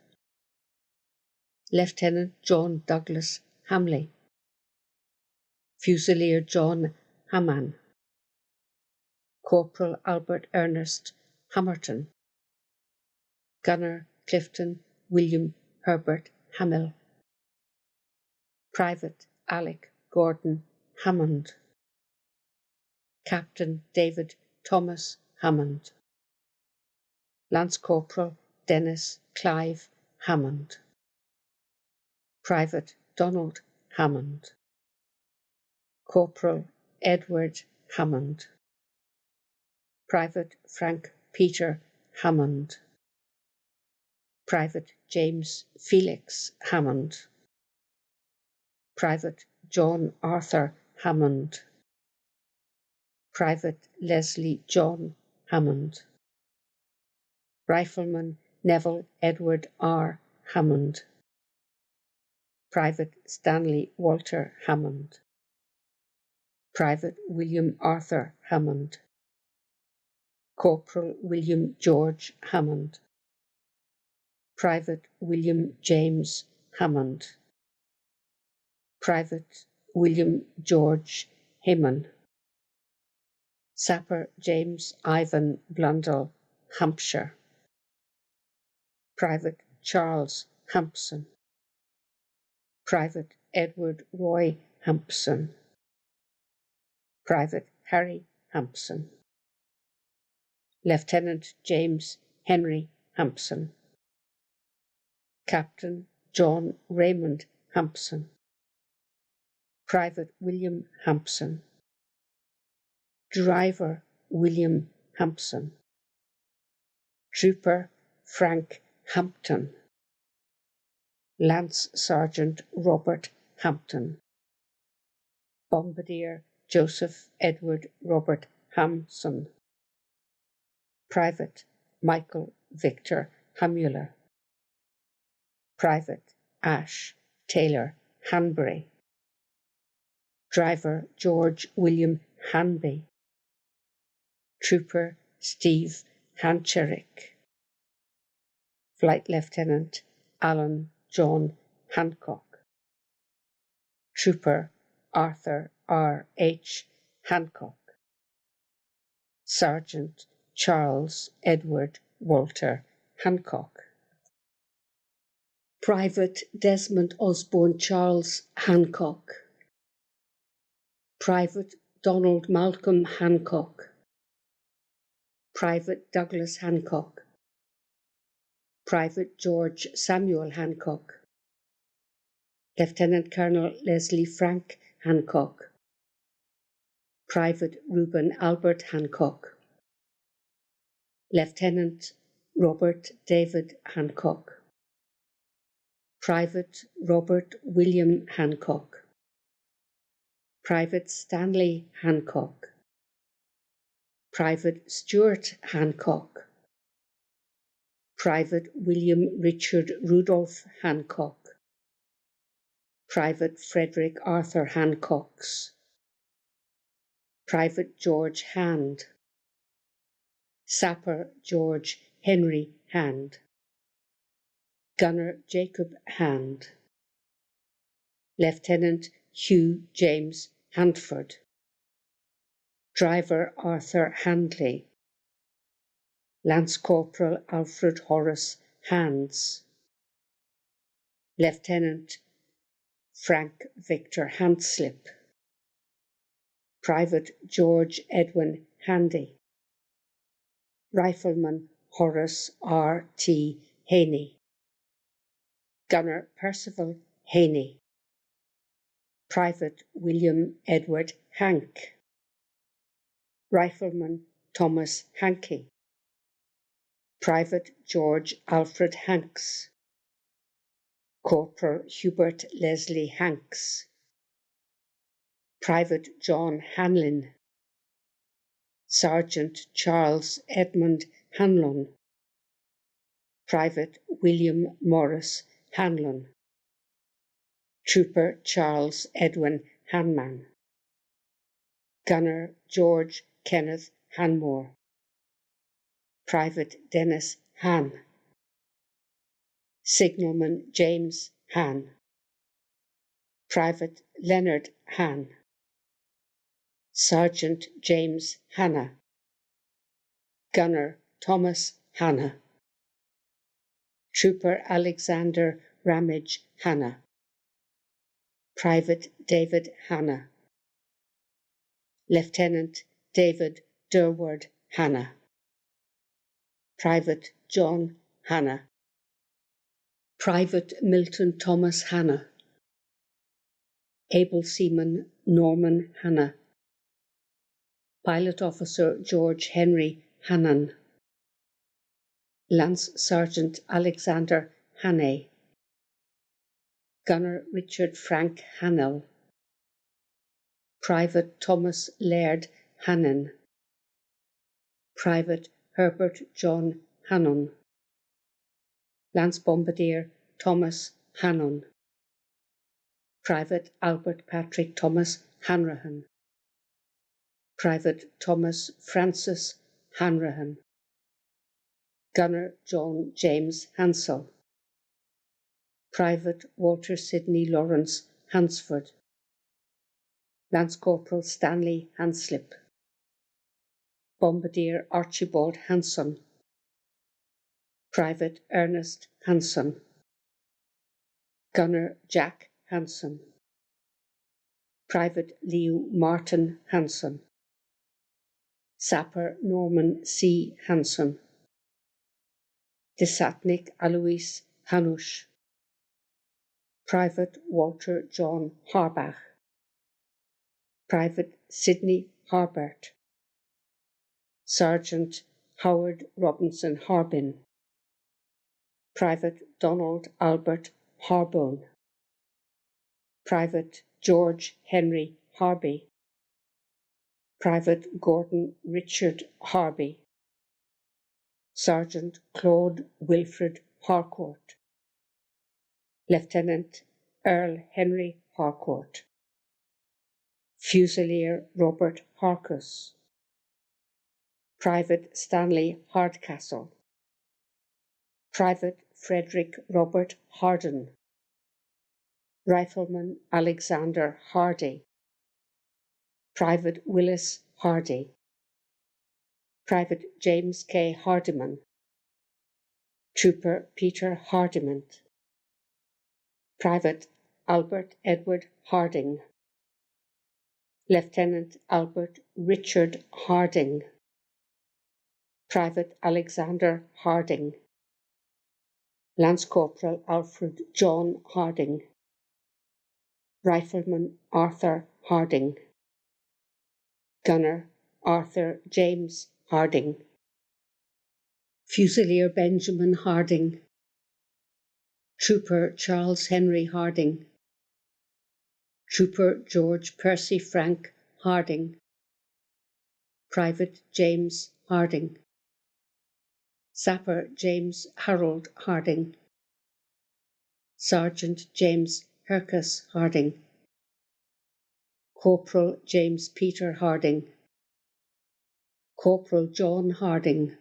Lieutenant John Douglas Hamley, Fusilier John Hamman, Corporal Albert Ernest Hamerton, Gunner Clifton William Herbert Hamill, Private Alec Gordon Hammond, Captain David Thomas Hammond, Lance Corporal Dennis Clive Hammond, Private Donald Hammond, Corporal Edward Hammond, Private Frank Peter Hammond, Private James Felix Hammond, Private John Arthur Hammond, Private Leslie John Hammond, Rifleman Neville Edward R. Hammond, Private Stanley Walter Hammond, Private William Arthur Hammond, Corporal William George Hammond, Private William James Hammond, Private William George Heyman, Sapper James Ivan Blundell, Hampshire, Private Charles Hampson, Private Edward Roy Hampson, Private Harry Hampson, Lieutenant James Henry Hampson, Captain John Raymond Hampson, Private William Hampson, Driver William Hampson, Trooper Frank Hampton, Lance Sergeant Robert Hampton, Bombardier Joseph Edward Robert Hampson, Private Michael Victor Hamuller, Private Ash Taylor Hanbury, Driver George William Hanby, Trooper Steve Hancherick, Flight Lieutenant Alan John Hancock, Trooper Arthur R. H. Hancock, Sergeant Charles Edward Walter Hancock, Private Desmond Osborne Charles Hancock, Private Donald Malcolm Hancock, Private Douglas Hancock, Private George Samuel Hancock, Lieutenant Colonel Leslie Frank Hancock, Private Reuben Albert Hancock, Lieutenant Robert David Hancock, Private Robert William Hancock, Private Stanley Hancock, Private Stuart Hancock, Private William Richard Rudolph Hancock, Private Frederick Arthur Hancocks, Private George Hand, Sapper George Henry Hand, Gunner Jacob Hand, Lieutenant Hugh James Handford, Driver Arthur Handley, Lance Corporal Alfred Horace Hands, Lieutenant Frank Victor Handslip, Private George Edwin Handy, Rifleman Horace R. T. Haney, Gunner Percival Haney, Private William Edward Hank, Rifleman Thomas Hankey, Private George Alfred Hanks, Corporal Hubert Leslie Hanks, Private John Hanlon, Sergeant Charles Edmund Hanlon, Private William Morris Hanlon, Trooper Charles Edwin Hanman, Gunner George Kenneth Hanmore, Private Dennis Han, Signalman James Han, Private Leonard Han, Sergeant James Hanna, Gunner Thomas Hanna, Trooper Alexander Ramage Hanna, Private David Hanna, Lieutenant David Durward Hanna, Private John Hanna, Private Milton Thomas Hanna, Able Seaman Norman Hanna, Pilot Officer George Henry Hannan, Lance Sergeant Alexander Hannay, Gunner Richard Frank Hannell, Private Thomas Laird Hannon, Private Herbert John Hannon, Lance Bombardier Thomas Hannon, Private Albert Patrick Thomas Hanrahan, Private Thomas Francis Hanrahan, Gunner John James Hansell, Private Walter Sidney Lawrence Hansford, Lance Corporal Stanley Hanslip, Bombardier Archibald Hanson, Private Ernest Hanson, Gunner Jack Hanson, Private Leo Martin Hanson, Sapper Norman C. Hanson, Desatnik Alois Hanush, Private Walter John Harbach, Private Sidney Harbert, Sergeant Howard Robinson Harbin, Private Donald Albert Harbone, Private George Henry Harby, Private Gordon Richard Harby, Sergeant Claude Wilfred Harcourt, Lieutenant Earl Henry Harcourt, Fusilier Robert Harcus, Private Stanley Hardcastle, Private Frederick Robert Harden, Rifleman Alexander Hardy, Private Willis Hardy, Private James K. Hardiman, Trooper Peter Hardiment, Private Albert Edward Harding, Lieutenant Albert Richard Harding, Private Alexander Harding, Lance Corporal Alfred John Harding, Rifleman Arthur Harding, Gunner Arthur James Harding, Fusilier Benjamin Harding, Trooper Charles Henry Harding, Trooper George Percy Frank Harding, Private James Harding, Sapper James Harold Harding, Sergeant James Hercus Harding, Corporal James Peter Harding, Corporal John Harding,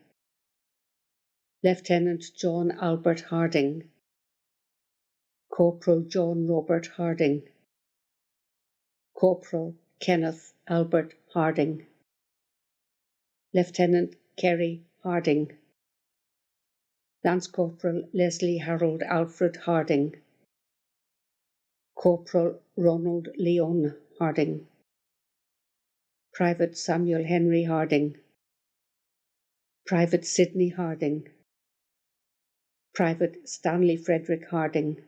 Lieutenant John Albert Harding, Corporal John Robert Harding, Corporal Kenneth Albert Harding, Lieutenant Kerry Harding, Lance Corporal Leslie Harold Alfred Harding, Corporal Ronald Leon Harding, Private Samuel Henry Harding, Private Sidney Harding, Private Stanley Frederick Harding,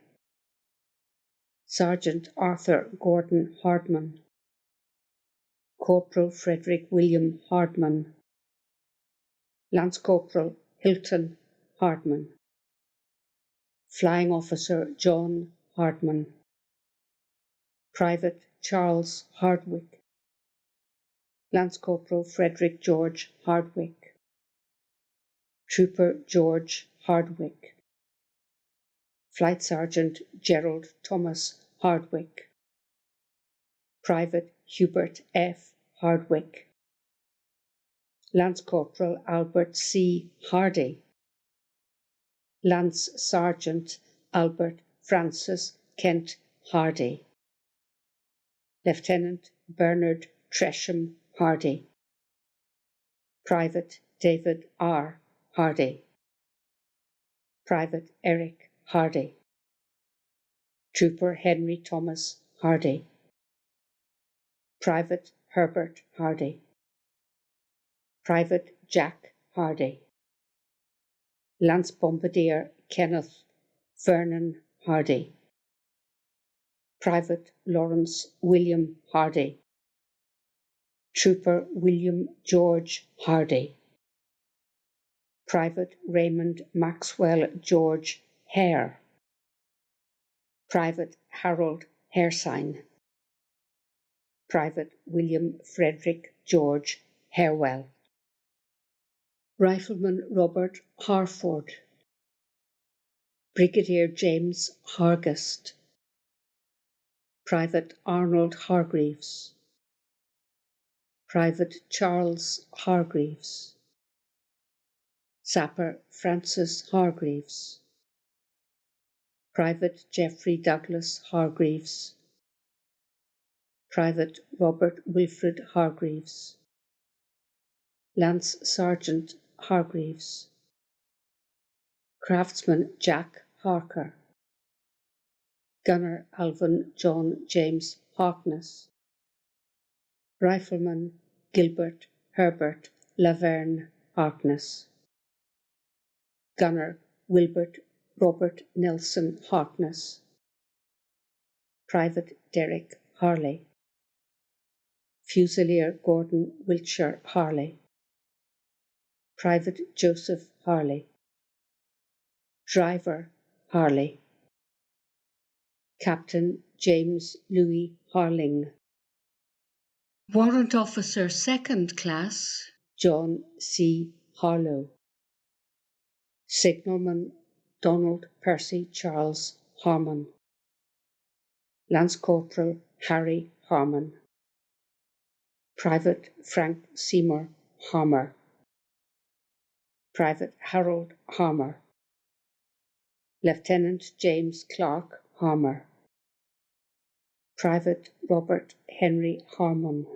Sergeant Arthur Gordon Hardman, Corporal Frederick William Hardman, Lance Corporal Hilton Hardman, Flying Officer John Hardman, Private Charles Hardwick, Lance Corporal Frederick George Hardwick, Trooper George Hardwick, Flight Sergeant Gerald Thomas Hardwick, Private Hubert F. Hardwick, Lance Corporal Albert C. Hardy, Lance Sergeant Albert Francis Kent Hardy, Lieutenant Bernard Tresham Hardy, Private David R. Hardy, Private Eric Hardy, Trooper Henry Thomas Hardy, Private Herbert Hardy, Private Jack Hardy, Lance Bombardier Kenneth Vernon Hardy, Private Lawrence William Hardy, Trooper William George Hardy, Private Raymond Maxwell George Hare, Private Harold Haresine, Private William Frederick George Harewell, Rifleman Robert Harford, Brigadier James Hargest, Private Arnold Hargreaves, Private Charles Hargreaves, Sapper Francis Hargreaves, Private Geoffrey Douglas Hargreaves, Private Robert Wilfred Hargreaves, Lance Sergeant Hargreaves, Craftsman Jack Harker, Gunner Alvin John James Harkness, Rifleman Gilbert Herbert Laverne Harkness, Gunner Wilbert Robert Nelson Harkness, Private Derek Harley. Fusilier Gordon Wiltshire Harley. Private Joseph Harley. Driver Harley. Captain James Louis Harling. Warrant Officer Second Class John C. Harlow. Signalman Donald Percy Charles Harmon. Lance Corporal Harry Harmon. Private Frank Seymour Harmer. Private Harold Harmer. Lieutenant James Clark Harmer. Private Robert Henry Harmon.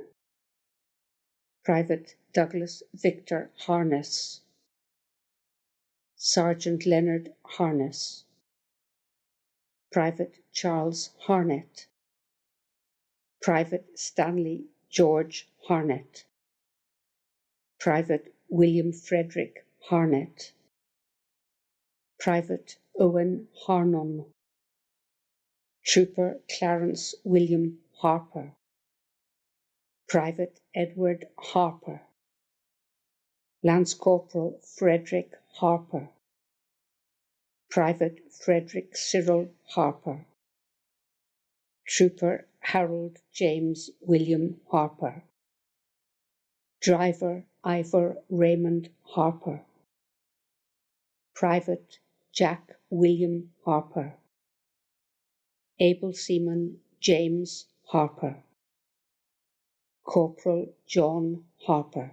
Private Douglas Victor Harness. Sergeant Leonard Harness. Private Charles Harnett. Private Stanley George Harnett. Private William Frederick Harnett. Private Owen Harnon. Trooper Clarence William Harper. Private Edward Harper. Lance Corporal Frederick Harper. Private Frederick Cyril Harper. Trooper Harold James William Harper. Driver Ivor Raymond Harper. Private Jack William Harper. Able Seaman James Harper. Corporal John Harper.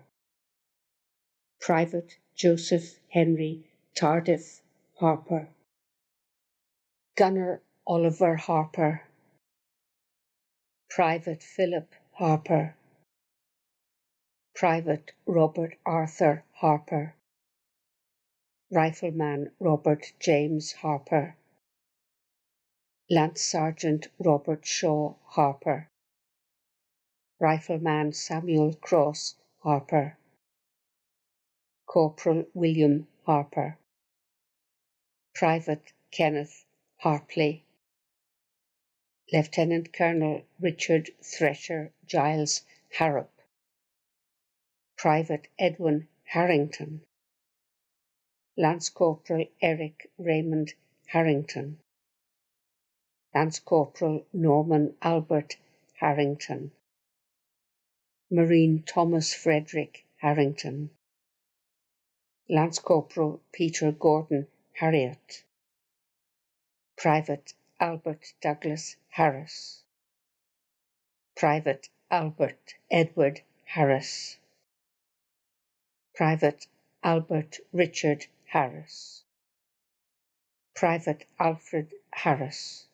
Private Joseph Henry Tardif Harper. Gunner Oliver Harper. Private Philip Harper. Private Robert Arthur Harper. Rifleman Robert James Harper. Lance Sergeant Robert Shaw Harper. Rifleman Samuel Cross Harper. Corporal William Harper. Private Kenneth Harpley. Lieutenant Colonel Richard Thresher Giles Harrop. Private Edwin Harrington. Lance Corporal Eric Raymond Harrington. Lance Corporal Norman Albert Harrington. Marine Thomas Frederick Harrington. Lance Corporal Peter Gordon Harriott. Private Albert Douglas Harris. Private Albert Edward Harris. Private Albert Richard Harris. Private Alfred Harris.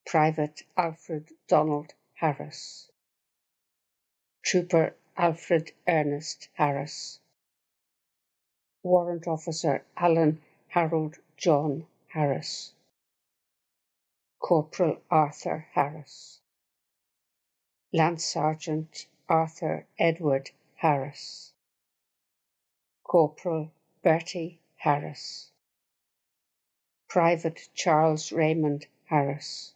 Private Alfred Donald Harris. Trooper Alfred Ernest Harris. Warrant Officer Alan Harold John Harris. Corporal Arthur Harris. Lance Sergeant Arthur Edward Harris. Corporal Bertie Harris. Private Charles Raymond Harris.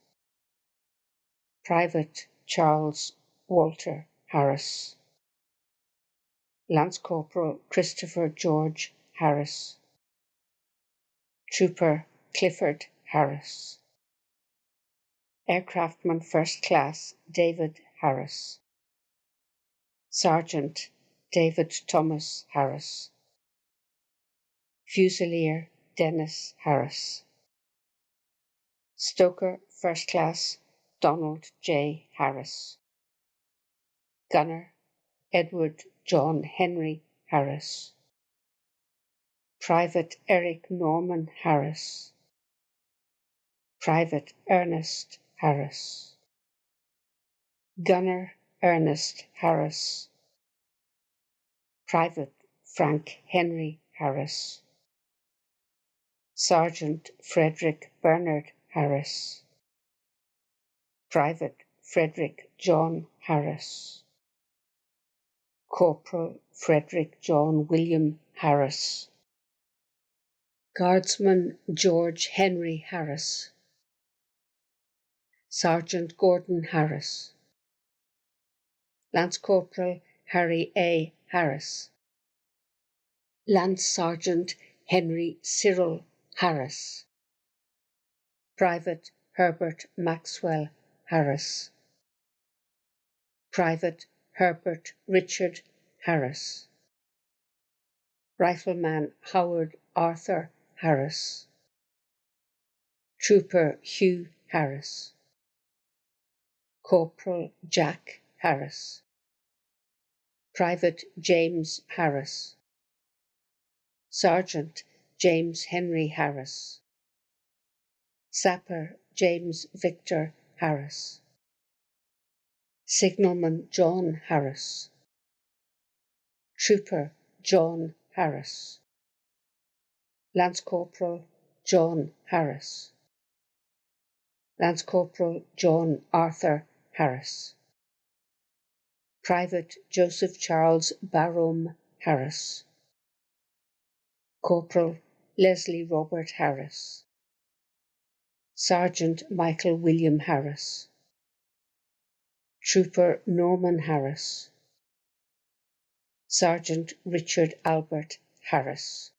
Private Charles Walter Harris. Lance Corporal Christopher George Harris. Trooper Clifford Harris. Aircraftman First Class David Harris. Sergeant David Thomas Harris. Fusilier Dennis Harris. Stoker First Class Donald J. Harris. Gunner Edward John Henry Harris. Private Eric Norman Harris. Private Ernest Harris. Gunner Ernest Harris. Private Frank Henry Harris. Sergeant Frederick Bernard Harris. Private Frederick John Harris. Corporal Frederick John William Harris. Guardsman George Henry Harris. Sergeant Gordon Harris, Lance Corporal Harry A. Harris, Lance Sergeant Henry Cyril Harris, Private Herbert Maxwell Harris, Private Herbert Richard Harris, Rifleman Howard Arthur Harris, Trooper Hugh Harris, Corporal Jack Harris, Private James Harris, Sergeant James Henry Harris, Sapper James Victor Harris, Signalman John Harris, Trooper John Harris, Lance Corporal John Harris, Lance Corporal John Arthur Harris, Private Joseph Charles Barome Harris, Corporal Leslie Robert Harris, Sergeant Michael William Harris, Trooper Norman Harris, Sergeant Richard Albert Harris,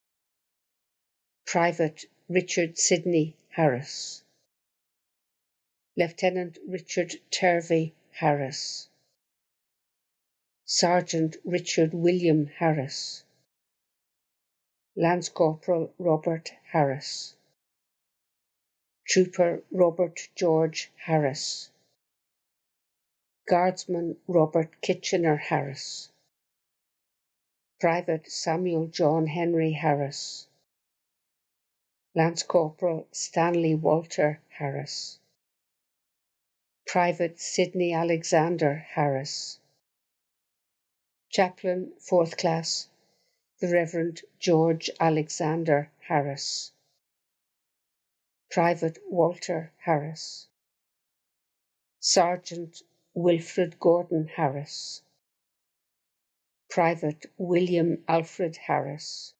Private Richard Sidney Harris, Lieutenant Richard Turvey Harris, Sergeant Richard William Harris, Lance Corporal Robert Harris, Trooper Robert George Harris, Guardsman Robert Kitchener Harris, Private Samuel John Henry Harris, Lance Corporal Stanley Walter Harris, Private Sidney Alexander Harris, Chaplain 4th Class, the Reverend George Alexander Harris, Private Walter Harris, Sergeant Wilfred Gordon Harris, Private William Alfred Harris,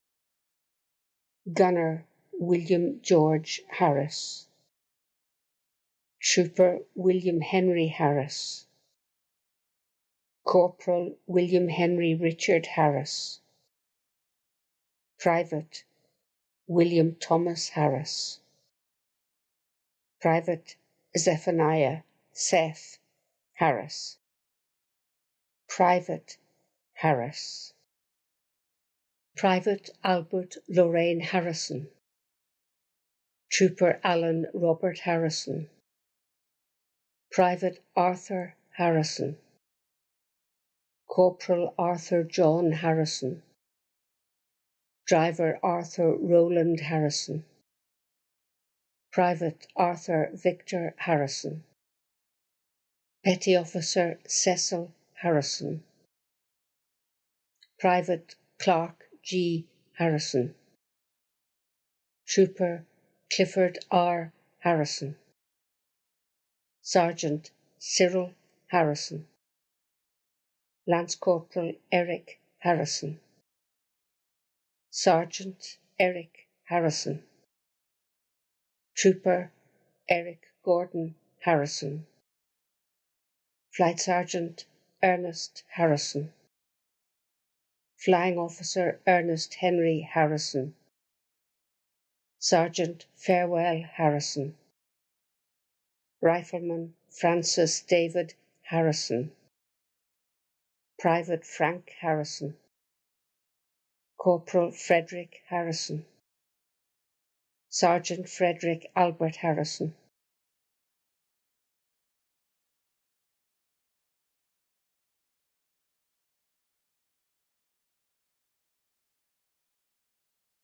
Gunner William George Harris, Trooper William Henry Harris, Corporal William Henry Richard Harris, Private William Thomas Harris, Private Zephaniah Seth Harris, Private Harris, Private Albert Lorraine Harrison, Trooper Alan Robert Harrison, Private Arthur Harrison, Corporal Arthur John Harrison, Driver Arthur Roland Harrison, Private Arthur Victor Harrison, Petty Officer Cecil Harrison, Private Clark G. Harrison, Trooper Clifford R. Harrison, Sergeant Cyril Harrison, Lance Corporal Eric Harrison, Sergeant Eric Harrison, Trooper Eric Gordon Harrison, Flight Sergeant Ernest Harrison, Flying Officer Ernest Henry Harrison, Sergeant Farewell Harrison, Rifleman Francis David Harrison, Private Frank Harrison, Corporal Frederick Harrison, Sergeant Frederick Albert Harrison,